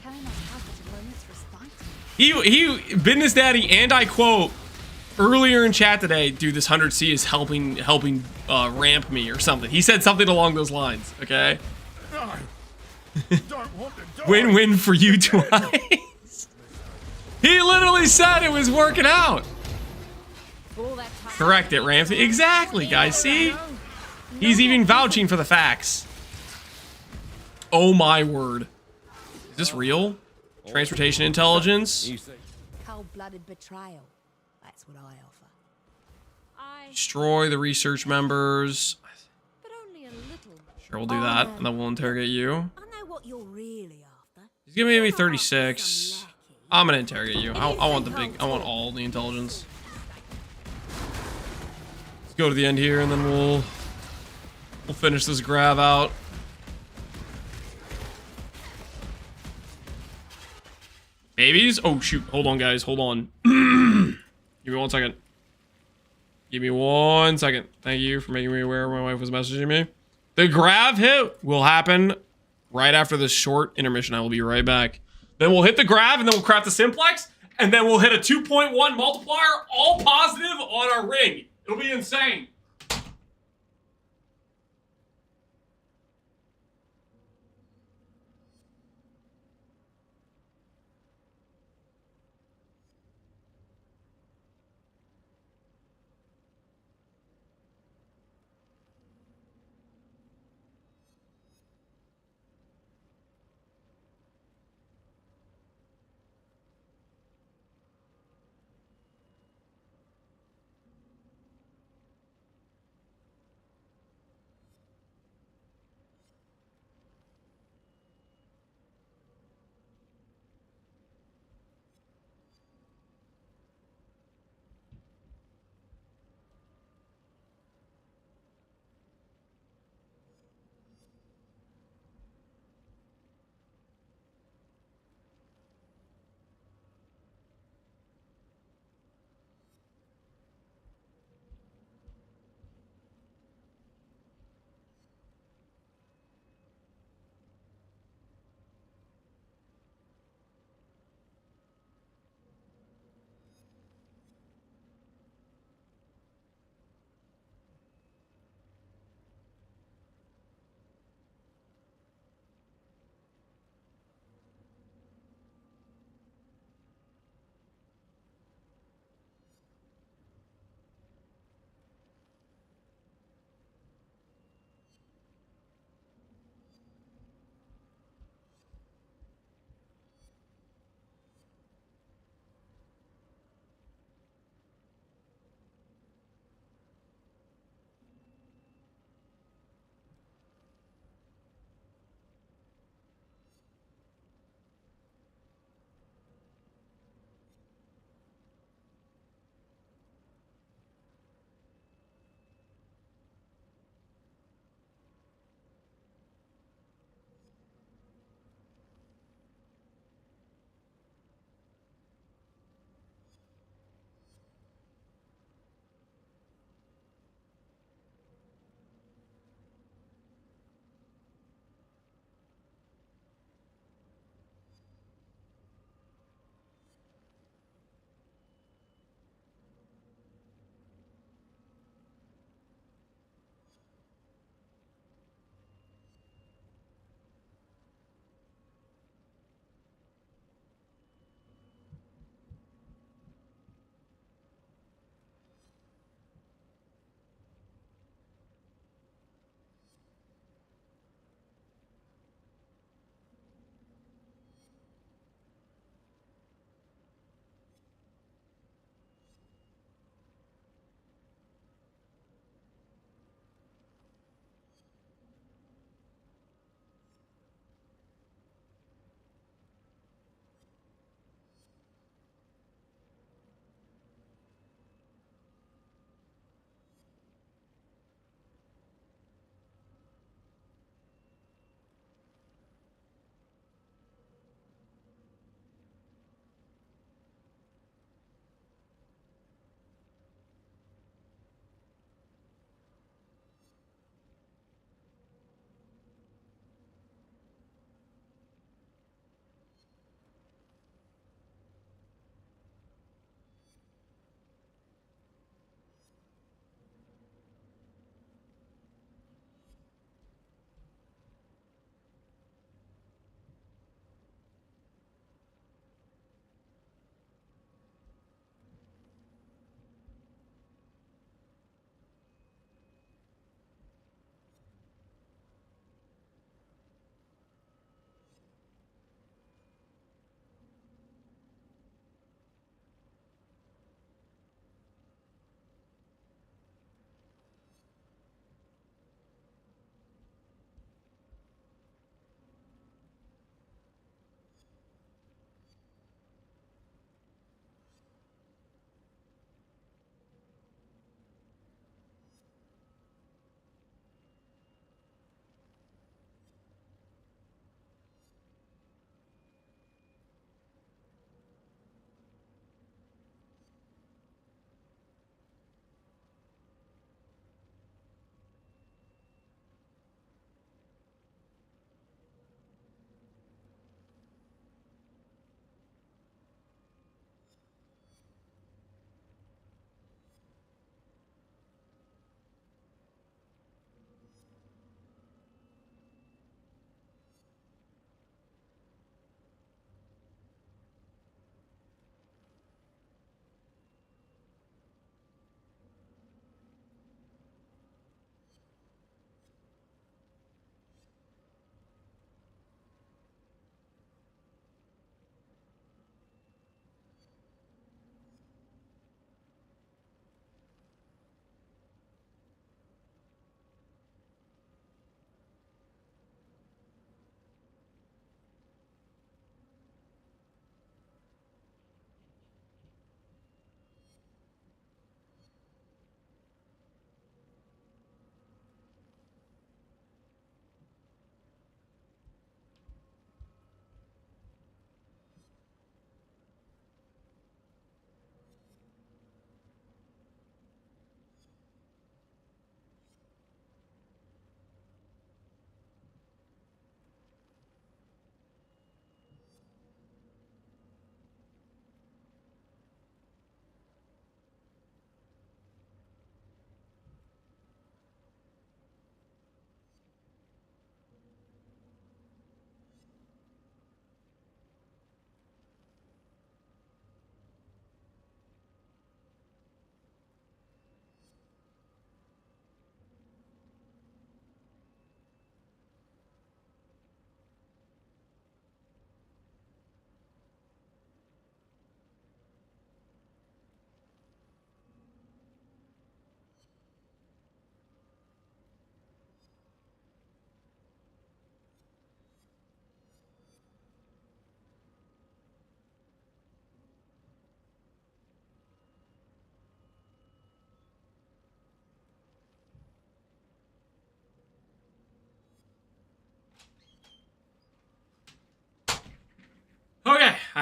Can I not have such a moment's respite? He, Business Daddy, and I quote earlier in chat today, dude, this 100C is helping ramp me or something. He said something along those lines. Okay. Win-win for you twice. He literally said it was working out. Correct it, Ramsey. Exactly, guys. See? He's even vouching for the facts. Oh my word. Is this real? Transportation intelligence? Cold-blooded betrayal. That's what I offer. Destroy the research members. But only a little. Sure, we'll do that, and then we'll interrogate you. I know what you're really after. He's gonna give me 36. I'm gonna interrogate you. I want I want all the intelligence. Let's go to the end here, and then we'll finish this grav out. Babies? Oh shoot! Hold on, guys. Hold on. Give me 1 second. Give me 1 second. Thank you for making me aware my wife was messaging me. The grav hit will happen right after this short intermission. I will be right back. Then we'll hit the grav, and then we'll craft the Simplex, and then we'll hit a 2.1 multiplier, all positive on our ring. It'll be insane.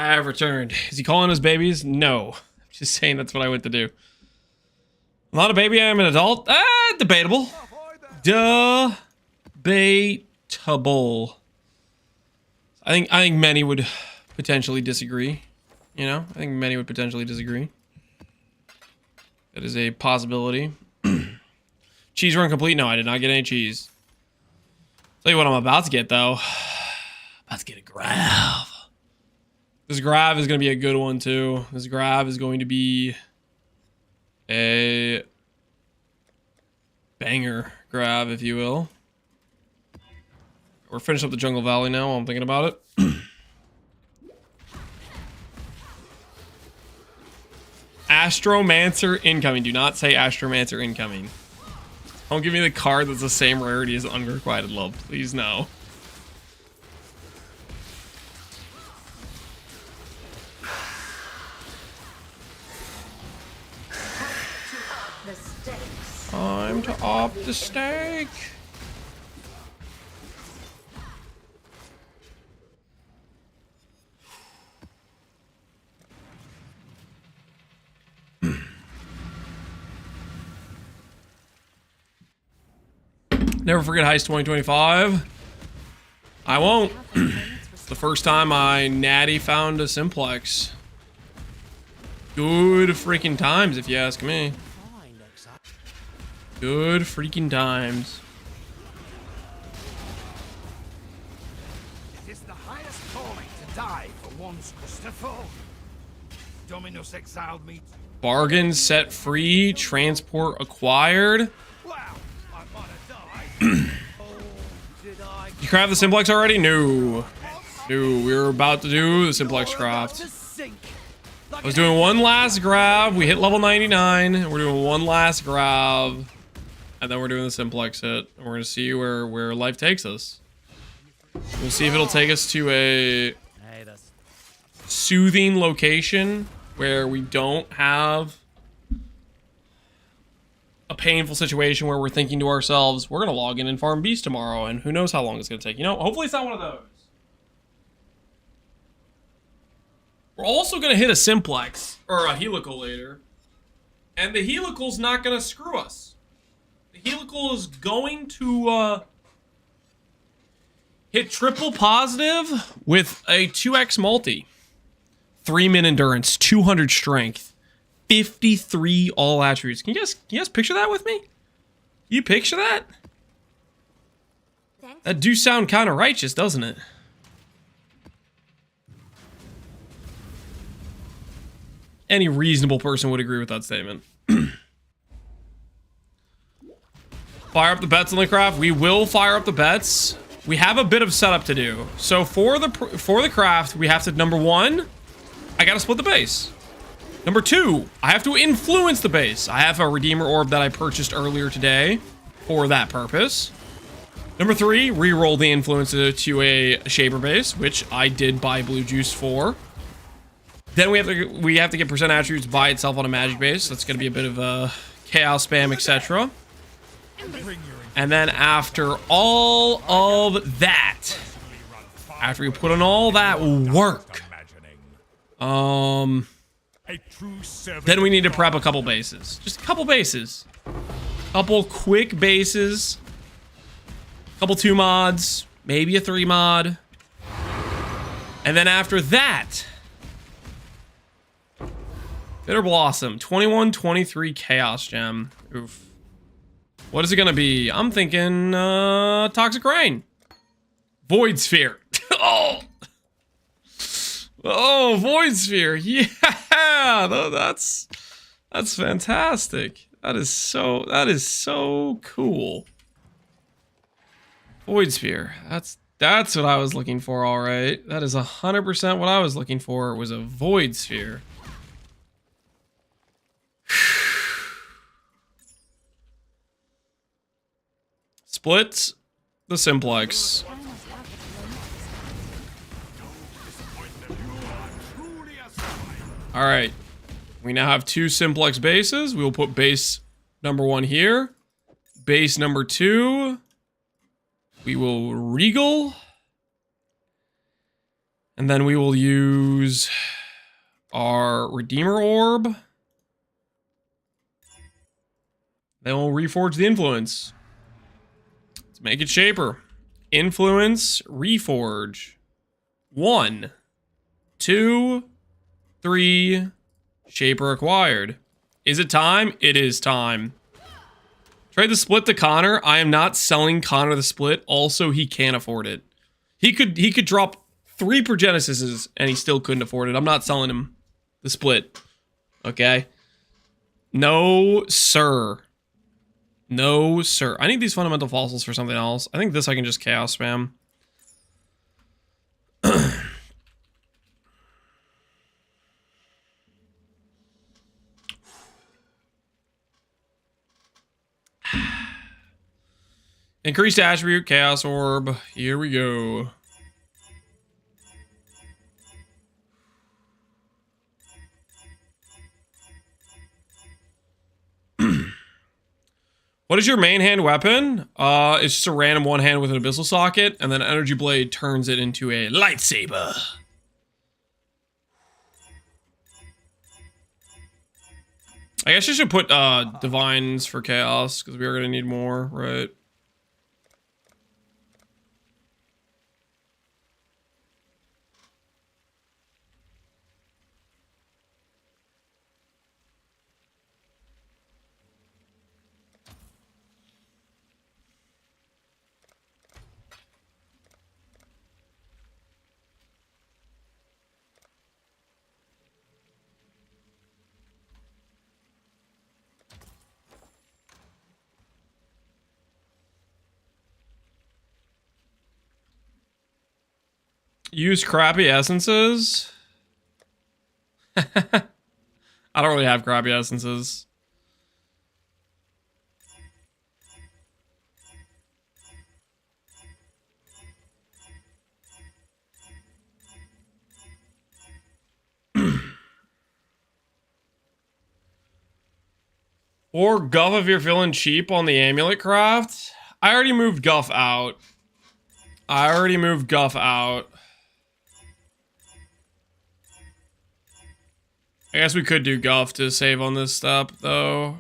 I have returned. Is he calling us babies? No. I'm just saying that's what I went to do. I'm not a baby, I'm an adult. Debatable. Debatable. I think many would potentially disagree. You know? I think many would potentially disagree. That is a possibility. Cheese run complete? No, I did not get any cheese. Tell you what I'm about to get, though. About to get a grav. This grav is going to be a good one, too. This grav is going to be a banger grav, if you will. We're finishing up the Jungle Valley now while I'm thinking about it. Astromancer incoming. Do not say Astromancer incoming. Don't give me the card that's the same rarity as Unrequited Love. Please, no. Time to up the stake. Never forget Heist 2025. I won't. It's the first time I natty found a Simplex. Good freaking times, if you ask me. Good freaking times. It is the highest calling to die for one's Christopher. Dominus exiled me. Bargain set free. Transport acquired. Wow, I might have died. Did I? You craft the Simplex already? No. No, we were about to do the Simplex craft. I was doing one last grab. We hit level 99. We're doing one last grab. And then we're doing the Simplex hit. And we're going to see where life takes us. We'll see if it'll take us to a soothing location where we don't have a painful situation where we're thinking to ourselves, we're going to log in and farm beasts tomorrow. And who knows how long it's going to take. You know, hopefully it's not one of those. We're also going to hit a Simplex or a helical later. And the helical's not going to screw us. The helical is going to hit triple positive with a 2x multi. 3-min endurance, 200 strength, 53 all attributes. Can you guys picture that with me? You picture that? That do sound kind of righteous, doesn't it? Any reasonable person would agree with that statement. Fire up the bets on the craft. We will fire up the bets. We have a bit of setup to do. So for the craft, we have to, number one, I gotta split the base. Number two, I have to influence the base. I have a Redeemer Orb that I purchased earlier today for that purpose. Number three, re-roll the influence to a Shaper base, which I did buy blue juice for. Then we have to get percent attributes by itself on a magic base. That's gonna be a bit of a chaos spam, etc. And then after all of that, after we put in all that work, then we need to prep a couple bases. Just a couple bases. Couple quick bases. Couple 2 mods. Maybe a 3 mod. And then after that, Bitter Blossom. 21-23 Chaos Gem. Oof. What is it gonna be? I'm thinking Toxic Rain. Void Sphere. Oh! Oh, Void Sphere. Yeah! That's fantastic. That is so cool. Void Sphere. That's what I was looking for, alright. That is 100% what I was looking for, was a Void Sphere. Split the Simplex. All right. We now have 2 Simplex bases. We will put base number 1 here. Base number 2. We will regal. And then we will use our Redeemer Orb. Then we'll reforge the influence. Let's make it Shaper. Influence, reforge. 1, 2, 3. Shaper acquired. Is it time? It is time. Trade the split to Connor. I am not selling Connor the split. Also, he can't afford it. He could drop 3 Progenisises and he still couldn't afford it. I'm not selling him the split. Okay? No, sir. No, sir. I need these fundamental fossils for something else. I think this I can just chaos spam. Increased attribute, chaos orb. Here we go. What is your main hand weapon? It's just a random one hand with an abyssal socket, and then energy blade turns it into a lightsaber. I guess I should put divines for chaos because we are gonna need more, right? Use crappy essences? I don't really have crappy essences. Or Guff if you're feeling cheap on the amulet craft. I already moved Guff out. I guess we could do Guff to save on this step, though.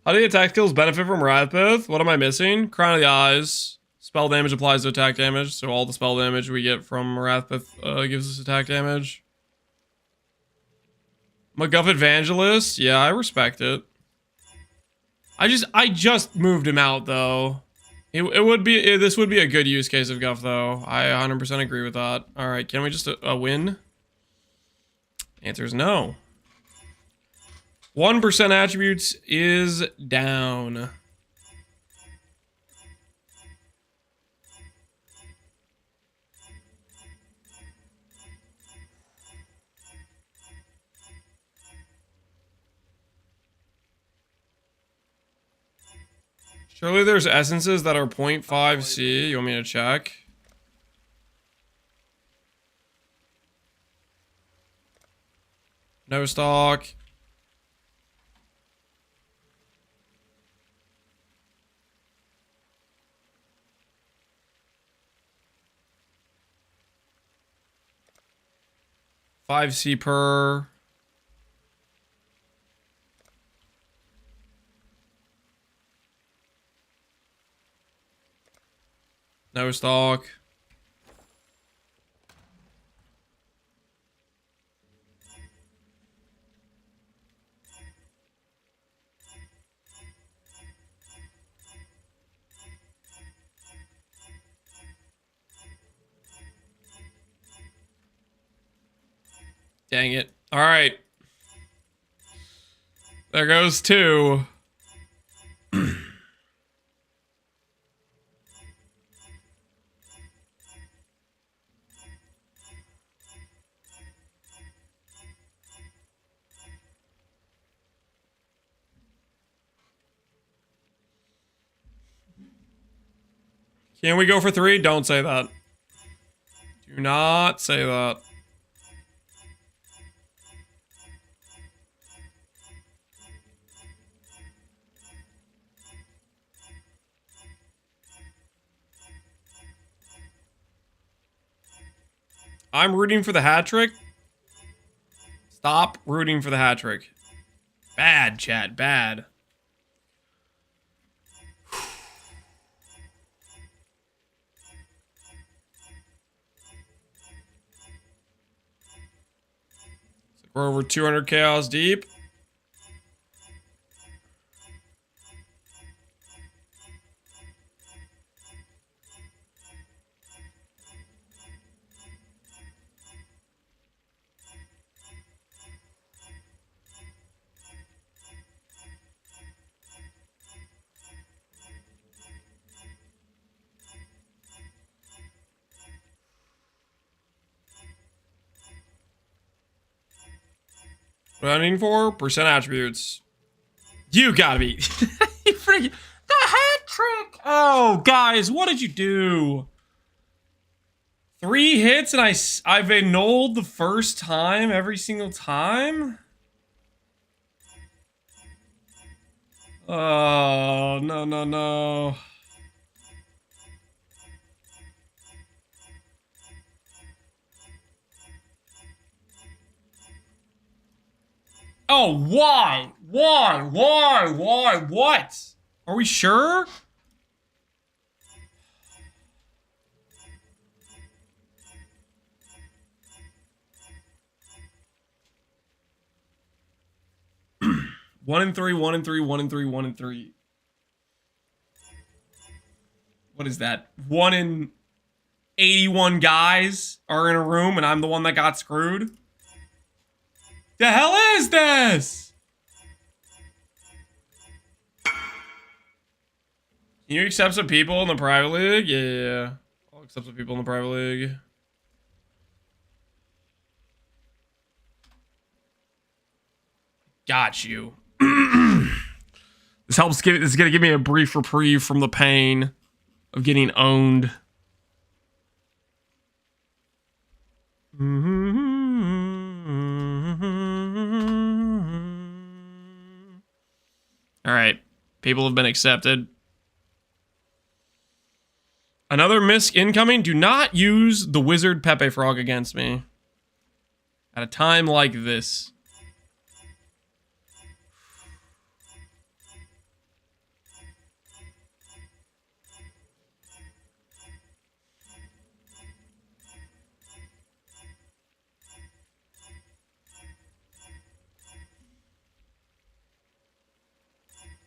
How do the attack skills benefit from Wrathbith? What am I missing? Crown of the Eyes. Spell damage applies to attack damage, so all the spell damage we get from Wrathbith gives us attack damage. MacGuff Evangelist. Yeah, I respect it. I just moved him out though. This would be a good use case of Guff though. I 100% agree with that. All right, can we just win? Answer is no. 1% attributes is down. Surely there's essences that are 0.5 C. You want me to check? No stock. $5C per. No stock. Dang it. All right. There goes 2. Can we go for 3? Don't say that. Do not say that. I'm rooting for the hat trick. Stop rooting for the hat trick. Bad, chat. Bad. So we're over 200 chaos deep. What am I needing for? Percent attributes. You gotta be. You freaking. The hat trick! Oh, guys, what did you do? 3 hits and I've annulled the first time every single time? Oh, no, no, no. Oh, why? Why? What? Are we sure? One and three. What is that? 1 in 81 guys are in a room and I'm the one that got screwed? The hell is this? Can you accept some people in the private league? Yeah. I'll accept some people in the private league. Got you. This is gonna give me a brief reprieve from the pain of getting owned. All right, people have been accepted. Another misc incoming. Do not use the wizard Pepe Frog against me at a time like this.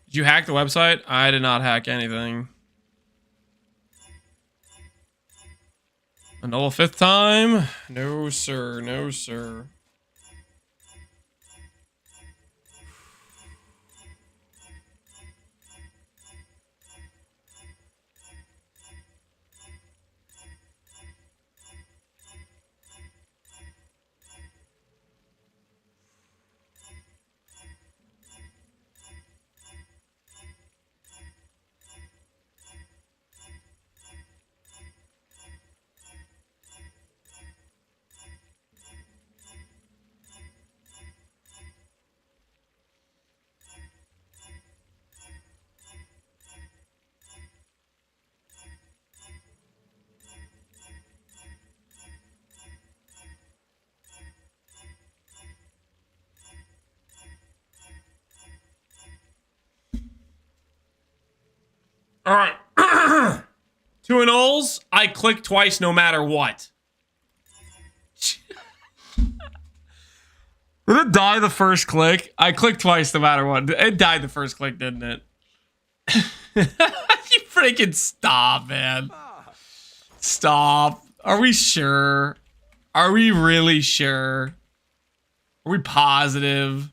Did you hack the website? I did not hack anything. Another 5th time? No, sir. No, sir. All right. 2 and O's. I click twice no matter what. Did it die the first click? I clicked twice no matter what. It died the first click, didn't it? You freaking stop, man. Stop. Are we sure? Are we really sure? Are we positive?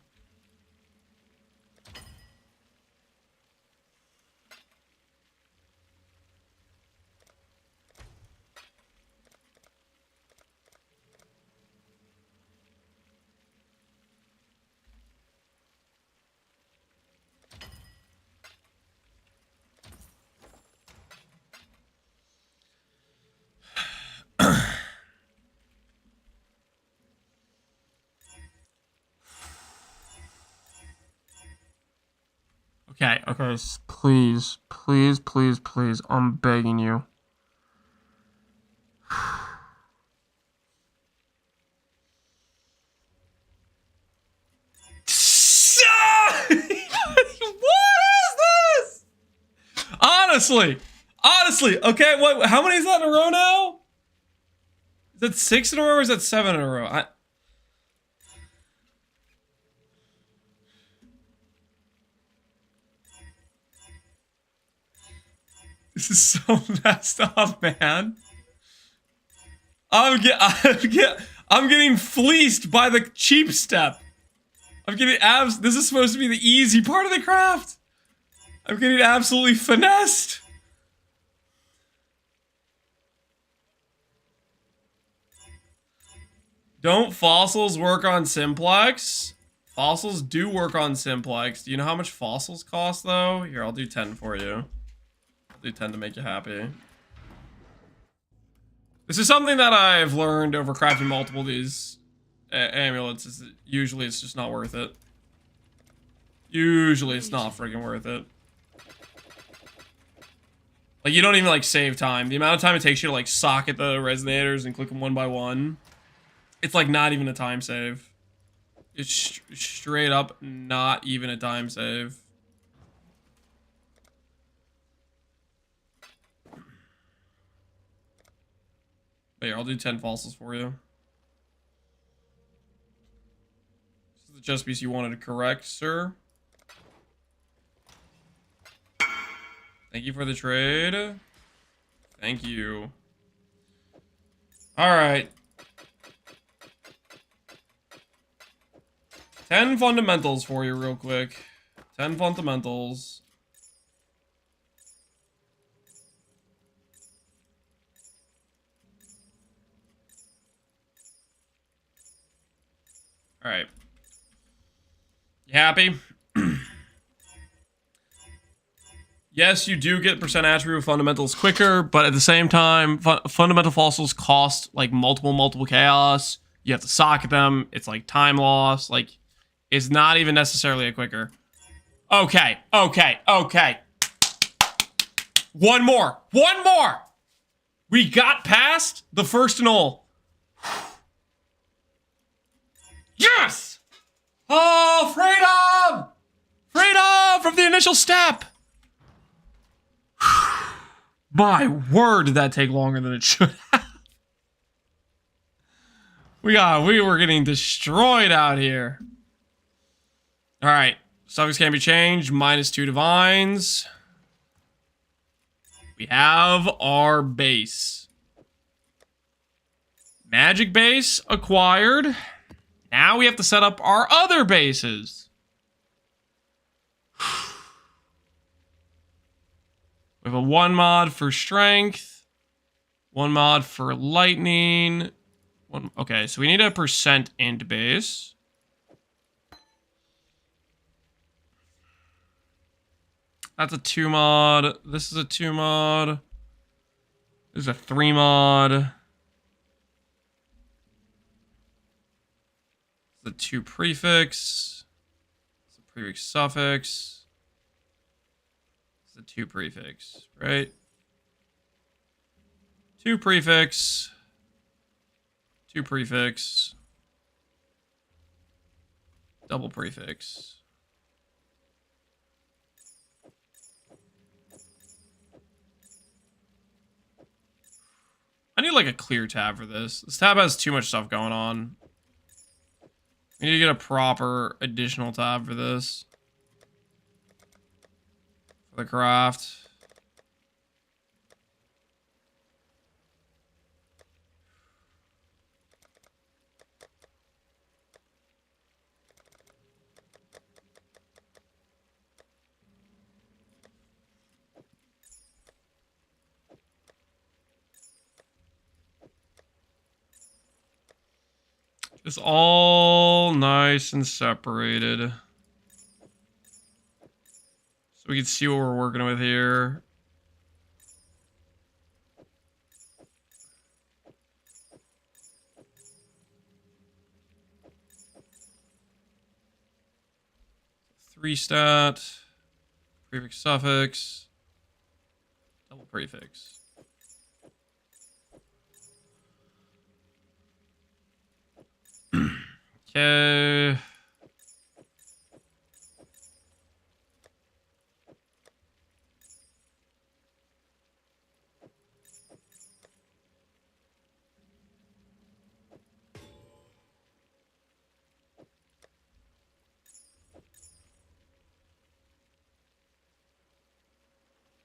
Okay, okay, please, please, please, please, I'm begging you. What is this? Honestly, okay, what, how many is that in a row now? Is that 6 in a row or is that 7 in a row? This is so messed up, man. I'm getting fleeced by the cheap step. I'm getting this is supposed to be the easy part of the craft. I'm getting absolutely finessed. Don't fossils work on Simplex? Fossils do work on Simplex. Do you know how much fossils cost though? Here, I'll do 10 for you. I'll do 10 to make you happy. This is something that I've learned over crafting multiple of these amulets. Is that usually it's just not worth it. Usually it's not freaking worth it. Like, you don't even, like, save time. The amount of time it takes you to, like, socket the resonators and click them one by one, it's, like, not even a time save. It's straight up not even a time save. But here, I'll do 10 fossils for you. This is the chess piece you wanted to correct, sir. Thank you for the trade. Thank you. Alright. 10 fundamentals for you real quick. 10 fundamentals. Alright. You happy? Yes, you do get percent attribute fundamentals quicker, but at the same time, fundamental fossils cost like multiple chaos. You have to socket them. It's like time loss. Like, it's not even necessarily a quicker. Okay. One more. We got past the first and all. Yes! Oh, freedom! Freedom from the initial step! My word, did that take longer than it should have. We were getting destroyed out here. Alright. Suffix can't be changed. -2 divines. We have our base. Magic base acquired. Now we have to set up our other bases. We have a 1 mod for strength, 1 mod for lightning. Okay, so we need a percent int base. That's a 2 mod. This is a 2 mod. This is a 3 mod. This is a 2 prefix. This is a prefix suffix. The 2 prefix, right? 2 prefix. 2 prefix. Double prefix. I need like a clear tab for this. This tab has too much stuff going on. We need to get a proper additional tab for this. The craft. Just all nice and separated. So we can see what we're working with here. Three stat. Prefix, suffix. Double prefix. Okay.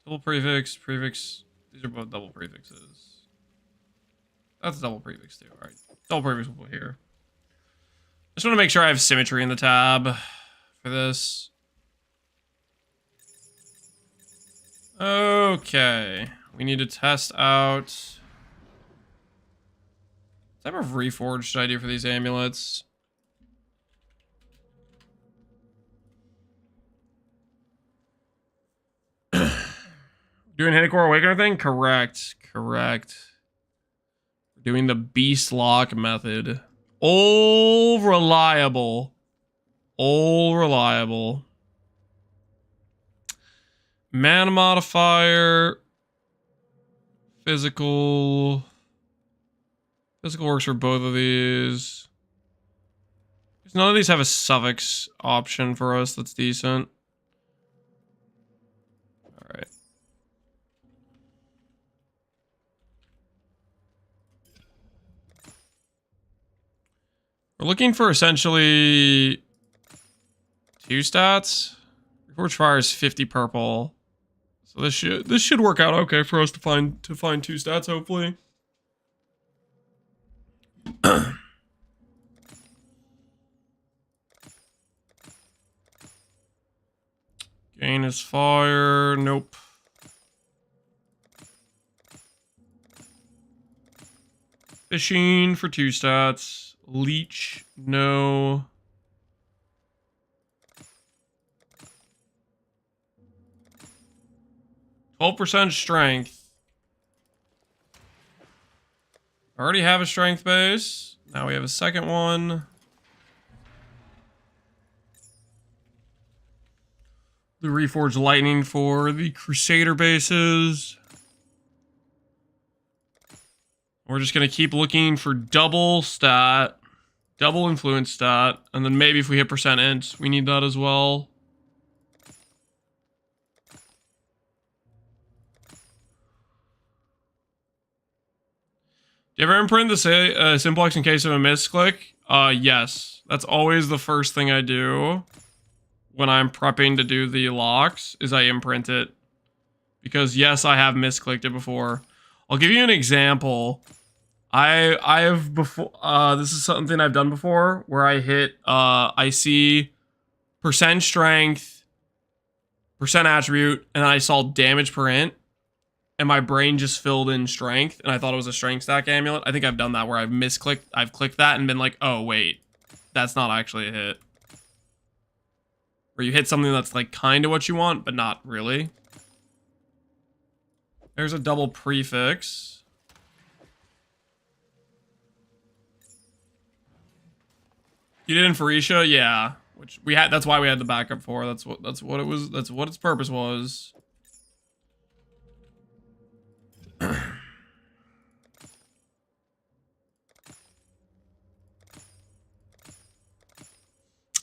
Double prefix, prefix. These are both double prefixes. That's a double prefix too. All right, double prefix we'll put here. Just want to make sure I have symmetry in the tab for this. Okay, we need to test out. What type of reforge should I do for these amulets? Doing Hiddecore Awakener thing? Correct. Correct. We're doing the Beast Lock method. All reliable. All reliable. Mana modifier. Physical. Physical works for both of these. None of these have a suffix option for us that's decent. Alright. We're looking for essentially 2 stats. Reforged Fire is 50 purple. So this should work out okay for us to find 2 stats, hopefully. Gain is fire. Nope. Fishing for 2 stats. Leech, no. %, strength. Already have a strength base. Now we have a second one. The Reforged Lightning for the Crusader bases. We're just going to keep looking for double stat, double influence stat, and then maybe if we hit %int, we need that as well. Do you ever imprint the Simplex in case of a misclick? Yes. That's always the first thing I do when I'm prepping to do the locks, is I imprint it. Because yes, I have misclicked it before. I'll give you an example. I have before, this is something I've done before, where I hit, I see % strength, % attribute, and I saw damage per int, and my brain just filled in strength, and I thought it was a strength stack amulet. I think I've done that where I've misclicked, I've clicked that and been like, oh wait, that's not actually a hit. Where you hit something that's like kind of what you want, but not really. There's a double prefix. You did in Phoresia? Yeah. Which we had, that's why we had the backup for. That's what it was, that's what its purpose was.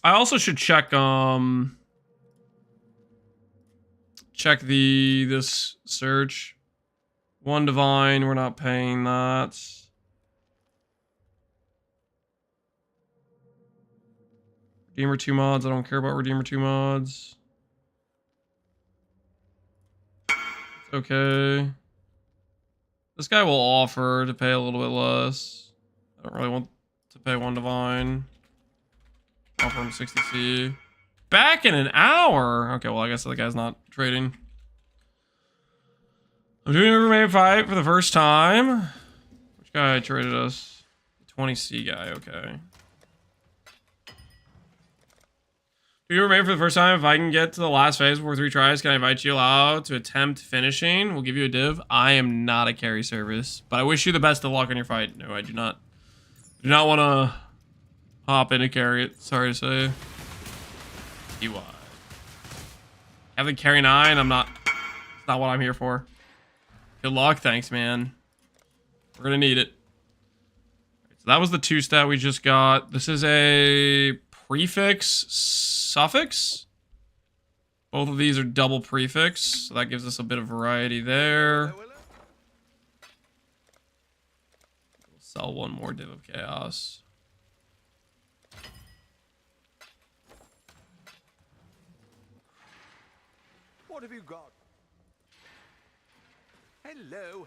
I also should check check this search. 1 divine, we're not paying that. Redeemer 2 mods, I don't care about Redeemer 2 mods. It's okay. This guy will offer to pay a little bit less. I don't really want to pay 1 divine. Offer him 60C. Back in an hour? Okay, well, I guess the guy's not trading. I'm doing a remain fight for the first time. Which guy traded us? The 20C guy, okay. Doing a remain for the first time. If I can get to the last phase before 3 tries, can I invite you allowed to attempt finishing? We'll give you a div. I am not a carry service, but I wish you the best of luck on your fight. No, I do not. Do not want to hop in and carry it. Sorry to say. UI. have the carry 9. I'm not. It's not what I'm here for. Good luck. Thanks, man. We're gonna need it. So that was the 2 stat we just got. This is a prefix suffix. Both of these are double prefix, so that gives us a bit of variety there. We'll sell one more Div of Chaos. What have you got? Hello.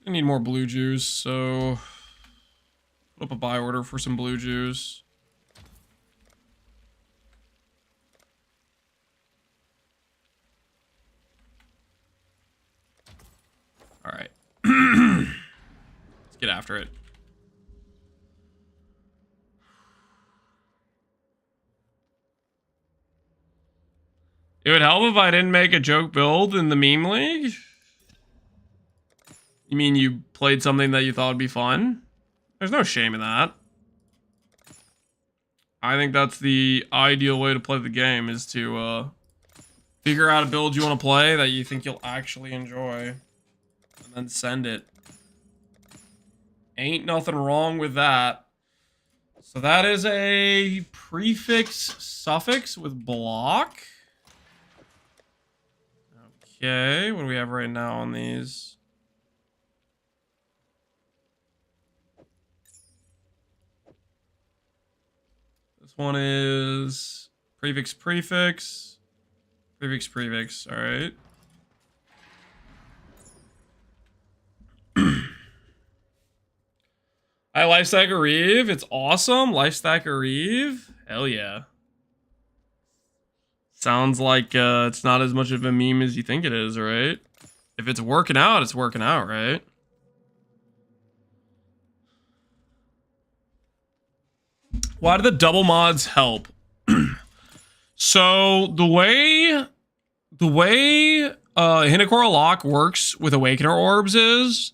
I need more blue juice, so put up a buy order for some blue juice. All right. Let's get after it. It would help if I didn't make a joke build in the meme league. You mean you played something that you thought would be fun? There's no shame in that. I think that's the ideal way to play the game, is to figure out a build you want to play that you think you'll actually enjoy, and then send it. Ain't nothing wrong with that. So that is a prefix suffix with block. Okay, what do we have right now on these? This one is prefix, prefix, prefix, prefix. All right. I Lifestack a Reeve. It's awesome. Lifestack a Reeve. Hell yeah. Sounds like it's not as much of a meme as you think it is, right? If it's working out, it's working out, right? Why do the double mods help? So the way Hinekora Lock works with Awakener Orbs is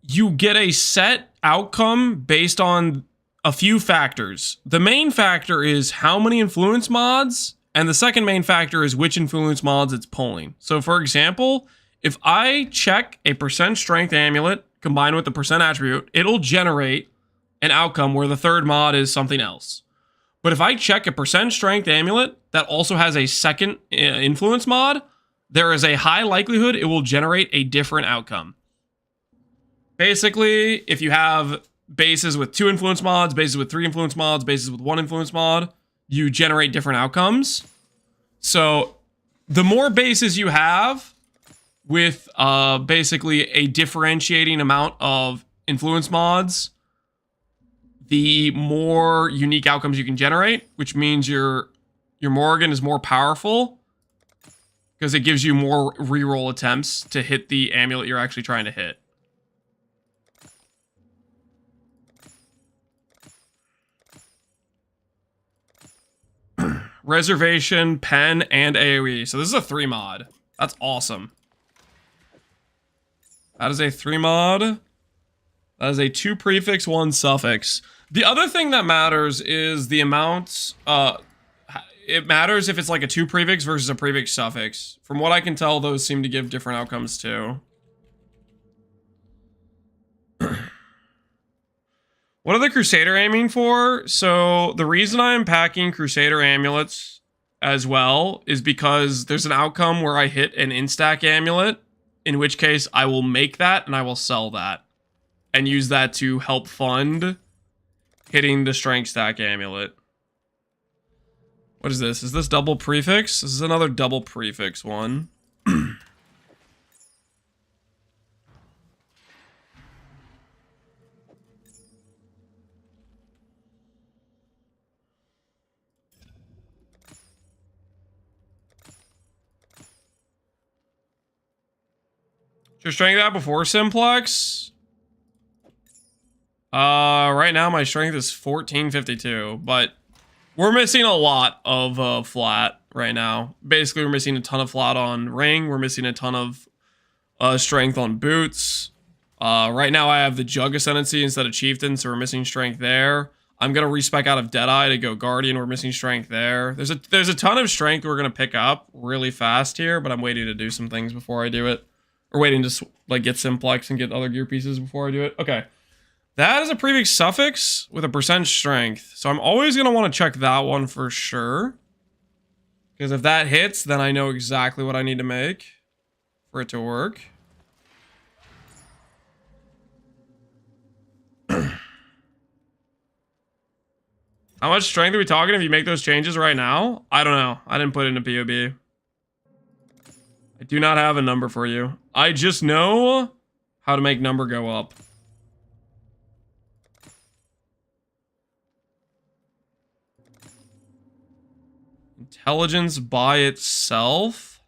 you get a set outcome based on a few factors. The main factor is how many influence mods, and the second main factor is which influence mods it's pulling. So for example, if I check a % strength amulet combined with the % attribute, it'll generate an outcome where the third mod is something else. But if I check a % strength amulet that also has a second influence mod, there is a high likelihood it will generate a different outcome. Basically, if you have bases with 2 influence mods, bases with 3 influence mods, bases with 1 influence mod, you generate different outcomes. So the more bases you have with basically a differentiating amount of influence mods, the more unique outcomes you can generate, which means your Morrigan is more powerful because it gives you more reroll attempts to hit the amulet you're actually trying to hit. Reservation, pen, and AoE. So this is a 3 mod. That's awesome. That is a 3 mod. That is a 2 prefix, 1 suffix. The other thing that matters is the amounts. It matters if it's like a 2 prefix versus a prefix suffix. From what I can tell, those seem to give different outcomes too. What are the Crusader aiming for? So the reason I'm packing Crusader amulets as well is because there's an outcome where I hit an instack amulet, in which case I will make that and I will sell that and use that to help fund hitting the strength stack amulet. What is this? Is this double prefix? This is another double prefix one. You're strength that before Simplex? Right now my strength is 1452, but we're missing a lot of flat right now. Basically, we're missing a ton of flat on ring. We're missing a ton of strength on boots. Right now I have the Jug Ascendancy instead of Chieftain, so we're missing strength there. I'm gonna respec out of Deadeye to go Guardian. We're missing strength there. There's a ton of strength we're gonna pick up really fast here, but I'm waiting to do some things before I do it. Or waiting to like get Simplex and get other gear pieces before I do it. Okay. That is a prefix suffix with a percent strength. So I'm always gonna want to check that one for sure. Because if that hits, then I know exactly what I need to make for it to work. How much strength are we talking if you make those changes right now? I don't know. I didn't put it in a POB. I do not have a number for you. I just know how to make number go up. Intelligence by itself.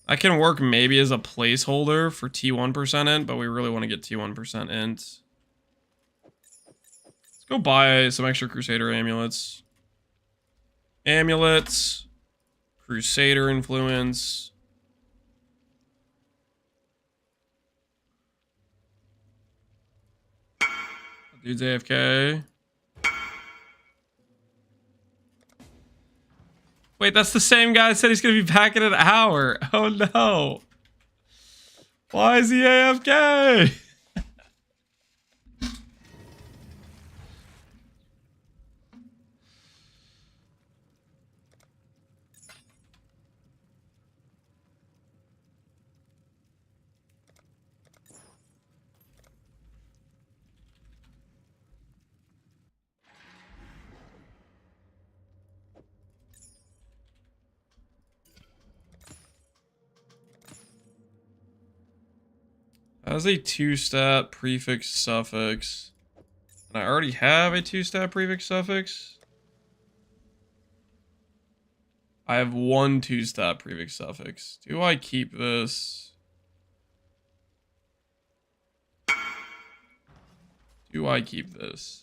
I can work maybe as a placeholder for T1% int, but we really want to get T1% int. Let's go buy some extra Crusader amulets. Amulets. Crusader influence. Dude's AFK. Wait, that's the same guy that said he's gonna be back in an hour. Oh no. Why is he AFK? As a 2-stat prefix suffix. And I already have a 2-stat prefix suffix. I have one 2-stat prefix suffix. Do I keep this? Do I keep this?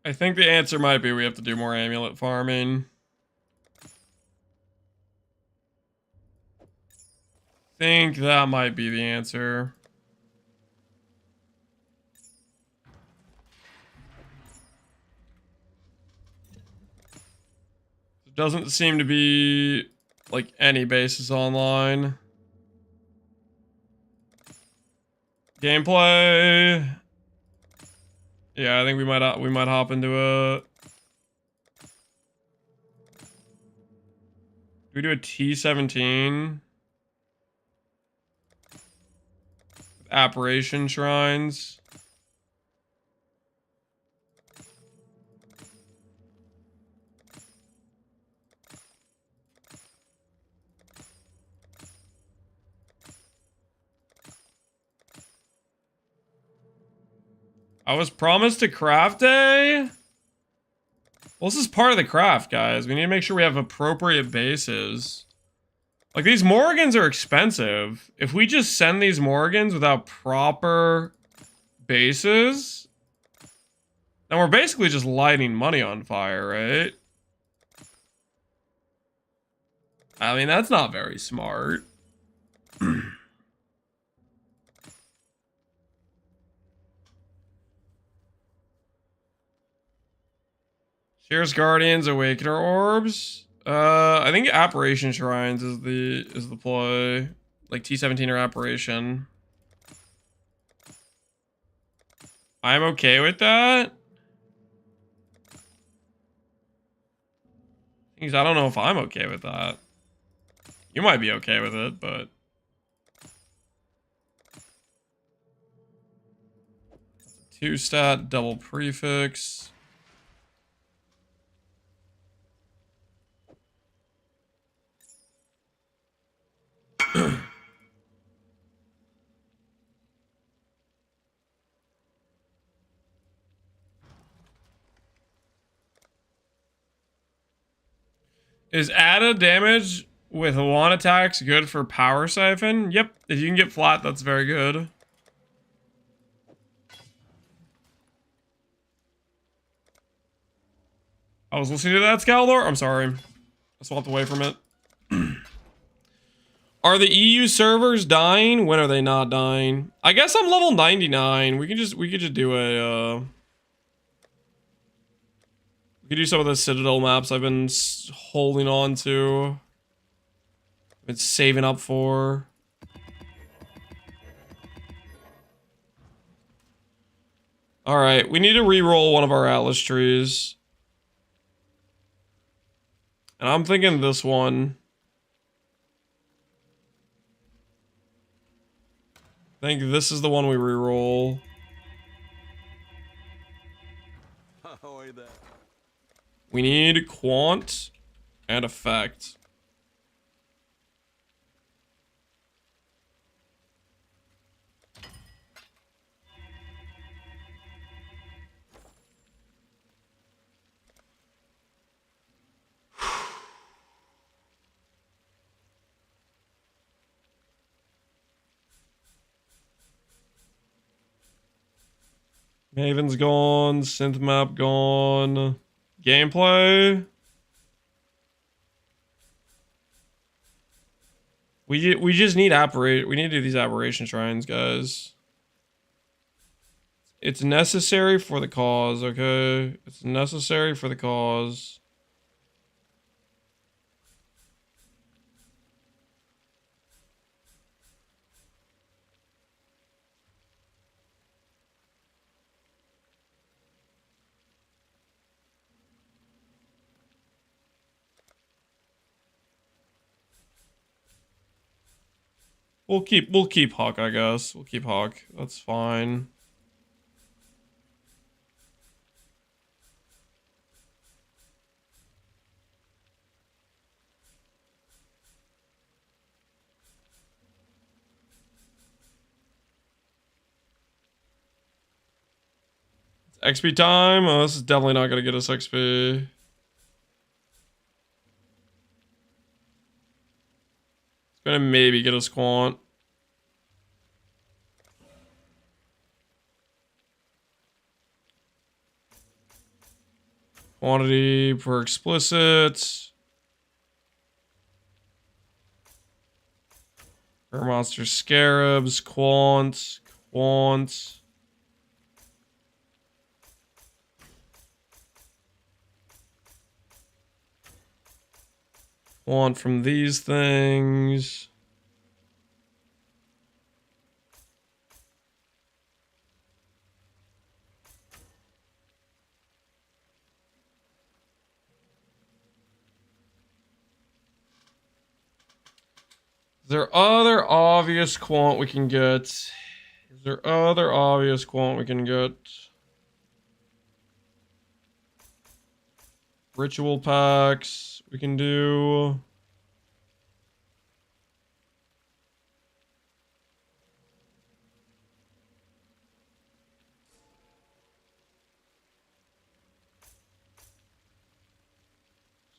I think the answer might be we have to do more amulet farming. Think that might be the answer. There doesn't seem to be like any bases online. Gameplay. Yeah, I think we might hop into a. Do we do a T17? Apparition shrines. I was promised a craft day? Well, this is part of the craft, guys. We need to make sure we have appropriate bases. Like, these Morrigans are expensive. If we just send these Morrigans without proper bases, then we're basically just lighting money on fire, right? I mean, that's not very smart. Here's Guardians, Awakener Orbs. I think Apparition Shrines is the play. Like T17 or Apparition. I'm okay with that. I don't know if I'm okay with that. You might be okay with it, but... Two stat, double prefix. Is added damage with one attacks good for power siphon? Yep, if you can get flat, that's very good. I was listening to that, Scaldor. I'm sorry. I swapped away from it. Are the EU servers dying? When are they not dying? I guess I'm level 99. We could just do a we could do some of the Citadel maps I've been holding on to. Been saving up for. Alright, we need to re-roll one of our Atlas trees. And I'm thinking this one. I think this is the one we re-roll. We need quant and effect. Maven's gone, synth map gone. Gameplay. We just need we need to do these aberration shrines, guys. It's necessary for the cause, okay? It's necessary for the cause. We'll keep Hawk, I guess. We'll keep Hawk. That's fine. It's XP time. Oh, this is definitely not gonna get us XP. Gonna maybe get us quant. Quantity per explicit. Per monster scarabs. Quant. Quant. Want from these things. Is there other obvious quant we can get? Is there other obvious quant we can get? Ritual packs we can do.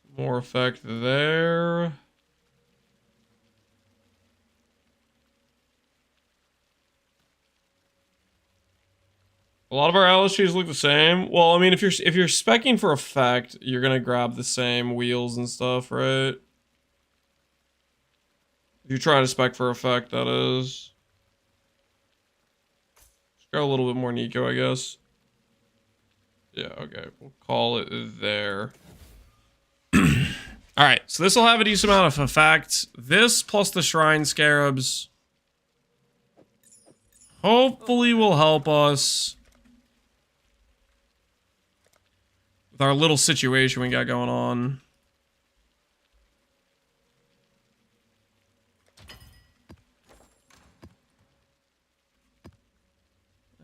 Some more effect there. A lot of our Atlas trees look the same. Well, I mean, if you're speccing for effect, you're gonna grab the same wheels and stuff, right? If you're trying to spec for effect, that is. Just go a little bit more Nico, I guess. Yeah, okay. We'll call it there. Alright, so this will have a decent amount of effect. This plus the Shrine Scarabs hopefully will help us with our little situation we got going on.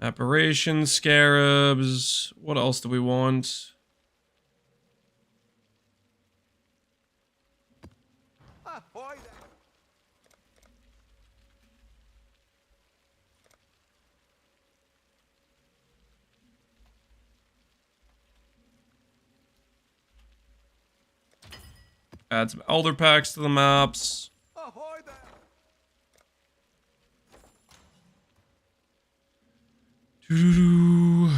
Apparition, scarabs. What else do we want? Ahoy there! Add some elder packs to the maps. Ahoy there! Doo-doo-doo.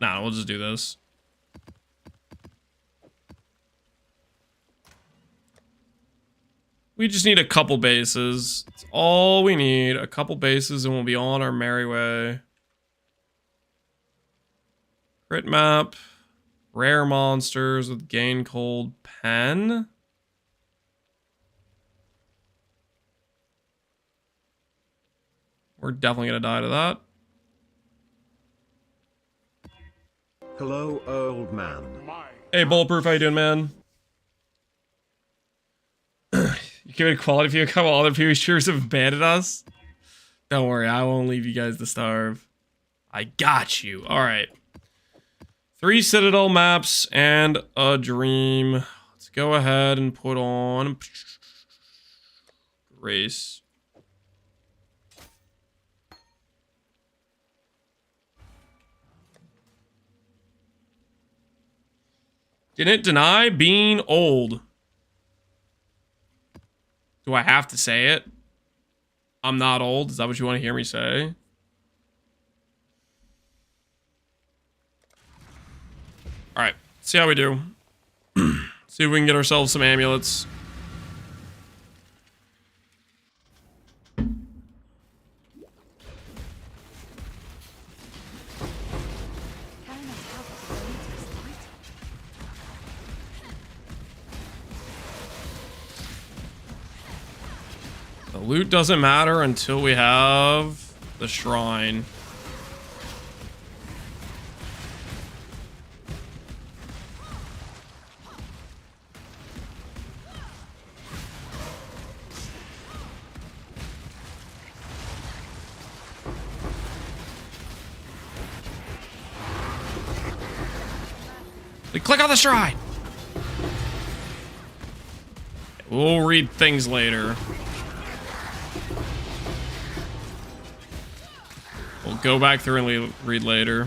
Nah, we'll just do this. We just need a couple bases. That's all we need. A couple bases and we'll be on our merry way. Crit map. Rare monsters with gain cold pen. We're definitely gonna die to that. Hello, old man. Hey, Bulletproof, how you doing, man? You give it a quality view. A couple other PvPers have abandoned us. Don't worry, I won't leave you guys to starve. I got you. All right. 3 Citadel maps and a dream. Let's go ahead and put on race. Didn't it deny being old? Do I have to say it? I'm not old. Is that what you want to hear me say? All right, see how we do. See if we can get ourselves some amulets. The loot doesn't matter until we have the shrine. Click on the shrine. We'll read things later. We'll go back through and read later.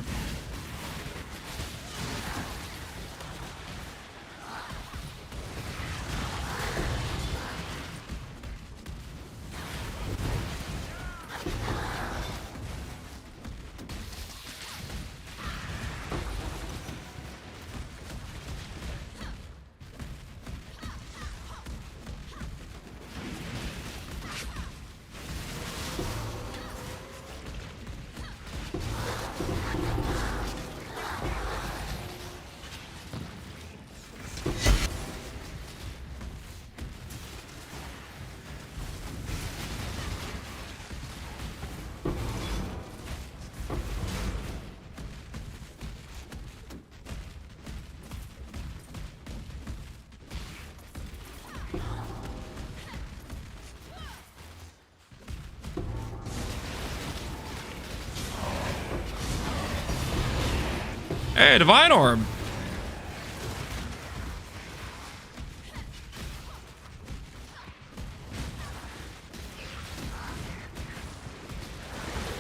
Hey, Divine Orb.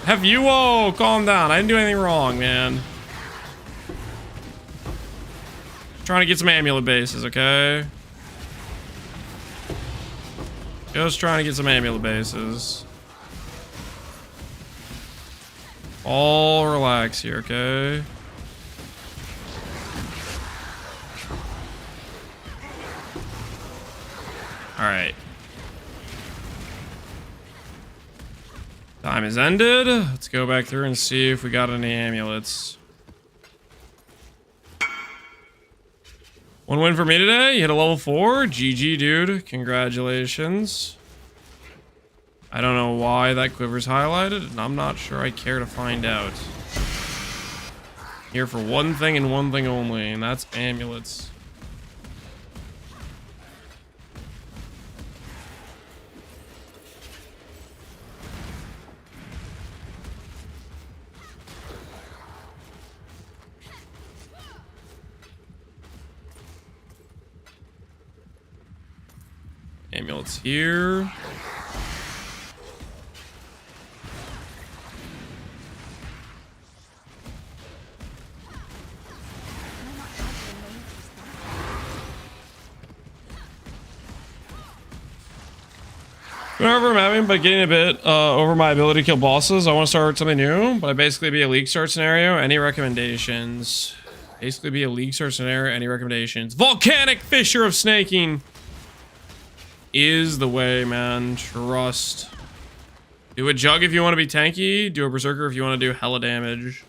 Have you all calm down? I didn't do anything wrong, man. Trying to get some amulet bases, okay? Just trying to get some amulet bases. All relax here, okay? Alright. Time is ended. Let's go back through and see if we got any amulets. One win for me today. You hit a level 4. GG, dude. Congratulations. I don't know why that quiver's highlighted, and I'm not sure I care to find out. Here for one thing and one thing only, and that's amulets. Amulets here. Whenever I'm having, but getting a bit over my ability to kill bosses, I want to start something new, but basically be a league start scenario. Any recommendations? Basically be a league start scenario. Any recommendations? Volcanic Fissure of Snaking is the way, man. Trust. Do a Jug if you want to be tanky. Do a Berserker if you want to do hella damage.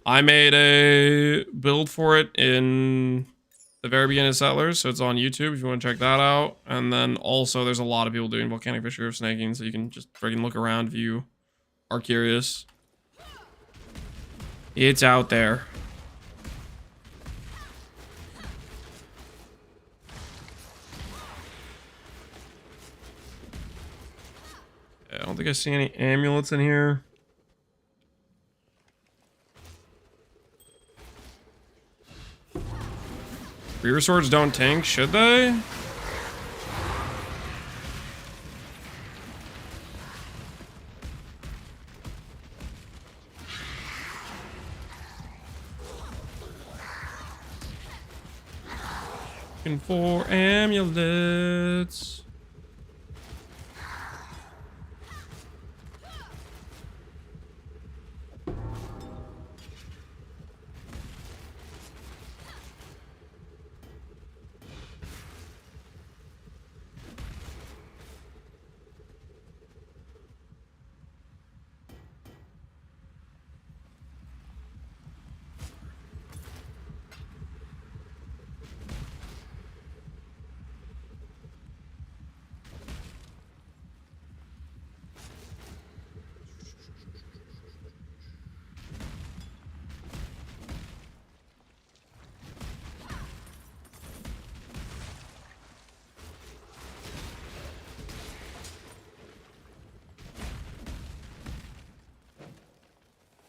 I made a build for it in the very beginning of Settlers, so it's on YouTube if you want to check that out. And then also there's a lot of people doing Volcanic Fissure of Snaking, so you can just freaking look around if you are curious. It's out there. I don't think I see any amulets in here. Reaver swords don't tank, should they? Looking for amulets.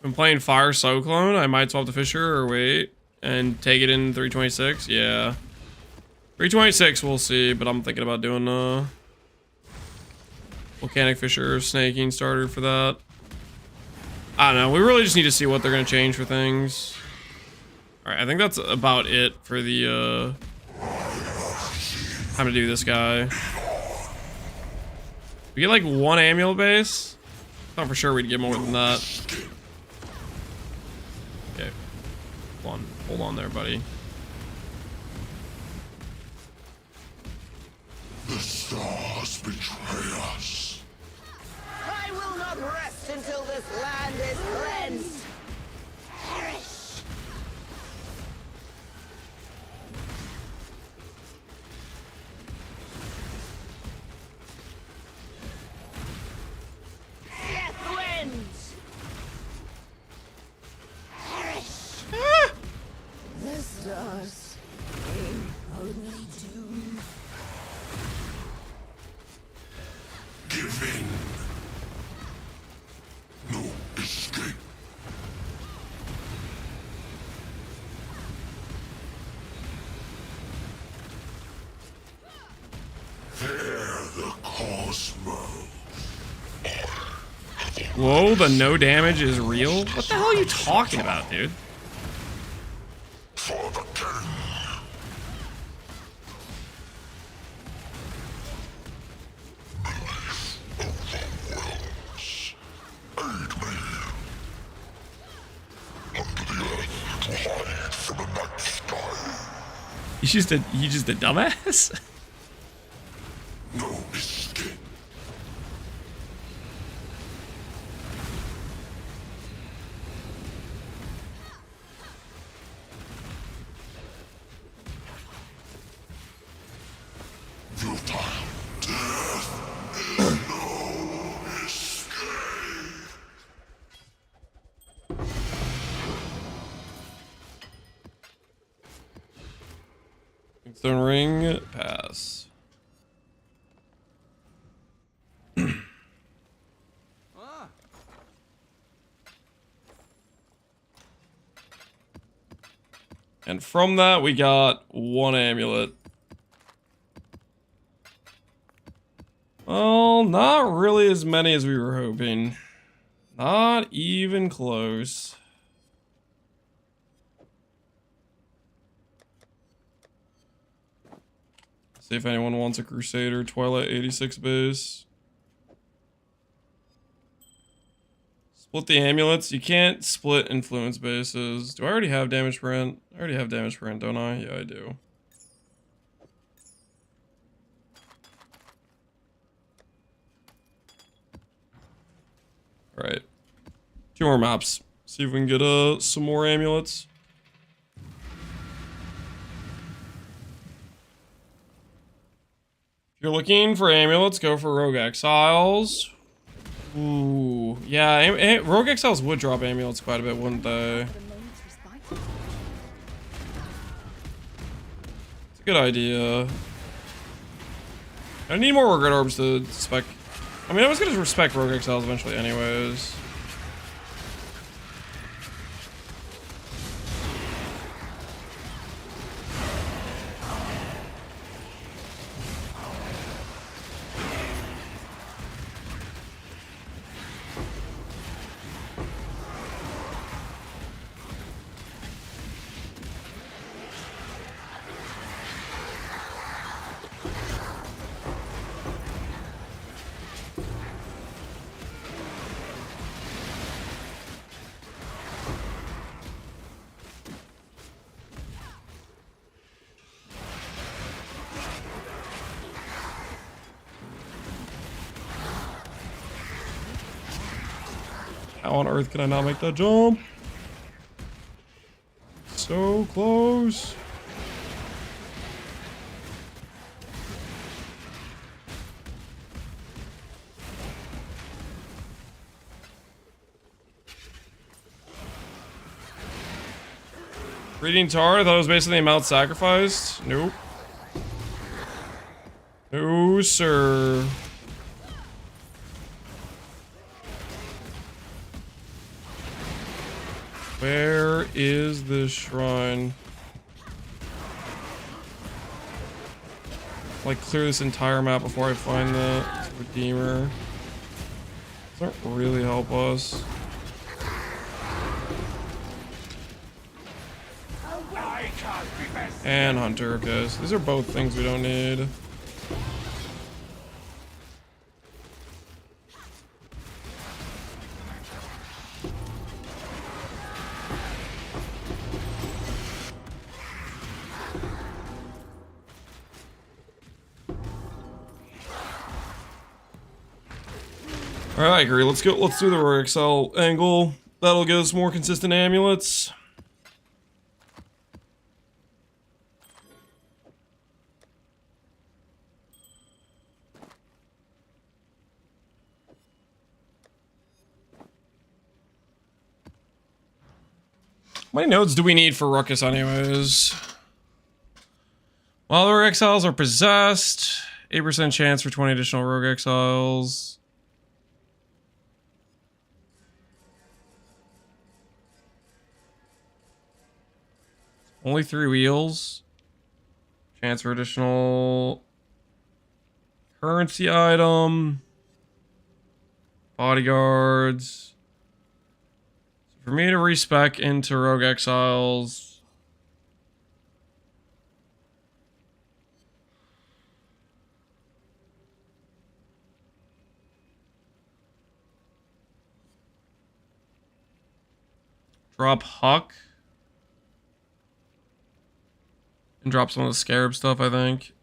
I'm playing Fire Cyclone. I might swap the Fisher or wait and take it in 326. Yeah. 326, we'll see, but I'm thinking about doing Volcanic Fissure Snaking starter for that. I don't know. We really just need to see what they're going to change for things. Alright, I think that's about it for the time to do this guy. We get like one amulet base. Thought for sure we'd get more than that. Okay. Hold on there, buddy. The stars betray us. I will not rest until this land is cleansed. Perish. Death wins. Perish. The stars bring only doom. Give in. No escape. Fear the cosmos. Whoa, the no damage is real? What the hell are you talking about, dude? For the king. You just a dumbass? No escape. Futile death is no escape. Stone ring, pass. And from that, we got one amulet. Well, not really as many as we were hoping. Not even close. See if anyone wants a Crusader Twilight 86 base. Split the amulets. You can't split influence bases. Do I already have damage print? I already have damage print, don't I? Yeah, I do. Alright. 2 more maps. See if we can get some more amulets. If you're looking for amulets, go for Rogue Exiles. Ooh, yeah, Rogue Exiles would drop amulets quite a bit, wouldn't they? It's a good idea. I need more Regret Orbs to spec. I mean, I was gonna respec Rogue Exiles eventually anyways. How on earth can I not make that jump? So close. Reading Tar, I thought it was basically the amount sacrificed. Nope. No, sir. Where is this shrine? Like, clear this entire map before I find the Redeemer. Doesn't really help us. And Hunter, okay. So these are both things we don't need. Alright, I agree. Let's go. Let's do the Rogue Exile angle. That'll get us more consistent amulets. How many nodes do we need for Ruckus anyways? While the Rogue Exiles are possessed, 8% chance for 20 additional Rogue Exiles. Only 3 wheels. Chance for additional currency item. Bodyguards. So for me to respec into Rogue Exiles. Drop Huck. And drop some of the Scarab stuff, I think.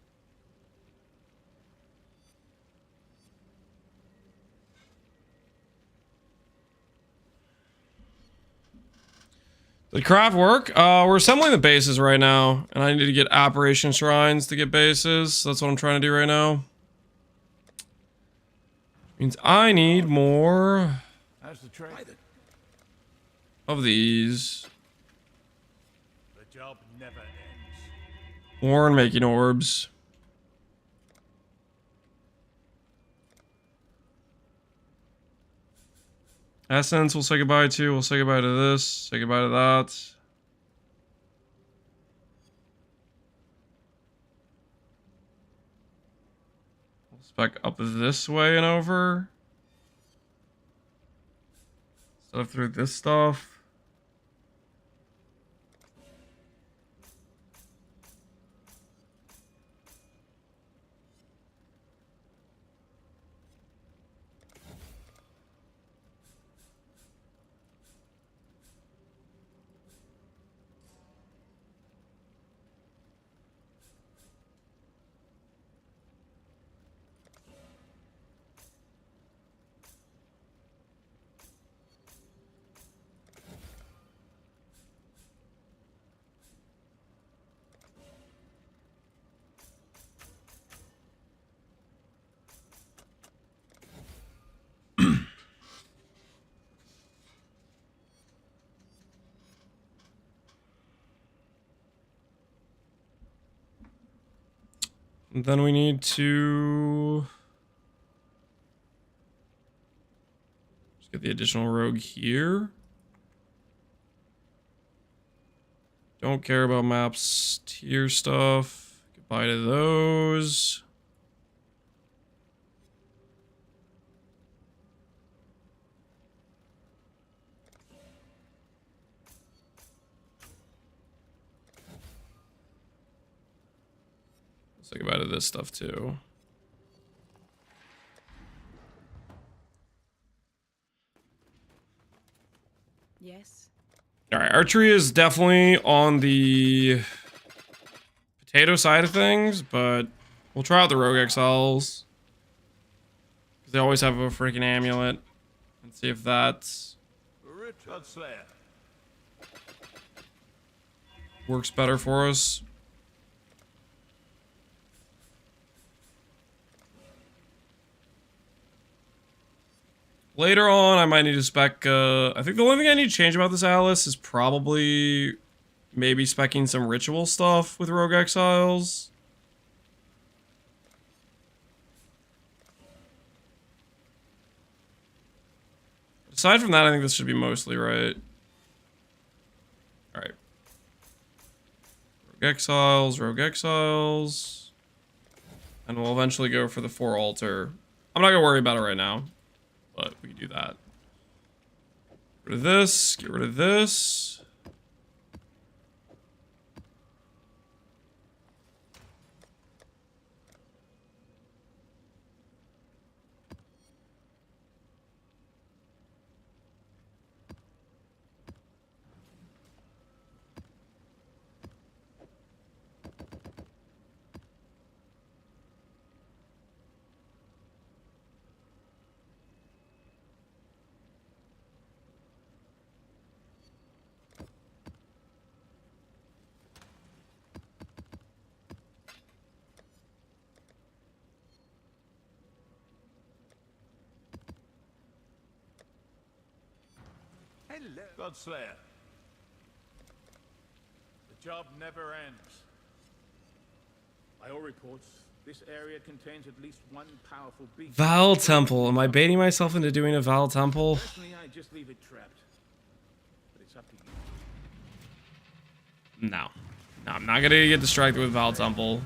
Did craft work? We're assembling the bases right now, and I need to get Apparition Shrines to get bases. So that's what I'm trying to do right now. Means I need more of these. The job never ends. Warren making orbs. Essence we'll say goodbye to. We'll say goodbye to this. Say goodbye to that. We'll Spec up this way and over. Stuff through this stuff. And then we need to just get the additional rogue here. Don't care about maps tier stuff. Goodbye to those. Let's think about this stuff too. Yes. All right, archery is definitely on the potato side of things, but we'll try out the rogue exiles because they always have a freaking amulet, and see if that's Richard Slayer. works better for us. Later on, I might need to spec, I think the only thing I need to change about this Alice is probably maybe specking some ritual stuff with Rogue Exiles. Aside from that, I think this should be mostly right. Alright. Rogue Exiles, Rogue Exiles. And we'll eventually go for the 4 altar. I'm not gonna worry about it right now, but we can do that. Get rid of this, get rid of this. Hello. Godslayer. The job never ends. By all reports, this area contains at least one powerful beast. Val Temple. Am I baiting myself into doing a Val Temple? Personally, I just leave it trapped. But it's up to you. No. No, I'm not gonna get distracted with Val Temple.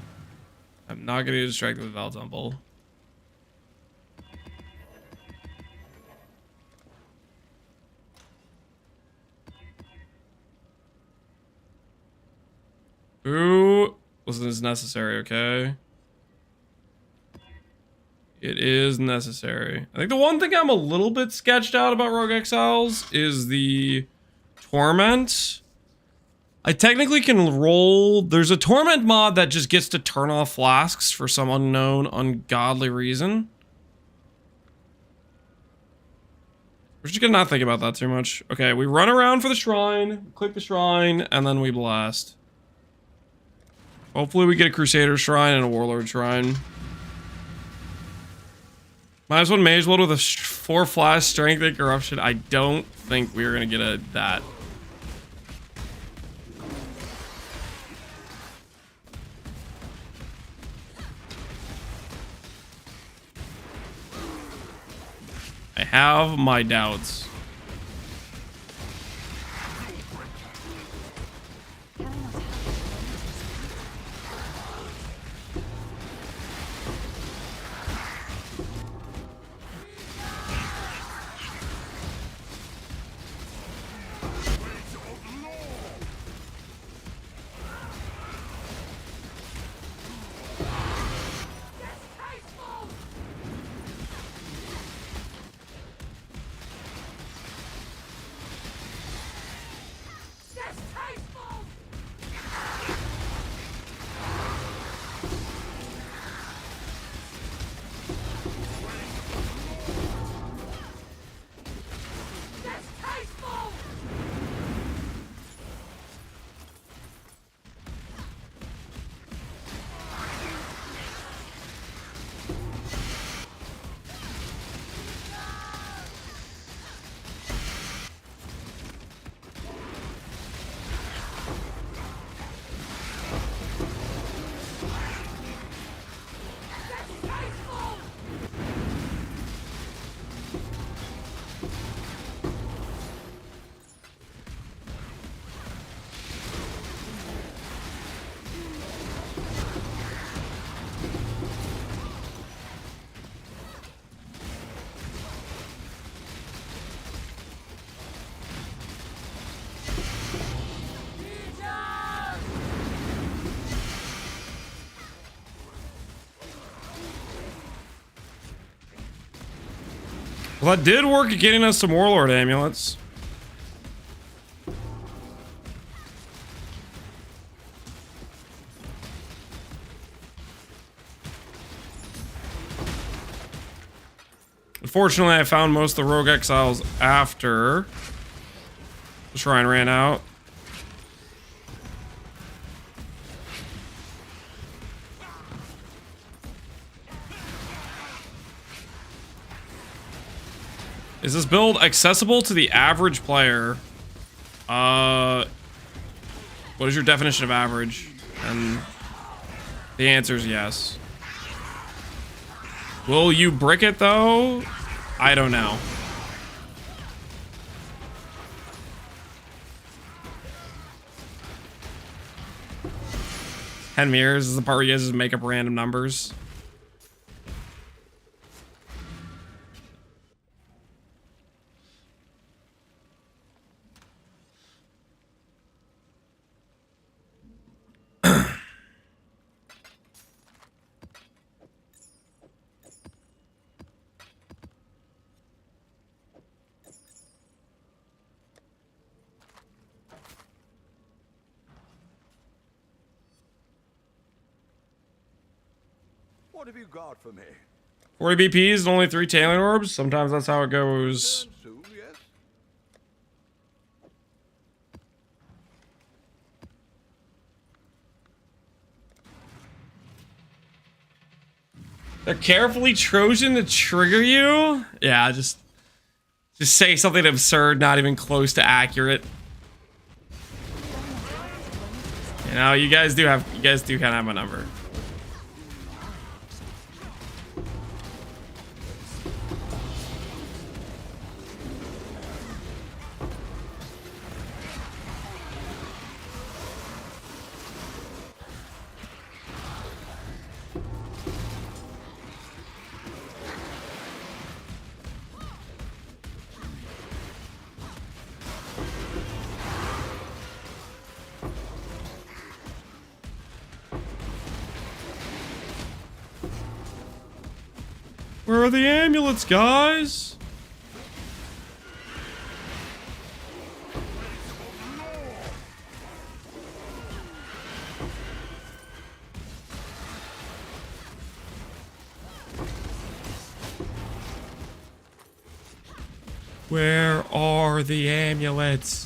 I'm not gonna get distracted with Val Temple. Ooh, listen, it's necessary, okay? It is necessary. I think the one thing I'm a little bit sketched out about Rogue Exiles is the Torment. I technically can roll... There's a Torment mod that just gets to turn off flasks for some unknown, ungodly reason. We're just gonna not think about that too much. Okay, we run around for the shrine, click the shrine, and then we blast. Hopefully we get a Crusader shrine and a Warlord shrine. Minus 1 Mage World with a 4 flash strength and corruption. I don't think we're gonna get that. I have my doubts. Well, that did work at getting us some Warlord amulets. Unfortunately, I found most of the Rogue Exiles after the shrine ran out. Is this build accessible to the average player? What is your definition of average? And the answer is yes. Will you brick it though? I don't know. 10 mirrors is the part where you guys just make up random numbers. What have you got for me? 40 BPs and only 3 tailing orbs. Sometimes that's how it goes. Soon, yes? They're carefully Trojan to trigger you. Yeah, just say something absurd, not even close to accurate. You know, you guys do kind of have my number. Where are the amulets, guys? Where are the amulets?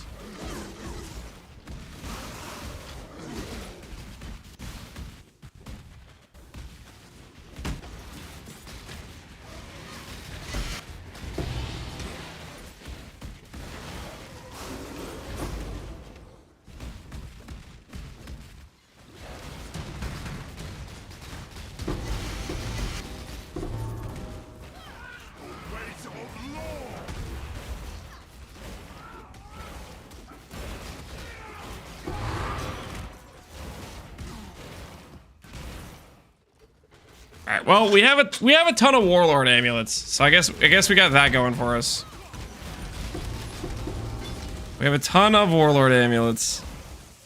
Alright, well, we have a ton of Warlord amulets, so I guess we got that going for us. We have a ton of Warlord amulets.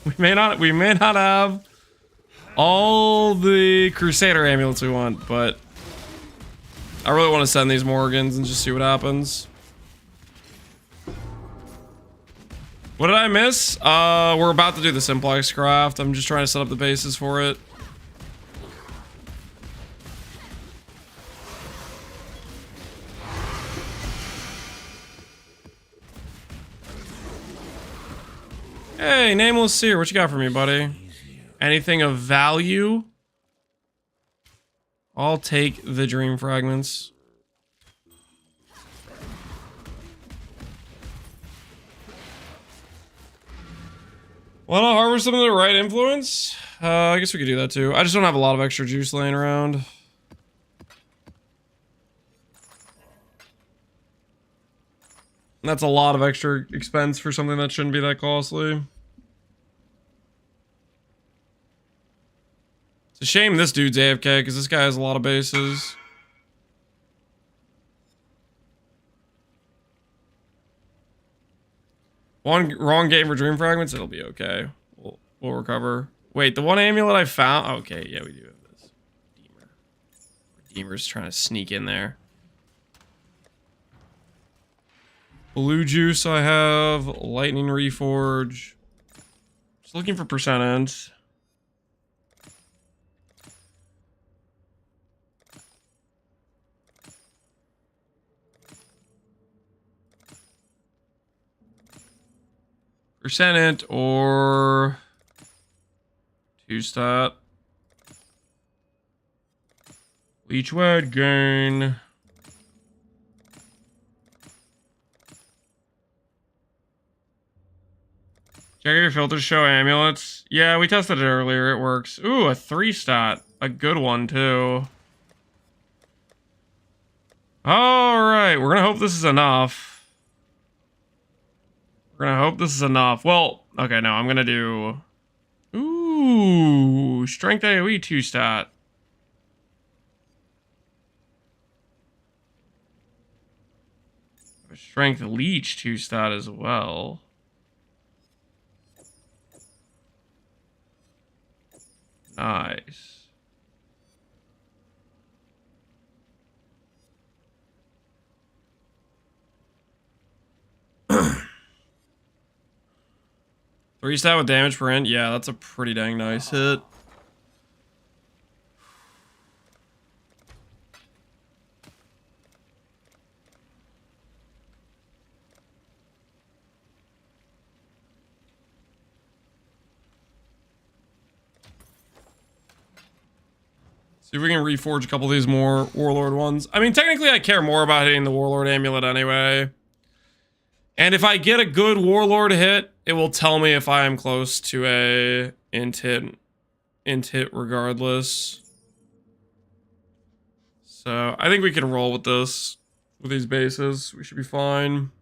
We may not have all the Crusader amulets we want, but I really want to send these Morrigans and just see what happens. What did I miss? We're about to do the Simplex craft. I'm just trying to set up the bases for it. Hey, Nameless Seer, what you got for me, buddy? Anything of value? I'll take the dream fragments. Wanna harvest some of the right influence? I guess we could do that too. I just don't have a lot of extra juice laying around. That's a lot of extra expense for something that shouldn't be that costly. It's a shame this dude's AFK because this guy has a lot of bases. One wrong game for dream fragments, it'll be okay. We'll recover. Wait, the one amulet I found. Okay, yeah, we do have this. Deemer's trying to sneak in there. Blue juice I have. Lightning reforge. Just looking for percentage. Percent or 2-stat. Leech word gain. Check your filters show amulets. Yeah, we tested it earlier. It works. Ooh, a 3-stat. A good one, too. Alright, we're gonna hope this is enough. We're gonna hope this is enough. Well, okay, no, I'm gonna do... Ooh, strength AoE 2-stat. Strength leech 2-stat as well. Nice. Three-stat with damage per int. Yeah, that's a pretty dang nice hit. See if we can reforge a couple of these more Warlord ones. I mean, technically I care more about hitting the Warlord amulet anyway. And if I get a good Warlord hit, it will tell me if I am close to a int hit regardless. So I think we can roll with this, with these bases. We should be fine.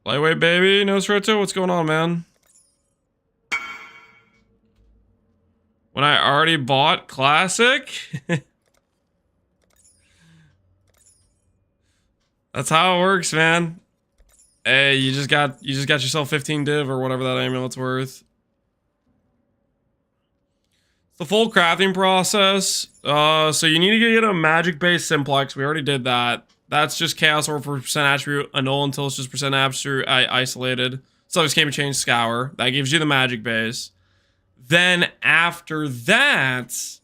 Lightweight baby, Nosferatu, what's going on, man? When I already bought Classic? That's how it works, man. Hey, you just got yourself 15 div or whatever that amulet's worth. It's the full crafting process. So you need to get a magic-based Simplex. We already did that. That's just Chaos Orb for percent attribute, annul until it's just percent attribute isolated. Subjects can't be changed, Scour. That gives you the magic base. Then after that,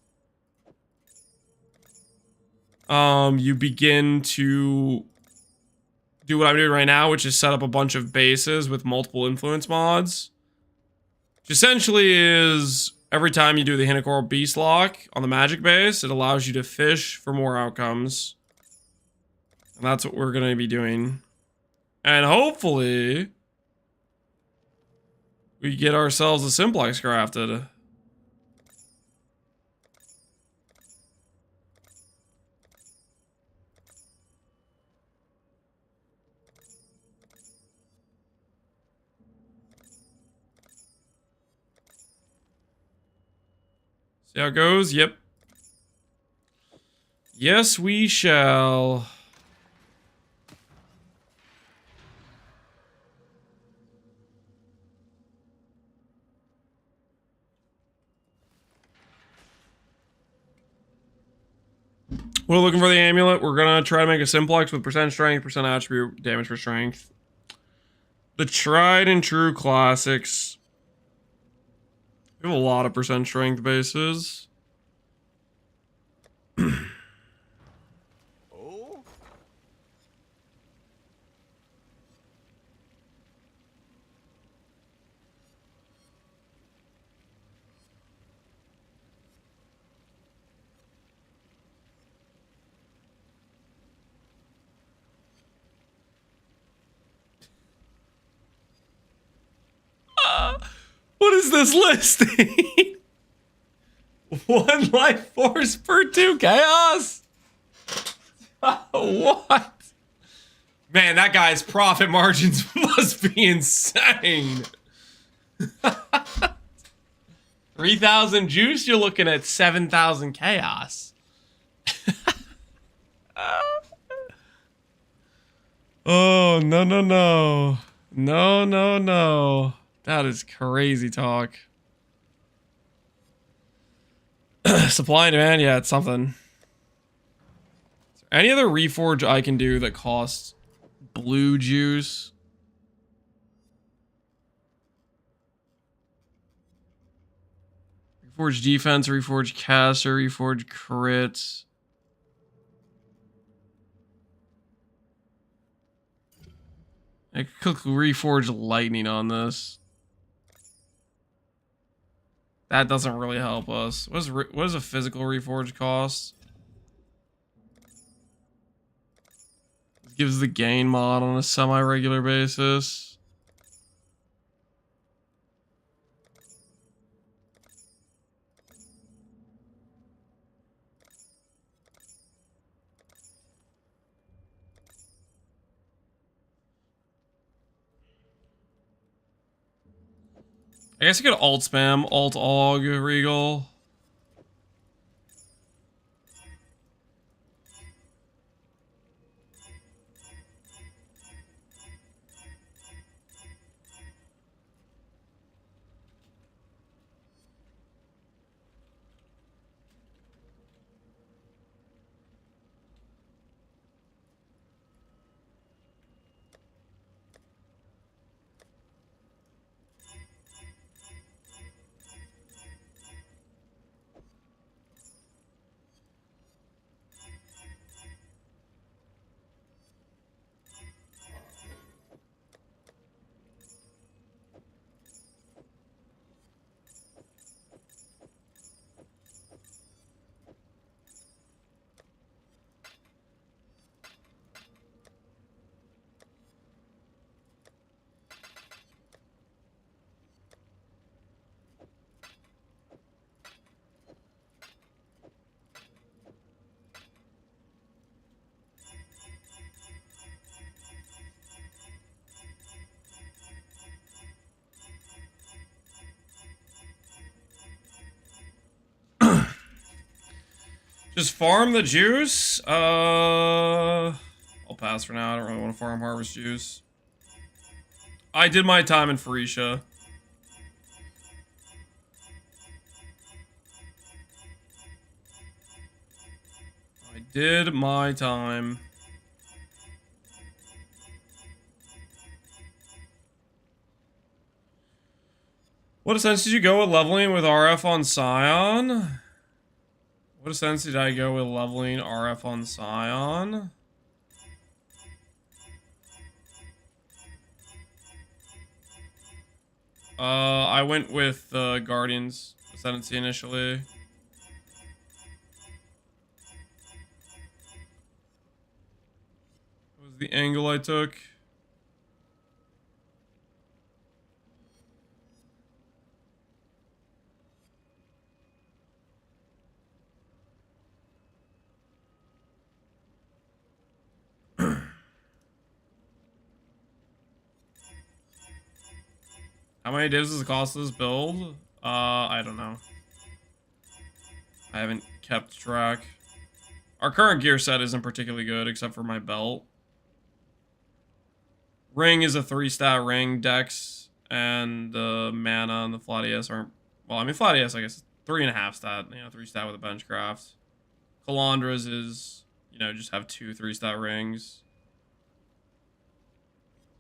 you begin to do what I'm doing right now, which is set up a bunch of bases with multiple influence mods. Which essentially is every time you do the Hinekor Beast Lock on the magic base, it allows you to fish for more outcomes. And that's what we're going to be doing. And hopefully, we get ourselves a Simplex crafted. See how it goes? Yep. Yes, we shall. We're looking for the amulet. We're gonna try to make a Simplex with percent strength, percent attribute, damage for strength. The tried and true classics. We have a lot of percent strength bases. What is this listing? 1 life force per 2 chaos? What? Man, that guy's profit margins must be insane. 3,000 juice, you're looking at 7,000 chaos. Oh, no, no, no. No, no, no. That is crazy talk. Supply and demand, yeah, it's something. Is there any other reforge I can do that costs blue juice? Reforge defense, reforge caster, reforge crit. I could reforge lightning on this. That doesn't really help us. What does a physical reforge cost? It gives the gain mod on a semi-regular basis. I guess I could alt spam, alt aug, regal. Just farm the juice? I'll pass for now. I don't really want to farm harvest juice. I did my time in Phoenicia. I did my time. What sense did you go with leveling with RF on Scion? What sense did I go with leveling RF on Scion? I went with Guardians Ascendancy initially. What was the angle I took? How many divs does it cost this build? I don't know. I haven't kept track. Our current gear set isn't particularly good, except for my belt. Ring is a 3-stat ring. Dex and the mana and the Fladius aren't... Well, I mean, Fladius, I guess, 3.5 stat. You know, 3-stat with a benchcraft. Calandra's is, you know, just have 2 3-stat rings.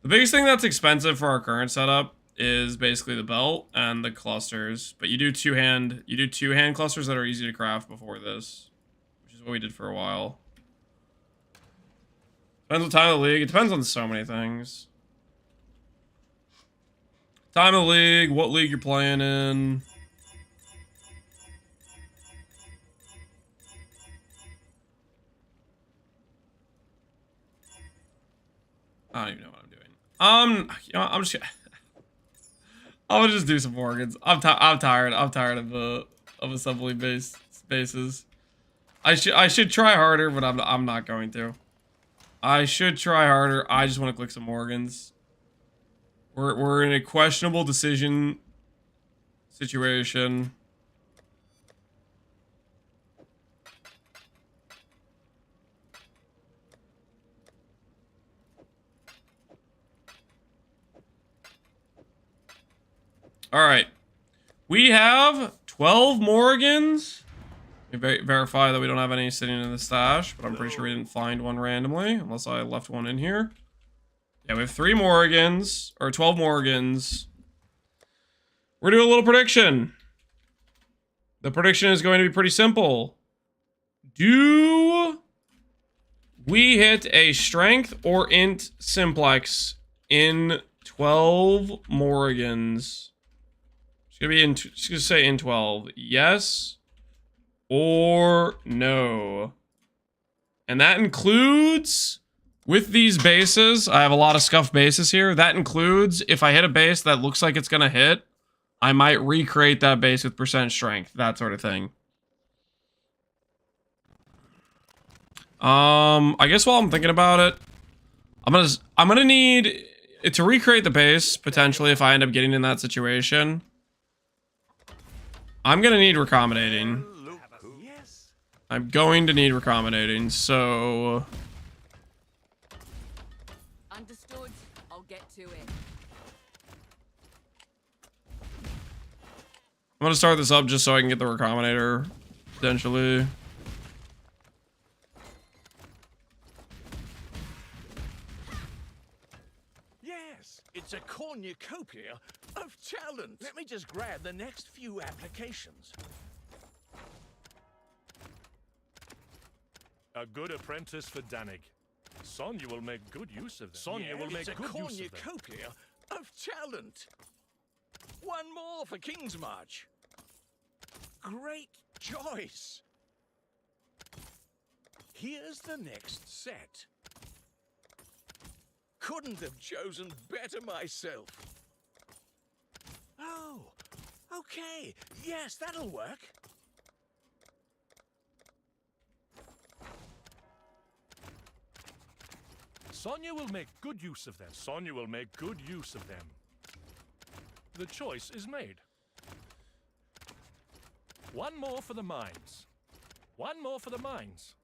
The biggest thing that's expensive for our current setup is basically the belt and the clusters, but you do two-hand clusters that are easy to craft before this, which is what we did for a while. Depends on time of the league. It depends on so many things. Time of the league, what league you're playing in. I don't even know what I'm doing. You know, I'm just I'll just do some Morrigans. I'm tired. I'm tired of assembly based bases. I should try harder, but I'm not going to. I should try harder. I just want to click some Morrigans. We're in a questionable decision situation. All right. We have 12 Morrigans. Verify that we don't have any sitting in the stash, but I'm pretty sure we didn't find one randomly, unless I left one in here. Yeah, we have 3 Morrigans, or 12 Morrigans. We're doing a little prediction. The prediction is going to be pretty simple. Do we hit a strength or int Simplex in 12 Morrigans? It's gonna be in. It's gonna say in 12. Yes or no. And that includes, with these bases, I have a lot of scuffed bases here. That includes, if I hit a base that looks like it's gonna hit, I might recreate that base with percent strength, that sort of thing. I guess while I'm thinking about it, I'm gonna need to recreate the base, potentially, if I end up getting in that situation. I'm gonna need recombinating. I'm going to need recombinating, so... Understood. I'll get to it. I'm gonna start this up just so I can get the recombinator, potentially. Yes, it's a cornucopia of talent. Let me just grab the next few applications. A good apprentice for Danig. Sonya will make good use of them. Sonya will make good use of them. It's a cornucopia of talent. One more for King's March. Great choice. Here's the next set. Couldn't have chosen better myself. Oh, okay. Yes, that'll work. Sonya will make good use of them. Sonya will make good use of them. The choice is made. One more for the mines. One more for the mines.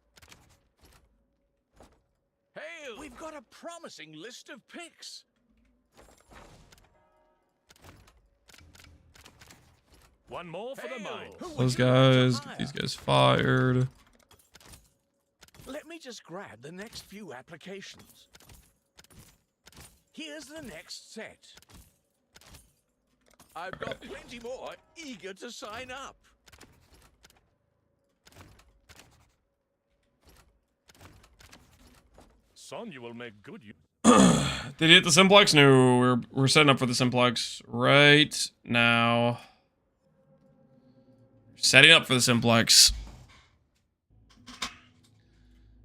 Hey, we've got a promising list of picks. One more for the mines. Those guys, get these guys fired. Let me just grab the next few applications. Here's the next set. I've got plenty more eager to sign up. Sonya will make good use. Did you hit the Simplex? No, we're setting up for the Simplex right now. Setting up for the Simplex.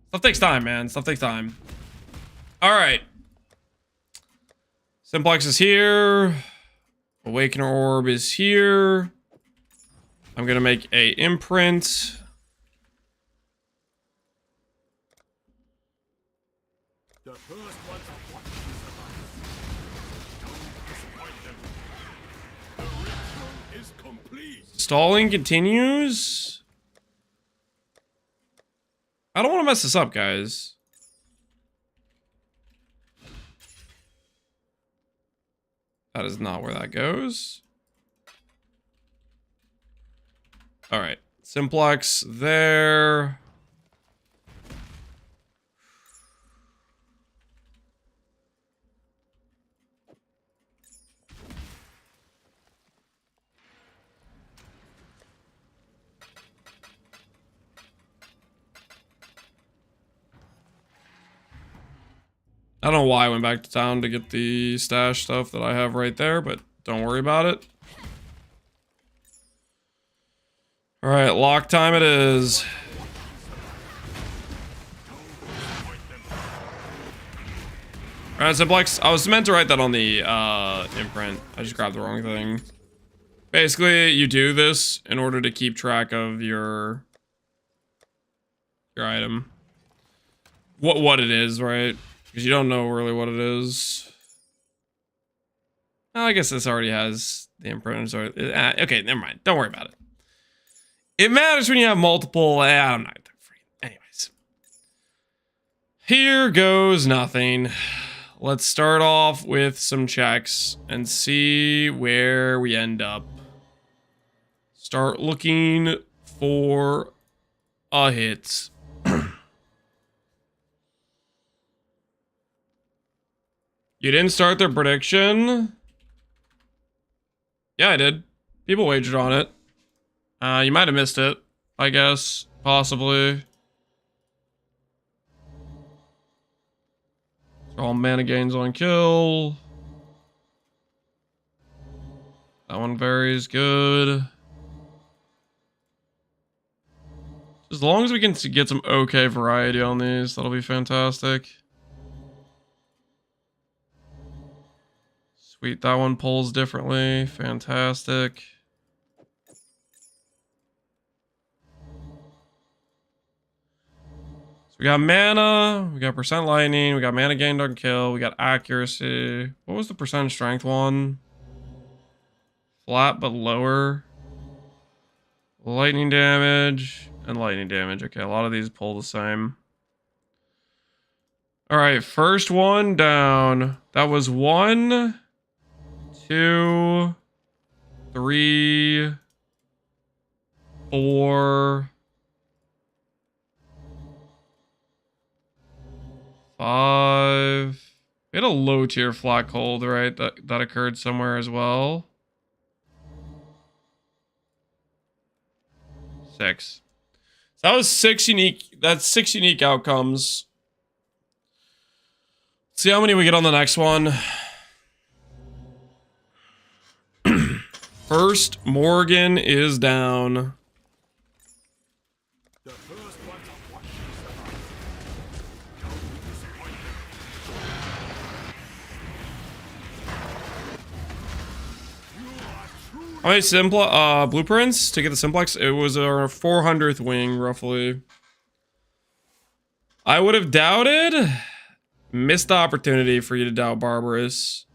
Stuff takes time, man. Stuff takes time. Alright. Simplex is here. Awakener Orb is here. I'm gonna make a imprint. The first one's what The ritual is complete. Stalling continues. I don't want to mess this up, guys. That is not where that goes. All right. Simplex there. I don't know why I went back to town to get the stash stuff that I have right there, but don't worry about it. All right, lock time it is. All right, Simplex. I was meant to write that on the imprint. I just grabbed the wrong thing. Basically, you do this in order to keep track of your item. What it is, right? Because you don't know really what it is. Oh, I guess this already has the imprint. Okay, never mind. Don't worry about it. It matters when you have multiple. I'm not. Anyways. Here goes nothing. let's start off with some checks and see where we end up. Start looking for a hit. You didn't start the prediction? Yeah, I did. People wagered on it. You might have missed it, I guess. Possibly. All mana gains on kill. That one varies good. As long as we can get some okay variety on these, that'll be fantastic. Sweet, that one pulls differently. Fantastic. So we got mana, we got percent lightning, we got mana gained on kill, we got accuracy. What was the percent strength one? Flat but lower. Lightning damage and lightning damage. Okay, a lot of these pull the same. Alright, first one down. That was 1, 2, 3, 4, 5. We had a low tier flat cold, right? That occurred somewhere as well. 6. So that was 6 unique. That's 6 unique outcomes. Let's see how many we get on the next one. First, Morrigan is down. How many blueprints to get the Simplex? It was our 400th wing, roughly. I would have doubted. Missed the opportunity for you to doubt Barbarous.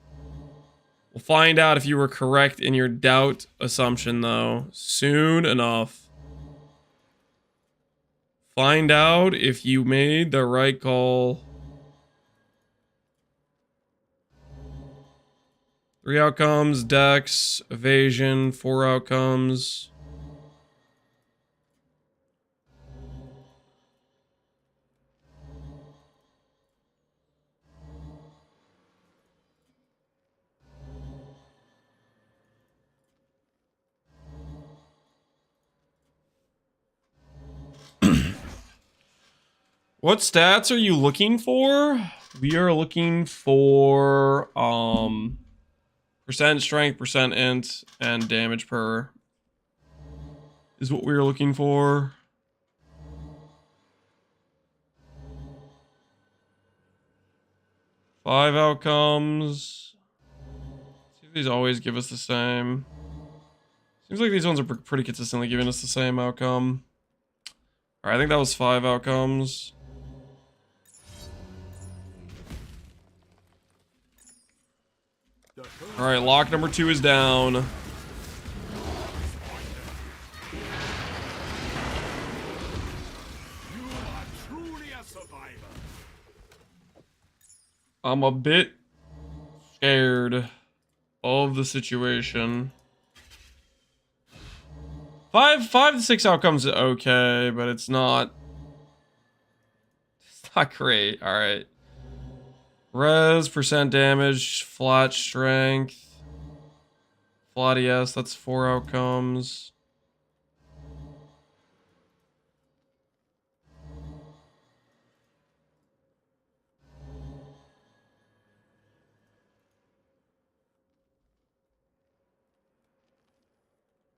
We'll find out if you were correct in your doubt assumption, though, soon enough. Find out if you made the right call. 3 outcomes, dex, evasion, 4 outcomes. What stats are you looking for? We are looking for percent strength, percent int, and damage per is what we are looking for. Five outcomes. See if these always give us the same. Seems like these ones are pretty consistently giving us the same outcome. Alright, I think that was 5 outcomes. Alright, lock number 2 is down. I'm a bit scared of the situation. 5 to 6 outcomes is okay, but it's not great. Alright. Res, percent damage, flat strength. Flat ES, that's 4 outcomes.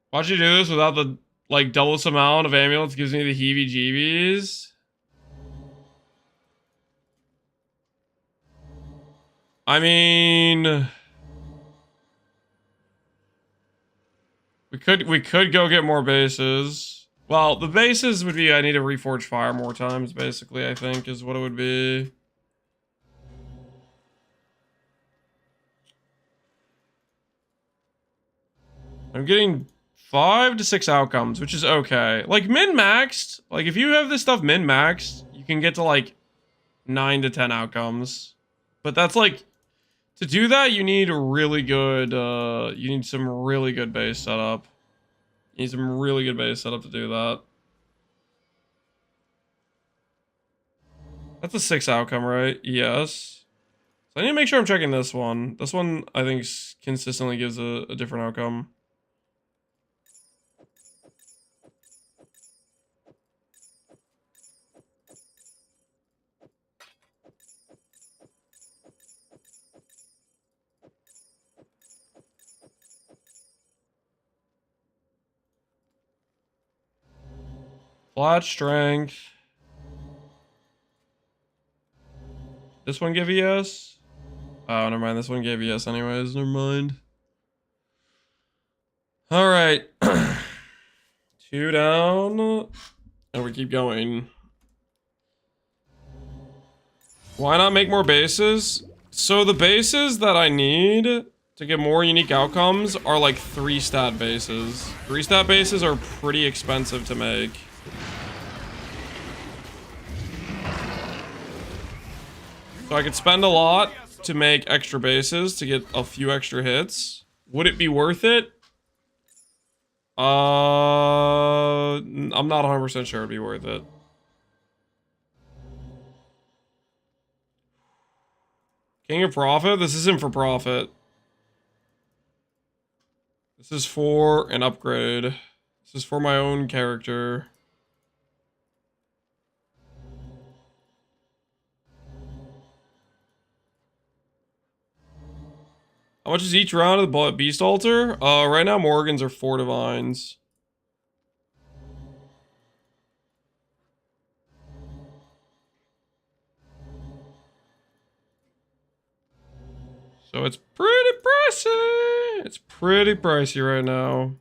Why'd you do this without the, like, doublest amount of amulets? Gives me the heebie-jeebies. I mean, we could go get more bases. Well, the bases would be I need to reforge fire more times, basically, I think, is what it would be. I'm getting 5 to 6 outcomes, which is okay. Like, min-maxed, like, if you have this stuff min-maxed, you can get to, like, 9 to 10 outcomes. But that's like, to do that, you need a really good, you need some really good base setup. You need some really good base setup to do that. That's a 6 outcome, right? Yes. So I need to make sure I'm checking this one. This one, I think, consistently gives a different outcome. Flat strength. This one give ES? Oh, never mind. This one gave ES anyways. Never mind. All right. 2 down. And we keep going. Why not make more bases? So the bases that I need to get more unique outcomes are like 3 stat bases. 3 stat bases are pretty expensive to make. So I could spend a lot to make extra bases to get a few extra hits. Would it be worth it? I'm not 100% sure it'd be worth it. King of Profit? This isn't for profit. This is for an upgrade. This is for my own character. How much is each round of the Beast Altar? Right now Morrigans are 4 divines. So it's pretty pricey. It's pretty pricey right now.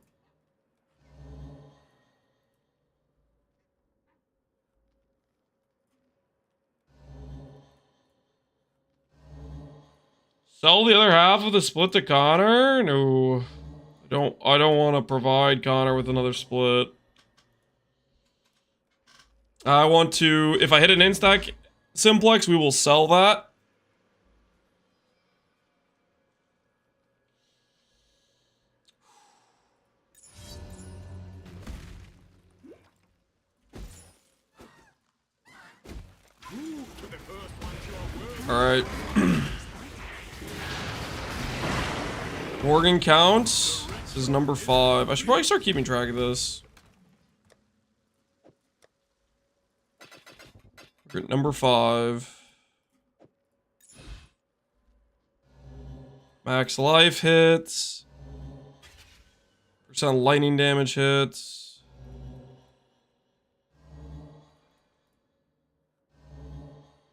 Sell the other half of the split to Connor? No. I don't want to provide Connor with another split. I want to, if I hit an instack Simplex, we will sell that. Alright. Morrigan count. This is number 5. I should probably start keeping track of this. We're at number 5. Max life hits. Percent lightning damage hits.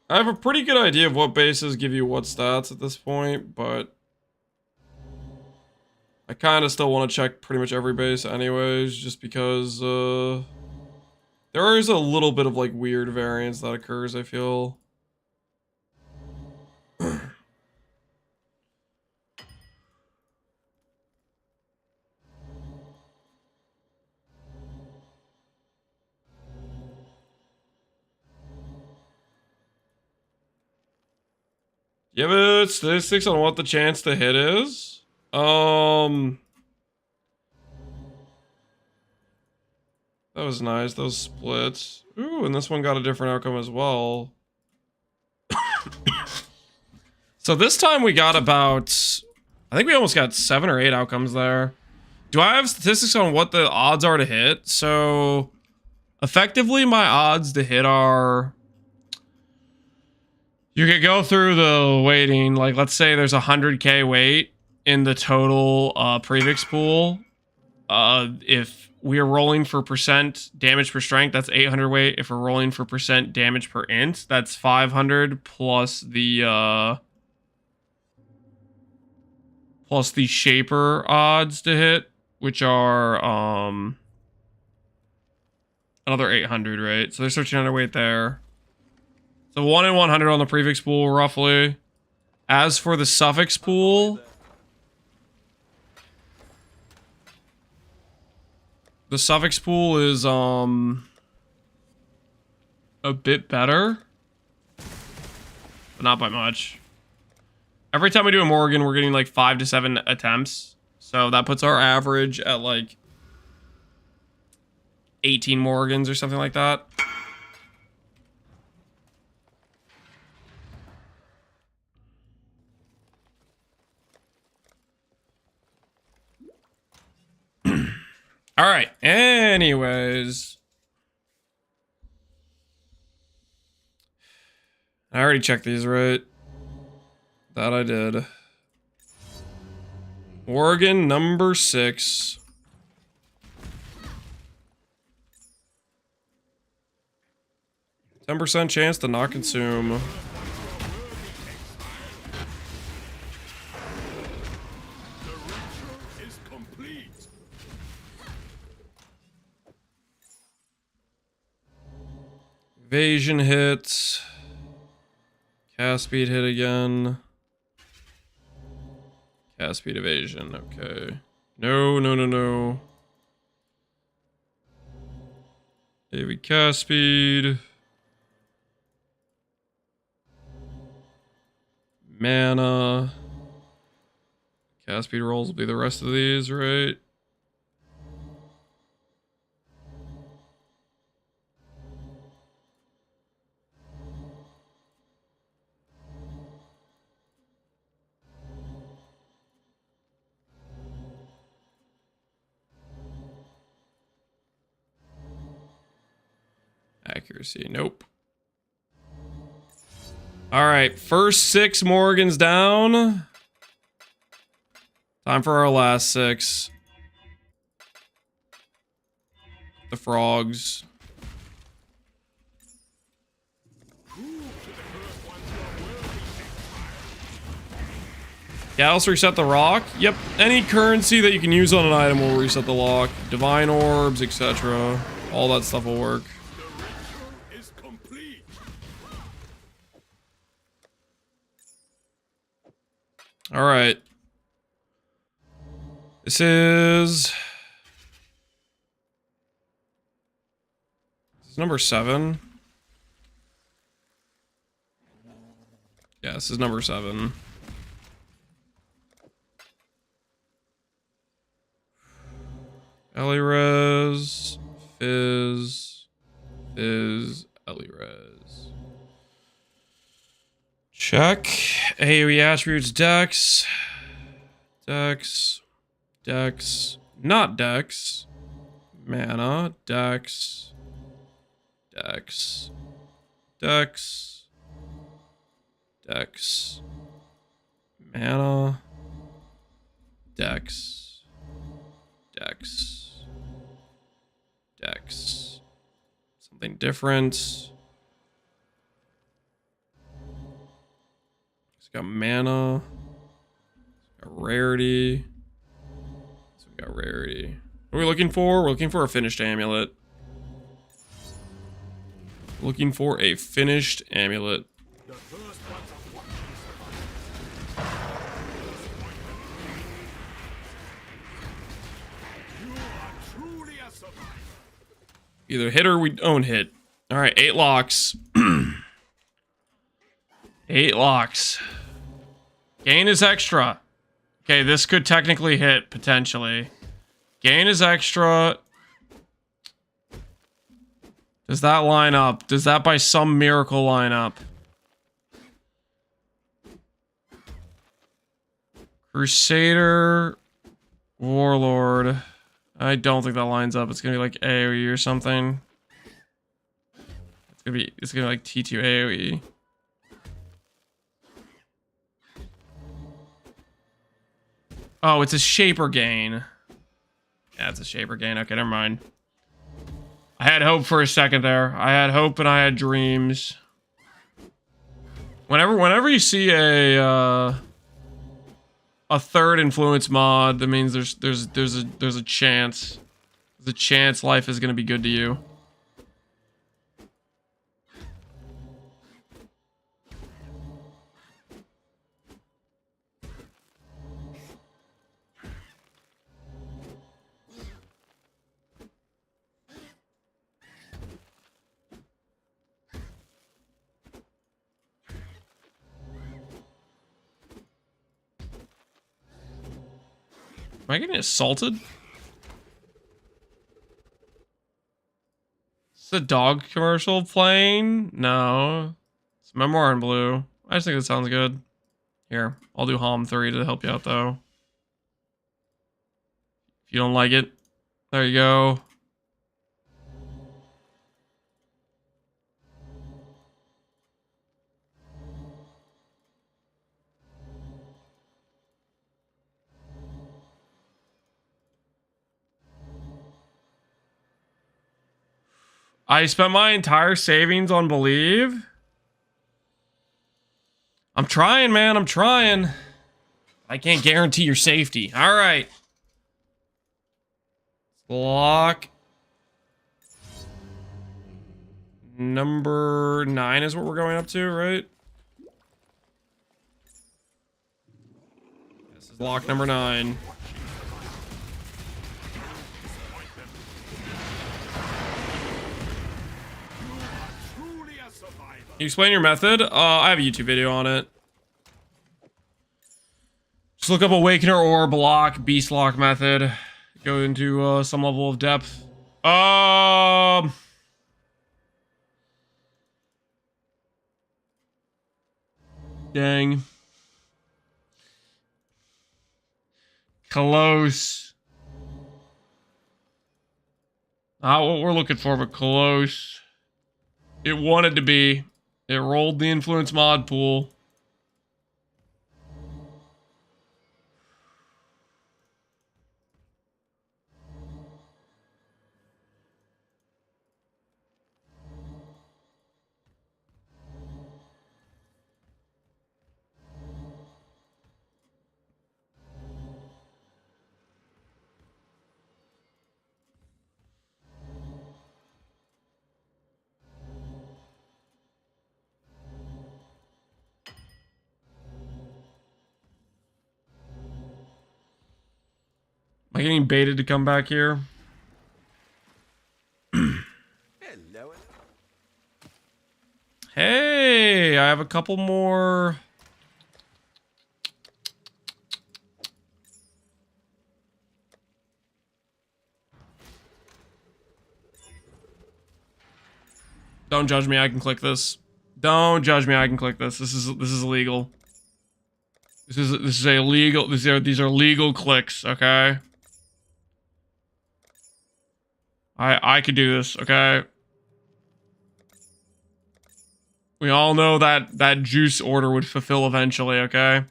I have a pretty good idea of what bases give you what stats at this point, but I kind of still want to check pretty much every base anyways, just because there is a little bit of like weird variance that occurs, I feel. You have statistics on what the chance to hit is? That was nice, those splits. Ooh, and this one got a different outcome as well. So this time we got about, I think we almost got 7 or 8 outcomes there. Do I have statistics on what the odds are to hit? So effectively my odds to hit are, you could go through the weighting, like let's say there's 100k weight in the total prefix pool. If we are rolling for percent damage per strength, that's 800 weight. If we're rolling for percent damage per int, that's 500 plus the shaper odds to hit, which are another 800, right? So there's 1300 weight there. So 1 in 100 on the prefix pool, roughly. As for the suffix pool, the suffix pool is a bit better, but not by much. Every time we do a Morrigan, we're getting like 5 to 7 attempts. So that puts our average at like 18 Morrigans or something like that. All right. Anyways. I already checked these, right? That I did. Morrigan number 6. 10% chance to not consume. Evasion hits. Cast speed hit again. Cast speed evasion, okay. No. AV cast speed. Mana. Cast speed rolls will be the rest of these, right? Accuracy, nope. Alright, first 6 Morrigans down. Time for our last 6. The frogs. Yeah, let's reset the rock. Yep, any currency that you can use on an item will reset the lock. Divine orbs, etc. All that stuff will work. All right. This is number 7. Yeah, this is number 7. Elirez, Fizz, Elirez. Check. AoE attributes, Dex. Not Dex. Mana, Dex. Mana. Dex. Something different. It's got mana. It's got rarity. So we got rarity. What are we looking for? We're looking for a finished amulet. Looking for a finished amulet. Either hit or we don't hit. All right, 8 locks. 8 locks. Gain is extra. Okay, this could technically hit, potentially. Gain is extra. Does that line up? Does that by some miracle line up? Crusader. Warlord. I don't think that lines up. It's gonna be like AoE or something. It's gonna be like T2 AoE. Oh, it's a shaper gain. Yeah, it's a shaper gain. Okay, never mind. I had hope for a second there. I had hope and I had dreams. Whenever you see a third influence mod, that means there's a chance. There's a chance life is gonna be good to you. I getting assaulted? Is the dog commercial playing? No. It's Memoir in Blue. I just think it sounds good. Here, I'll do Hom 3 to help you out though. If you don't like it, there you go. I spent my entire savings on Believe. I'm trying, man. I'm trying. I can't guarantee your safety. All right. Block. Number 9 is what we're going up to, right? This is lock number 9. Can you explain your method? I have a YouTube video on it. Just look up Awakener or Block, Beast Lock method. Go into some level of depth. Dang. Close. Not what we're looking for, but close. It wanted to be. It rolled the influence mod pool. Am I getting baited to come back here? Hello. Hey, I have a couple more. Don't judge me, I can click this. Don't judge me, I can click this. This is illegal. This is a legal. These are legal clicks, okay? I could do this, okay? We all know that juice order would fulfill eventually, okay?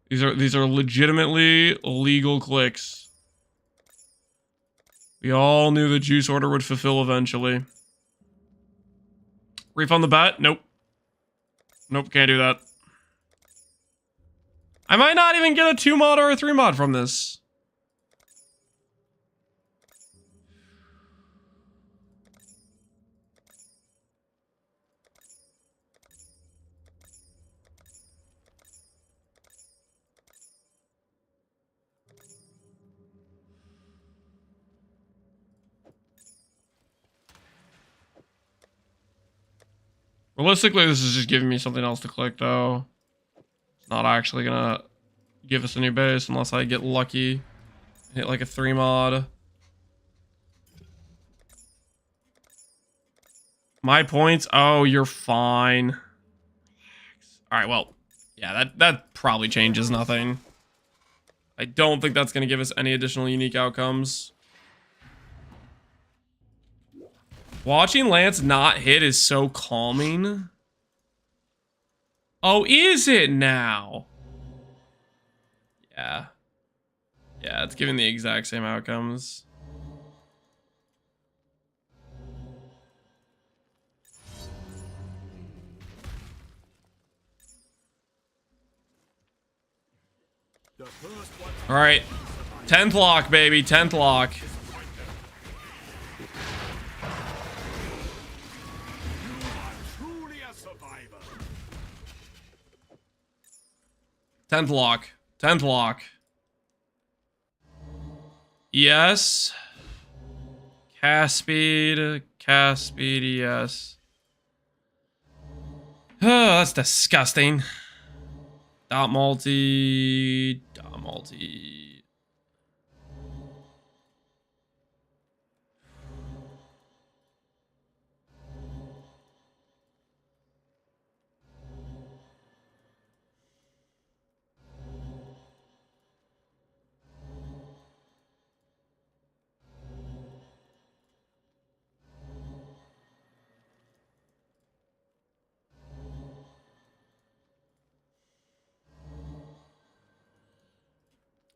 These are legitimately legal clicks. We all knew the juice order would fulfill eventually. Refund the bet? Nope. Nope, can't do that. I might not even get a 2 mod or a 3 mod from this. Realistically, this is just giving me something else to click, though. It's not actually gonna give us a new base unless I get lucky. Hit like a 3 mod. My points? Oh, you're fine. Alright, well, yeah, that probably changes nothing. I don't think that's gonna give us any additional unique outcomes. Watching Lance not hit is so calming. Oh, is it now? Yeah. Yeah, it's giving the exact same outcomes. All right. 10th lock, baby. 10th lock. Tenth lock. 10th lock. Yes. Cast speed. Cast speed, yes. Oh, that's disgusting. Dot multi. Dot multi.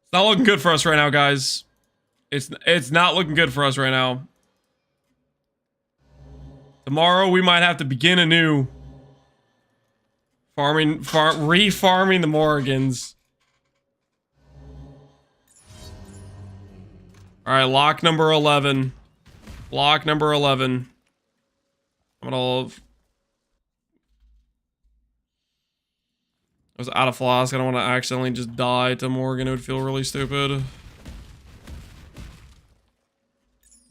It's not looking good for us right now, guys. It's not looking good for us right now. Tomorrow we might have to begin anew. Re-farming the Morrigans. Alright, lock number 11. Lock number 11. I'm gonna... I was out of flask. I don't want to accidentally just die to Morrigan. It would feel really stupid.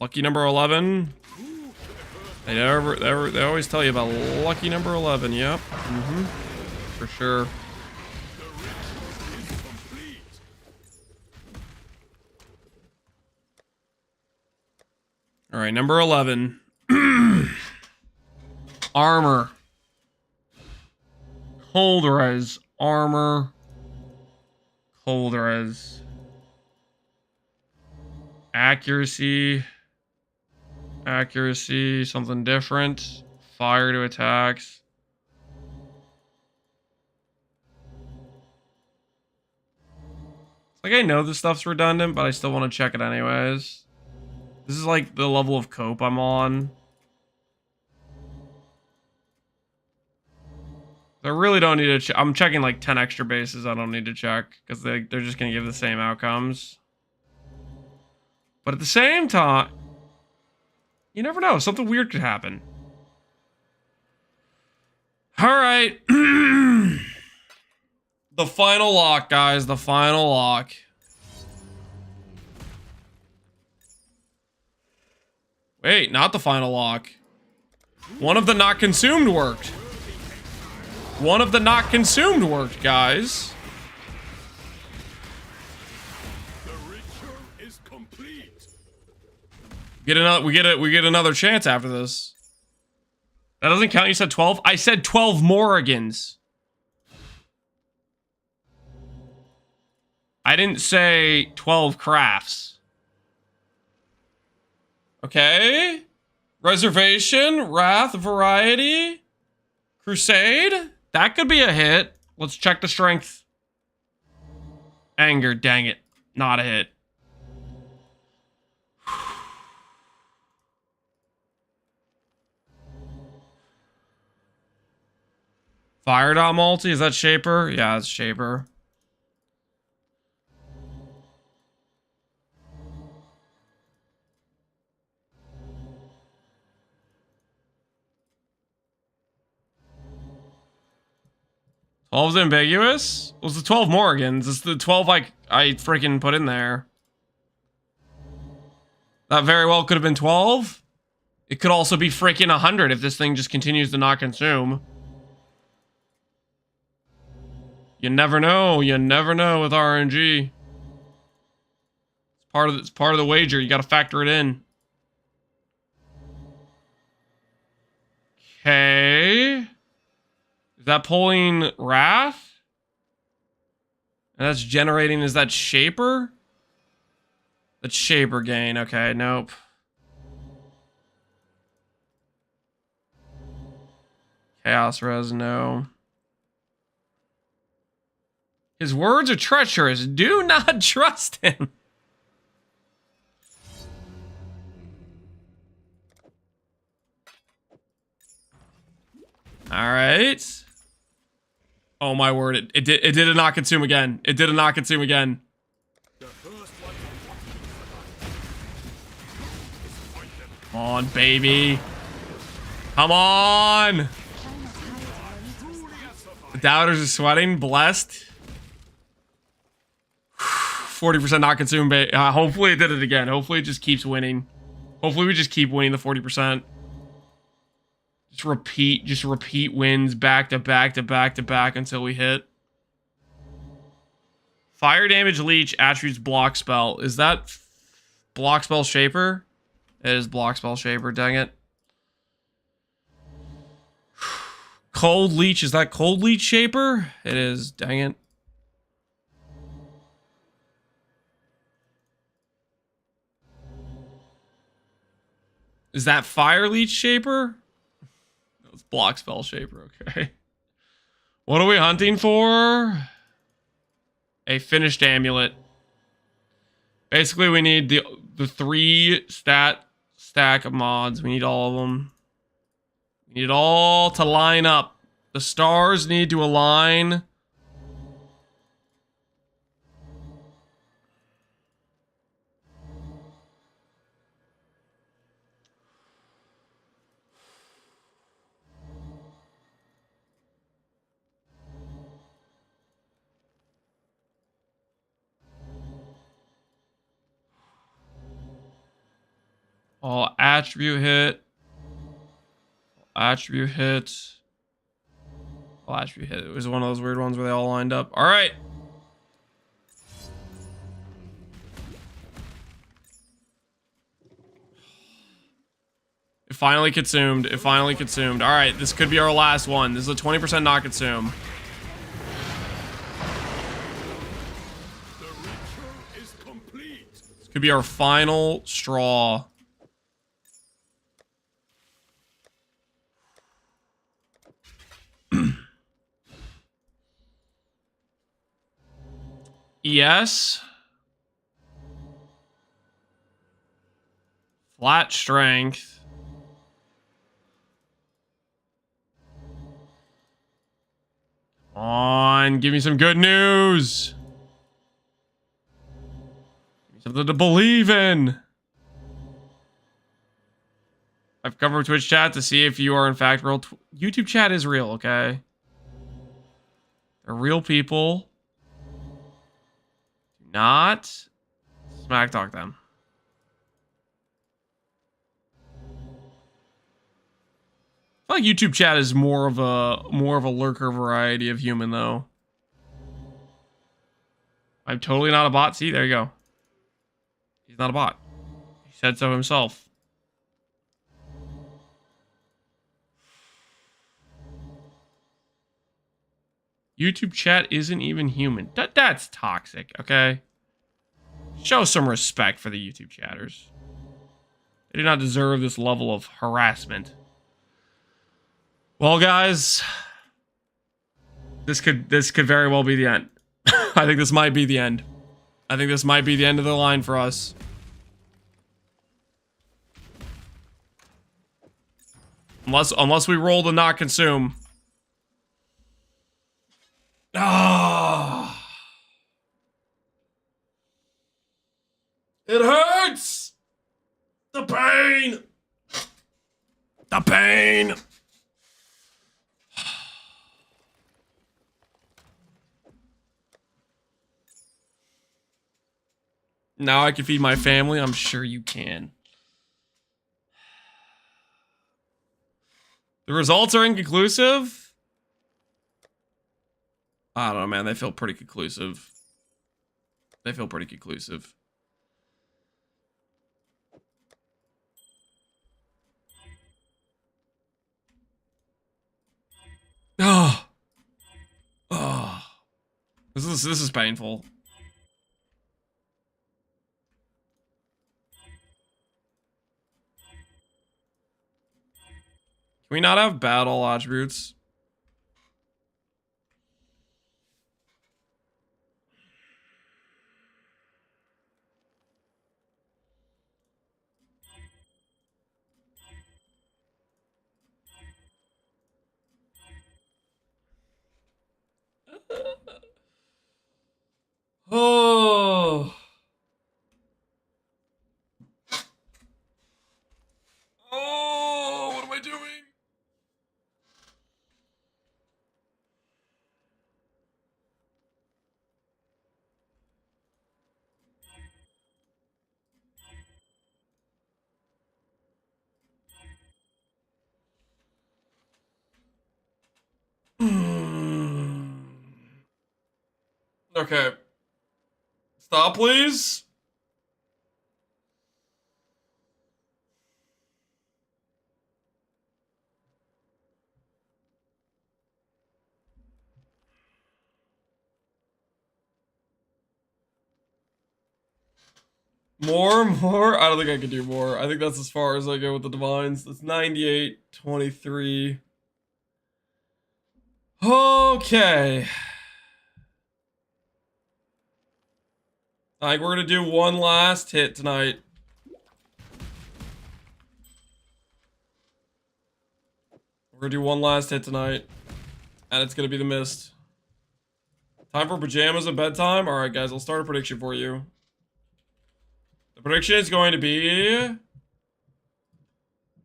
Lucky number 11. They always tell you about lucky number 11. Yep. For sure. All right, number 11. Armor. Cold res. Armor. Cold res. Accuracy. Accuracy. Something different. Fire to attacks. It's like I know this stuff's redundant, but I still want to check it anyways. This is like the level of cope I'm on. I really don't need to I'm checking like 10 extra bases I don't need to check because they're just going to give the same outcomes. But at the same time, you never know. Something weird could happen. All right. The final lock, guys. The final lock. Wait, not the final lock. One of the not consumed worked. One of the not consumed worked, guys. The ritual is complete. We get another chance after this. That doesn't count. You said 12? I said 12 Morrigans. I didn't say 12 crafts. Okay. Reservation, Wrath, Variety, Crusade. That could be a hit. Let's check the strength. Anger, dang it. Not a hit. Fire dot multi, is that Shaper? Yeah, it's Shaper. Is ambiguous? It was the 12 Morrigans. It's the 12 I freaking put in there. That very well could have been 12. It could also be freaking 100 if this thing just continues to not consume. You never know. You never know with RNG. It's part of the wager. You got to factor it in. Okay. Is that pulling Wrath? And that's generating, is that Shaper? That's Shaper gain. Okay, nope. Chaos Res, no. His words are treacherous. Do not trust him. All right. Oh my word! It did not consume again. It did not consume again. Come on, baby. Come on. The doubters are sweating. Blessed. 40% not consumed. Hopefully it did it again. Hopefully it just keeps winning. Hopefully we just keep winning the 40%. Just repeat wins back to back to back to back until we hit. Fire damage leech attributes block spell. Is that block spell Shaper? It is block spell Shaper, dang it. Cold leech, is that cold leech Shaper? It is, dang it. Is that fire leech Shaper? It's block spell Shaper, okay. What are we hunting for? A finished amulet. Basically, we need the 3 stack of mods. We need all of them. We need it all to line up. The stars need to align. All attribute hit. Attribute hit. All attribute hit. It was one of those weird ones where they all lined up. All right. It finally consumed. It finally consumed. All right, this could be our last one. This is a 20% not consume. The ritual is complete. This could be our final straw. Yes. Flat strength. Come on, give me some good news. Give me something to believe in. I've covered Twitch chat to see if you are in fact real. YouTube chat is real, okay? They're real people. Do not smack talk them. I feel like YouTube chat is more of a lurker variety of human though. I'm totally not a bot. See, there you go. He's not a bot. He said so himself. YouTube chat isn't even human. That's toxic, okay? Show some respect for the YouTube chatters. They do not deserve this level of harassment. Well, guys, this could very well be the end. I think this might be the end. I think this might be the end of the line for us. Unless we roll the not consume. Ah. It hurts. The pain. The pain. Now I can feed my family. I'm sure you can. The results are inconclusive. I don't know, man. They feel pretty conclusive. They feel pretty conclusive. Oh. Oh. This is painful. Can we not have battle attributes? Oh. Oh, what am I doing? Okay. Stop, please. More? I don't think I can do more. I think that's as far as I go with the divines. That's 98, 23. Okay. Like, we're gonna do one last hit tonight. We're gonna do one last hit tonight. And it's gonna be the mist. Time for pajamas at bedtime? Alright, guys, I'll start a prediction for you. The prediction is going to be... Do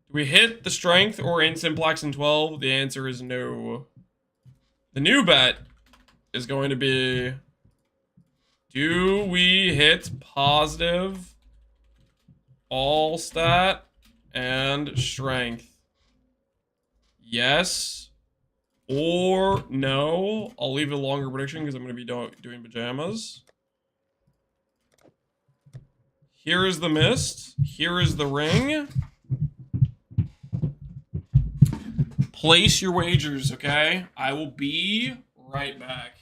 we hit the strength or in Simplex in 12? The answer is no. The new bet is going to be... Do we hit positive all stat and strength? Yes or no. I'll leave it a longer prediction because I'm going to be doing pajamas. Here is the mist. Here is the ring. Place your wagers, okay? I will be right back.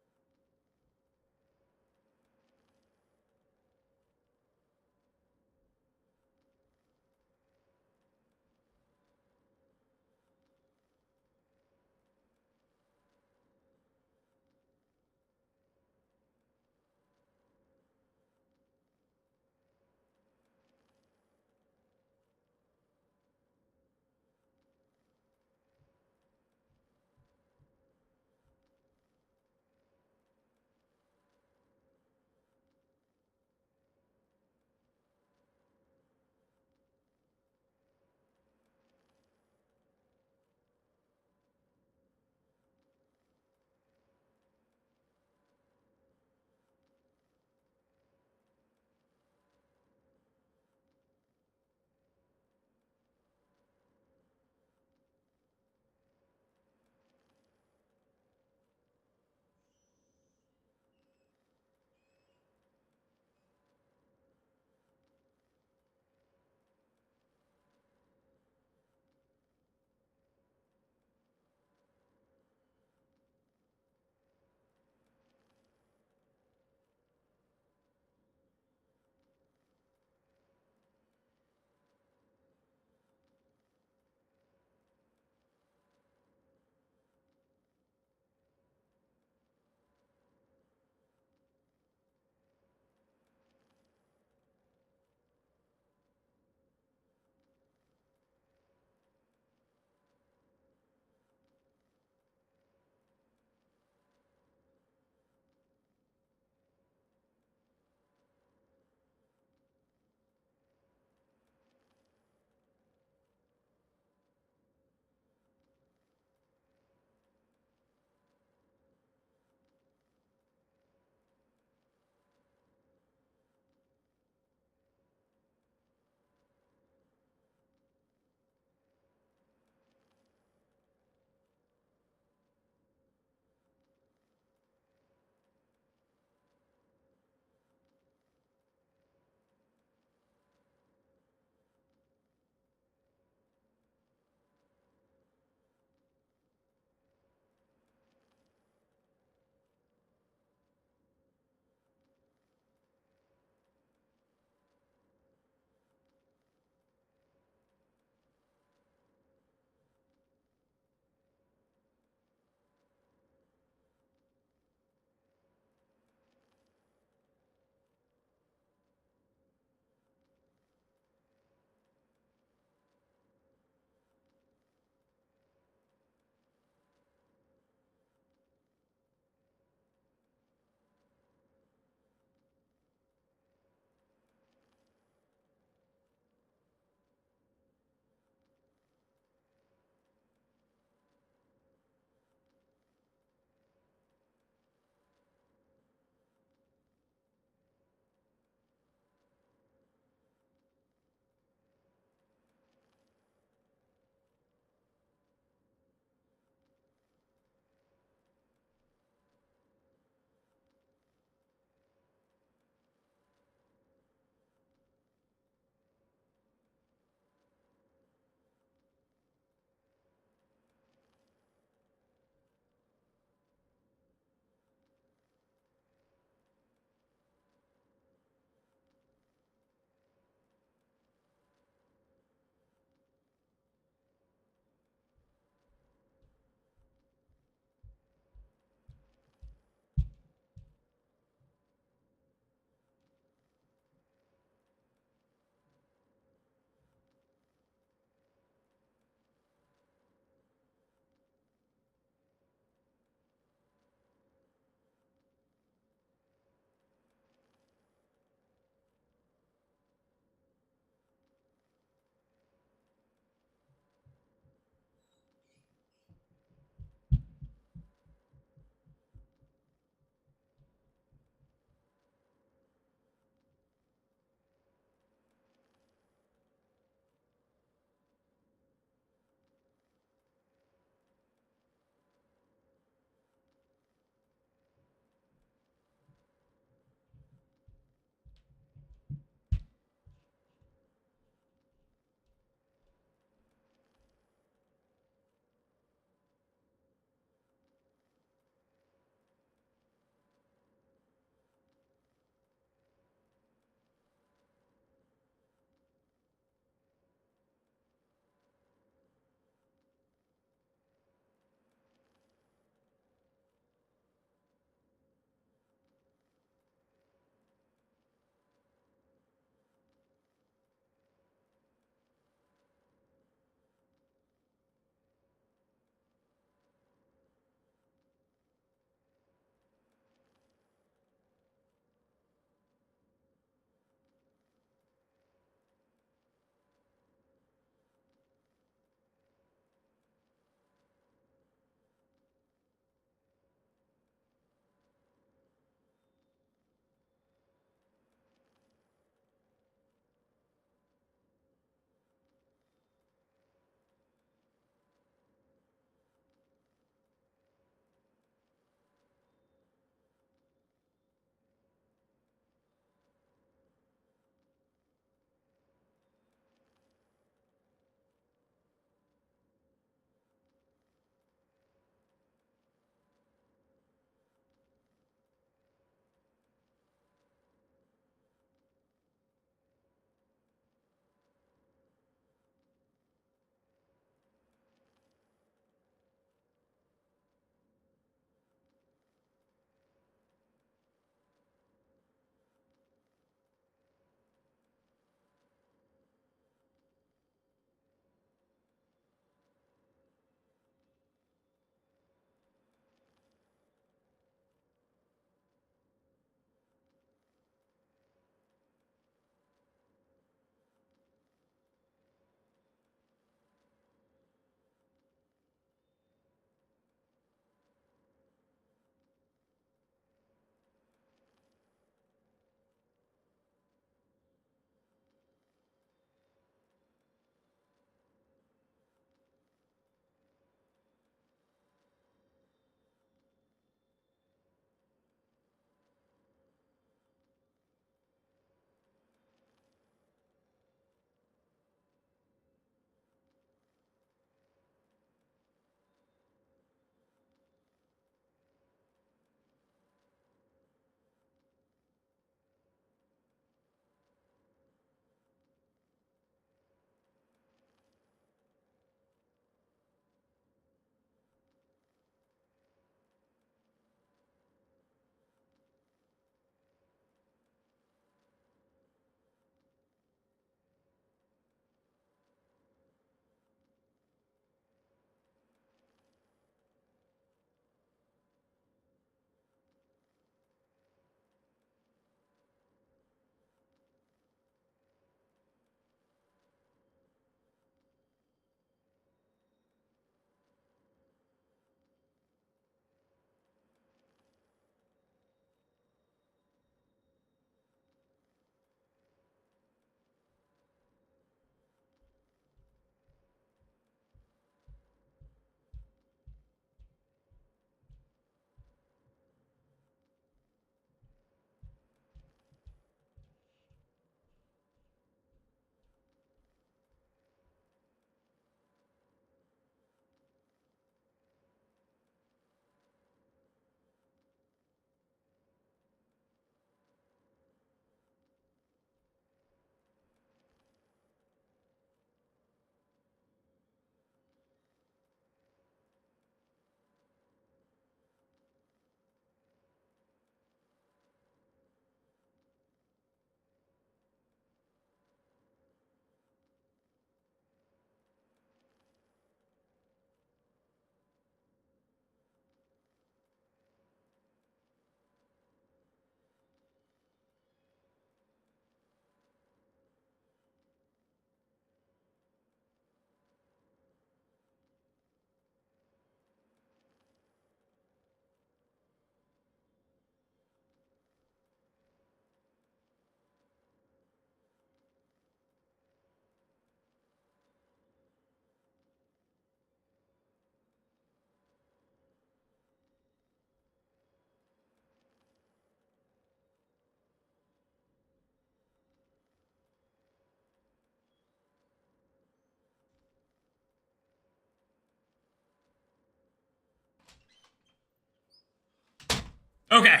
Okay.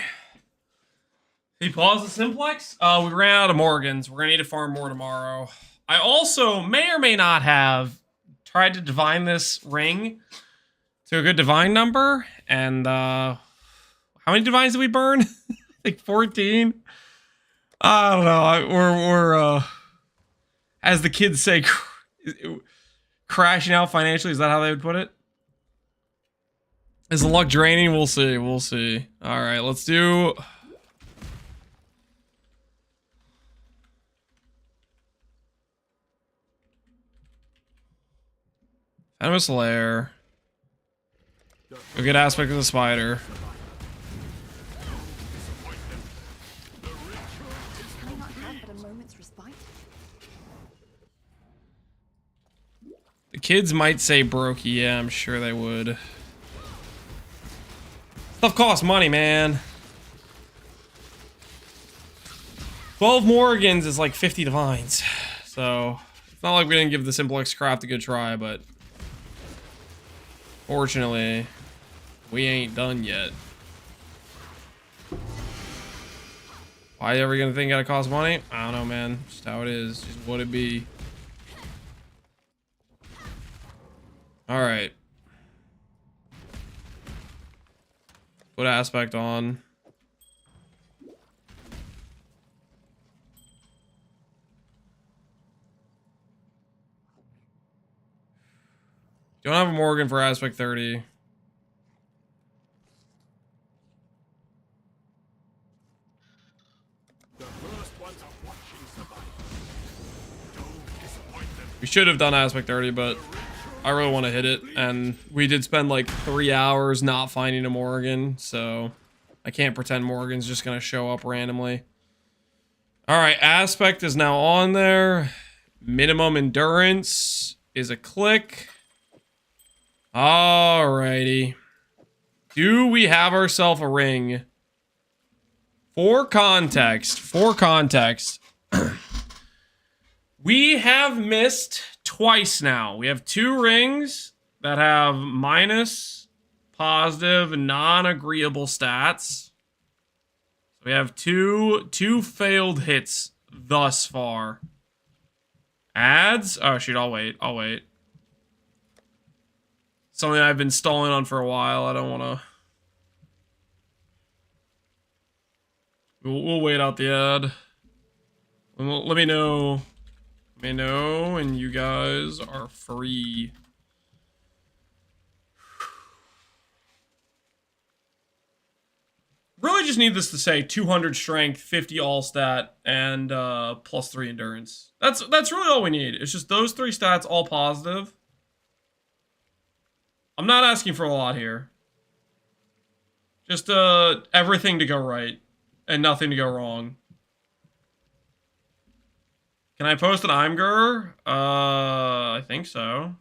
He paused the Simplex? We ran out of Morrigans. We're gonna need to farm more tomorrow. I also may or may not have tried to divine this ring to a good divine number. And how many divines did we burn? I think 14. I don't know. We're as the kids say, crashing out financially. Is that how they would put it? Is the luck draining? We'll see. We'll see. All right, let's do. Venomous Lair. A good aspect of the spider. Can I not have but a moment's respite? The kids might say brokey. Yeah, I'm sure they would. Stuff costs money, man. 12 Morrigans is like 50 divines. So, it's not like we didn't give the Simplex craft a good try, but fortunately, we ain't done yet. Why are we gonna think it gotta cost money? I don't know, man. Just how it is. Just what it be. Alright. Put aspect on. Don't have a Morrigan for aspect 30. We should have done aspect 30, but I really want to hit it, and we did spend like 3 hours not finding a Morrigan, so I can't pretend Morrigan's just gonna show up randomly. Alright, aspect is now on there. Minimum endurance is a click. Alrighty. Do we have ourselves a ring? For context, we have missed twice now. We have 2 rings that have minus, positive, non-agreeable stats. So we have two failed hits thus far. Ads? Oh shoot, I'll wait. Something I've been stalling on for a while. I don't want to. We'll wait out the ad. Let me know. And you guys are free. Really just need this to say 200 strength, 50 all stat, and plus 3 endurance. That's really all we need. It's just those 3 stats all positive. I'm not asking for a lot here. Just everything to go right and nothing to go wrong. Can I post an Imgur? I think so.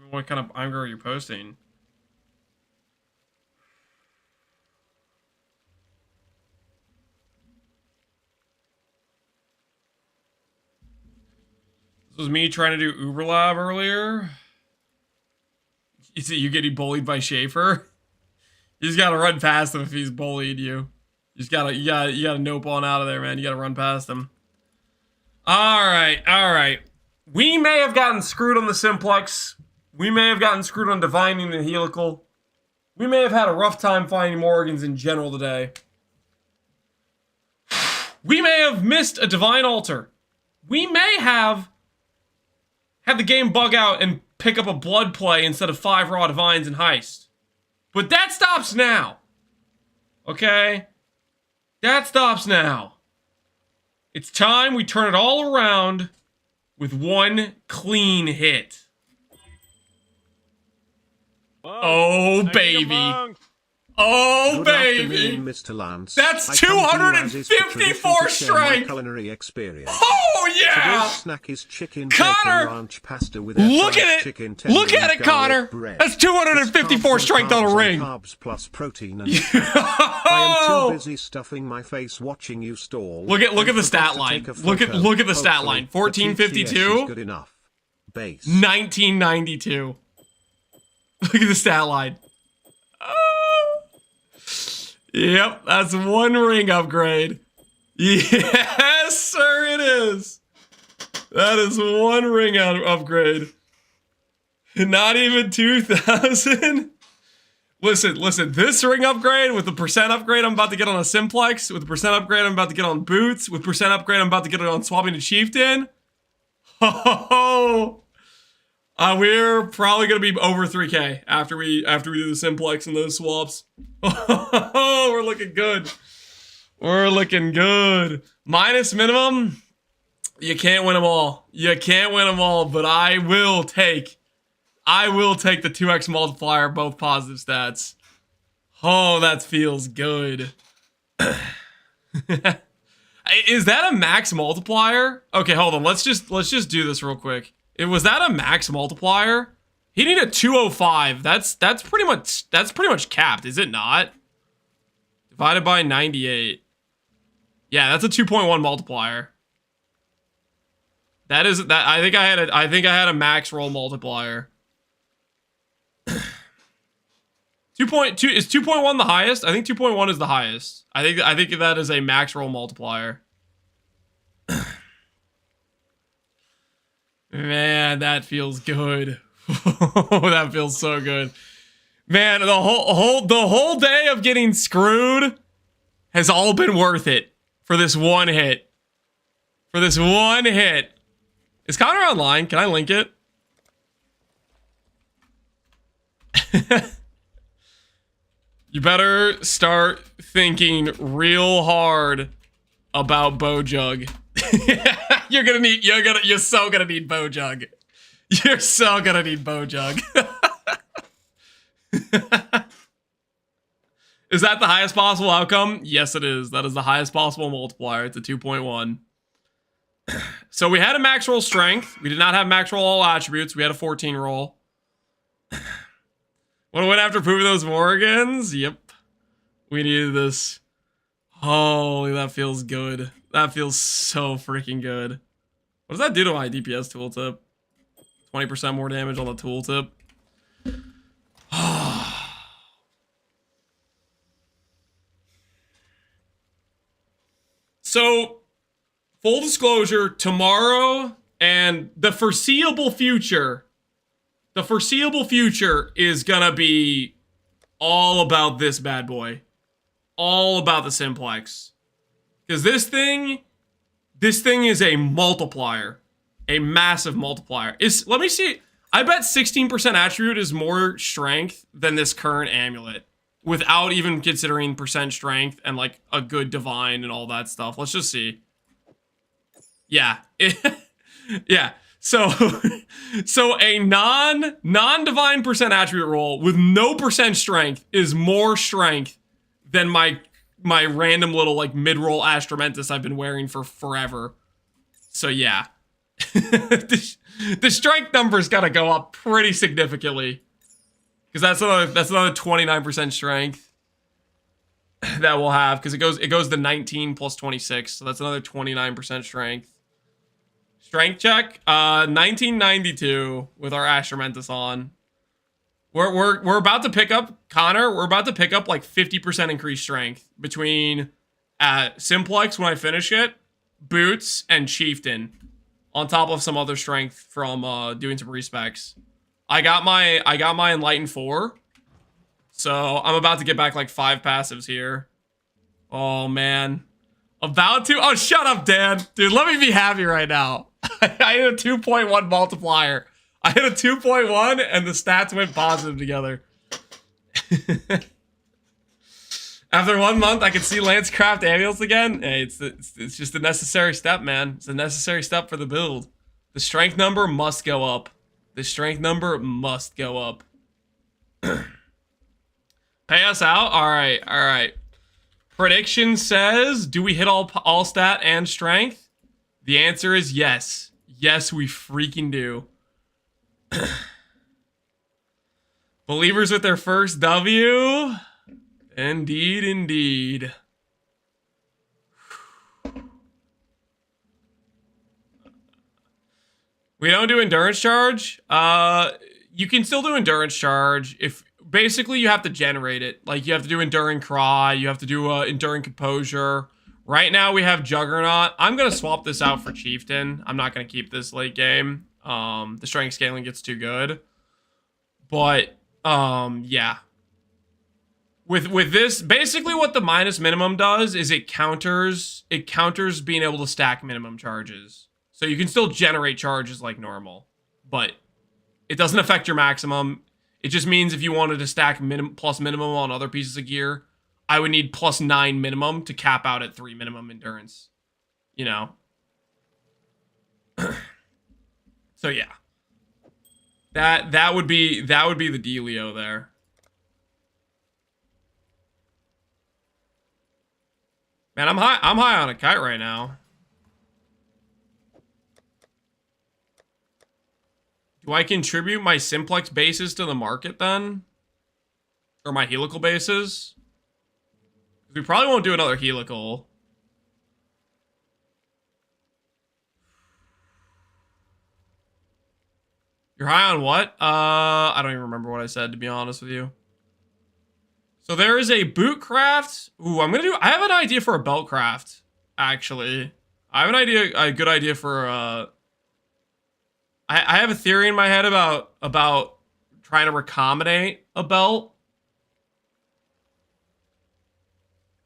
What kind of Imgur are you posting? This was me trying to do Uberlab earlier. Is it you getting bullied by Schaefer? You just gotta run past him if he's bullied you. You gotta nope on out of there, man. You gotta run past him. Alright. We may have gotten screwed on the Simplex. We may have gotten screwed on divining the helical. We may have had a rough time finding Morrigans in general today. We may have missed a divine altar. We may have had the game bug out and pick up a blood play instead of 5 raw divines and heist. But that stops now. Okay? That stops now. It's time we turn it all around with 1 clean hit. Oh, baby. Oh, Good baby. afternoon, Mr. Lance. That's I come to you as is the 254 tradition to share my strength. culinary experience. Oh, yeah. Today's snack is chicken Connor! bacon ranch pasta with Look air-fried at it. chicken Look tender at and it, garlic Connor. bread. That's 254 It's strength on a carbs and ring. Carbs plus protein and I am too busy stuffing my face watching you stall. Look at the and stat forgot to line. take a Look at photo. the stat line. Hopefully, the TTS 1452. is good enough. Base. 1992. Look at the stat line. Yep, that's one ring upgrade. Yes, sir, it is. That is one ring upgrade. Not even 2,000. Listen, this ring upgrade with the percent upgrade I'm about to get on a Simplex, with the percent upgrade I'm about to get on Boots, with percent upgrade I'm about to get on swapping to Chieftain. Oh, we're probably gonna be over 3K after we do the Simplex and those swaps. Oh, we're looking good. We're looking good. Minus minimum, you can't win them all. You can't win them all, but I will take the 2x multiplier, both positive stats. Oh, that feels good. Is that a max multiplier? Okay, hold on. Let's just do this real quick. Was that a max multiplier? He needed 205. That's pretty much capped, is it not? Divided by 98. Yeah, that's a 2.1 multiplier. I think I had a max roll multiplier. 2.2 is 2.1 the highest? I think 2.1 is the highest. I think that is a max roll multiplier. Man, that feels good. That feels so good. Man, the whole day of getting screwed has all been worth it for this one hit. For this one hit. Is Connor online? Can I link it? You better start thinking real hard about Bojug. You're so gonna need Bojug. You're so gonna need Bojug. Is that the highest possible outcome? Yes, it is. That is the highest possible multiplier. It's a 2.1. So we had a max roll strength. We did not have max roll all attributes. We had a 14 roll. Want to win after proving those Morrigans? Yep. We needed this. Holy, that feels good. That feels so freaking good. What does that do to my DPS tooltip? 20% more damage on the tooltip. So, full disclosure, tomorrow and the foreseeable future is gonna be all about this bad boy. All about the Simplex. Because this thing is a multiplier. A massive multiplier. Let me see. I bet 16% attribute is more strength than this current amulet. Without even considering percent strength and like a good divine and all that stuff. Let's just see. Yeah. Yeah. So a non-divine percent attribute roll with no percent strength is more strength than my random little like mid-roll Astromentus I've been wearing for forever. So yeah. the strength number's gotta go up pretty significantly. Because that's another 29% strength that we'll have. Because it goes to 19 plus 26. So that's another 29% strength. Strength check, 1992 with our Astromentus on. We're about to pick up, Connor, we're about to pick up like 50% increased strength between Simplex when I finish it, Boots, and Chieftain. On top of some other strength from doing some respecs. I got my Enlighten 4. So I'm about to get back like 5 passives here. Oh man. About to, oh shut up, Dan. Dude, let me be happy right now. I hit a 2.1 multiplier. I hit a 2.1 and the stats went positive together. After 1 month, I can see Lancecraft amulets again. Hey, it's just a necessary step, man. It's a necessary step for the build. The strength number must go up. The strength number must go up. Pay us out? Alright, alright. Prediction says, do we hit all stat and strength? The answer is yes. Yes, we freaking do. Believers with their first W. Indeed, indeed. We don't do endurance charge. You can still do endurance charge if basically you have to generate it. Like you have to do Enduring Cry, you have to do Enduring Composure. Right now we have Juggernaut. I'm gonna swap this out for Chieftain. I'm not gonna keep this late game. The strength scaling gets too good. But yeah. With this, basically what the minus minimum does is it counters being able to stack minimum charges. So you can still generate charges like normal, but it doesn't affect your maximum. It just means if you wanted to stack plus minimum on other pieces of gear, I would need +9 minimum to cap out at 3 minimum endurance. You know? So yeah. That would be the dealio there. Man, I'm high on a kite right now. Do I contribute my Simplex bases to the market then? Or my helical bases? We probably won't do another helical. You're high on what? I don't even remember what I said, to be honest with you. So there is a boot craft. Ooh, I have an idea for a belt craft, actually. I have a good idea for, I have a theory in my head about trying to recombinate a belt.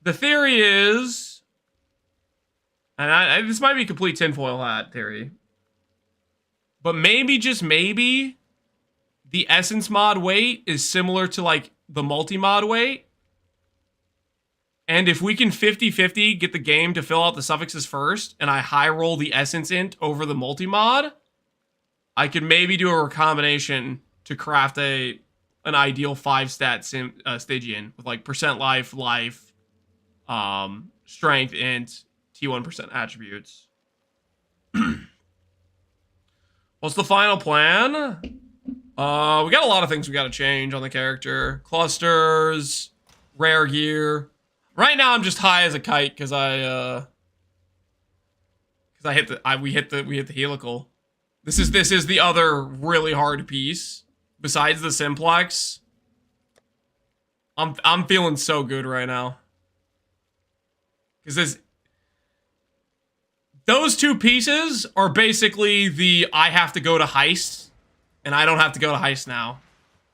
The theory is, and this might be complete tinfoil hat theory, but maybe, just maybe, the essence mod weight is similar to like the multi-mod weight. And if we can 50-50 get the game to fill out the suffixes first, and I high roll the essence int over the multi-mod, I could maybe do a recombination to craft an ideal 5-stat Stygian with like % life, strength, int, T1% attributes. What's the final plan? We got a lot of things we got to change on the character. Clusters, rare gear. Right now I'm just high as a kite because we hit the helical. This is the other really hard piece besides the Simplex. I'm feeling so good right now. Because those two pieces are basically the I have to go to heist, and I don't have to go to heist now.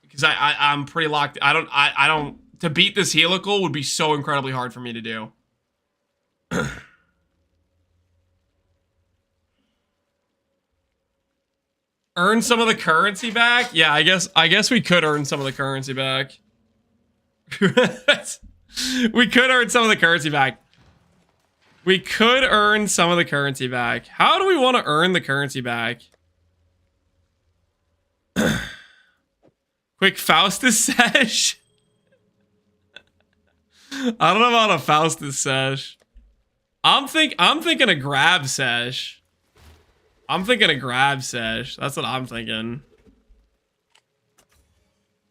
Because I'm pretty locked. I don't to beat this helical would be so incredibly hard for me to do. Earn some of the currency back? Yeah, I guess we could earn some of the currency back. We could earn some of the currency back. We could earn some of the currency back. How do we want to earn the currency back? Quick Faustus sesh? I don't know about a Faustus sesh. I'm thinking a grab sesh. I'm thinking a grab sesh. That's what I'm thinking.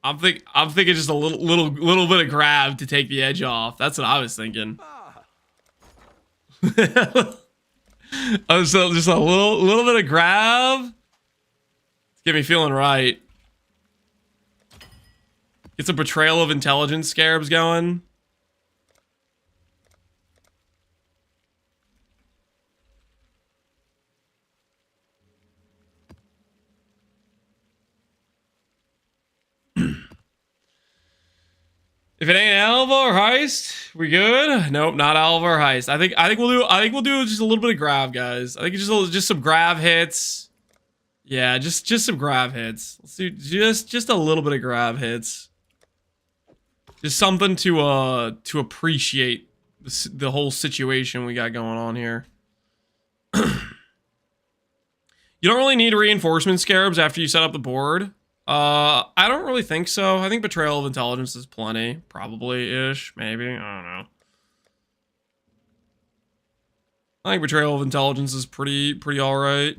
I'm thinking just a little bit of grab to take the edge off. That's what I was thinking. I was just a little bit of grab. Get me feeling right. Get some Betrayal of Intelligence scarabs going. If it ain't Alva or Heist, we good? Nope, not Alva or Heist. I think we'll do just a little bit of grab, guys. I think just some grab hits. Yeah, just some grab hits. Let's do just a little bit of grab hits. Just something to appreciate the whole situation we got going on here. You don't really need reinforcement scarabs after you set up the board. I don't really think so. I think Betrayal of Intelligence is plenty. Probably-ish, maybe. I don't know. I think Betrayal of Intelligence is pretty alright.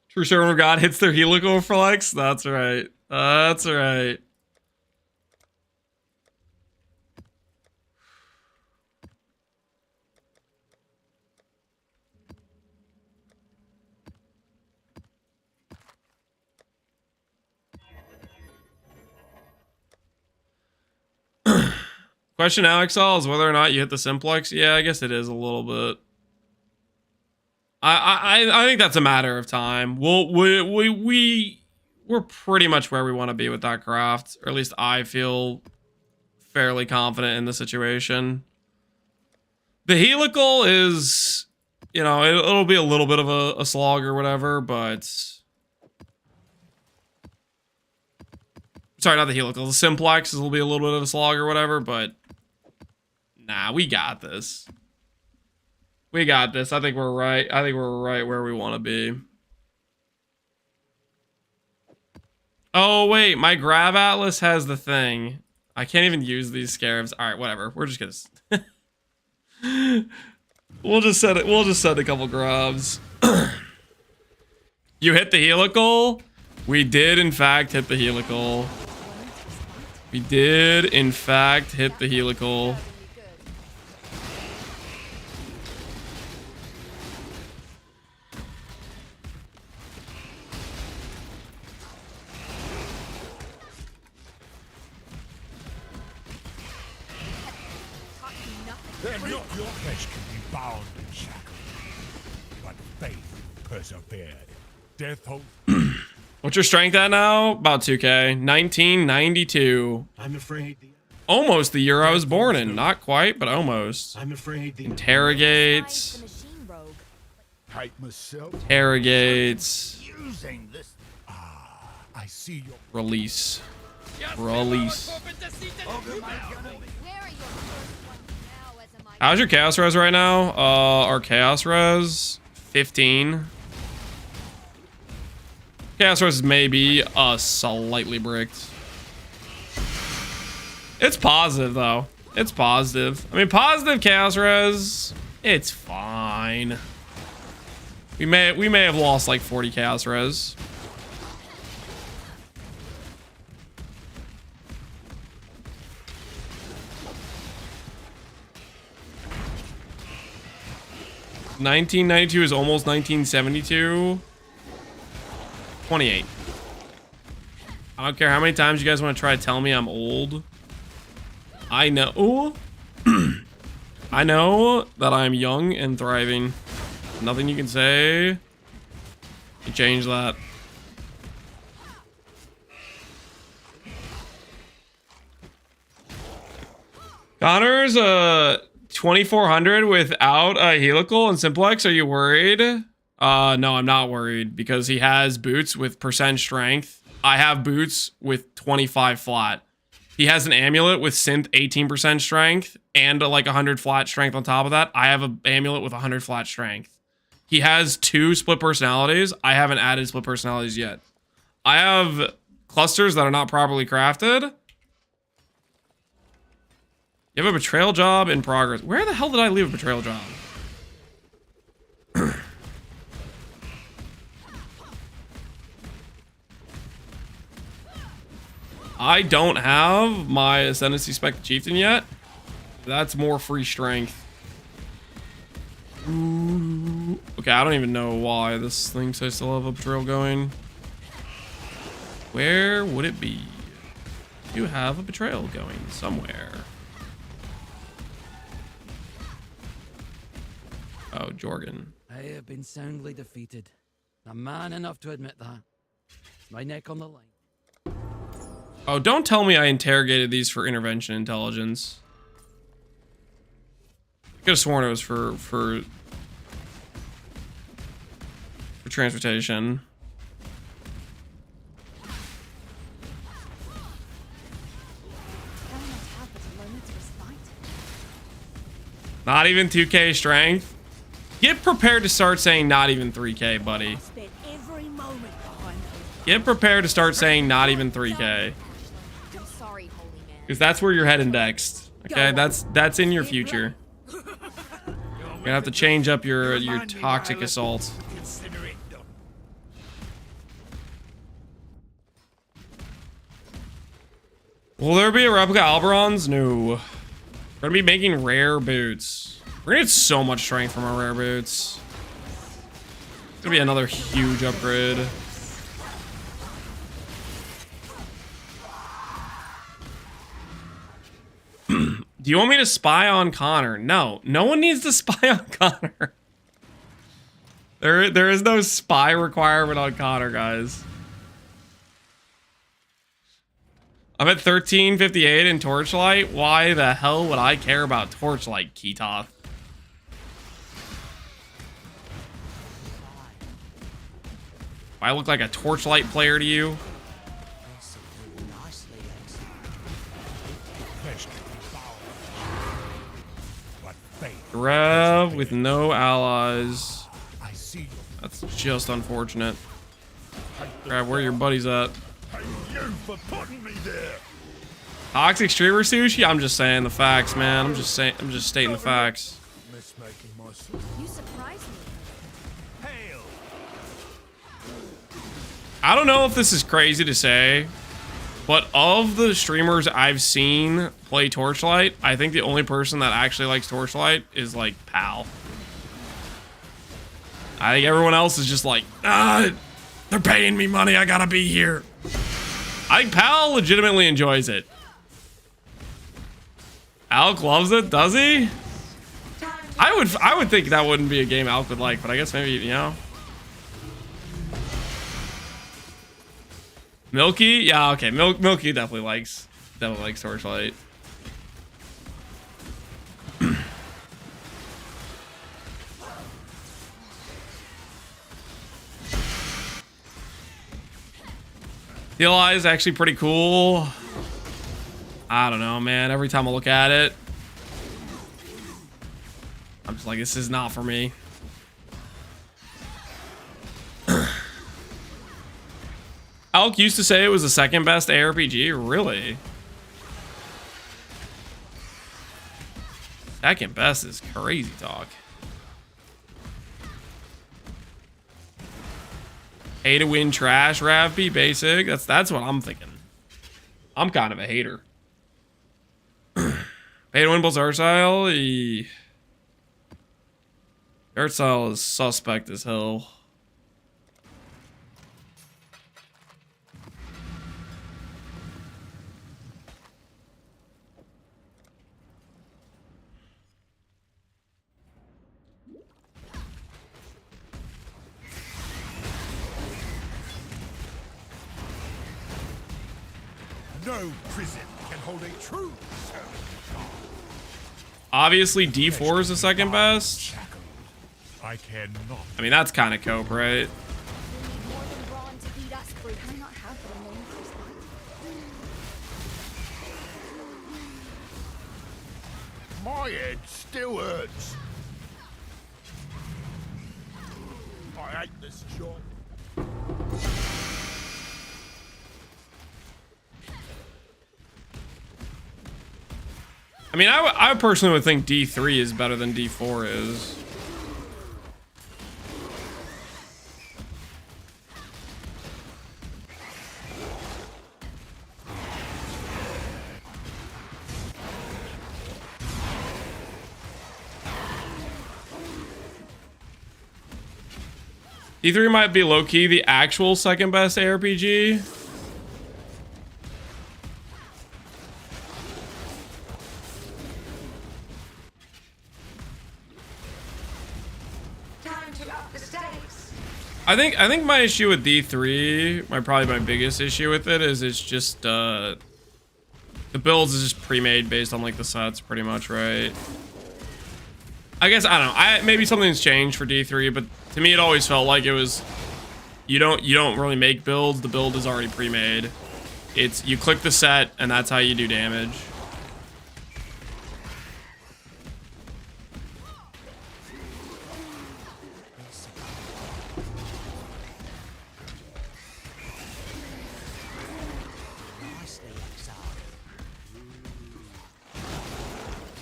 True Servant of God hits their helical flex? That's right. That's right. Question now, Exile, is whether or not you hit the Simplex. Yeah, I guess it is a little bit. I think that's a matter of time. We're pretty much where we want to be with that craft, or at least I feel fairly confident in the situation. The helical is, you know, it'll be a little bit of a slog or whatever, but sorry, not the helical. The Simplex will be a little bit of a slog or whatever, but nah, we got this. We got this. I think we're right. I think we're right where we want to be. Oh, wait. My Grab Atlas has the thing. I can't even use these scarabs. All right, whatever. We're just going to... We'll just set it. We'll just set a couple grabs. You hit the helical? We did, in fact, hit the helical. We did, in fact, hit the helical. Your flesh can be bound and shackled, but faith persevered. Death hope. What's your strength at now? About 2K. 1992. I'm afraid. Almost the year I was born in. Not quite, but almost. I'm afraid. Interrogates. Interrogates. I see your Release. Release. How's your chaos res right now? Our chaos res 15. Chaos res may be slightly bricked. It's positive though. It's positive. I mean, positive chaos res. It's fine. We may have lost like 40 chaos res. $1992 is almost 1972. 28. I don't care how many times you guys want to try to tell me I'm old. I know. I know that I'm young and thriving. Nothing you can say to change that. Connor's 2400 without a helical and Simplex. Are you worried? No, I'm not worried because he has boots with % strength. I have boots with 25 flat. He has an amulet with synth 18% strength and like 100 flat strength on top of that. I have an amulet with 100 flat strength. He has 2 split personalities. I haven't added split personalities yet. I have clusters that are not properly crafted. You have a betrayal job in progress. Where the hell did I leave a betrayal job? I don't have my Ascendancy Spec Chieftain yet. That's more free strength. Ooh. Okay, I don't even know why this thing says still have a betrayal going. Where would it be? You have a betrayal going somewhere. Oh, Jorgen. I have been soundly defeated. I'm man enough to admit that. My neck on the line. Oh, don't tell me I interrogated these for intervention intelligence. I could have sworn it was for transportation. Not even 2K strength. Get prepared to start saying not even 3K, buddy. Get prepared to start saying not even 3K. Because that's where you're head indexed. Okay, that's in your future. You're gonna have to change up your toxic assault. Will there be a replica Alberons? No. We're gonna be making rare boots. We're gonna get so much strength from our rare boots. It's gonna be another huge upgrade. Do you want me to spy on Connor? No. No one needs to spy on Connor. There is no spy requirement on Connor, guys. I'm at 1358 in Torchlight. Why the hell would I care about Torchlight, Ketoth? I look like a Torchlight player to you? Rev with no allies. That's just unfortunate. Grab where your buddies at. Toxic streamer sushi? I'm just saying the facts, man. I'm just stating the facts. You surprised me. I don't know if this is crazy to say, but of the streamers I've seen play Torchlight, I think the only person that actually likes Torchlight is like Pal. I think everyone else is just like, they're paying me money, I gotta be here. I think Pal legitimately enjoys it. Alk loves it, does he? I would think that wouldn't be a game Alk would like, but I guess maybe, you know. Milky? Yeah, okay. Milky definitely likes Torchlight. The Eye is actually pretty cool. I don't know, man. Every time I look at it, I'm just like, this is not for me. Alk used to say it was the second best ARPG. Really? Second best is crazy talk. Pay to win trash, Ravby, basic. That's what I'm thinking. I'm kind of a hater. Pay to win Bulls art style. Art style is suspect as hell. No prison can hold a true servant. Obviously, D4 is the second best. I cannot. I mean, that's kind of cope, right? My head still hurts. I hate this job. I mean, I personally would think D3 is better than D4 is. D3 might be low-key the actual second best ARPG. I think my issue with D3, probably my biggest issue with it is it's just the builds is just pre-made based on like the sets pretty much, right? I guess I don't know. Maybe something's changed for D3, but to me it always felt like it was you don't really make builds, the build is already pre-made. It's you click the set and that's how you do damage.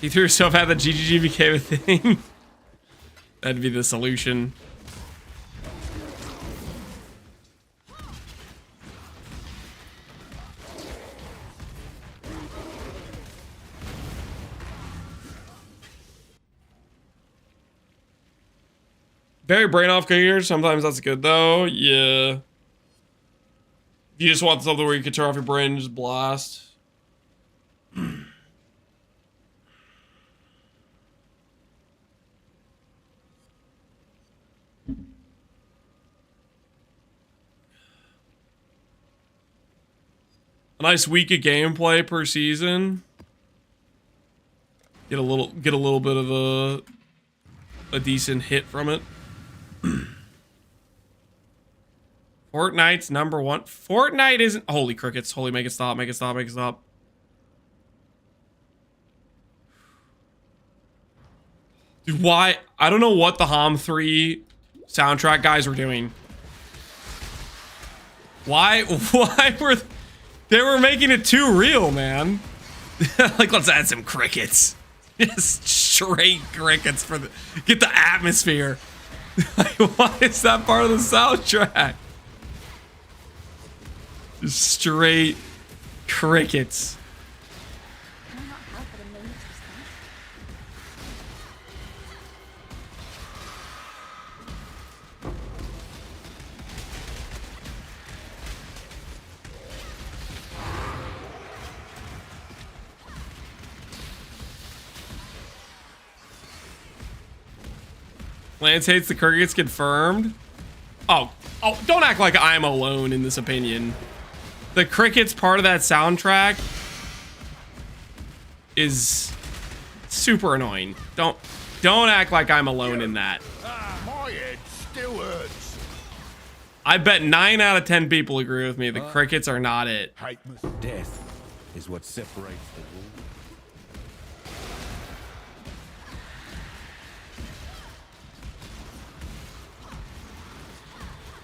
He threw himself out that GGG became a thing. That'd be the solution. Very brain off here. Sometimes that's good though. Yeah. You just want something where you can turn off your brain and just blast. A nice week of gameplay per season. Get a little bit of a decent hit from it. Fortnite's #1. Fortnite isn't. Holy crickets! Holy, make it stop! Make it stop! Make it stop! Dude, why? I don't know what the HOM 3 soundtrack guys were doing. Why were they were making it too real, man? Like, let's add some crickets. Just straight crickets for the get the atmosphere. Like, why is that part of the soundtrack? Just straight crickets. Can I not help but amaze yourself? Lance hates the crickets confirmed. Oh, don't act like I'm alone in this opinion. The crickets part of that soundtrack is super annoying. Don't act like I'm alone in that. My head still hurts. I bet 9 out of 10 people agree with me. The crickets are not it. Death is what separates the wolves.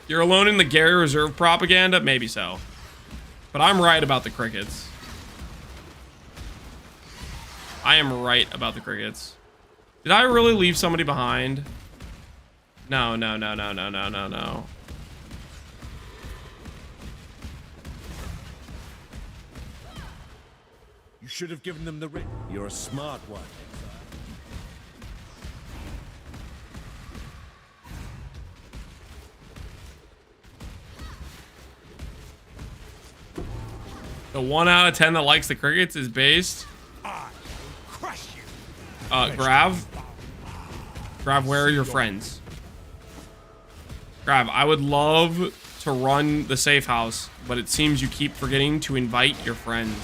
You're alone in the Gary Reserve propaganda? Maybe so. But I'm right about the crickets. I am right about the crickets. Did I really leave somebody behind? No. You should have given them the ring. You're a smart one, The 1 out of 10 that likes the crickets is based. Grav, where are your friends? Grav, I would love to run the safe house, but it seems you keep forgetting to invite your friends.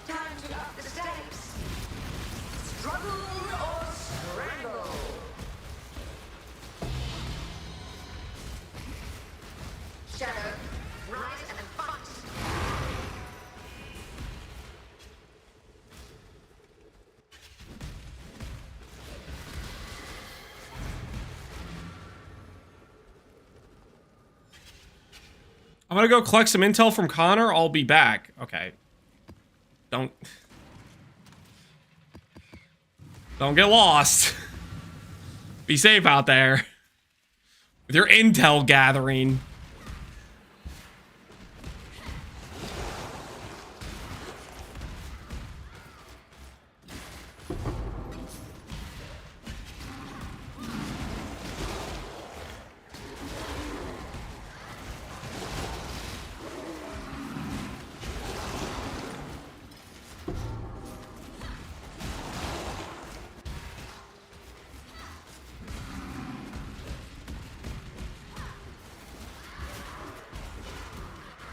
Time to up the stakes. Struggle or strangle. Shadow, rise and fight. I'm gonna go collect some intel from Connor. I'll be back. Okay. Don't get lost. Be safe out there with your intel gathering.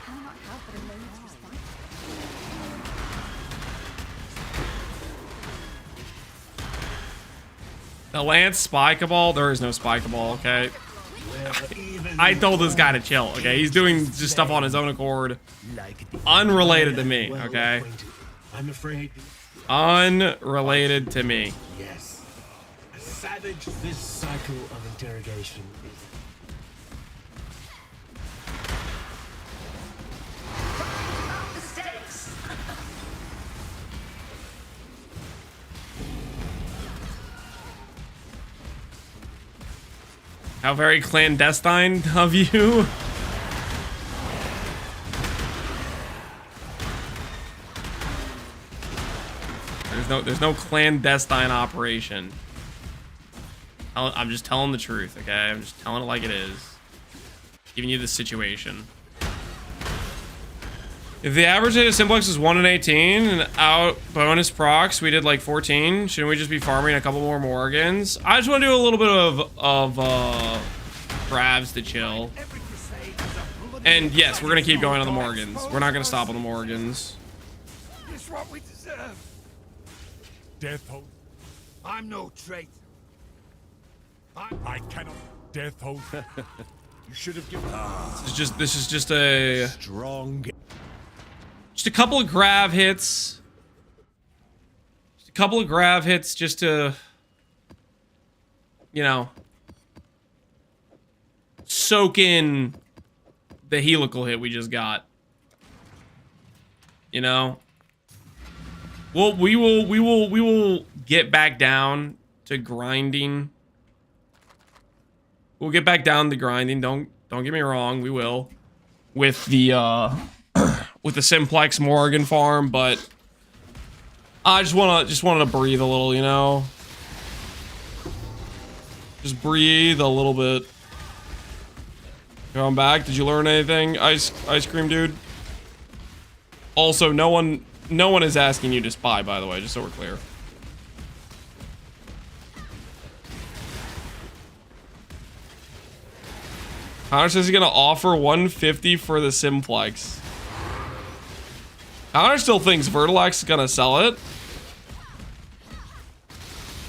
Can I not help but amaze yourself? The Lance Spy Cabal, there is no Spy Cabal, okay? I told this guy to chill, okay? He's doing just stuff on his own accord. Unrelated to me, okay? I'm afraid. Unrelated to me. Yes. A savage, this cycle of interrogation is. Up the stakes. How very clandestine of you. There's no clandestine operation. I'm just telling the truth, okay? I'm just telling it like it is. Giving you the situation. If the average hit of Simplex is 1 in 18 and out bonus procs, we did like 14. Shouldn't we just be farming a couple more Morrigans? I just want to do a little bit of grabs to chill. And yes, we're gonna keep going on the Morrigans. We're not gonna stop on the Morrigans. It's what we deserve. Death Oath. I'm no traitor. I cannot. Death Oath. You should have given. This is just a strong. Just a couple of grab hits. Just a couple of grab hits just to, you know, soak in the helical hit we just got. You know? Well, we will get back down to grinding. We'll get back down to grinding. Don't get me wrong, we will. With the with the Simplex Morrigan farm, but I just wanted to breathe a little, you know? Just breathe a little bit. Going back, did you learn anything, ice cream dude? Also, no one is asking you to spy, by the way, just so we're clear. Connor says he's gonna offer 150 for the Simplex. Connor still thinks Vertilax is gonna sell it.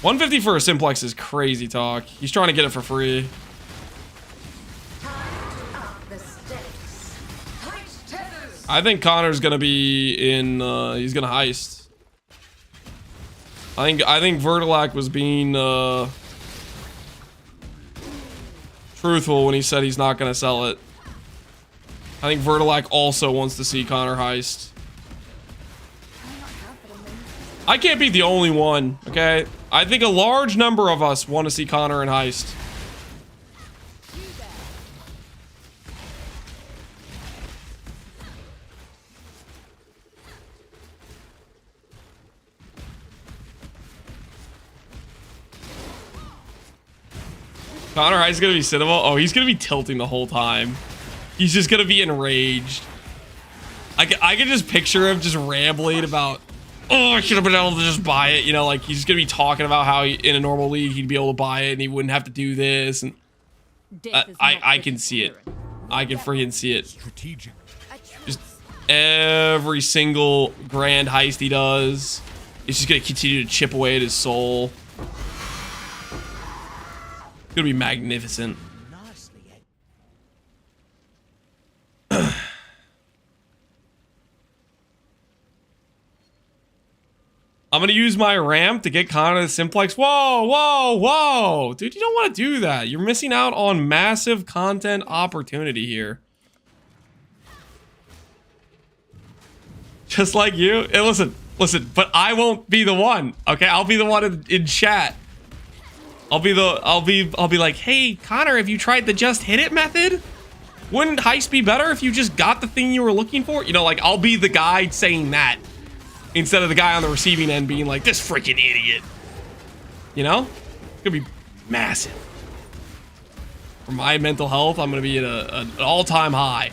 150 for a Simplex is crazy talk. He's trying to get it for free. I think Connor's gonna be in. He's gonna heist. I think Vertilac was being truthful when he said he's not gonna sell it. I think Vertilac also wants to see Connor heist. I can't be the only one, okay? I think a large number of us want to see Connor in heist. Connor Heist is gonna be Cinema. Oh, he's gonna be tilting the whole time. He's just gonna be enraged. I can just picture him just rambling about, oh, I should have been able to just buy it. You know, like he's gonna be talking about how in a normal league he'd be able to buy it and he wouldn't have to do this. And I can see it. I can freaking see it. Strategic. Just every single grand heist he does, it's just gonna continue to chip away at his soul. It's gonna be magnificent. I'm gonna use my ramp to get Connor the Simplex. Whoa, whoa, whoa. Dude, you don't want to do that. You're missing out on massive content opportunity here. Just like you. Hey, listen, but I won't be the one. Okay, I'll be the one in chat. I'll be like, hey, Connor, have you tried the just hit it method? Wouldn't heist be better if you just got the thing you were looking for? You know, like, I'll be the guy saying that instead of the guy on the receiving end being like, this freaking idiot. You know? It's gonna be massive. For my mental health, I'm gonna be at an all-time high.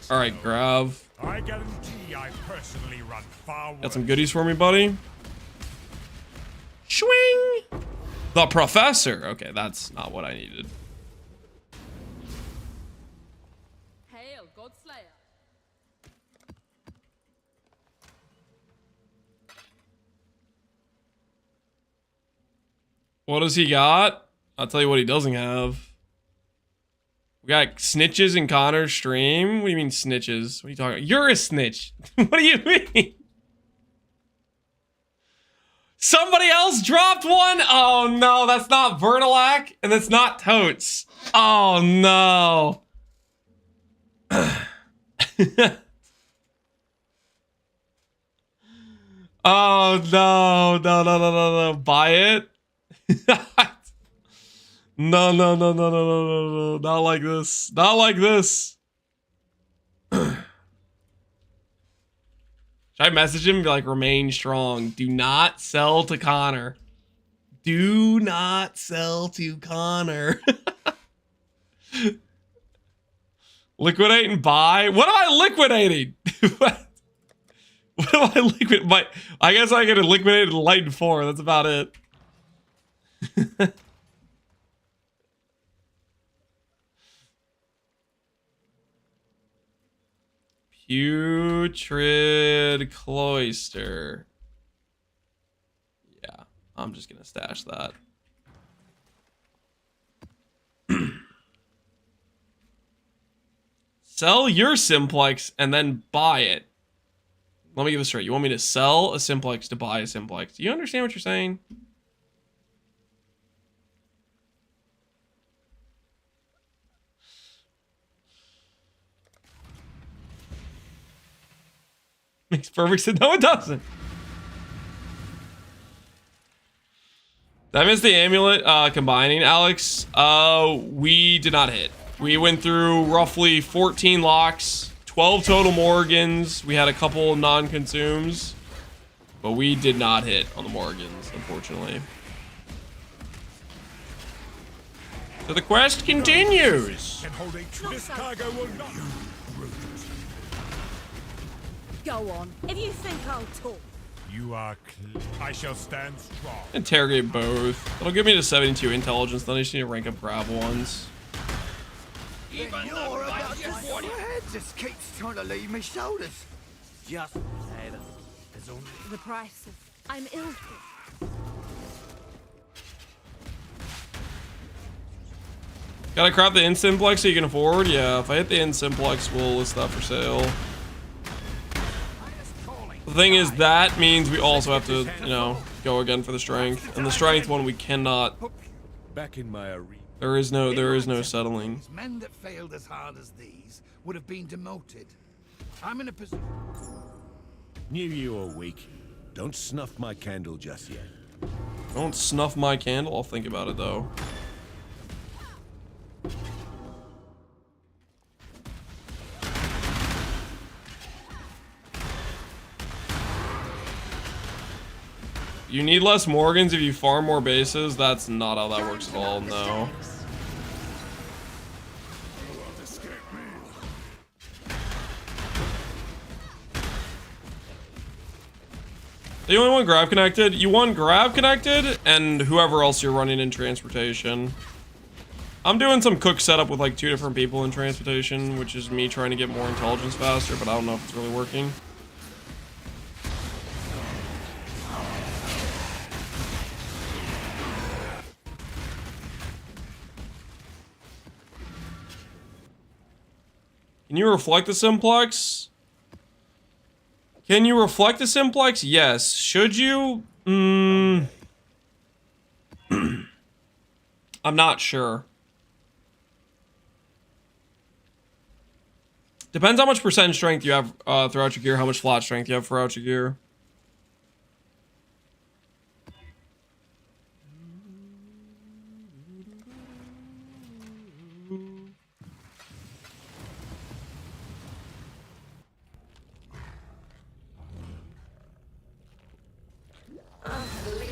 All right, Grav. I guarantee I personally run far worse. Got some goodies for me, buddy? Swing! The Professor. Okay, that's not what I needed. Hail, Godslayer. What does he got? I'll tell you what he doesn't have. We got snitches in Connor's stream. What do you mean snitches? What are you talking about? You're a snitch. What do you mean? Somebody else dropped one? Oh no, that's not Vertilac and that's not Totes. Oh no. Oh no. Buy it? No. Not like this. Not like this. Should I message him and be like, remain strong. Do not sell to Connor. Do not sell to Connor. Liquidate and buy? What am I liquidating? What am I liquid? I guess I get a liquidated light and 4. That's about it. Putrid Cloister. Yeah, I'm just gonna stash that. Sell your Simplex and then buy it. Let me get this straight. You want me to sell a Simplex to buy a Simplex? Do you understand what you're saying? Makes perfect sense. No, it doesn't. Did I miss the amulet combining, Alex? We did not hit. We went through roughly 14 locks, 12 total Morrigans. We had a couple non-consumes, but we did not hit on the Morrigans, unfortunately. So the quest continues. This cargo will not. Go on. If you think I'll talk. You are I shall stand strong. Interrogate both. That'll give me to 72 intelligence. Then I just need to rank up grab ones. Even you're about to what your head just keeps trying to leave me shoulders. Just say that. There's only The price of I'm ill. Gotta crop the Simplex so you can afford? Yeah, if I hit the Simplex, we'll list that for sale. The thing is, that means we also have to, you know, go again for the strength. And the strength one we cannot. Back in my arena. There is no settling. Men that failed as hard as these would have been demoted. I'm in a position. Knew you were weak. Don't snuff my candle just yet. Don't snuff my candle. I'll think about it though. You need less Morrigans if you farm more bases. That's not how that works at all, no. You only want grab connected? You want grab connected and whoever else you're running in transportation. I'm doing some cook setup with like 2 different people in transportation, which is me trying to get more intelligence faster, but I don't know if it's really working. Can you reflect the Simplex? Can you reflect the Simplex? Yes. Should you? I'm not sure. Depends how much percent strength you have throughout your gear, how much flat strength you have throughout your gear.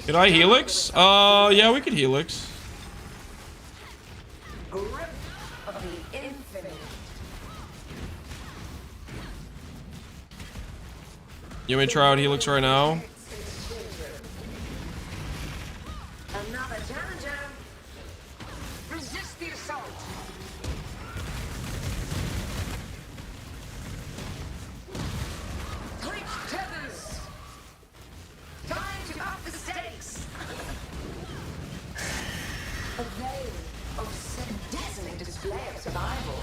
Could I helix? Yeah, we could helix. Grip of the infinite. You want me to try out helix right now? Another challenger. Resist the assault. Tight tethers. Time to up the stakes. A veil of dazzling display of survival.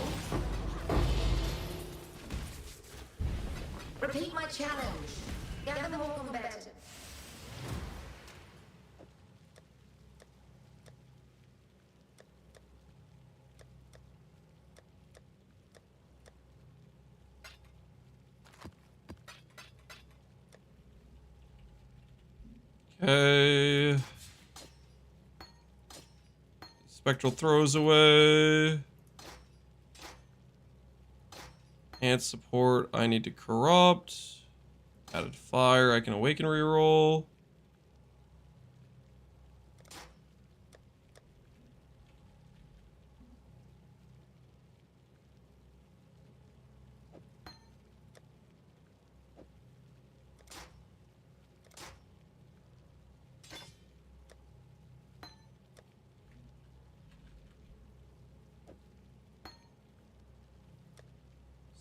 Repeat my challenge. Gather more combatants. Okay. Spectral throws away. And support, I need to corrupt. Added fire. I can awaken reroll.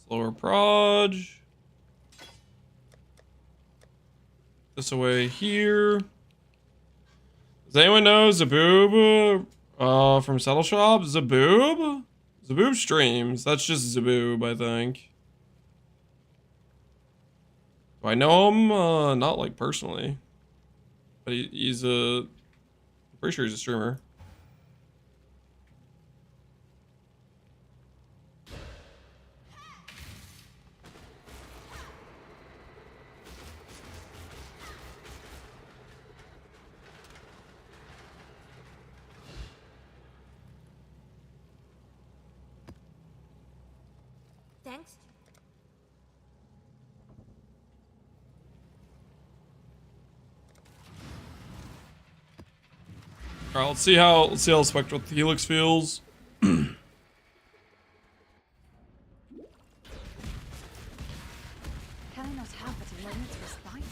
Slower proj. This away here. Does anyone know Zaboob from Settle Shop? Zaboob? Zaboob streams. That's just Zaboob, I think. Do I know him? Not like personally. But he's I'm pretty sure he's a streamer. Thanks. All right, let's see how Spectral Helix feels. Can I not have but a moment's respite?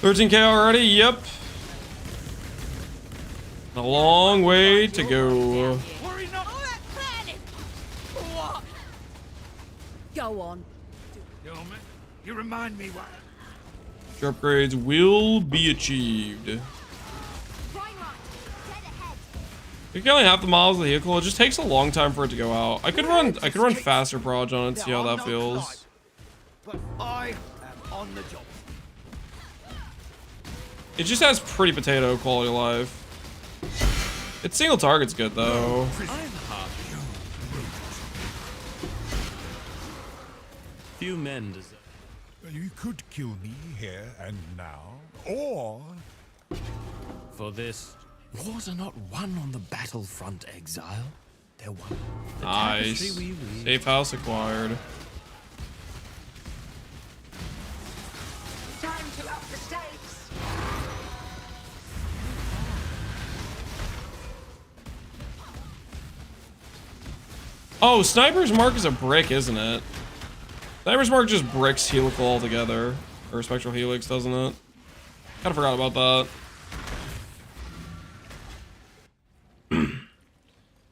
$13K already? Yep. A long way to go. Go on. You remind me what? Future upgrades will be achieved. You can only half the miles of the vehicle. It just takes a long time for it to go out. I could run faster proj on it, see how that feels. But I am on the job. It just has pretty potato quality of life. Its single target's good though. Few men deserve. You could kill me here and now, or For this, wars are not won on the battlefront, Exile. They're won. The Nice. tapestry we weave. Safe house acquired. Time to up the stakes. Oh, Sniper's Mark is a brick, isn't it? Sniper's Mark just bricks Helical altogether. Or Spectral Helix, doesn't it? Kinda forgot about that.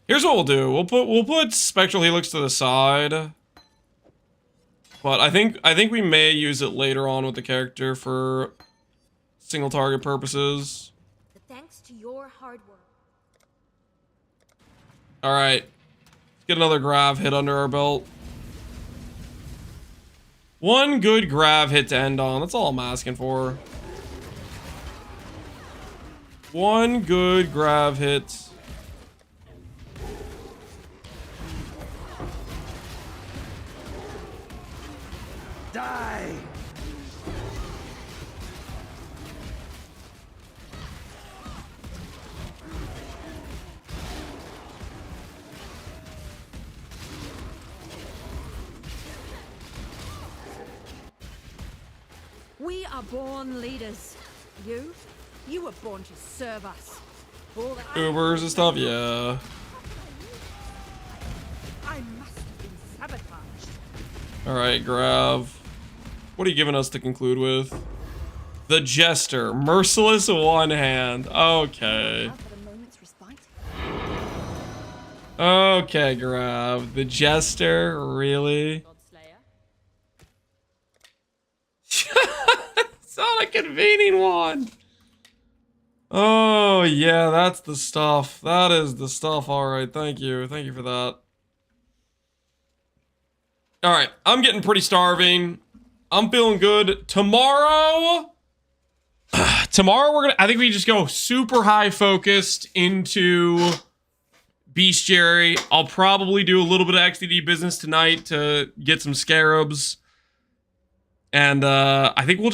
Here's what we'll do. We'll put Spectral Helix to the side. But I think we may use it later on with the character for single target purposes. But thanks to your hard work. Alright. Let's get another grav hit under our belt. One good grav hit to end on. That's all I'm asking for. One good grav hit. die. We are born leaders. You were born to serve us. All that Ubers and stuff, yeah. I must have been sabotaged. Alright, Grav. What are you giving us to conclude with? The Jester. Merciless one hand. Okay. Okay, Grav. The Jester, really? It's not a convening one. Oh, yeah, that's the stuff. That is the stuff. All right, thank you. Thank you for that. All right, I'm getting pretty starving. I'm feeling good. Tomorrow, I think we just go super high focused into bestiary. I'll probably do a little bit of XDD business tonight to get some scarabs. And I think we're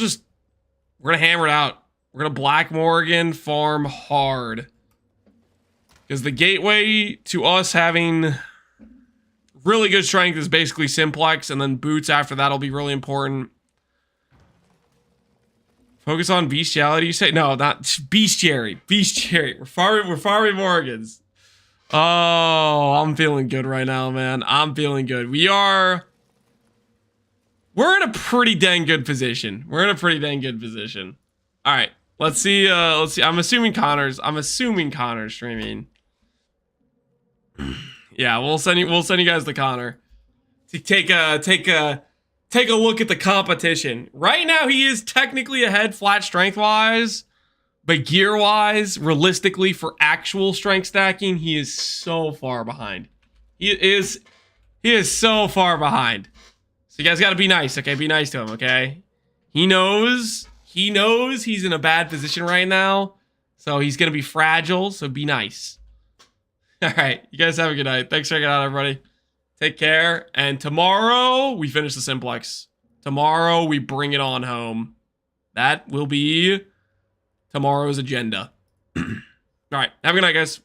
gonna hammer it out. We're gonna Black Morrigan farm hard. Because the gateway to us having really good strength is basically Simplex, and then boots after that will be really important. Focus on bestiality, you say? No, not bestiary. Bestiary. We're farming Morrigans. Oh, I'm feeling good right now, man. I'm feeling good. We're in a pretty dang good position. All right, let's see. I'm assuming Connor's streaming. Yeah, we'll send you guys to Connor to take a look at the competition. Right now, he is technically ahead flat strength wise, but gear wise, realistically for actual strength stacking, he is so far behind. He is so far behind. So you guys got to be nice, okay? Be nice to him, okay? He knows he's in a bad position right now, so he's gonna be fragile. So be nice. All right, you guys have a good night. Thanks for checking out, everybody. Take care. And tomorrow, we finish the Simplex. Tomorrow, we bring it on home. That will be tomorrow's agenda. All right, have a good night, guys.